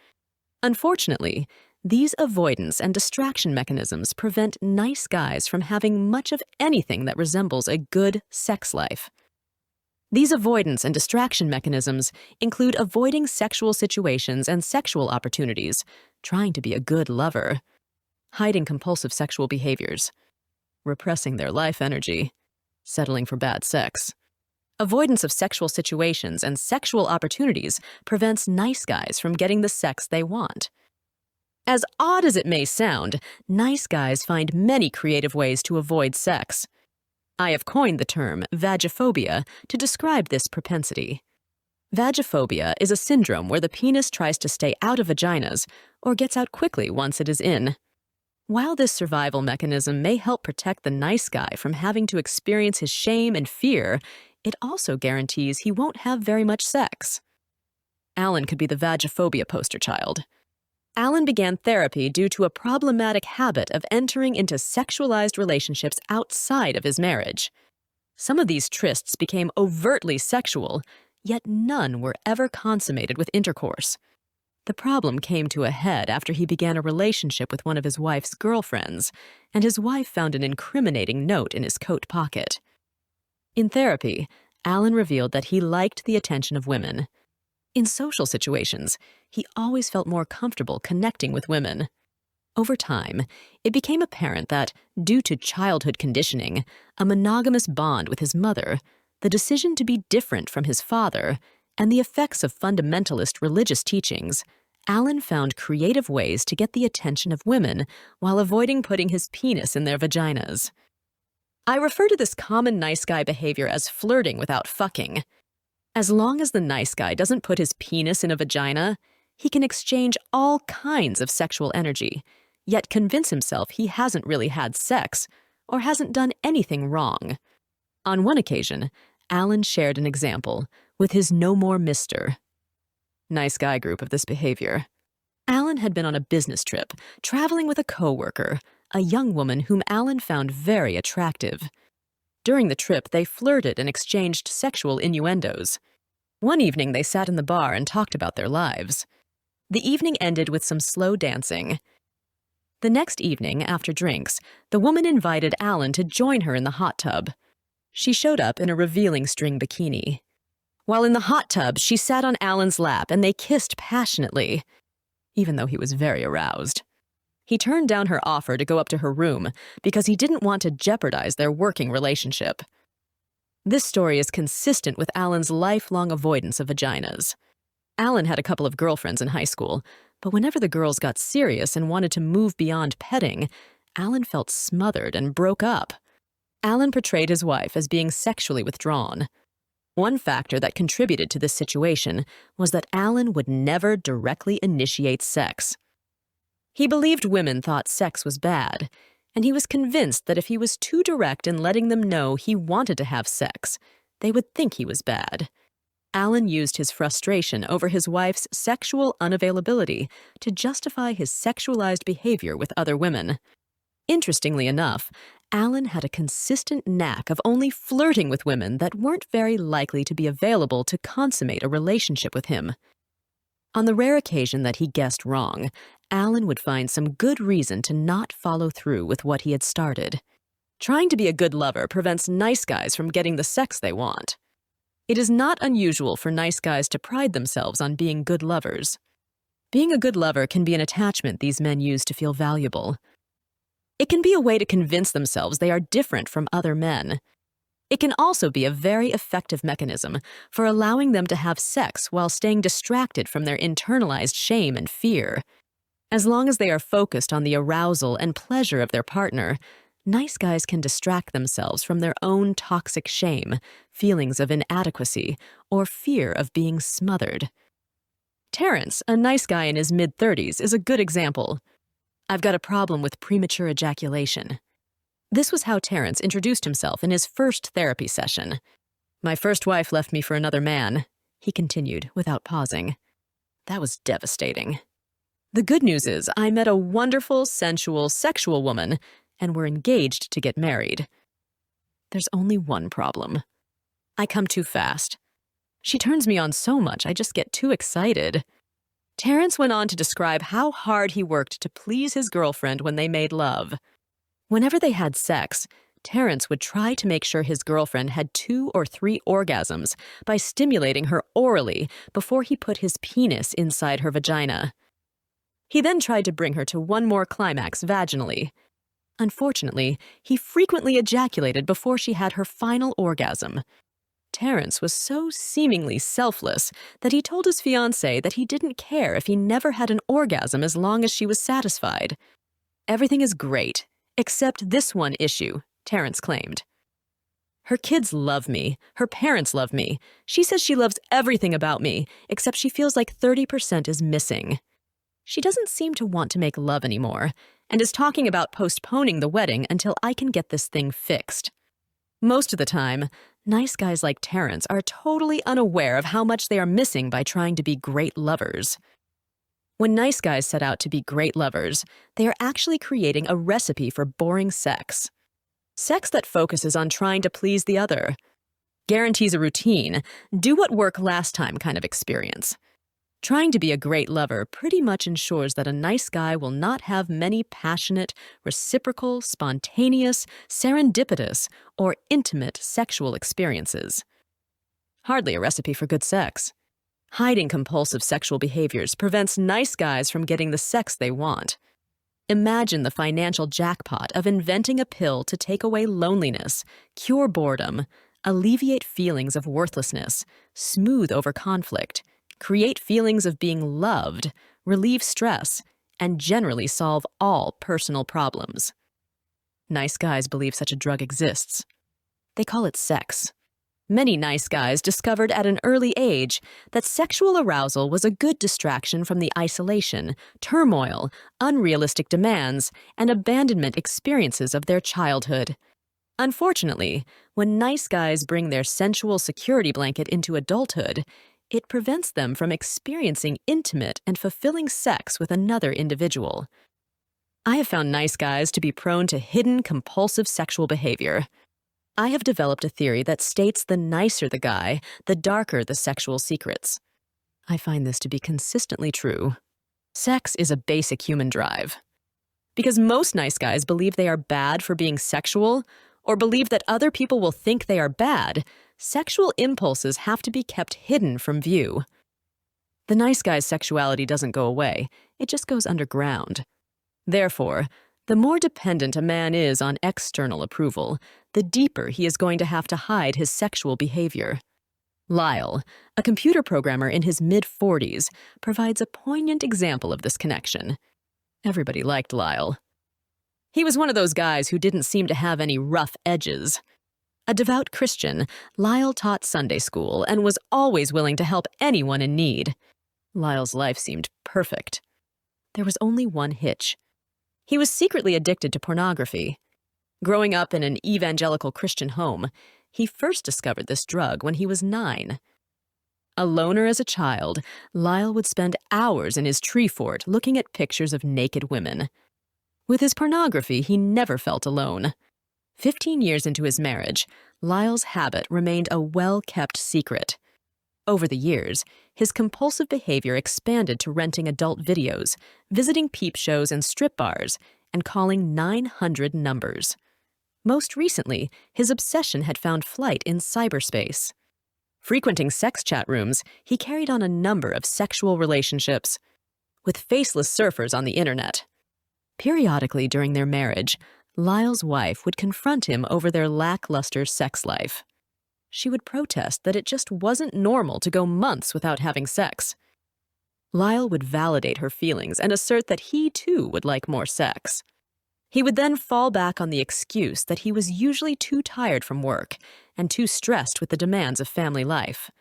Unfortunately, these avoidance and distraction mechanisms prevent nice guys from having much of anything that resembles a good sex life. These avoidance and distraction mechanisms include avoiding sexual situations and sexual opportunities, trying to be a good lover, hiding compulsive sexual behaviors, repressing their life energy, settling for bad sex. Avoidance of sexual situations and sexual opportunities prevents nice guys from getting the sex they want. As odd as it may sound, nice guys find many creative ways to avoid sex. I have coined the term vagophobia to describe this propensity. Vagophobia is a syndrome where the penis tries to stay out of vaginas or gets out quickly once it is in. While this survival mechanism may help protect the nice guy from having to experience his shame and fear, it also guarantees he won't have very much sex. Alan could be the vagophobia poster child. Alan began therapy due to a problematic habit of entering into sexualized relationships outside of his marriage. Some of these trysts became overtly sexual, yet none were ever consummated with intercourse. The problem came to a head after he began a relationship with one of his wife's girlfriends, and his wife found an incriminating note in his coat pocket. In therapy, Alan revealed that he liked the attention of women. In social situations, he always felt more comfortable connecting with women. Over time, it became apparent that, due to childhood conditioning, a monogamous bond with his mother, the decision to be different from his father, and the effects of fundamentalist religious teachings, Alan found creative ways to get the attention of women while avoiding putting his penis in their vaginas. I refer to this common nice guy behavior as flirting without fucking. As long as the nice guy doesn't put his penis in a vagina, he can exchange all kinds of sexual energy, yet convince himself he hasn't really had sex or hasn't done anything wrong. On one occasion, Alan shared an example with his No More Mister nice guy group of this behavior. Alan had been on a business trip, traveling with a coworker, a young woman whom Alan found very attractive. During the trip, they flirted and exchanged sexual innuendos. One evening, they sat in the bar and talked about their lives. The evening ended with some slow dancing. The next evening, after drinks, the woman invited Alan to join her in the hot tub. She showed up in a revealing string bikini. While in the hot tub, she sat on Alan's lap and they kissed passionately, even though he was very aroused. He turned down her offer to go up to her room because he didn't want to jeopardize their working relationship. This story is consistent with Alan's lifelong avoidance of vaginas. Alan had a couple of girlfriends in high school, but whenever the girls got serious and wanted to move beyond petting, Alan felt smothered and broke up. Alan portrayed his wife as being sexually withdrawn. One factor that contributed to this situation was that Alan would never directly initiate sex. He believed women thought sex was bad, and he was convinced that if he was too direct in letting them know he wanted to have sex, they would think he was bad. Alan used his frustration over his wife's sexual unavailability to justify his sexualized behavior with other women. Interestingly enough, Alan had a consistent knack of only flirting with women that weren't very likely to be available to consummate a relationship with him. On the rare occasion that he guessed wrong, Alan would find some good reason to not follow through with what he had started. Trying to be a good lover prevents nice guys from getting the sex they want. It is not unusual for nice guys to pride themselves on being good lovers. Being a good lover can be an attachment these men use to feel valuable. It can be a way to convince themselves they are different from other men. It can also be a very effective mechanism for allowing them to have sex while staying distracted from their internalized shame and fear. As long as they are focused on the arousal and pleasure of their partner, nice guys can distract themselves from their own toxic shame, feelings of inadequacy, or fear of being smothered. Terrence, a nice guy in his mid-30s, is a good example. "I've got a problem with premature ejaculation." This was how Terrence introduced himself in his first therapy session. "My first wife left me for another man," he continued without pausing. "That was devastating. The good news is I met a wonderful, sensual, sexual woman, and we're engaged to get married. There's only one problem. I come too fast. She turns me on so much I just get too excited." Terrence went on to describe how hard he worked to please his girlfriend when they made love. Whenever they had sex, Terrence would try to make sure his girlfriend had 2 or 3 orgasms by stimulating her orally before he put his penis inside her vagina. He then tried to bring her to one more climax vaginally. Unfortunately, he frequently ejaculated before she had her final orgasm. Terrence was so seemingly selfless that he told his fiancée that he didn't care if he never had an orgasm as long as she was satisfied. "Everything is great, except this one issue," Terrence claimed. "Her kids love me. Her parents love me. She says she loves everything about me, except she feels like 30% is missing. She doesn't seem to want to make love anymore, and is talking about postponing the wedding until I can get this thing fixed." Most of the time, nice guys like Terrence are totally unaware of how much they are missing by trying to be great lovers. When nice guys set out to be great lovers, they are actually creating a recipe for boring sex. Sex that focuses on trying to please the other. Guarantees a routine, do what worked last time kind of experience. Trying to be a great lover pretty much ensures that a nice guy will not have many passionate, reciprocal, spontaneous, serendipitous, or intimate sexual experiences. Hardly a recipe for good sex. Hiding compulsive sexual behaviors prevents nice guys from getting the sex they want. Imagine the financial jackpot of inventing a pill to take away loneliness, cure boredom, alleviate feelings of worthlessness, smooth over conflict, create feelings of being loved, relieve stress, and generally solve all personal problems. Nice guys believe such a drug exists. They call it sex. Many nice guys discovered at an early age that sexual arousal was a good distraction from the isolation, turmoil, unrealistic demands, and abandonment experiences of their childhood. Unfortunately, when nice guys bring their sensual security blanket into adulthood, it prevents them from experiencing intimate and fulfilling sex with another individual. I have found nice guys to be prone to hidden compulsive sexual behavior. I have developed a theory that states the nicer the guy, the darker the sexual secrets. I find this to be consistently true. Sex is a basic human drive. Because most nice guys believe they are bad for being sexual, or believe that other people will think they are bad, sexual impulses have to be kept hidden from view. The nice guy's sexuality doesn't go away, it just goes underground. Therefore, the more dependent a man is on external approval, the deeper he is going to have to hide his sexual behavior. Lyle, a computer programmer in his mid-40s, provides a poignant example of this connection. Everybody liked Lyle. He was one of those guys who didn't seem to have any rough edges. A devout Christian, Lyle taught Sunday school and was always willing to help anyone in need. Lyle's life seemed perfect. There was only one hitch. He was secretly addicted to pornography. Growing up in an evangelical Christian home, he first discovered this drug when he was 9. A loner as a child, Lyle would spend hours in his tree fort looking at pictures of naked women. With his pornography, he never felt alone. 15 years into his marriage, Lyle's habit remained a well-kept secret. Over the years, his compulsive behavior expanded to renting adult videos, visiting peep shows and strip bars, and calling 900 numbers. Most recently, his obsession had found flight in cyberspace. Frequenting sex chat rooms, he carried on a number of sexual relationships with faceless surfers on the internet. Periodically during their marriage, Lyle's wife would confront him over their lackluster sex life. She would protest that it just wasn't normal to go months without having sex. Lyle would validate her feelings and assert that he too would like more sex. He would then fall back on the excuse that he was usually too tired from work and too stressed with the demands of family life.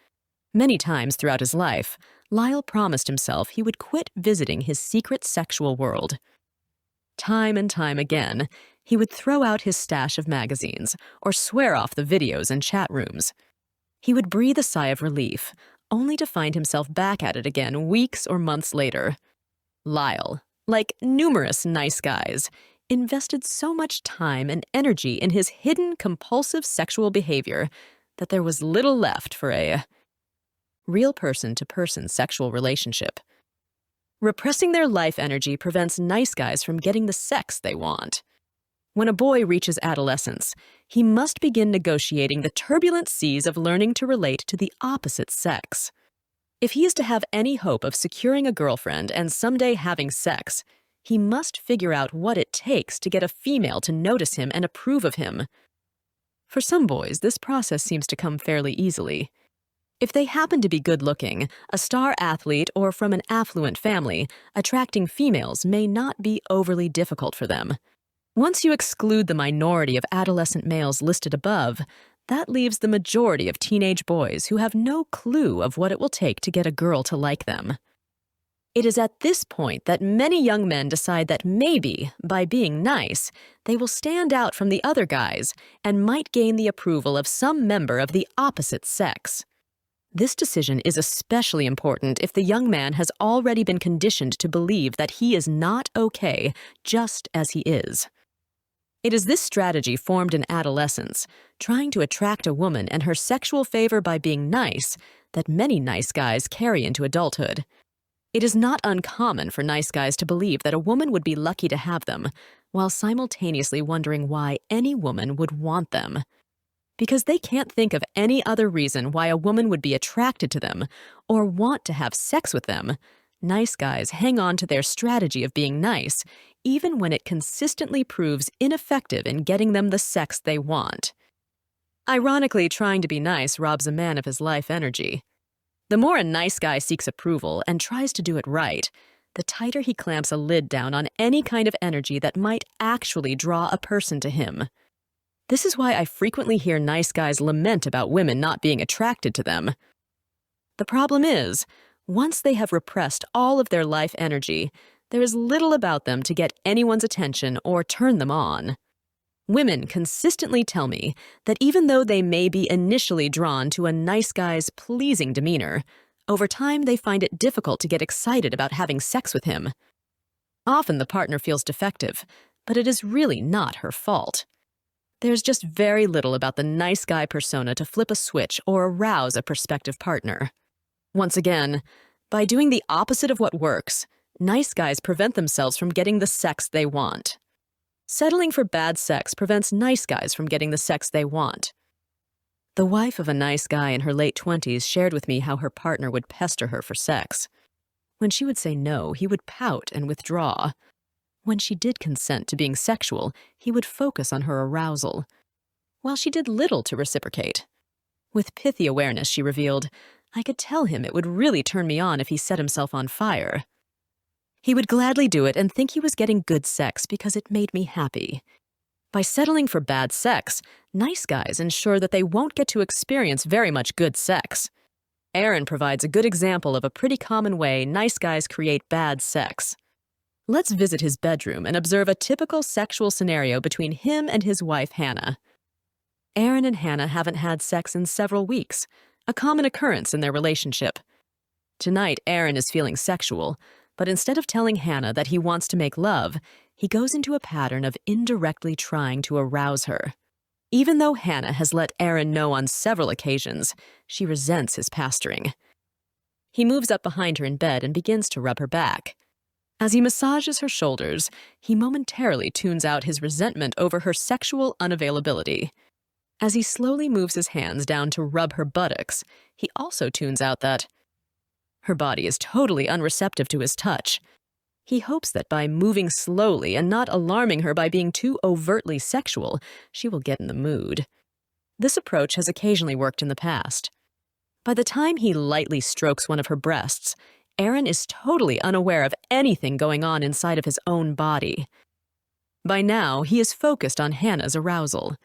Many times throughout his life, Lyle promised himself he would quit visiting his secret sexual world. Time and time again, he would throw out his stash of magazines or swear off the videos and chat rooms. He would breathe a sigh of relief, only to find himself back at it again weeks or months later. Lyle, like numerous nice guys, invested so much time and energy in his hidden compulsive sexual behavior that there was little left for a real person-to-person sexual relationship. Repressing their life energy prevents nice guys from getting the sex they want. When a boy reaches adolescence, he must begin negotiating the turbulent seas of learning to relate to the opposite sex. If he is to have any hope of securing a girlfriend and someday having sex, he must figure out what it takes to get a female to notice him and approve of him. For some boys, this process seems to come fairly easily. If they happen to be good-looking, a star athlete, or from an affluent family, attracting females may not be overly difficult for them. Once you exclude the minority of adolescent males listed above, that leaves the majority of teenage boys who have no clue of what it will take to get a girl to like them. It is at this point that many young men decide that maybe, by being nice, they will stand out from the other guys and might gain the approval of some member of the opposite sex. This decision is especially important if the young man has already been conditioned to believe that he is not okay just as he is. It is this strategy formed in adolescence, trying to attract a woman and her sexual favor by being nice, that many nice guys carry into adulthood. It is not uncommon for nice guys to believe that a woman would be lucky to have them, while simultaneously wondering why any woman would want them. Because they can't think of any other reason why a woman would be attracted to them or want to have sex with them, nice guys hang on to their strategy of being nice, even when it consistently proves ineffective in getting them the sex they want. Ironically, trying to be nice robs a man of his life energy. The more a nice guy seeks approval and tries to do it right, the tighter he clamps a lid down on any kind of energy that might actually draw a person to him. This is why I frequently hear nice guys lament about women not being attracted to them. The problem is, once they have repressed all of their life energy, there is little about them to get anyone's attention or turn them on. Women consistently tell me that even though they may be initially drawn to a nice guy's pleasing demeanor, over time they find it difficult to get excited about having sex with him. Often the partner feels defective, but it is really not her fault. There's just very little about the nice guy persona to flip a switch or arouse a prospective partner. Once again, by doing the opposite of what works, nice guys prevent themselves from getting the sex they want. Settling for bad sex prevents nice guys from getting the sex they want. The wife of a nice guy in her late 20s shared with me how her partner would pester her for sex. When she would say no, he would pout and withdraw. When she did consent to being sexual, he would focus on her arousal, while she did little to reciprocate. With pithy awareness, she revealed, I could tell him it would really turn me on if he set himself on fire. He would gladly do it and think he was getting good sex because it made me happy. By settling for bad sex, nice guys ensure that they won't get to experience very much good sex. Aaron provides a good example of a pretty common way nice guys create bad sex. Let's visit his bedroom and observe a typical sexual scenario between him and his wife, Hannah. Aaron and Hannah haven't had sex in several weeks, a common occurrence in their relationship. Tonight, Aaron is feeling sexual, but instead of telling Hannah that he wants to make love, he goes into a pattern of indirectly trying to arouse her. Even though Hannah has let Aaron know on several occasions, she resents his pastoring. He moves up behind her in bed and begins to rub her back. As he massages her shoulders, he momentarily tunes out his resentment over her sexual unavailability. As he slowly moves his hands down to rub her buttocks, he also tunes out that her body is totally unreceptive to his touch. He hopes that by moving slowly and not alarming her by being too overtly sexual, she will get in the mood. This approach has occasionally worked in the past. By the time he lightly strokes one of her breasts, Aaron is totally unaware of anything going on inside of his own body. By now, he is focused on Hannah's arousal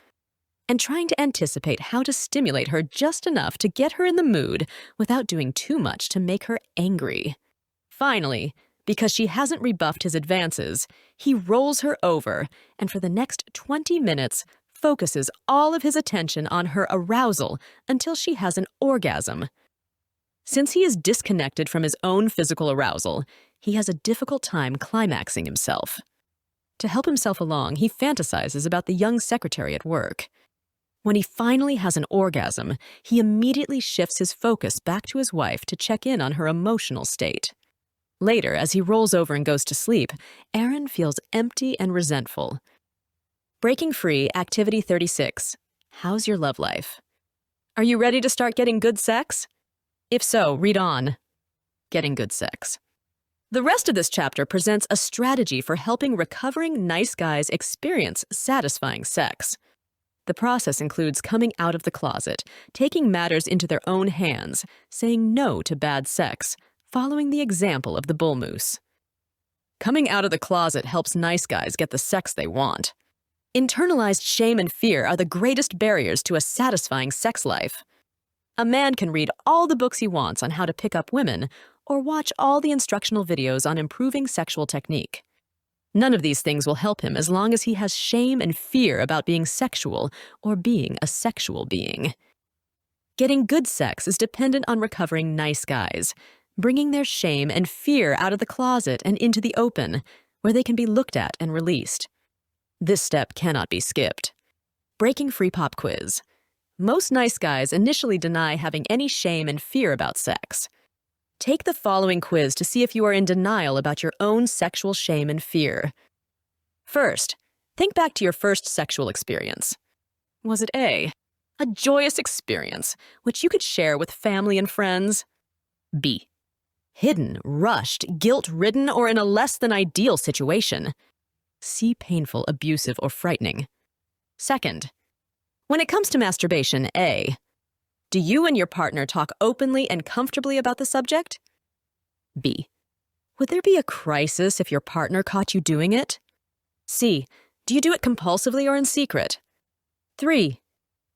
and trying to anticipate how to stimulate her just enough to get her in the mood without doing too much to make her angry. Finally, because she hasn't rebuffed his advances, he rolls her over and for the next 20 minutes focuses all of his attention on her arousal until she has an orgasm. Since he is disconnected from his own physical arousal, he has a difficult time climaxing himself. To help himself along, he fantasizes about the young secretary at work. When he finally has an orgasm, he immediately shifts his focus back to his wife to check in on her emotional state. Later, as he rolls over and goes to sleep, Aaron feels empty and resentful. Breaking Free, Activity 36. How's your love life? Are you ready to start getting good sex? If so, read on. Getting good sex. The rest of this chapter presents a strategy for helping recovering nice guys experience satisfying sex. The process includes coming out of the closet, taking matters into their own hands, saying no to bad sex, following the example of the bull moose. Coming out of the closet helps nice guys get the sex they want. Internalized shame and fear are the greatest barriers to a satisfying sex life. A man can read all the books he wants on how to pick up women, or watch all the instructional videos on improving sexual technique. None of these things will help him as long as he has shame and fear about being sexual or being a sexual being. Getting good sex is dependent on recovering nice guys, bringing their shame and fear out of the closet and into the open, where they can be looked at and released. This step cannot be skipped. Breaking Free Pop Quiz. Most nice guys initially deny having any shame and fear about sex. Take the following quiz to see if you are in denial about your own sexual shame and fear. First, think back to your first sexual experience. Was it A, a joyous experience, which you could share with family and friends? B, hidden, rushed, guilt-ridden, or in a less-than-ideal situation? C, painful, abusive, or frightening. Second, when it comes to masturbation, A, do you and your partner talk openly and comfortably about the subject? B, would there be a crisis if your partner caught you doing it? C, do you do it compulsively or in secret? 3,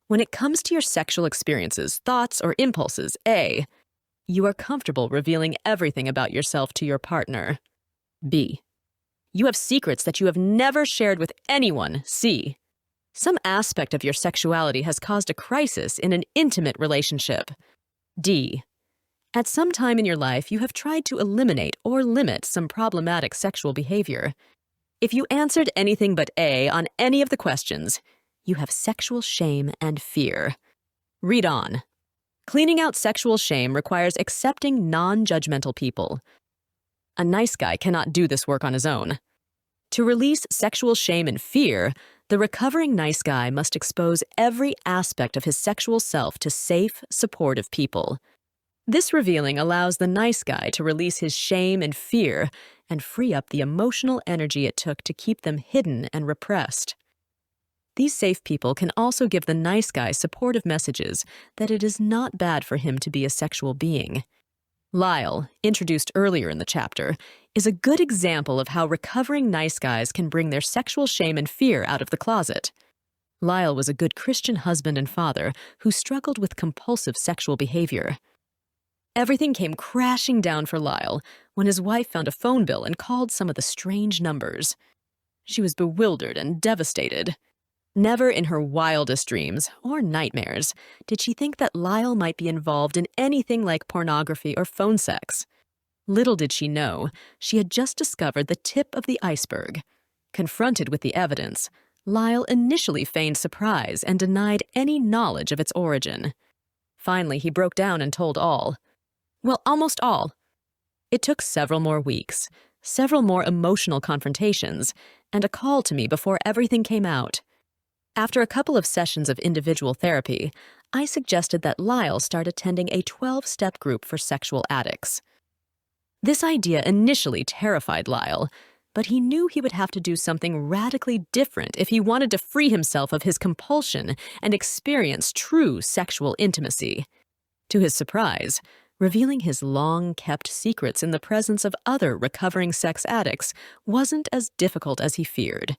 when it comes to your sexual experiences, thoughts, or impulses, A, you are comfortable revealing everything about yourself to your partner. B, you have secrets that you have never shared with anyone. C, some aspect of your sexuality has caused a crisis in an intimate relationship. D, at some time in your life, you have tried to eliminate or limit some problematic sexual behavior. If you answered anything but A on any of the questions, you have sexual shame and fear. Read on. Cleaning out sexual shame requires accepting non-judgmental people. A nice guy cannot do this work on his own. To release sexual shame and fear, the recovering nice guy must expose every aspect of his sexual self to safe, supportive people. This revealing allows the nice guy to release his shame and fear and free up the emotional energy it took to keep them hidden and repressed. These safe people can also give the nice guy supportive messages that it is not bad for him to be a sexual being. Lyle, introduced earlier in the chapter, is a good example of how recovering nice guys can bring their sexual shame and fear out of the closet. Lyle was a good Christian husband and father who struggled with compulsive sexual behavior. Everything came crashing down for Lyle when his wife found a phone bill and called some of the strange numbers. She was bewildered and devastated. Never in her wildest dreams, or nightmares, did she think that Lyle might be involved in anything like pornography or phone sex. Little did she know, she had just discovered the tip of the iceberg. Confronted with the evidence, Lyle initially feigned surprise and denied any knowledge of its origin. Finally, he broke down and told all. Well, almost all. It took several more weeks, several more emotional confrontations, and a call to me before everything came out. After a couple of sessions of individual therapy, I suggested that Lyle start attending a 12-step group for sexual addicts. This idea initially terrified Lyle, but he knew he would have to do something radically different if he wanted to free himself of his compulsion and experience true sexual intimacy. To his surprise, revealing his long-kept secrets in the presence of other recovering sex addicts wasn't as difficult as he feared.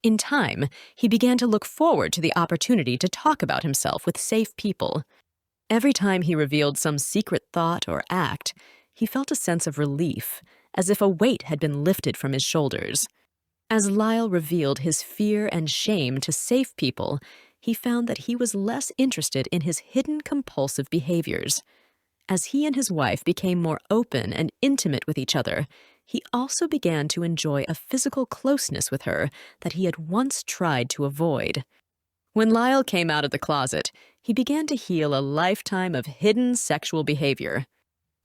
In time, he began to look forward to the opportunity to talk about himself with safe people. Every time he revealed some secret thought or act, he felt a sense of relief, as if a weight had been lifted from his shoulders. As Lyle revealed his fear and shame to safe people, he found that he was less interested in his hidden compulsive behaviors. As he and his wife became more open and intimate with each other, he also began to enjoy a physical closeness with her that he had once tried to avoid. When Lyle came out of the closet, he began to heal a lifetime of hidden sexual behavior.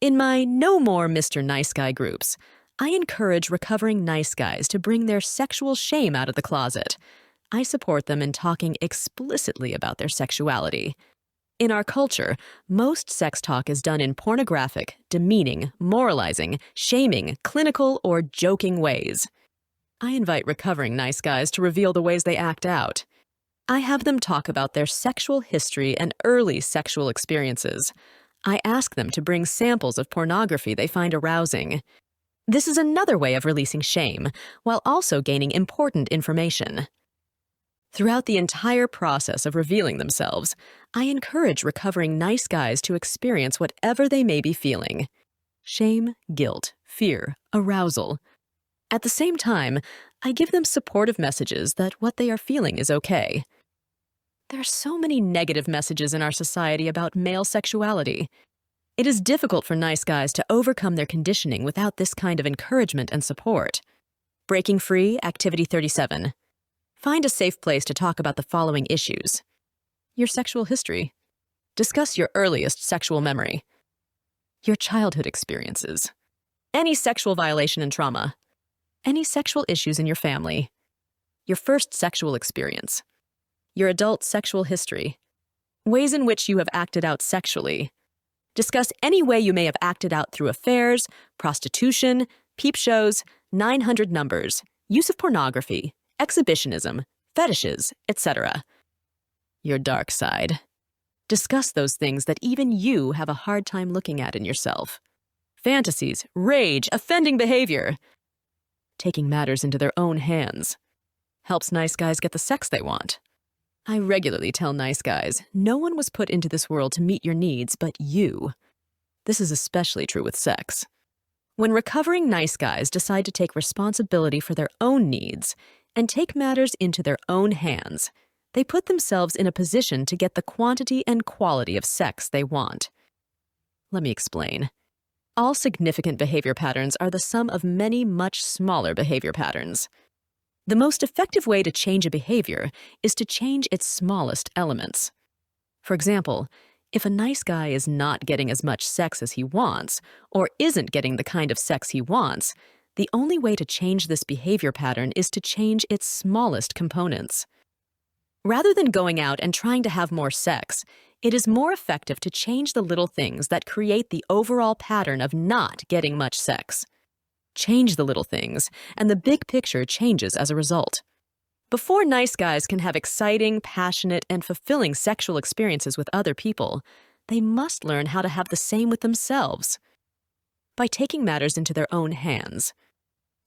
In my No More Mr. Nice Guy groups, I encourage recovering nice guys to bring their sexual shame out of the closet. I support them in talking explicitly about their sexuality. In our culture, most sex talk is done in pornographic, demeaning, moralizing, shaming, clinical, or joking ways. I invite recovering nice guys to reveal the ways they act out. I have them talk about their sexual history and early sexual experiences. I ask them to bring samples of pornography they find arousing. This is another way of releasing shame, while also gaining important information. Throughout the entire process of revealing themselves, I encourage recovering nice guys to experience whatever they may be feeling: shame, guilt, fear, arousal. At the same time, I give them supportive messages that what they are feeling is okay. There are so many negative messages in our society about male sexuality. It is difficult for nice guys to overcome their conditioning without this kind of encouragement and support. Breaking Free, Activity 37. Find a safe place to talk about the following issues: your sexual history. Discuss your earliest sexual memory. Your childhood experiences. Any sexual violation and trauma. Any sexual issues in your family. Your first sexual experience. Your adult sexual history. Ways in which you have acted out sexually. Discuss any way you may have acted out through affairs, prostitution, peep shows, 900 numbers, use of pornography, exhibitionism, fetishes, etc. Your dark side. Discuss those things that even you have a hard time looking at in yourself. Fantasies, rage, offending behavior. Taking matters into their own hands. Helps nice guys get the sex they want. I regularly tell nice guys, no one was put into this world to meet your needs but you. This is especially true with sex. When recovering nice guys decide to take responsibility for their own needs and take matters into their own hands, they put themselves in a position to get the quantity and quality of sex they want. Let me explain. All significant behavior patterns are the sum of many much smaller behavior patterns. The most effective way to change a behavior is to change its smallest elements. For example, if a nice guy is not getting as much sex as he wants, or isn't getting the kind of sex he wants, the only way to change this behavior pattern is to change its smallest components. Rather than going out and trying to have more sex, it is more effective to change the little things that create the overall pattern of not getting much sex. Change the little things, and the big picture changes as a result. Before nice guys can have exciting, passionate, and fulfilling sexual experiences with other people, they must learn how to have the same with themselves. By taking matters into their own hands.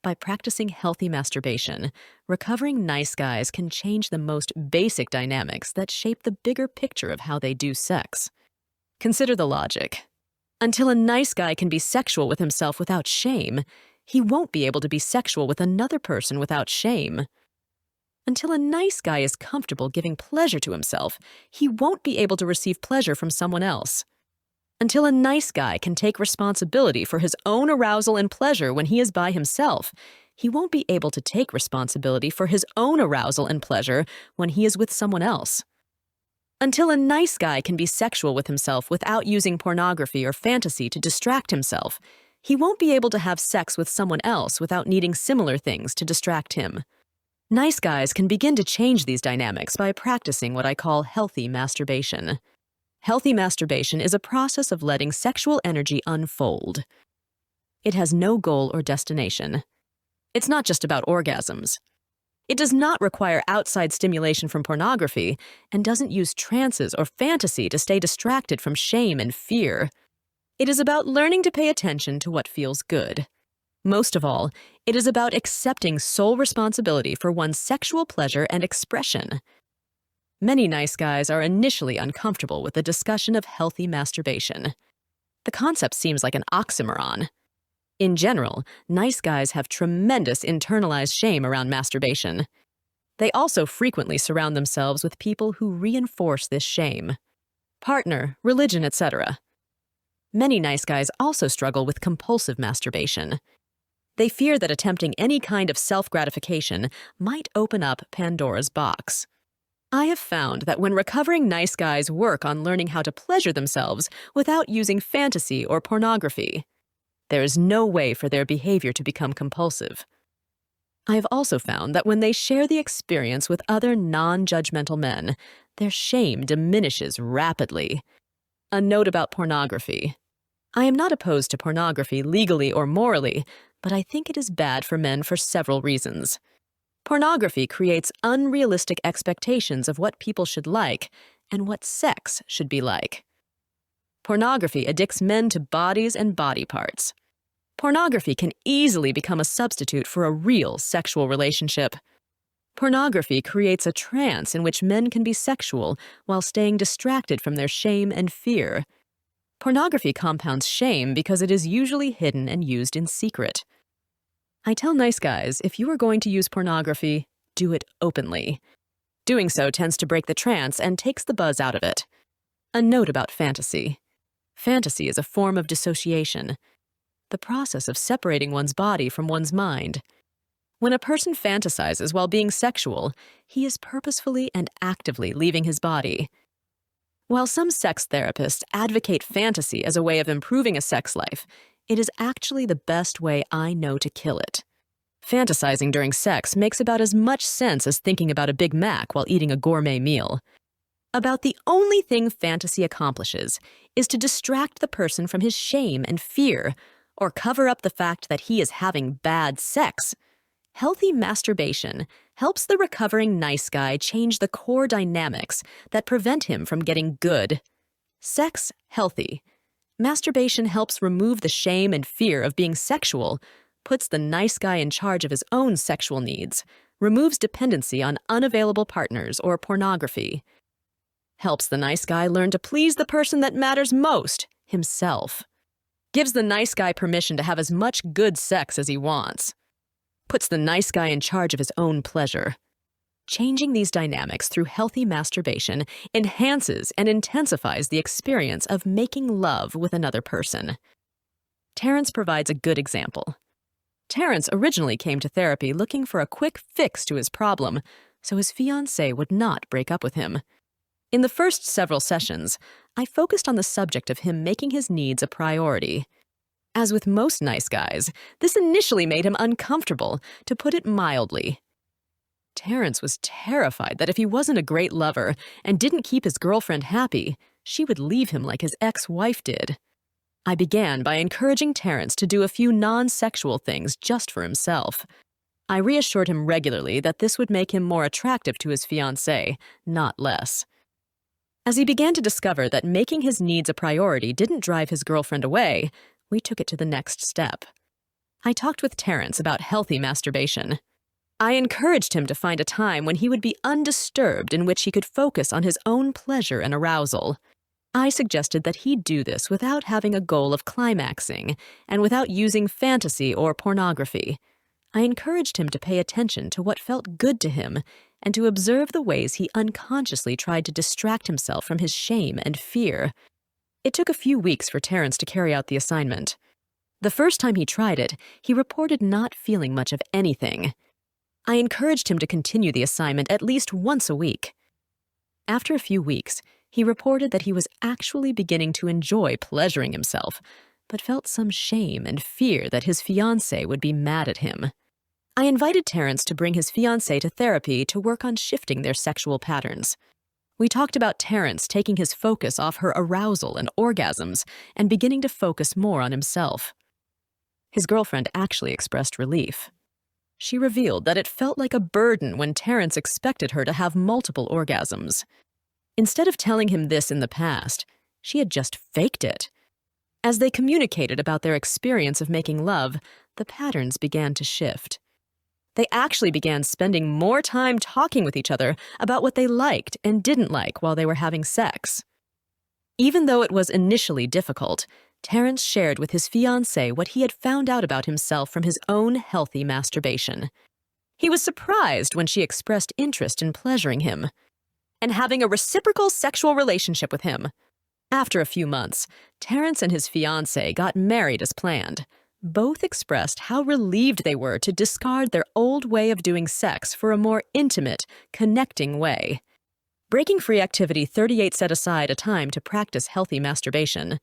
By practicing healthy masturbation, recovering nice guys can change the most basic dynamics that shape the bigger picture of how they do sex. Consider the logic. Until a nice guy can be sexual with himself without shame, he won't be able to be sexual with another person without shame. Until a nice guy is comfortable giving pleasure to himself, he won't be able to receive pleasure from someone else. Until a nice guy can take responsibility for his own arousal and pleasure when he is by himself, he won't be able to take responsibility for his own arousal and pleasure when he is with someone else. Until a nice guy can be sexual with himself without using pornography or fantasy to distract himself, he won't be able to have sex with someone else without needing similar things to distract him. Nice guys can begin to change these dynamics by practicing what I call healthy masturbation. Healthy masturbation is a process of letting sexual energy unfold. It has no goal or destination. It's not just about orgasms. It does not require outside stimulation from pornography and doesn't use trances or fantasy to stay distracted from shame and fear. It is about learning to pay attention to what feels good. Most of all, it is about accepting sole responsibility for one's sexual pleasure and expression. Many nice guys are initially uncomfortable with the discussion of healthy masturbation. The concept seems like an oxymoron. In general, nice guys have tremendous internalized shame around masturbation. They also frequently surround themselves with people who reinforce this shame. Partner, religion, etc. Many nice guys also struggle with compulsive masturbation. They fear that attempting any kind of self-gratification might open up Pandora's box. I have found that when recovering nice guys work on learning how to pleasure themselves without using fantasy or pornography, there is no way for their behavior to become compulsive. I have also found that when they share the experience with other non-judgmental men, their shame diminishes rapidly. A note about pornography. I am not opposed to pornography legally or morally, but I think it is bad for men for several reasons. Pornography creates unrealistic expectations of what people should like and what sex should be like. Pornography addicts men to bodies and body parts. Pornography can easily become a substitute for a real sexual relationship. Pornography creates a trance in which men can be sexual while staying distracted from their shame and fear. Pornography compounds shame because it is usually hidden and used in secret. I tell nice guys, if you are going to use pornography, do it openly. Doing so tends to break the trance and takes the buzz out of it. A note about fantasy. Fantasy is a form of dissociation, the process of separating one's body from one's mind. When a person fantasizes while being sexual, he is purposefully and actively leaving his body. While some sex therapists advocate fantasy as a way of improving a sex life, it is actually the best way I know to kill it. Fantasizing during sex makes about as much sense as thinking about a Big Mac while eating a gourmet meal. About the only thing fantasy accomplishes is to distract the person from his shame and fear, or cover up the fact that he is having bad sex. Healthy masturbation helps the recovering nice guy change the core dynamics that prevent him from getting good. Sex healthy. Masturbation helps remove the shame and fear of being sexual, puts the nice guy in charge of his own sexual needs, removes dependency on unavailable partners or pornography, helps the nice guy learn to please the person that matters most, himself, gives the nice guy permission to have as much good sex as he wants, puts the nice guy in charge of his own pleasure. Changing these dynamics through healthy masturbation enhances and intensifies the experience of making love with another person. Terrence provides a good example. Terrence originally came to therapy looking for a quick fix to his problem, so his fiancée would not break up with him. In the first several sessions, I focused on the subject of him making his needs a priority. As with most nice guys, this initially made him uncomfortable, to put it mildly. Terrence was terrified that if he wasn't a great lover and didn't keep his girlfriend happy, she would leave him like his ex-wife did. I began by encouraging Terrence to do a few non-sexual things just for himself. I reassured him regularly that this would make him more attractive to his fiancée, not less. As he began to discover that making his needs a priority didn't drive his girlfriend away, we took it to the next step. I talked with Terrence about healthy masturbation. I encouraged him to find a time when he would be undisturbed in which he could focus on his own pleasure and arousal. I suggested that he do this without having a goal of climaxing and without using fantasy or pornography. I encouraged him to pay attention to what felt good to him and to observe the ways he unconsciously tried to distract himself from his shame and fear. It took a few weeks for Terrence to carry out the assignment. The first time he tried it, he reported not feeling much of anything. I encouraged him to continue the assignment at least once a week. After a few weeks, he reported that he was actually beginning to enjoy pleasuring himself, but felt some shame and fear that his fiancée would be mad at him. I invited Terrence to bring his fiancée to therapy to work on shifting their sexual patterns. We talked about Terrence taking his focus off her arousal and orgasms and beginning to focus more on himself. His girlfriend actually expressed relief. She revealed that it felt like a burden when Terrence expected her to have multiple orgasms. Instead of telling him this in the past, she had just faked it. As they communicated about their experience of making love, the patterns began to shift. They actually began spending more time talking with each other about what they liked and didn't like while they were having sex. Even though it was initially difficult, Terrence shared with his fiancée what he had found out about himself from his own healthy masturbation. He was surprised when she expressed interest in pleasuring him and having a reciprocal sexual relationship with him. After a few months, Terrence and his fiancée got married as planned. Both expressed how relieved they were to discard their old way of doing sex for a more intimate, connecting way. Breaking Free Activity 38 set aside a time to practice healthy masturbation.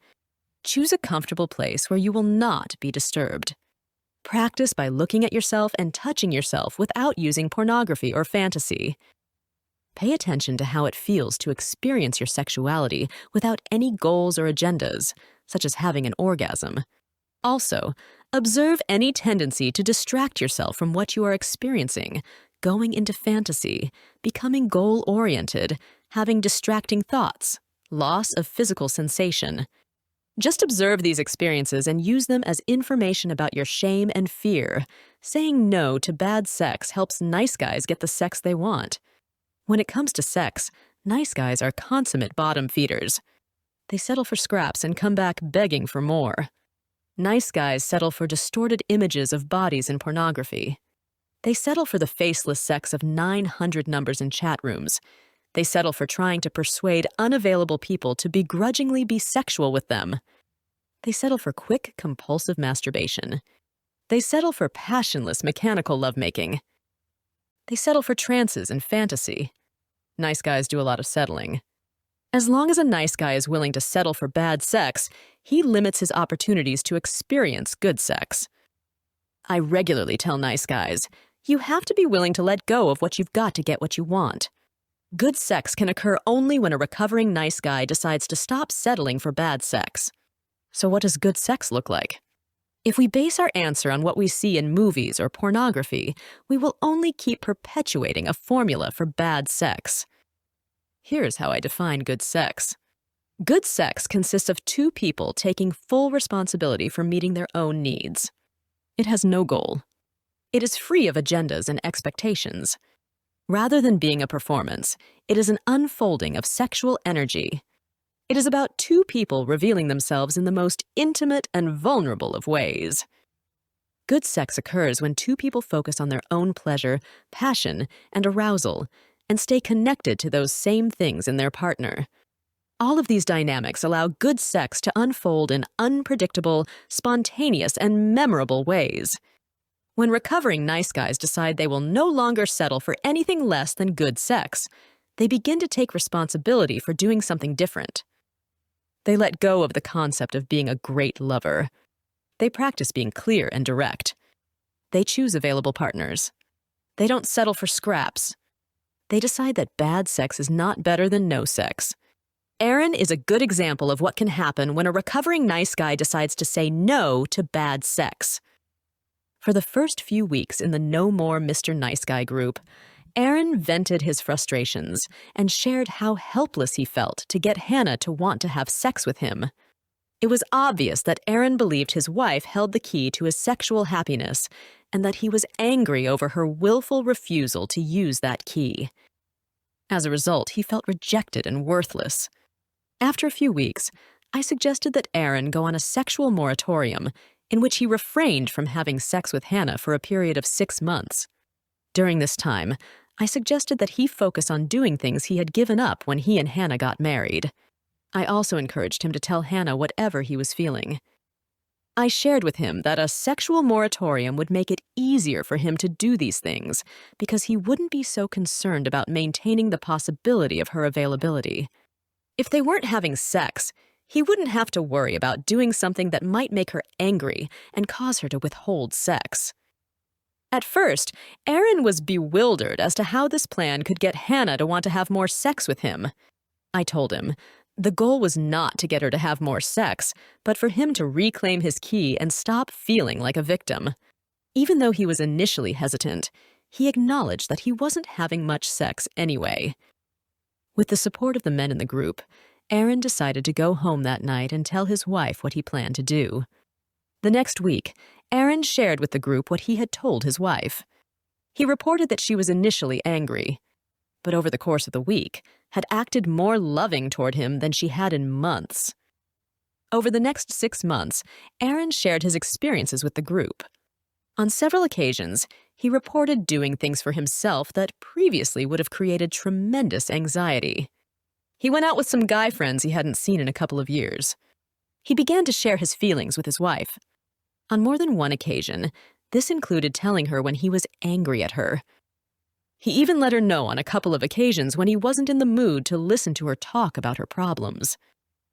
Choose a comfortable place where you will not be disturbed. Practice by looking at yourself and touching yourself without using pornography or fantasy. Pay attention to how it feels to experience your sexuality without any goals or agendas, such as having an orgasm. Also, observe any tendency to distract yourself from what you are experiencing, going into fantasy, becoming goal-oriented, having distracting thoughts, loss of physical sensation. Just observe these experiences and use them as information about your shame and fear. Saying no to bad sex helps nice guys get the sex they want. When it comes to sex, nice guys are consummate bottom feeders. They settle for scraps and come back begging for more. Nice guys settle for distorted images of bodies in pornography. They settle for the faceless sex of 900 numbers in chat rooms. They settle for trying to persuade unavailable people to begrudgingly be sexual with them. They settle for quick, compulsive masturbation. They settle for passionless, mechanical lovemaking. They settle for trances and fantasy. Nice guys do a lot of settling. As long as a nice guy is willing to settle for bad sex, he limits his opportunities to experience good sex. I regularly tell nice guys, you have to be willing to let go of what you've got to get what you want. Good sex can occur only when a recovering nice guy decides to stop settling for bad sex. So what does good sex look like? If we base our answer on what we see in movies or pornography, we will only keep perpetuating a formula for bad sex. Here's how I define good sex. Good sex consists of two people taking full responsibility for meeting their own needs. It has no goal. It is free of agendas and expectations. Rather than being a performance, it is an unfolding of sexual energy. It is about two people revealing themselves in the most intimate and vulnerable of ways. Good sex occurs when two people focus on their own pleasure, passion, and arousal, and stay connected to those same things in their partner. All of these dynamics allow good sex to unfold in unpredictable, spontaneous, and memorable ways. When recovering nice guys decide they will no longer settle for anything less than good sex, they begin to take responsibility for doing something different. They let go of the concept of being a great lover. They practice being clear and direct. They choose available partners. They don't settle for scraps. They decide that bad sex is not better than no sex. Aaron is a good example of what can happen when a recovering nice guy decides to say no to bad sex. For the first few weeks in the No More Mr. Nice Guy group, Aaron vented his frustrations and shared how helpless he felt to get Hannah to want to have sex with him. It was obvious that Aaron believed his wife held the key to his sexual happiness and that he was angry over her willful refusal to use that key. As a result, he felt rejected and worthless. After a few weeks, I suggested that Aaron go on a sexual moratorium in which he refrained from having sex with Hannah for a period of 6 months. During this time, I suggested that he focus on doing things he had given up when he and Hannah got married. I also encouraged him to tell Hannah whatever he was feeling. I shared with him that a sexual moratorium would make it easier for him to do these things because he wouldn't be so concerned about maintaining the possibility of her availability. If they weren't having sex, he wouldn't have to worry about doing something that might make her angry and cause her to withhold sex. At first, Aaron was bewildered as to how this plan could get Hannah to want to have more sex with him. I told him, The goal was not to get her to have more sex, but for him to reclaim his key and stop feeling like a victim. Even though he was initially hesitant, he acknowledged that he wasn't having much sex anyway. With the support of the men in the group, Aaron decided to go home that night and tell his wife what he planned to do. The next week, Aaron shared with the group what he had told his wife. He reported that she was initially angry, but over the course of the week, had acted more loving toward him than she had in months. Over the next 6 months, Aaron shared his experiences with the group. On several occasions, he reported doing things for himself that previously would have created tremendous anxiety. He went out with some guy friends he hadn't seen in a couple of years. He began to share his feelings with his wife. On more than one occasion, this included telling her when he was angry at her. He even let her know on a couple of occasions when he wasn't in the mood to listen to her talk about her problems.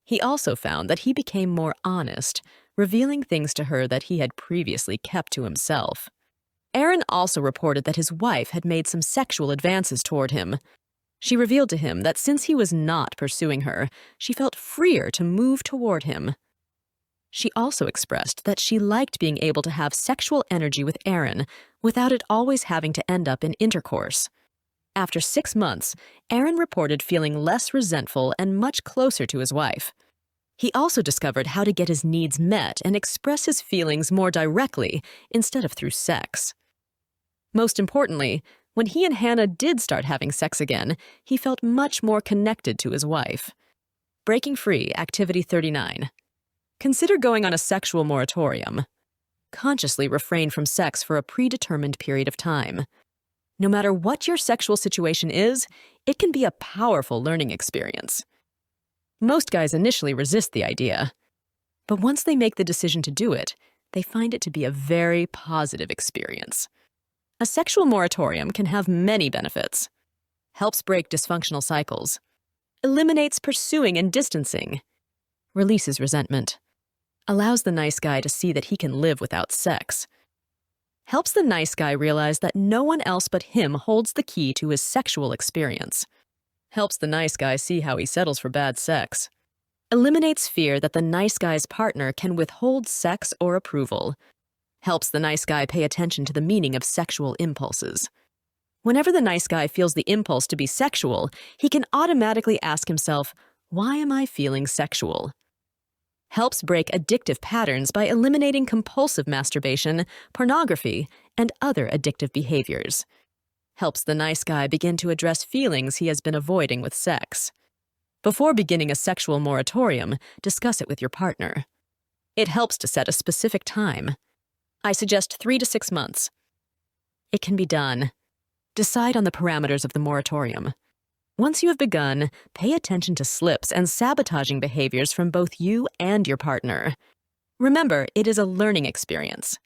He also found that he became more honest, revealing things to her that he had previously kept to himself. Aaron also reported that his wife had made some sexual advances toward him. She revealed to him that since he was not pursuing her, she felt freer to move toward him. She also expressed that she liked being able to have sexual energy with Aaron without it always having to end up in intercourse. After 6 months, Aaron reported feeling less resentful and much closer to his wife. He also discovered how to get his needs met and express his feelings more directly instead of through sex. Most importantly, when he and Hannah did start having sex again, he felt much more connected to his wife. Breaking Free, Activity 39. Consider going on a sexual moratorium. Consciously refrain from sex for a predetermined period of time. No matter what your sexual situation is, it can be a powerful learning experience. Most guys initially resist the idea, but once they make the decision to do it, they find it to be a very positive experience. A sexual moratorium can have many benefits. Helps break dysfunctional cycles. Eliminates pursuing and distancing. Releases resentment. Allows the nice guy to see that he can live without sex. Helps the nice guy realize that no one else but him holds the key to his sexual experience. Helps the nice guy see how he settles for bad sex. Eliminates fear that the nice guy's partner can withhold sex or approval. Helps the nice guy pay attention to the meaning of sexual impulses. Whenever the nice guy feels the impulse to be sexual, he can automatically ask himself, "Why am I feeling sexual?" Helps break addictive patterns by eliminating compulsive masturbation, pornography, and other addictive behaviors. Helps the nice guy begin to address feelings he has been avoiding with sex. Before beginning a sexual moratorium, discuss it with your partner. It helps to set a specific time. I suggest 3 to 6 months. It can be done. Decide on the parameters of the moratorium. Once you have begun, pay attention to slips and sabotaging behaviors from both you and your partner. Remember, it is a learning experience.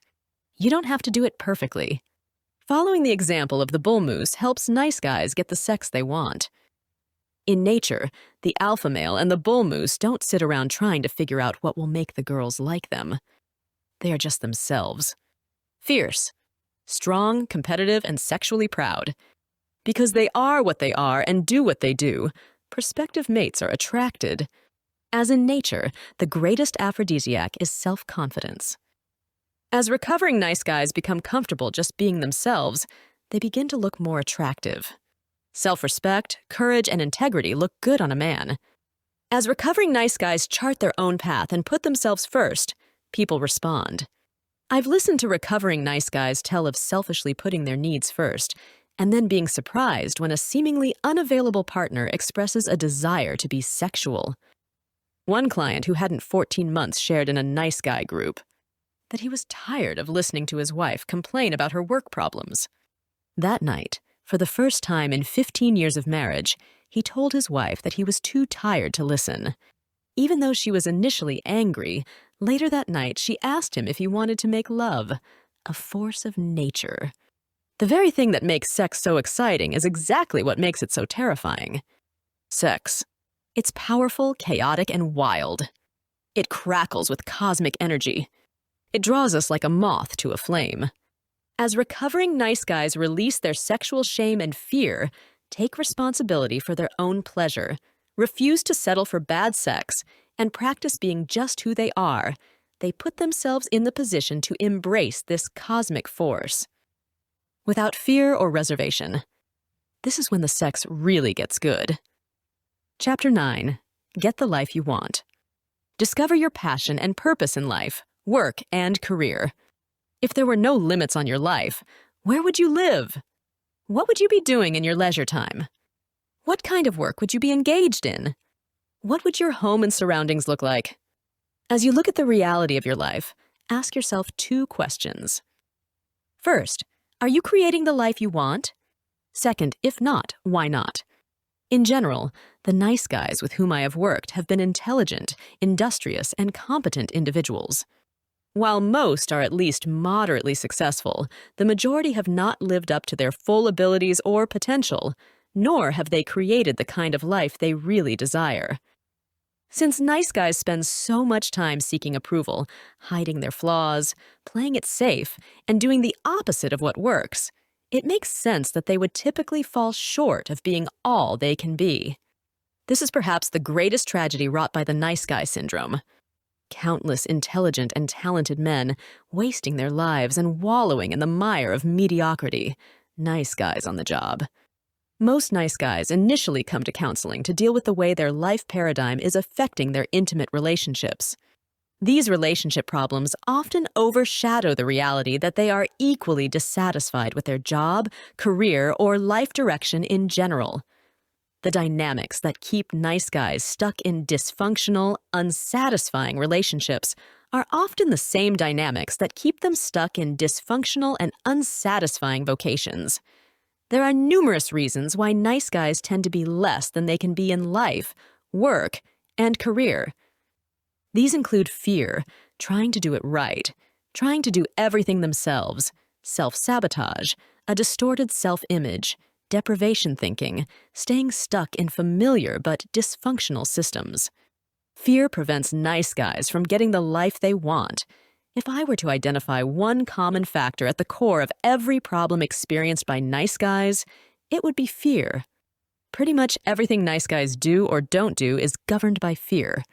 You don't have to do it perfectly. Following the example of the bull moose helps nice guys get the sex they want. In nature, the alpha male and the bull moose don't sit around trying to figure out what will make the girls like them. They are just themselves. Fierce, strong, competitive, and sexually proud. Because they are what they are and do what they do, prospective mates are attracted. As in nature, the greatest aphrodisiac is self-confidence. As recovering nice guys become comfortable just being themselves, they begin to look more attractive. Self-respect, courage, and integrity look good on a man. As recovering nice guys chart their own path and put themselves first, people respond. I've listened to recovering nice guys tell of selfishly putting their needs first, and then being surprised when a seemingly unavailable partner expresses a desire to be sexual. One client who hadn't 14 months shared in a nice guy group that he was tired of listening to his wife complain about her work problems. That night, for the first time in 15 years of marriage, he told his wife that he was too tired to listen. Even though she was initially angry, later that night she asked him if he wanted to make love, a force of nature. The very thing that makes sex so exciting is exactly what makes it so terrifying. Sex. It's powerful, chaotic, and wild. It crackles with cosmic energy. It draws us like a moth to a flame. As recovering nice guys release their sexual shame and fear, take responsibility for their own pleasure, refuse to settle for bad sex, and practice being just who they are, they put themselves in the position to embrace this cosmic force. Without fear or reservation. This is when the sex really gets good. Chapter 9. Get the life you want. Discover your passion and purpose in life, work, and career. If there were no limits on your life, where would you live? What would you be doing in your leisure time? What kind of work would you be engaged in? What would your home and surroundings look like? As you look at the reality of your life, ask yourself 2 questions. First, are you creating the life you want? Second, if not, why not? In general, the nice guys with whom I have worked have been intelligent, industrious, and competent individuals. While most are at least moderately successful, the majority have not lived up to their full abilities or potential, nor have they created the kind of life they really desire. Since nice guys spend so much time seeking approval, hiding their flaws, playing it safe, and doing the opposite of what works, it makes sense that they would typically fall short of being all they can be. This is perhaps the greatest tragedy wrought by the nice guy syndrome. Countless intelligent and talented men wasting their lives and wallowing in the mire of mediocrity. Nice guys on the job. Most nice guys initially come to counseling to deal with the way their life paradigm is affecting their intimate relationships. These relationship problems often overshadow the reality that they are equally dissatisfied with their job, career, or life direction in general. The dynamics that keep nice guys stuck in dysfunctional, unsatisfying relationships are often the same dynamics that keep them stuck in dysfunctional and unsatisfying vocations. There are numerous reasons why nice guys tend to be less than they can be in life, work, and career. These include fear, trying to do it right, trying to do everything themselves, self-sabotage, a distorted self-image, deprivation thinking, staying stuck in familiar but dysfunctional systems. Fear prevents nice guys from getting the life they want. If I were to identify one common factor at the core of every problem experienced by nice guys, it would be fear. Pretty much everything nice guys do or don't do is governed by fear.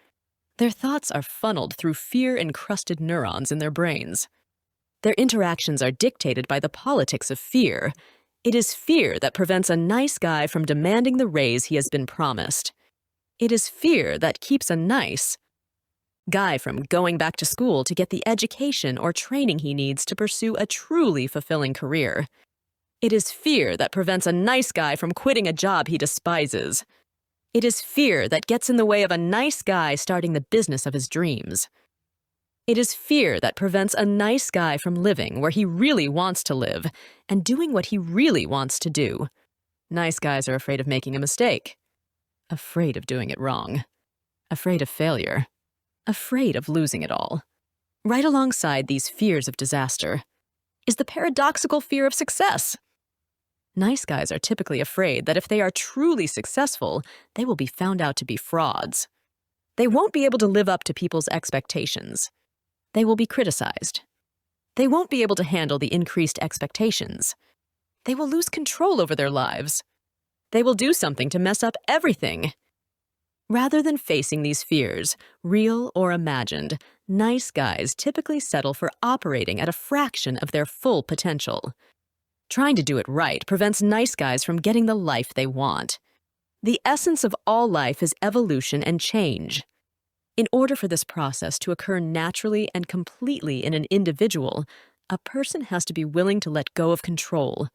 Their thoughts are funneled through fear-encrusted neurons in their brains. Their interactions are dictated by the politics of fear. It is fear that prevents a nice guy from demanding the raise he has been promised. It is fear that keeps a nice guy from going back to school to get the education or training he needs to pursue a truly fulfilling career. It is fear that prevents a nice guy from quitting a job he despises. It is fear that gets in the way of a nice guy starting the business of his dreams. It is fear that prevents a nice guy from living where he really wants to live and doing what he really wants to do. Nice guys are afraid of making a mistake, afraid of doing it wrong, afraid of failure, afraid of losing it all. Right alongside these fears of disaster is the paradoxical fear of success. Nice guys are typically afraid that if they are truly successful, they will be found out to be frauds. They won't be able to live up to people's expectations. They will be criticized. They won't be able to handle the increased expectations. They will lose control over their lives. They will do something to mess up everything. Rather than facing these fears, real or imagined, nice guys typically settle for operating at a fraction of their full potential. Trying to do it right prevents nice guys from getting the life they want. The essence of all life is evolution and change. In order for this process to occur naturally and completely in an individual, a person has to be willing to let go of control.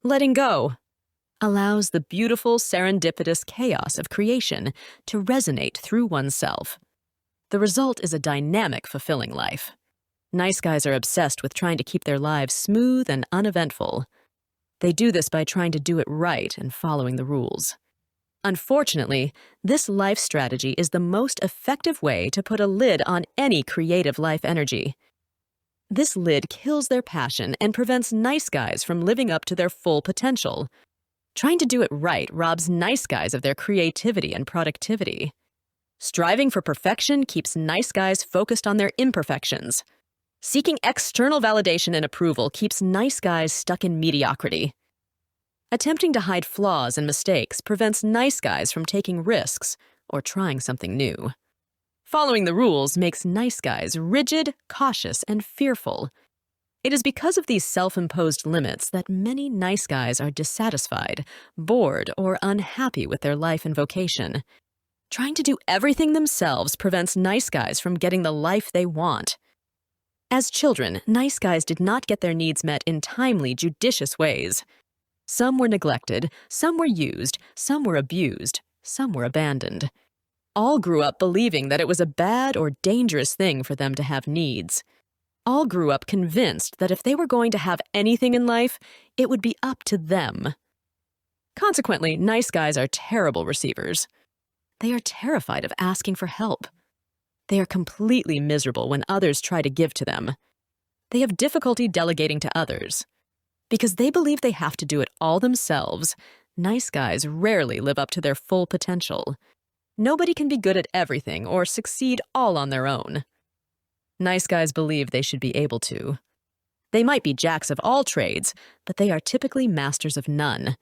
Letting go allows the beautiful serendipitous chaos of creation to resonate through oneself. The result is a dynamic, fulfilling life. Nice guys are obsessed with trying to keep their lives smooth and uneventful. They do this by trying to do it right and following the rules. Unfortunately, this life strategy is the most effective way to put a lid on any creative life energy. This lid kills their passion and prevents nice guys from living up to their full potential. Trying to do it right robs nice guys of their creativity and productivity. Striving for perfection keeps nice guys focused on their imperfections. Seeking external validation and approval keeps nice guys stuck in mediocrity. Attempting to hide flaws and mistakes prevents nice guys from taking risks or trying something new. Following the rules makes nice guys rigid, cautious, and fearful. It is because of these self-imposed limits that many nice guys are dissatisfied, bored, or unhappy with their life and vocation. Trying to do everything themselves prevents nice guys from getting the life they want. As children, nice guys did not get their needs met in timely, judicious ways. Some were neglected, some were used, some were abused, some were abandoned. All grew up believing that it was a bad or dangerous thing for them to have needs. All grew up convinced that if they were going to have anything in life, it would be up to them. Consequently, nice guys are terrible receivers. They are terrified of asking for help. They are completely miserable when others try to give to them. They have difficulty delegating to others. Because they believe they have to do it all themselves, nice guys rarely live up to their full potential. Nobody can be good at everything or succeed all on their own. Nice guys believe they should be able to. They might be jacks of all trades, but they are typically masters of none.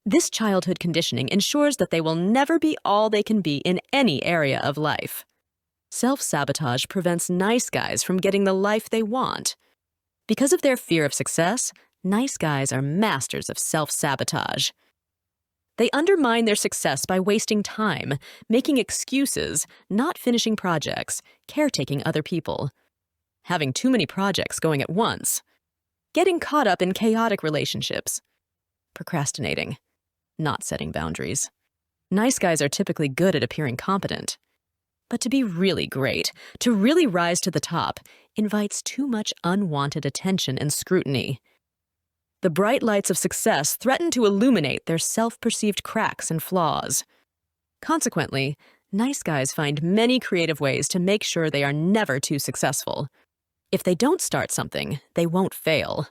This childhood conditioning ensures that they will never be all they can be in any area of life. Self-sabotage prevents nice guys from getting the life they want. Because of their fear of success, nice guys are masters of self-sabotage. They undermine their success by wasting time, making excuses, not finishing projects, caretaking other people, having too many projects going at once, getting caught up in chaotic relationships, procrastinating, not setting boundaries. Nice guys are typically good at appearing competent. But to be really great, to really rise to the top, invites too much unwanted attention and scrutiny. The bright lights of success threaten to illuminate their self-perceived cracks and flaws. Consequently, nice guys find many creative ways to make sure they are never too successful. If they don't start something, they won't fail.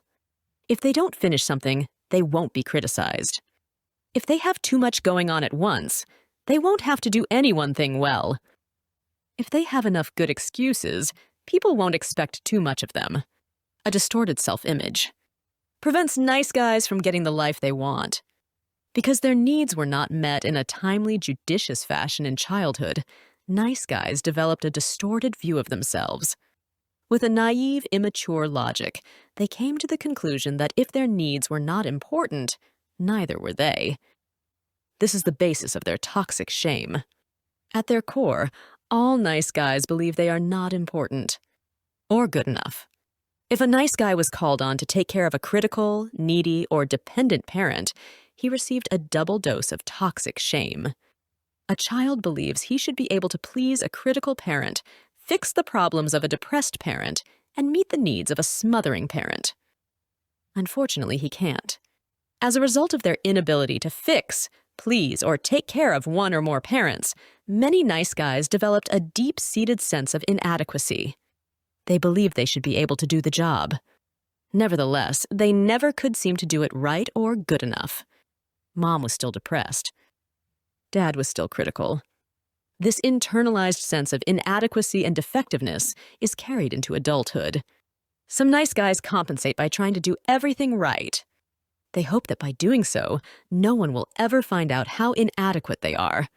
If they don't finish something, they won't be criticized. If they have too much going on at once, they won't have to do any one thing well. If they have enough good excuses, people won't expect too much of them. A distorted self-image prevents nice guys from getting the life they want. Because their needs were not met in a timely, judicious fashion in childhood, nice guys developed a distorted view of themselves. With a naive, immature logic, they came to the conclusion that if their needs were not important, neither were they. This is the basis of their toxic shame. At their core, all nice guys believe they are not important or good enough. If a nice guy was called on to take care of a critical, needy, or dependent parent, he received a double dose of toxic shame. A child believes he should be able to please a critical parent, fix the problems of a depressed parent, and meet the needs of a smothering parent. Unfortunately, he can't. As a result of their inability to fix, please, or take care of one or more parents, many nice guys developed a deep-seated sense of inadequacy. They believed they should be able to do the job. Nevertheless, they never could seem to do it right or good enough. Mom was still depressed. Dad was still critical. This internalized sense of inadequacy and defectiveness is carried into adulthood. Some nice guys compensate by trying to do everything right. They hope that by doing so, no one will ever find out how inadequate they are.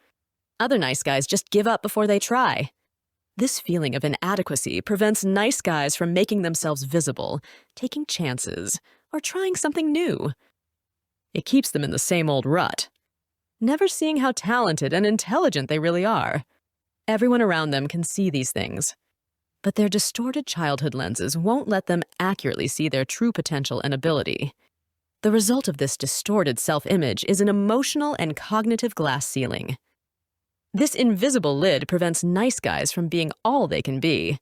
Other nice guys just give up before they try. This feeling of inadequacy prevents nice guys from making themselves visible, taking chances, or trying something new. It keeps them in the same old rut, never seeing how talented and intelligent they really are. Everyone around them can see these things, but their distorted childhood lenses won't let them accurately see their true potential and ability. The result of this distorted self-image is an emotional and cognitive glass ceiling. This invisible lid prevents nice guys from being all they can be.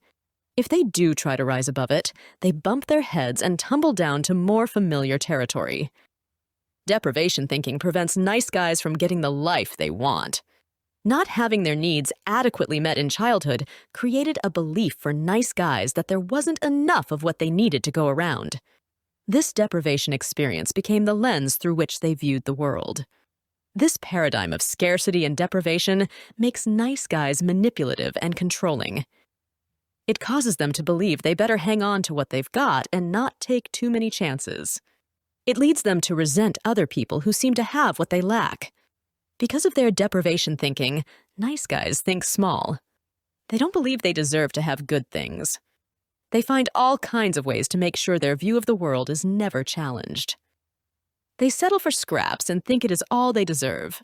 If they do try to rise above it, they bump their heads and tumble down to more familiar territory. Deprivation thinking prevents nice guys from getting the life they want. Not having their needs adequately met in childhood created a belief for nice guys that there wasn't enough of what they needed to go around. This deprivation experience became the lens through which they viewed the world. This paradigm of scarcity and deprivation makes nice guys manipulative and controlling. It causes them to believe they better hang on to what they've got and not take too many chances. It leads them to resent other people who seem to have what they lack. Because of their deprivation thinking, nice guys think small. They don't believe they deserve to have good things. They find all kinds of ways to make sure their view of the world is never challenged. They settle for scraps and think it is all they deserve.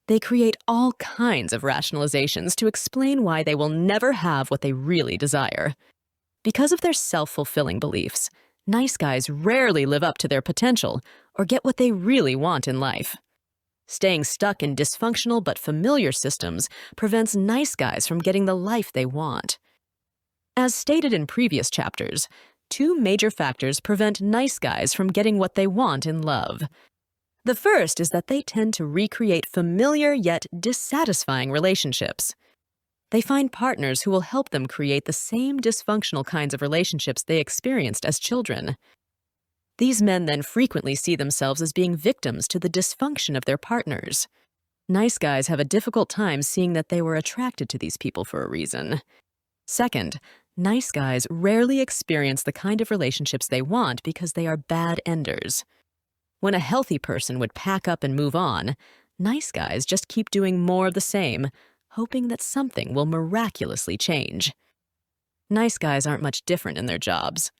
They create all kinds of rationalizations to explain why they will never have what they really desire. Because of their self-fulfilling beliefs, nice guys rarely live up to their potential or get what they really want in life. Staying stuck in dysfunctional but familiar systems prevents nice guys from getting the life they want. As stated in previous chapters, two major factors prevent nice guys from getting what they want in love. The first is that they tend to recreate familiar yet dissatisfying relationships. They find partners who will help them create the same dysfunctional kinds of relationships they experienced as children. These men then frequently see themselves as being victims to the dysfunction of their partners. Nice guys have a difficult time seeing that they were attracted to these people for a reason. Second, nice guys rarely experience the kind of relationships they want because they are bad enders. When a healthy person would pack up and move on, nice guys just keep doing more of the same, hoping that something will miraculously change. Nice guys aren't much different in their jobs.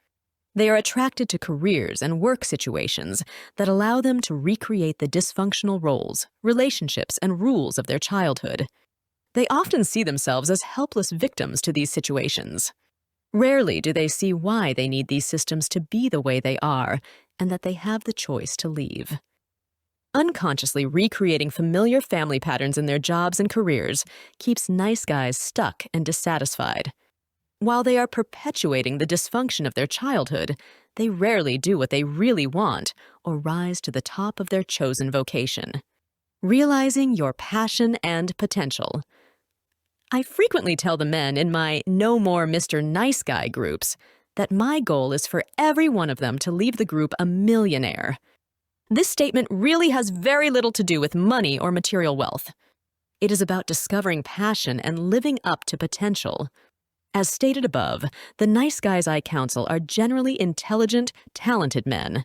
They are attracted to careers and work situations that allow them to recreate the dysfunctional roles, relationships, and rules of their childhood. They often see themselves as helpless victims to these situations. Rarely do they see why they need these systems to be the way they are, and that they have the choice to leave. Unconsciously recreating familiar family patterns in their jobs and careers keeps nice guys stuck and dissatisfied. While they are perpetuating the dysfunction of their childhood, they rarely do what they really want or rise to the top of their chosen vocation. Realizing your passion and potential. I frequently tell the men in my No More Mr. Nice Guy groups that my goal is for every one of them to leave the group a millionaire. This statement really has very little to do with money or material wealth. It is about discovering passion and living up to potential. As stated above, the nice guys I counsel are generally intelligent, talented men.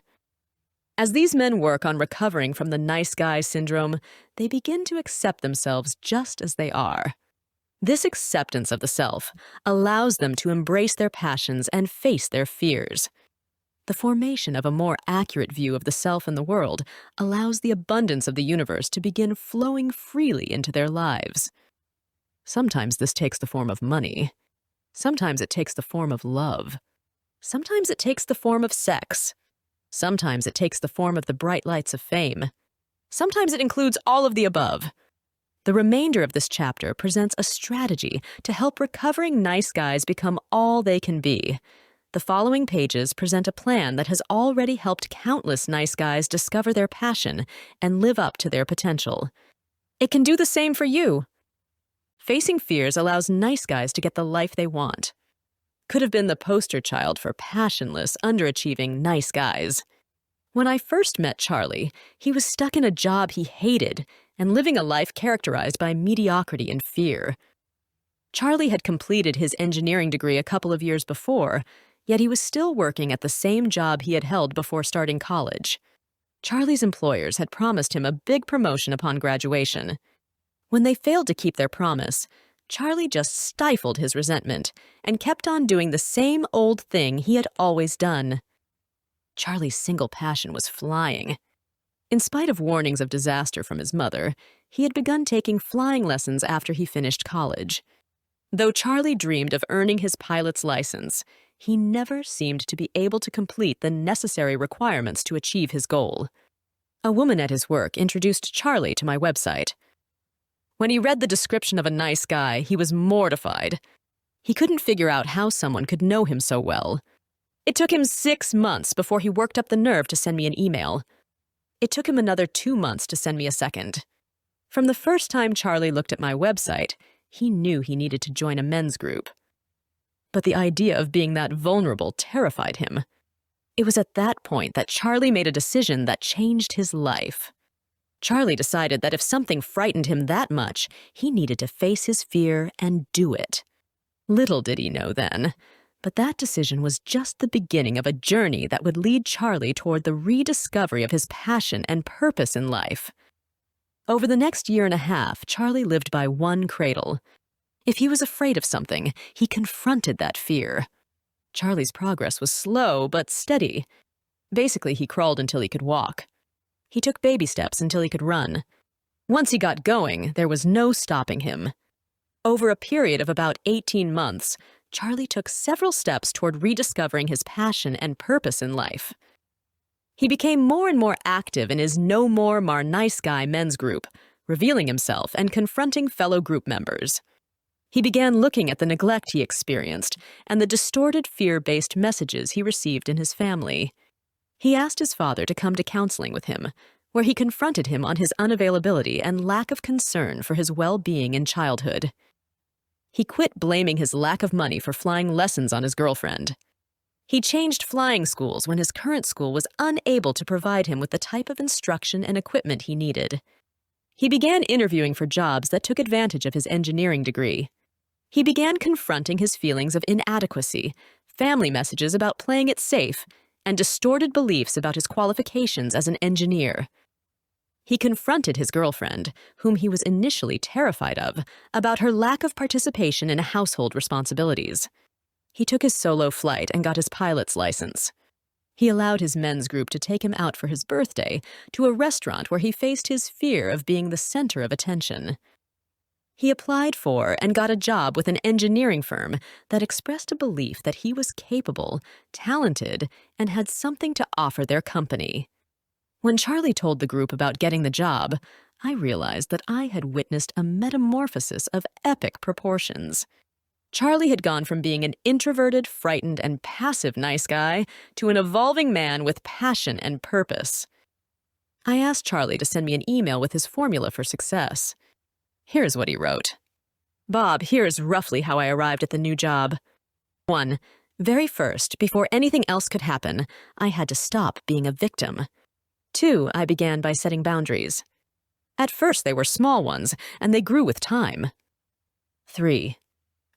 As these men work on recovering from the nice guy syndrome, they begin to accept themselves just as they are. This acceptance of the self allows them to embrace their passions and face their fears. The formation of a more accurate view of the self and the world allows the abundance of the universe to begin flowing freely into their lives. Sometimes this takes the form of money. Sometimes it takes the form of love. Sometimes it takes the form of sex. Sometimes it takes the form of the bright lights of fame. Sometimes it includes all of the above. The remainder of this chapter presents a strategy to help recovering nice guys become all they can be. The following pages present a plan that has already helped countless nice guys discover their passion and live up to their potential. It can do the same for you. Facing fears allows nice guys to get the life they want. Could have been the poster child for passionless, underachieving nice guys. When I first met Charlie, he was stuck in a job he hated and living a life characterized by mediocrity and fear. Charlie had completed his engineering degree a couple of years before, yet he was still working at the same job he had held before starting college. Charlie's employers had promised him a big promotion upon graduation. When they failed to keep their promise, Charlie just stifled his resentment and kept on doing the same old thing he had always done. Charlie's single passion was flying. In spite of warnings of disaster from his mother, he had begun taking flying lessons after he finished college. Though Charlie dreamed of earning his pilot's license, he never seemed to be able to complete the necessary requirements to achieve his goal. A woman at his work introduced Charlie to my website. When he read the description of a nice guy, he was mortified. He couldn't figure out how someone could know him so well. It took him 6 months before he worked up the nerve to send me an email. It took him another 2 months to send me a second. From the first time Charlie looked at my website, he knew he needed to join a men's group. But the idea of being that vulnerable terrified him. It was at that point that Charlie made a decision that changed his life. Charlie decided that if something frightened him that much, he needed to face his fear and do it. Little did he know then, But that decision was just the beginning of a journey that would lead Charlie toward the rediscovery of his passion and purpose in life. Over the next year and a half, Charlie lived by one cradle. If he was afraid of something, he confronted that fear. Charlie's progress was slow but steady. Basically, he crawled until he could walk. He took baby steps until he could run. Once he got going, there was no stopping him. Over a period of about 18 months, Charlie took several steps toward rediscovering his passion and purpose in life. He became more and more active in his No More Mar Nice Guy men's group, revealing himself and confronting fellow group members. He began looking at the neglect he experienced and the distorted fear-based messages he received in his family. He asked his father to come to counseling with him, where he confronted him on his unavailability and lack of concern for his well-being in childhood. He quit blaming his lack of money for flying lessons on his girlfriend. He changed flying schools when his current school was unable to provide him with the type of instruction and equipment he needed. He began interviewing for jobs that took advantage of his engineering degree. He began confronting his feelings of inadequacy, family messages about playing it safe, and distorted beliefs about his qualifications as an engineer. He confronted his girlfriend, whom he was initially terrified of, about her lack of participation in household responsibilities. He took his solo flight and got his pilot's license. He allowed his men's group to take him out for his birthday to a restaurant where he faced his fear of being the center of attention. He applied for and got a job with an engineering firm that expressed a belief that he was capable, talented, and had something to offer their company. When Charlie told the group about getting the job, I realized that I had witnessed a metamorphosis of epic proportions. Charlie had gone from being an introverted, frightened, and passive nice guy to an evolving man with passion and purpose. I asked Charlie to send me an email with his formula for success. Here's what he wrote. Bob, here's roughly how I arrived at the new job. 1. Very first, before anything else could happen, I had to stop being a victim. 2. I began by setting boundaries. At first, they were small ones, and they grew with time. 3.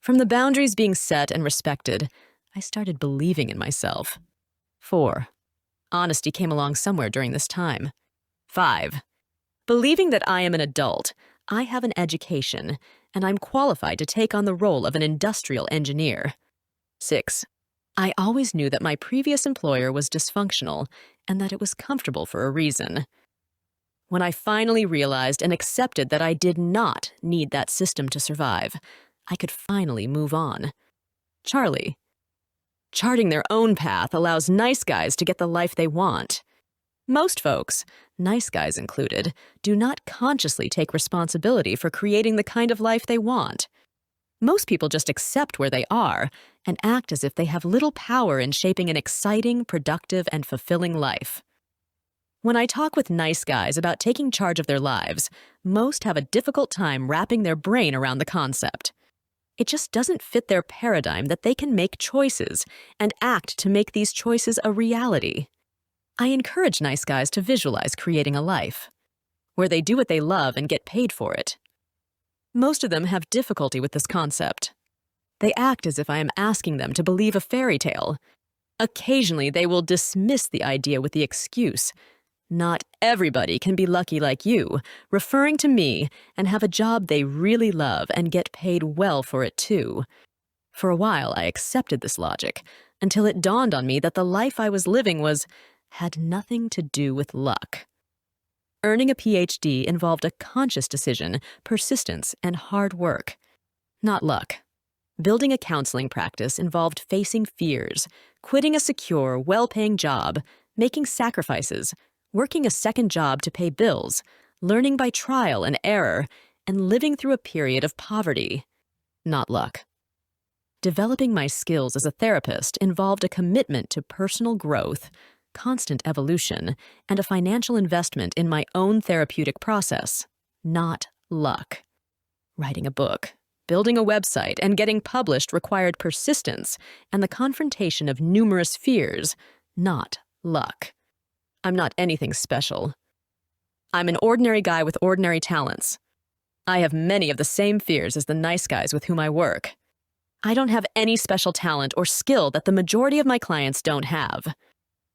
From the boundaries being set and respected, I started believing in myself. 4. Honesty came along somewhere during this time. 5. Believing that I am an adult, I have an education, and I'm qualified to take on the role of an industrial engineer. 6. I always knew that my previous employer was dysfunctional and that it was comfortable for a reason. When I finally realized and accepted that I did not need that system to survive, I could finally move on. Charlie. Charting their own path allows nice guys to get the life they want. Most folks, nice guys included, do not consciously take responsibility for creating the kind of life they want. Most people just accept where they are and act as if they have little power in shaping an exciting, productive, and fulfilling life. When I talk with nice guys about taking charge of their lives, most have a difficult time wrapping their brain around the concept. It just doesn't fit their paradigm that they can make choices and act to make these choices a reality. I encourage nice guys to visualize creating a life where they do what they love and get paid for it. Most of them have difficulty with this concept. They act as if I am asking them to believe a fairy tale. Occasionally, they will dismiss the idea with the excuse, "Not everybody can be lucky like you," referring to me and have a job they really love and get paid well for it too. For a while, I accepted this logic until it dawned on me that the life I was living had nothing to do with luck. Earning a PhD involved a conscious decision, persistence, and hard work, not luck. Building a counseling practice involved facing fears, quitting a secure, well-paying job, making sacrifices, working a second job to pay bills, learning by trial and error, and living through a period of poverty, not luck. Developing my skills as a therapist involved a commitment to personal growth, constant evolution, and a financial investment in my own therapeutic process, not luck. Writing a book, building a website, and getting published required persistence and the confrontation of numerous fears, not luck. I'm not anything special. I'm an ordinary guy with ordinary talents. I have many of the same fears as the nice guys with whom I work. I don't have any special talent or skill that the majority of my clients don't have.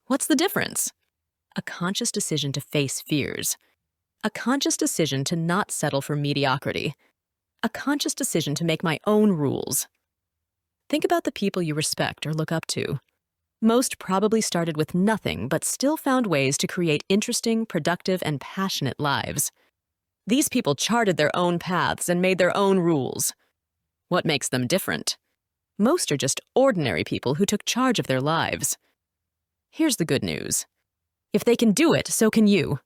What's the difference? A conscious decision to face fears. A conscious decision to not settle for mediocrity. A conscious decision to make my own rules. Think about the people you respect or look up to. Most probably started with nothing, but still found ways to create interesting, productive, and passionate lives. These people charted their own paths and made their own rules. What makes them different? Most are just ordinary people who took charge of their lives. Here's the good news. If they can do it, so can you.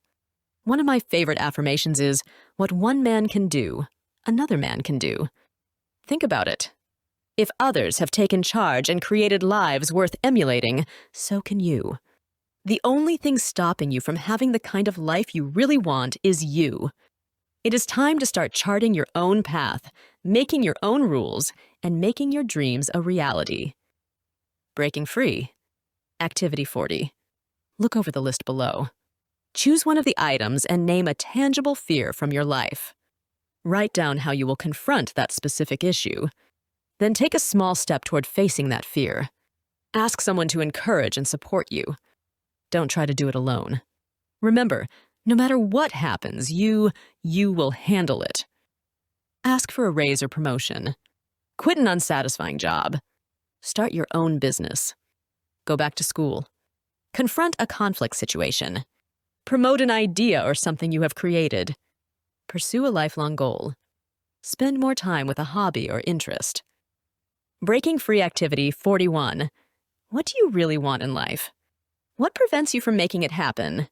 One of my favorite affirmations is, "What one man can do, another man can do." Think about it. If others have taken charge and created lives worth emulating, so can you. The only thing stopping you from having the kind of life you really want is you. It is time to start charting your own path, making your own rules, and making your dreams a reality. Breaking free. Activity 40. Look over the list below. Choose one of the items and name a tangible fear from your life. Write down how you will confront that specific issue. Then take a small step toward facing that fear. Ask someone to encourage and support you. Don't try to do it alone. Remember, no matter what happens, you will handle it. Ask for a raise or promotion. Quit an unsatisfying job. Start your own business. Go back to school. Confront a conflict situation. Promote an idea or something you have created. Pursue a lifelong goal. Spend more time with a hobby or interest. Breaking free activity 41. What do you really want in life? What prevents you from making it happen?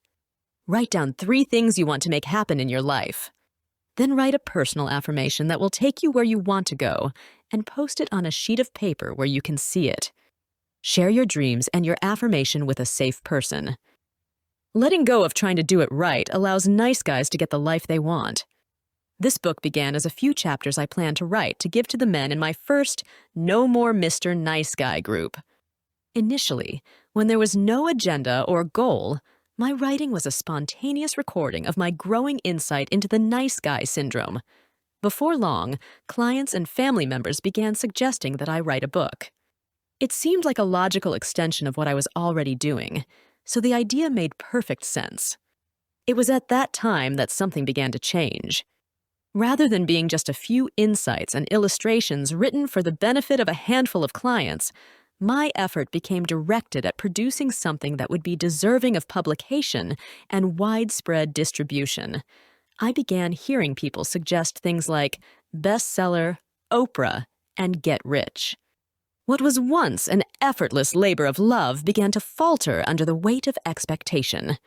Write down 3 things you want to make happen in your life. Then write a personal affirmation that will take you where you want to go and post it on a sheet of paper where you can see it. Share your dreams and your affirmation with a safe person. Letting go of trying to do it right allows nice guys to get the life they want. This book began as a few chapters I planned to write to give to the men in my first No More Mr. Nice Guy group. Initially, when there was no agenda or goal, my writing was a spontaneous recording of my growing insight into the nice guy syndrome. Before long, clients and family members began suggesting that I write a book. It seemed like a logical extension of what I was already doing, so the idea made perfect sense. It was at that time that something began to change. Rather than being just a few insights and illustrations written for the benefit of a handful of clients, my effort became directed at producing something that would be deserving of publication and widespread distribution. I began hearing people suggest things like bestseller, Oprah, and get rich. What was once an effortless labor of love began to falter under the weight of expectation.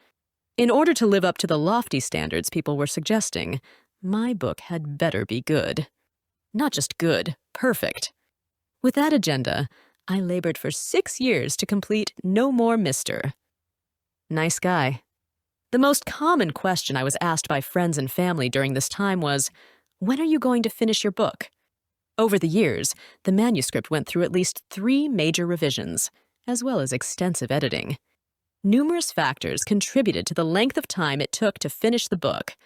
In order to live up to the lofty standards people were suggesting, my book had better be good. Not just good, perfect. With that agenda, I labored for 6 years to complete No More Mr. Nice guy. The most common question I was asked by friends and family during this time was, "When are you going to finish your book?" Over the years, the manuscript went through at least 3 major revisions, as well as extensive editing. Numerous factors contributed to the length of time it took to finish the book,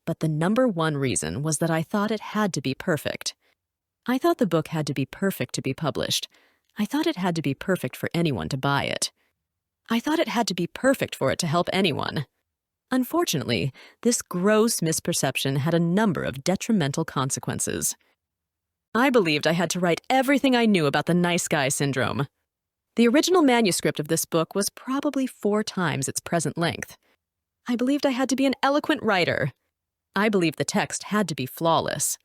but the number one reason was that I thought it had to be perfect. I thought the book had to be perfect to be published. I thought it had to be perfect for anyone to buy it. I thought it had to be perfect for it to help anyone. Unfortunately, this gross misperception had a number of detrimental consequences. I believed I had to write everything I knew about the nice guy syndrome. The original manuscript of this book was probably 4 times its present length. I believed I had to be an eloquent writer. I believed the text had to be flawless.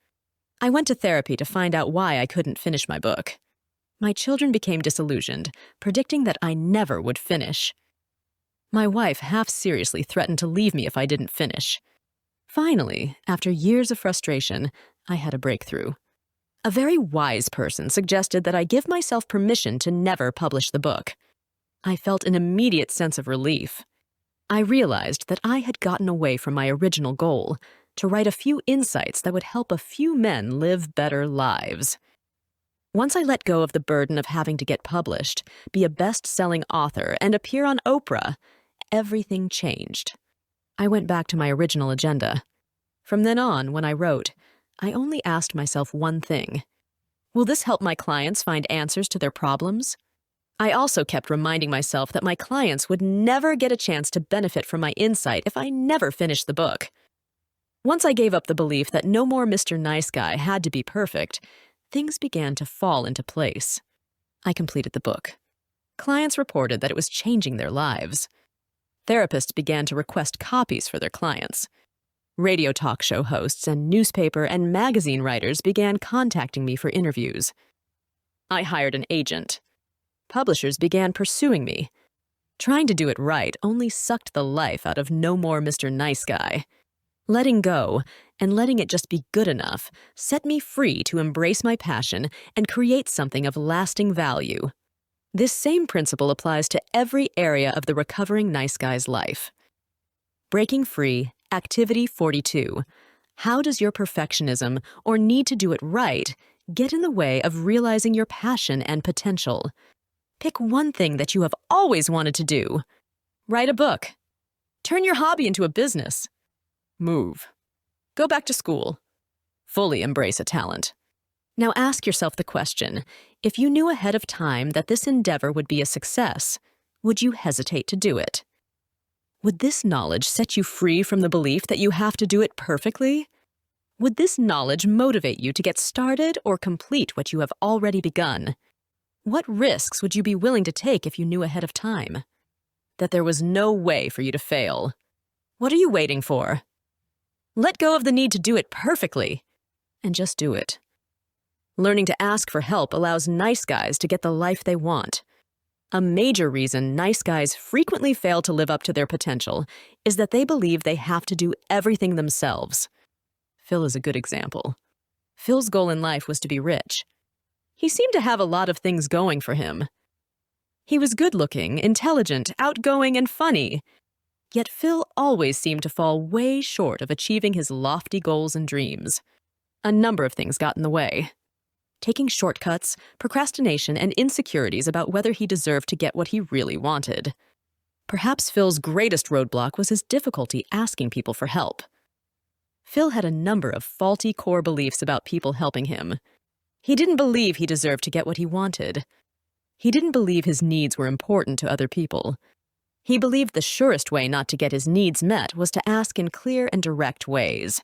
I went to therapy to find out why I couldn't finish my book. My children became disillusioned, predicting that I never would finish. My wife half-seriously threatened to leave me if I didn't finish. Finally, after years of frustration, I had a breakthrough. A very wise person suggested that I give myself permission to never publish the book. I felt an immediate sense of relief. I realized that I had gotten away from my original goal, to write a few insights that would help a few men live better lives. Once I let go of the burden of having to get published, be a best-selling author, and appear on Oprah, everything changed. I went back to my original agenda. From then on, when I wrote, I only asked myself one thing. Will this help my clients find answers to their problems? I also kept reminding myself that my clients would never get a chance to benefit from my insight if I never finished the book. Once I gave up the belief that no more Mr. Nice Guy had to be perfect, things began to fall into place. I completed the book. Clients reported that it was changing their lives. Therapists began to request copies for their clients. Radio talk show hosts and newspaper and magazine writers began contacting me for interviews. I hired an agent. Publishers began pursuing me. Trying to do it right only sucked the life out of no more Mr. Nice Guy. Letting go, and letting it just be good enough, set me free to embrace my passion and create something of lasting value. This same principle applies to every area of the recovering nice guy's life. Breaking Free, Activity 42. How does your perfectionism or need to do it right get in the way of realizing your passion and potential? Pick one thing that you have always wanted to do. Write a book. Turn your hobby into a business. Move. Go back to school. Fully embrace a talent. Now ask yourself the question, if you knew ahead of time that this endeavor would be a success, would you hesitate to do it? Would this knowledge set you free from the belief that you have to do it perfectly? Would this knowledge motivate you to get started or complete what you have already begun? What risks would you be willing to take if you knew ahead of time? That there was no way for you to fail. What are you waiting for? Let go of the need to do it perfectly, and just do it. Learning to ask for help allows nice guys to get the life they want. A major reason nice guys frequently fail to live up to their potential is that they believe they have to do everything themselves. Phil is a good example. Phil's goal in life was to be rich. He seemed to have a lot of things going for him. He was good-looking, intelligent, outgoing, and funny. Yet Phil always seemed to fall way short of achieving his lofty goals and dreams. A number of things got in the way. Taking shortcuts, procrastination, and insecurities about whether he deserved to get what he really wanted. Perhaps Phil's greatest roadblock was his difficulty asking people for help. Phil had a number of faulty core beliefs about people helping him. He didn't believe he deserved to get what he wanted. He didn't believe his needs were important to other people. He believed the surest way not to get his needs met was to ask in clear and direct ways.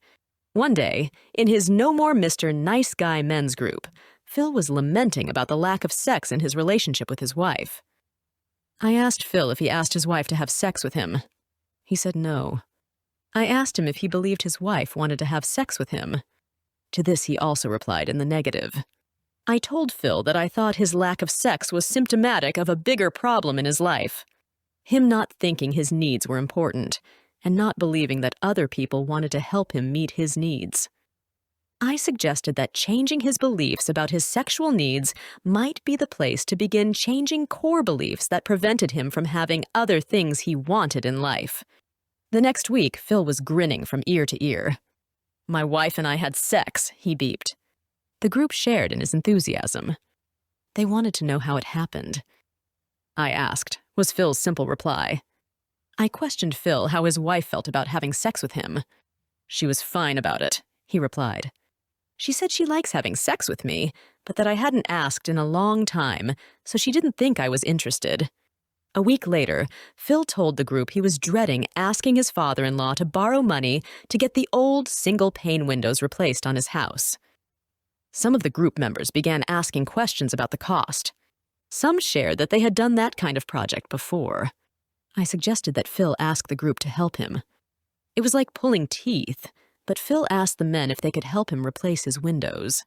One day, in his No More Mr. Nice Guy men's group, Phil was lamenting about the lack of sex in his relationship with his wife. I asked Phil if he asked his wife to have sex with him. He said no. I asked him if he believed his wife wanted to have sex with him. To this he also replied in the negative. I told Phil that I thought his lack of sex was symptomatic of a bigger problem in his life. Him not thinking his needs were important, and not believing that other people wanted to help him meet his needs. I suggested that changing his beliefs about his sexual needs might be the place to begin changing core beliefs that prevented him from having other things he wanted in life. The next week, Phil was grinning from ear to ear. My wife and I had sex, he beeped. The group shared in his enthusiasm. They wanted to know how it happened. I asked, was Phil's simple reply. I questioned Phil how his wife felt about having sex with him. She was fine about it, he replied. She said she likes having sex with me, but that I hadn't asked in a long time, so she didn't think I was interested. A week later, Phil told the group he was dreading asking his father-in-law to borrow money to get the old single-pane windows replaced on his house. Some of the group members began asking questions about the cost. Some shared that they had done that kind of project before. I suggested that Phil ask the group to help him. It was like pulling teeth, but Phil asked the men if they could help him replace his windows.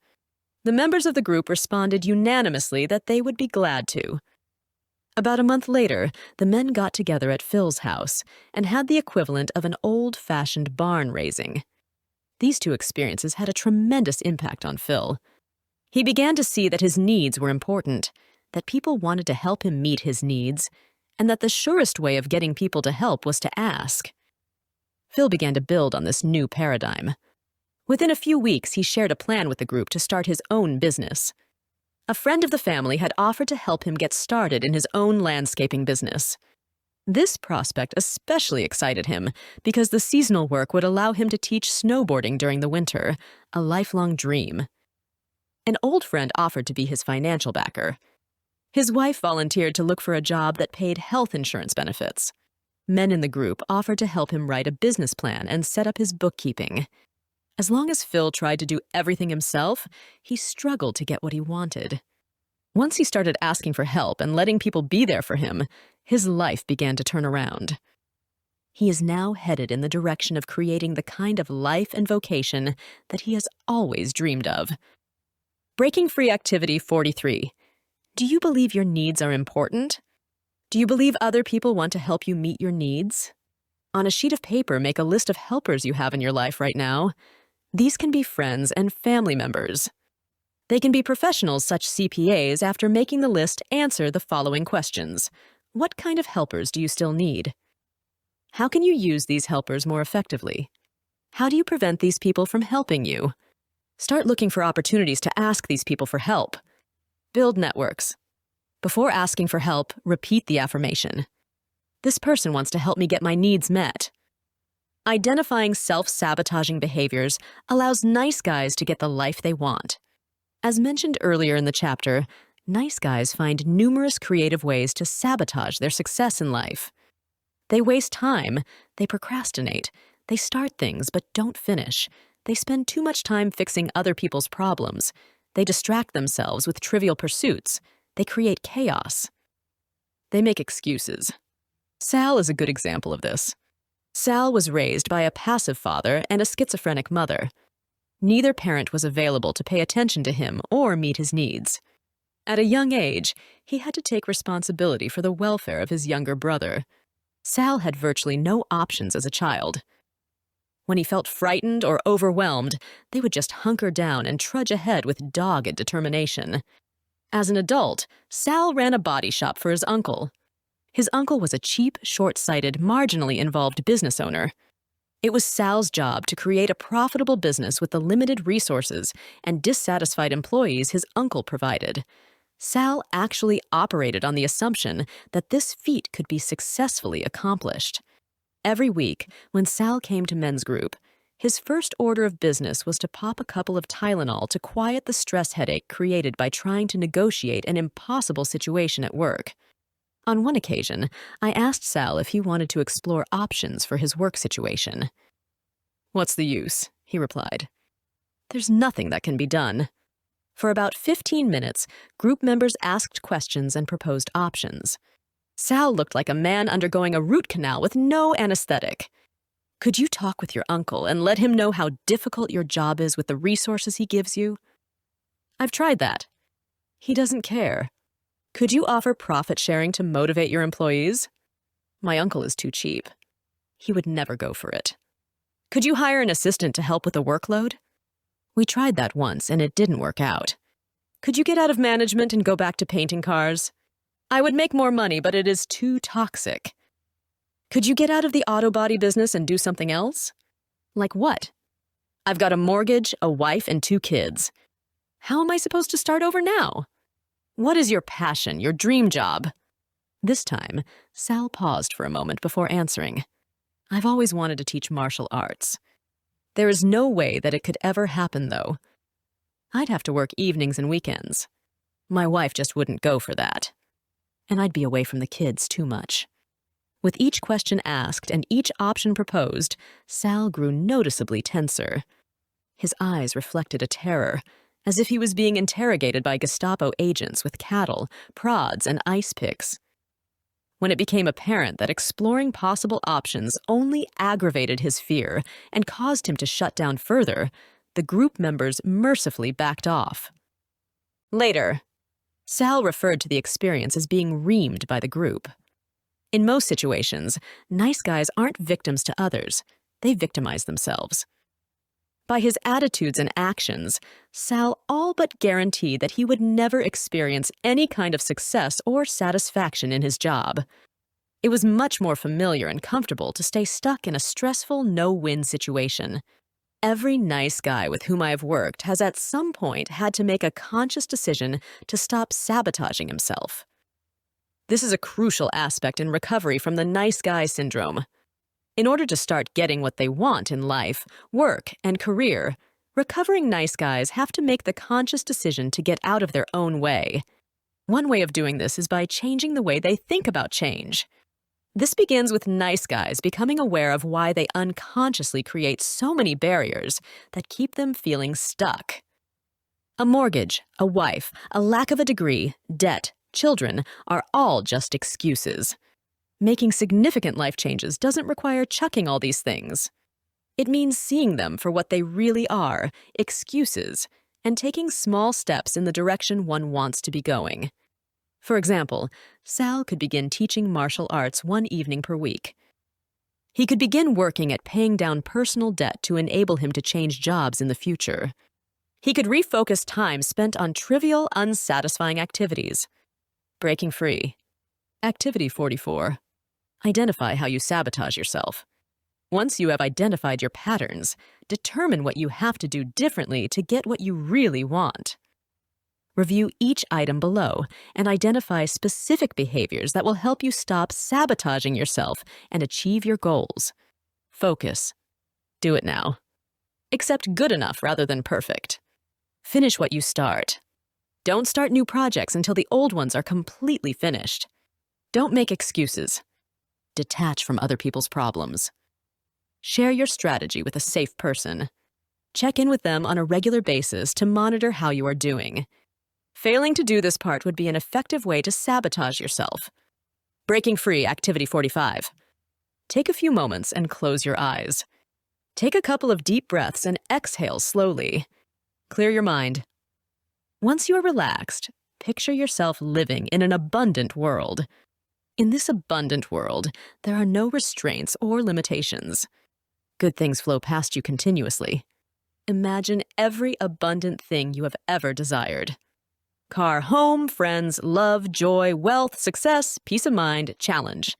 The members of the group responded unanimously that they would be glad to. About a month later, the men got together at Phil's house and had the equivalent of an old-fashioned barn raising. These two experiences had a tremendous impact on Phil. He began to see that his needs were important, that people wanted to help him meet his needs, and that the surest way of getting people to help was to ask. Phil began to build on this new paradigm. Within a few weeks, he shared a plan with the group to start his own business. A friend of the family had offered to help him get started in his own landscaping business. This prospect especially excited him because the seasonal work would allow him to teach snowboarding during the winter, a lifelong dream. An old friend offered to be his financial backer. His wife volunteered to look for a job that paid health insurance benefits. Men in the group offered to help him write a business plan and set up his bookkeeping. As long as Phil tried to do everything himself, he struggled to get what he wanted. Once he started asking for help and letting people be there for him, his life began to turn around. He is now headed in the direction of creating the kind of life and vocation that he has always dreamed of. Breaking Free Activity 43. Do you believe your needs are important? Do you believe other people want to help you meet your needs? On a sheet of paper, make a list of helpers you have in your life right now. These can be friends and family members. They can be professionals such CPAs. After making the list, answer the following questions. What kind of helpers do you still need? How can you use these helpers more effectively? How do you prevent these people from helping you? Start looking for opportunities to ask these people for help. Build networks. Before asking for help, repeat the affirmation. This person wants to help me get my needs met. Identifying self-sabotaging behaviors allows nice guys to get the life they want. As mentioned earlier in the chapter, nice guys find numerous creative ways to sabotage their success in life. They waste time, they procrastinate, they start things but don't finish, they spend too much time fixing other people's problems, they distract themselves with trivial pursuits, they create chaos. They make excuses. Sal is a good example of this. Sal was raised by a passive father and a schizophrenic mother. Neither parent was available to pay attention to him or meet his needs. At a young age, he had to take responsibility for the welfare of his younger brother. Sal had virtually no options as a child. When he felt frightened or overwhelmed, they would just hunker down and trudge ahead with dogged determination. As an adult, Sal ran a body shop for his uncle. His uncle was a cheap, short-sighted, marginally involved business owner. It was Sal's job to create a profitable business with the limited resources and dissatisfied employees his uncle provided. Sal actually operated on the assumption that this feat could be successfully accomplished. Every week, when Sal came to men's group, his first order of business was to pop a couple of Tylenol to quiet the stress headache created by trying to negotiate an impossible situation at work. On one occasion, I asked Sal if he wanted to explore options for his work situation. "What's the use?" he replied. "There's nothing that can be done." For about 15 minutes, group members asked questions and proposed options. Sal looked like a man undergoing a root canal with no anesthetic. "Could you talk with your uncle and let him know how difficult your job is with the resources he gives you?" "I've tried that." "He doesn't care." "Could you offer profit sharing to motivate your employees?" "My uncle is too cheap. He would never go for it." "Could you hire an assistant to help with the workload?" "We tried that once and it didn't work out." "Could you get out of management and go back to painting cars?" "I would make more money, but it is too toxic." "Could you get out of the auto body business and do something else?" "Like what?" "I've got a mortgage, a wife, and 2 kids. How am I supposed to start over now?" "What is your passion, your dream job?" This time, Sal paused for a moment before answering. "I've always wanted to teach martial arts. There is no way that it could ever happen, though. I'd have to work evenings and weekends. My wife just wouldn't go for that. And I'd be away from the kids too much." With each question asked and each option proposed, Sal grew noticeably tenser. His eyes reflected a terror, as if he was being interrogated by Gestapo agents with cattle, prods, and ice picks. When it became apparent that exploring possible options only aggravated his fear and caused him to shut down further, the group members mercifully backed off. Later, Sal referred to the experience as being reamed by the group. In most situations, nice guys aren't victims to others. They victimize themselves. By his attitudes and actions, Sal all but guaranteed that he would never experience any kind of success or satisfaction in his job. It was much more familiar and comfortable to stay stuck in a stressful, no-win situation. Every nice guy with whom I have worked has at some point had to make a conscious decision to stop sabotaging himself. This is a crucial aspect in recovery from the nice guy syndrome. In order to start getting what they want in life, work, and career, Recovering nice guys have to make the conscious decision to get out of their own way. One way of doing this is by changing the way they think about change. This begins with nice guys becoming aware of why they unconsciously create so many barriers that keep them feeling stuck. A mortgage, a wife, a lack of a degree, debt, children are all just excuses. Making significant life changes doesn't require chucking all these things. It means seeing them for what they really are, excuses, and taking small steps in the direction one wants to be going. For example, Sal could begin teaching martial arts one evening per week. He could begin working at paying down personal debt to enable him to change jobs in the future. He could refocus time spent on trivial, unsatisfying activities. Breaking free. Activity 44. Identify how you sabotage yourself. Once you have identified your patterns, determine what you have to do differently to get what you really want. Review each item below and identify specific behaviors that will help you stop sabotaging yourself and achieve your goals. Focus. Do it now. Accept good enough rather than perfect. Finish what you start. Don't start new projects until the old ones are completely finished. Don't make excuses. Detach from other people's problems. Share your strategy with a safe person. Check in with them on a regular basis to monitor how you are doing. Failing to do this part would be an effective way to sabotage yourself. Breaking free, activity 45. Take a few moments and close your eyes. Take a couple of deep breaths and exhale slowly. Clear your mind. Once you are relaxed, picture yourself living in an abundant world. In this abundant world, there are no restraints or limitations. Good things flow past you continuously. Imagine every abundant thing you have ever desired. Car, home, friends, love, joy, wealth, success, peace of mind, challenge.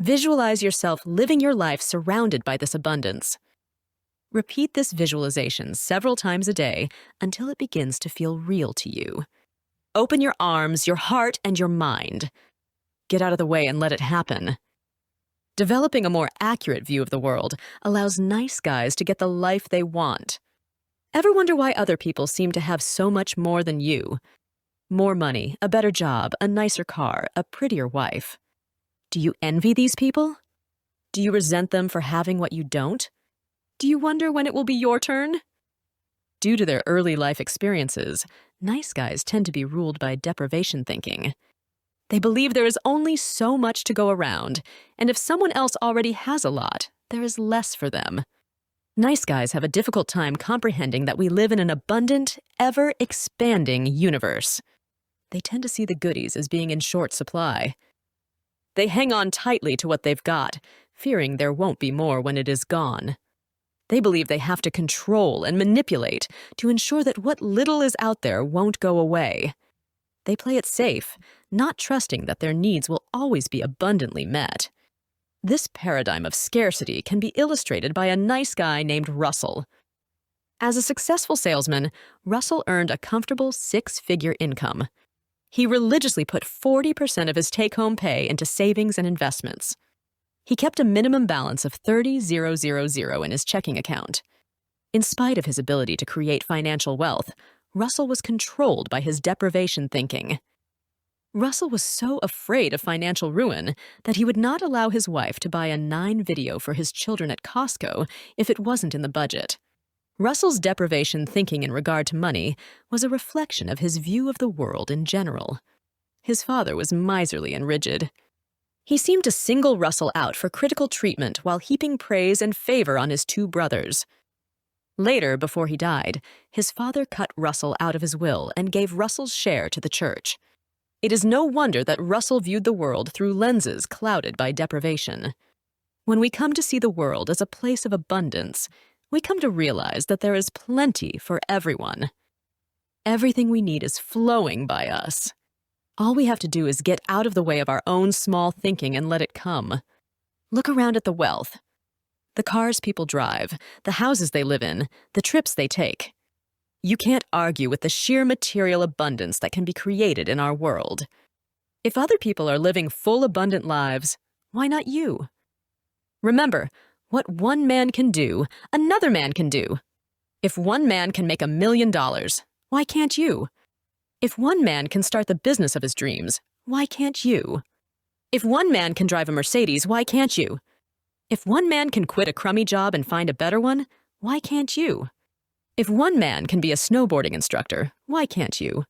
Visualize yourself living your life surrounded by this abundance. Repeat this visualization several times a day until it begins to feel real to you. Open your arms, your heart, and your mind. Get out of the way and let it happen. Developing a more accurate view of the world allows nice guys to get the life they want. Ever wonder why other people seem to have so much more than you? More money, a better job, a nicer car, a prettier wife. Do you envy these people? Do you resent them for having what you don't? Do you wonder when it will be your turn? Due to their early life experiences, nice guys tend to be ruled by deprivation thinking. They believe there is only so much to go around, and if someone else already has a lot, there is less for them. Nice guys have a difficult time comprehending that we live in an abundant, ever-expanding universe. They tend to see the goodies as being in short supply. They hang on tightly to what they've got, fearing there won't be more when it is gone. They believe they have to control and manipulate to ensure that what little is out there won't go away. They play it safe, not trusting that their needs will always be abundantly met. This paradigm of scarcity can be illustrated by a nice guy named Russell. As a successful salesman, Russell earned a comfortable six-figure income. He religiously put 40% of his take-home pay into savings and investments. He kept a minimum balance of $30,000 in his checking account. In spite of his ability to create financial wealth, Russell was controlled by his deprivation thinking. Russell was so afraid of financial ruin that he would not allow his wife to buy a 9 video for his children at Costco if it wasn't in the budget. Russell's deprivation thinking in regard to money was a reflection of his view of the world in general. His father was miserly and rigid. He seemed to single Russell out for critical treatment while heaping praise and favor on his 2 brothers. Later, before he died, his father cut Russell out of his will and gave Russell's share to the church. It is no wonder that Russell viewed the world through lenses clouded by deprivation. When we come to see the world as a place of abundance, we come to realize that there is plenty for everyone. Everything we need is flowing by us. All we have to do is get out of the way of our own small thinking and let it come. Look around at the wealth. The cars people drive, the houses they live in, the trips they take. You can't argue with the sheer material abundance that can be created in our world. If other people are living full, abundant lives, why not you? Remember, what one man can do, another man can do. If one man can make $1 million, why can't you? If one man can start the business of his dreams, why can't you? If one man can drive a Mercedes, why can't you? If one man can quit a crummy job and find a better one, why can't you? If one man can be a snowboarding instructor, why can't you?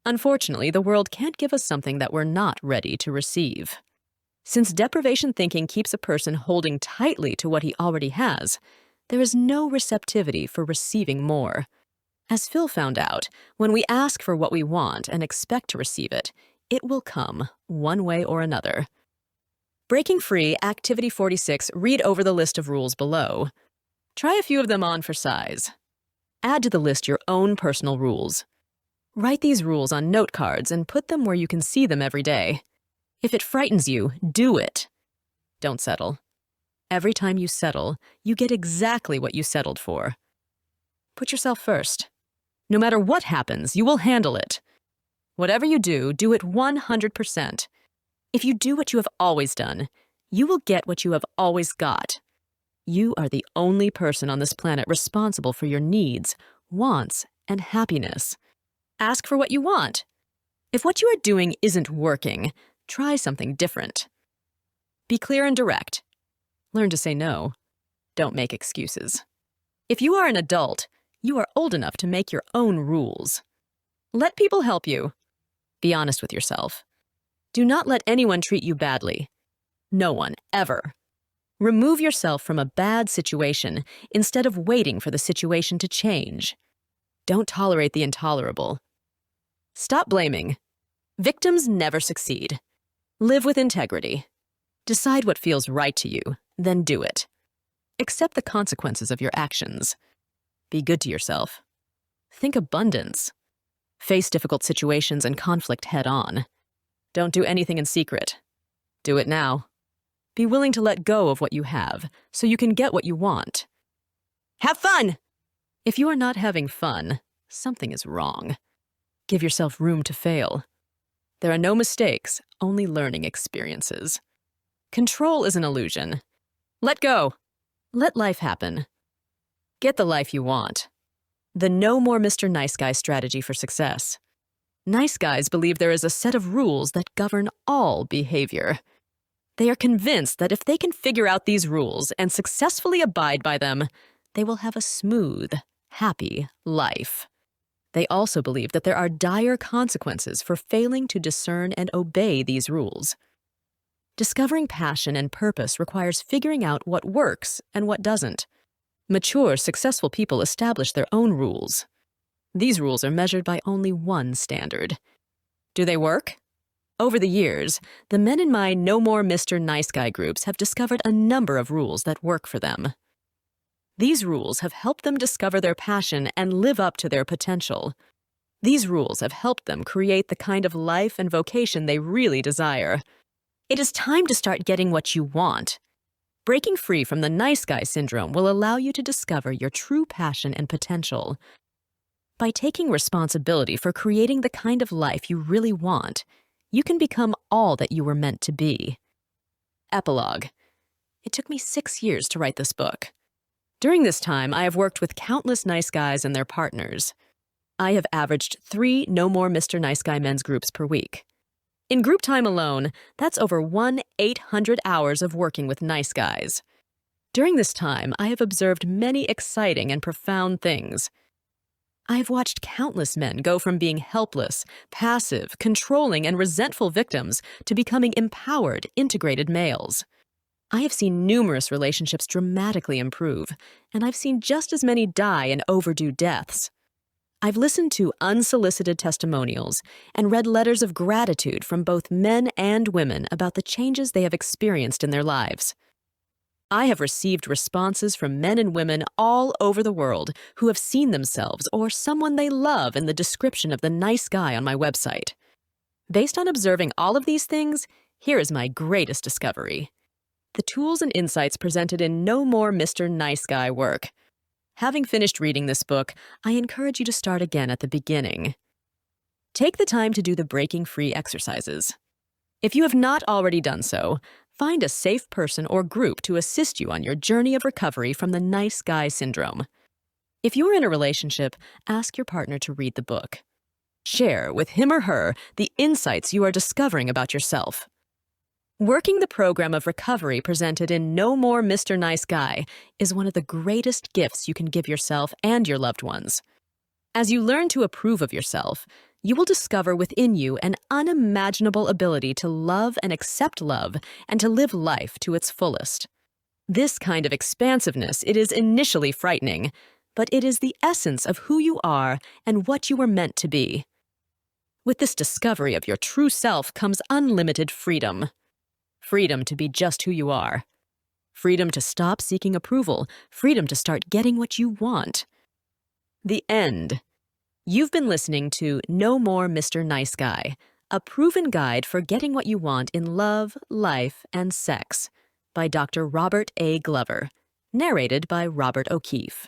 Unfortunately, the world can't give us something that we're not ready to receive. Since deprivation thinking keeps a person holding tightly to what he already has, there is no receptivity for receiving more. As Phil found out, when we ask for what we want and expect to receive it, it will come, one way or another. Breaking Free, Activity 46, read over the list of rules below. Try a few of them on for size. Add to the list your own personal rules. Write these rules on note cards and put them where you can see them every day. If it frightens you, do it. Don't settle. Every time you settle, you get exactly what you settled for. Put yourself first. No matter what happens, you will handle it. Whatever you do, do it 100%. If you do what you have always done, you will get what you have always got. You are the only person on this planet responsible for your needs, wants, and happiness. Ask for what you want. If what you are doing isn't working, try something different. Be clear and direct. Learn to say no. Don't make excuses. If you are an adult, you are old enough to make your own rules. Let people help you. Be honest with yourself. Do not let anyone treat you badly. No one, ever. Remove yourself from a bad situation instead of waiting for the situation to change. Don't tolerate the intolerable. Stop blaming. Victims never succeed. Live with integrity. Decide what feels right to you, then do it. Accept the consequences of your actions. Be good to yourself. Think abundance. Face difficult situations and conflict head-on. Don't do anything in secret. Do it now. Be willing to let go of what you have so you can get what you want. Have fun! If you are not having fun, something is wrong. Give yourself room to fail. There are no mistakes, only learning experiences. Control is an illusion. Let go. Let life happen. Get the life you want. The No More Mr. Nice Guy strategy for success. Nice guys believe there is a set of rules that govern all behavior. They are convinced that if they can figure out these rules and successfully abide by them, they will have a smooth, happy life. They also believe that there are dire consequences for failing to discern and obey these rules. Discovering passion and purpose requires figuring out what works and what doesn't. Mature, successful people establish their own rules. These rules are measured by only one standard. Do they work? Over the years, the men in my No More Mr. Nice Guy groups have discovered a number of rules that work for them. These rules have helped them discover their passion and live up to their potential. These rules have helped them create the kind of life and vocation they really desire. It is time to start getting what you want. Breaking free from the nice guy syndrome will allow you to discover your true passion and potential. By taking responsibility for creating the kind of life you really want, you can become all that you were meant to be. Epilogue. It took me 6 years to write this book. During this time, I have worked with countless nice guys and their partners. I have averaged 3 No More Mr. Nice Guy men's groups per week. In group time alone, that's over 1,800 hours of working with nice guys. During this time, I have observed many exciting and profound things. I have watched countless men go from being helpless, passive, controlling, and resentful victims to becoming empowered, integrated males. I have seen numerous relationships dramatically improve, and I've seen just as many die in overdue deaths. I've listened to unsolicited testimonials and read letters of gratitude from both men and women about the changes they have experienced in their lives. I have received responses from men and women all over the world who have seen themselves or someone they love in the description of the nice guy on my website. Based on observing all of these things, here is my greatest discovery. The tools and insights presented in No More Mr. Nice Guy work. Having finished reading this book, I encourage you to start again at the beginning. Take the time to do the breaking free exercises. If you have not already done so, find a safe person or group to assist you on your journey of recovery from the nice guy syndrome. If you're in a relationship, ask your partner to read the book. Share with him or her the insights you are discovering about yourself. Working the program of recovery presented in No More Mr. Nice Guy is one of the greatest gifts you can give yourself and your loved ones. As you learn to approve of yourself, you will discover within you an unimaginable ability to love and accept love and to live life to its fullest. This kind of expansiveness, it is initially frightening, but it is the essence of who you are and what you were meant to be. With this discovery of your true self comes unlimited freedom. Freedom to be just who you are. Freedom to stop seeking approval. Freedom to start getting what you want. The end. You've been listening to No More Mr. Nice Guy, a proven guide for getting what you want in love, life, and sex, by Dr. Robert A. Glover, narrated by Robert O'Keefe.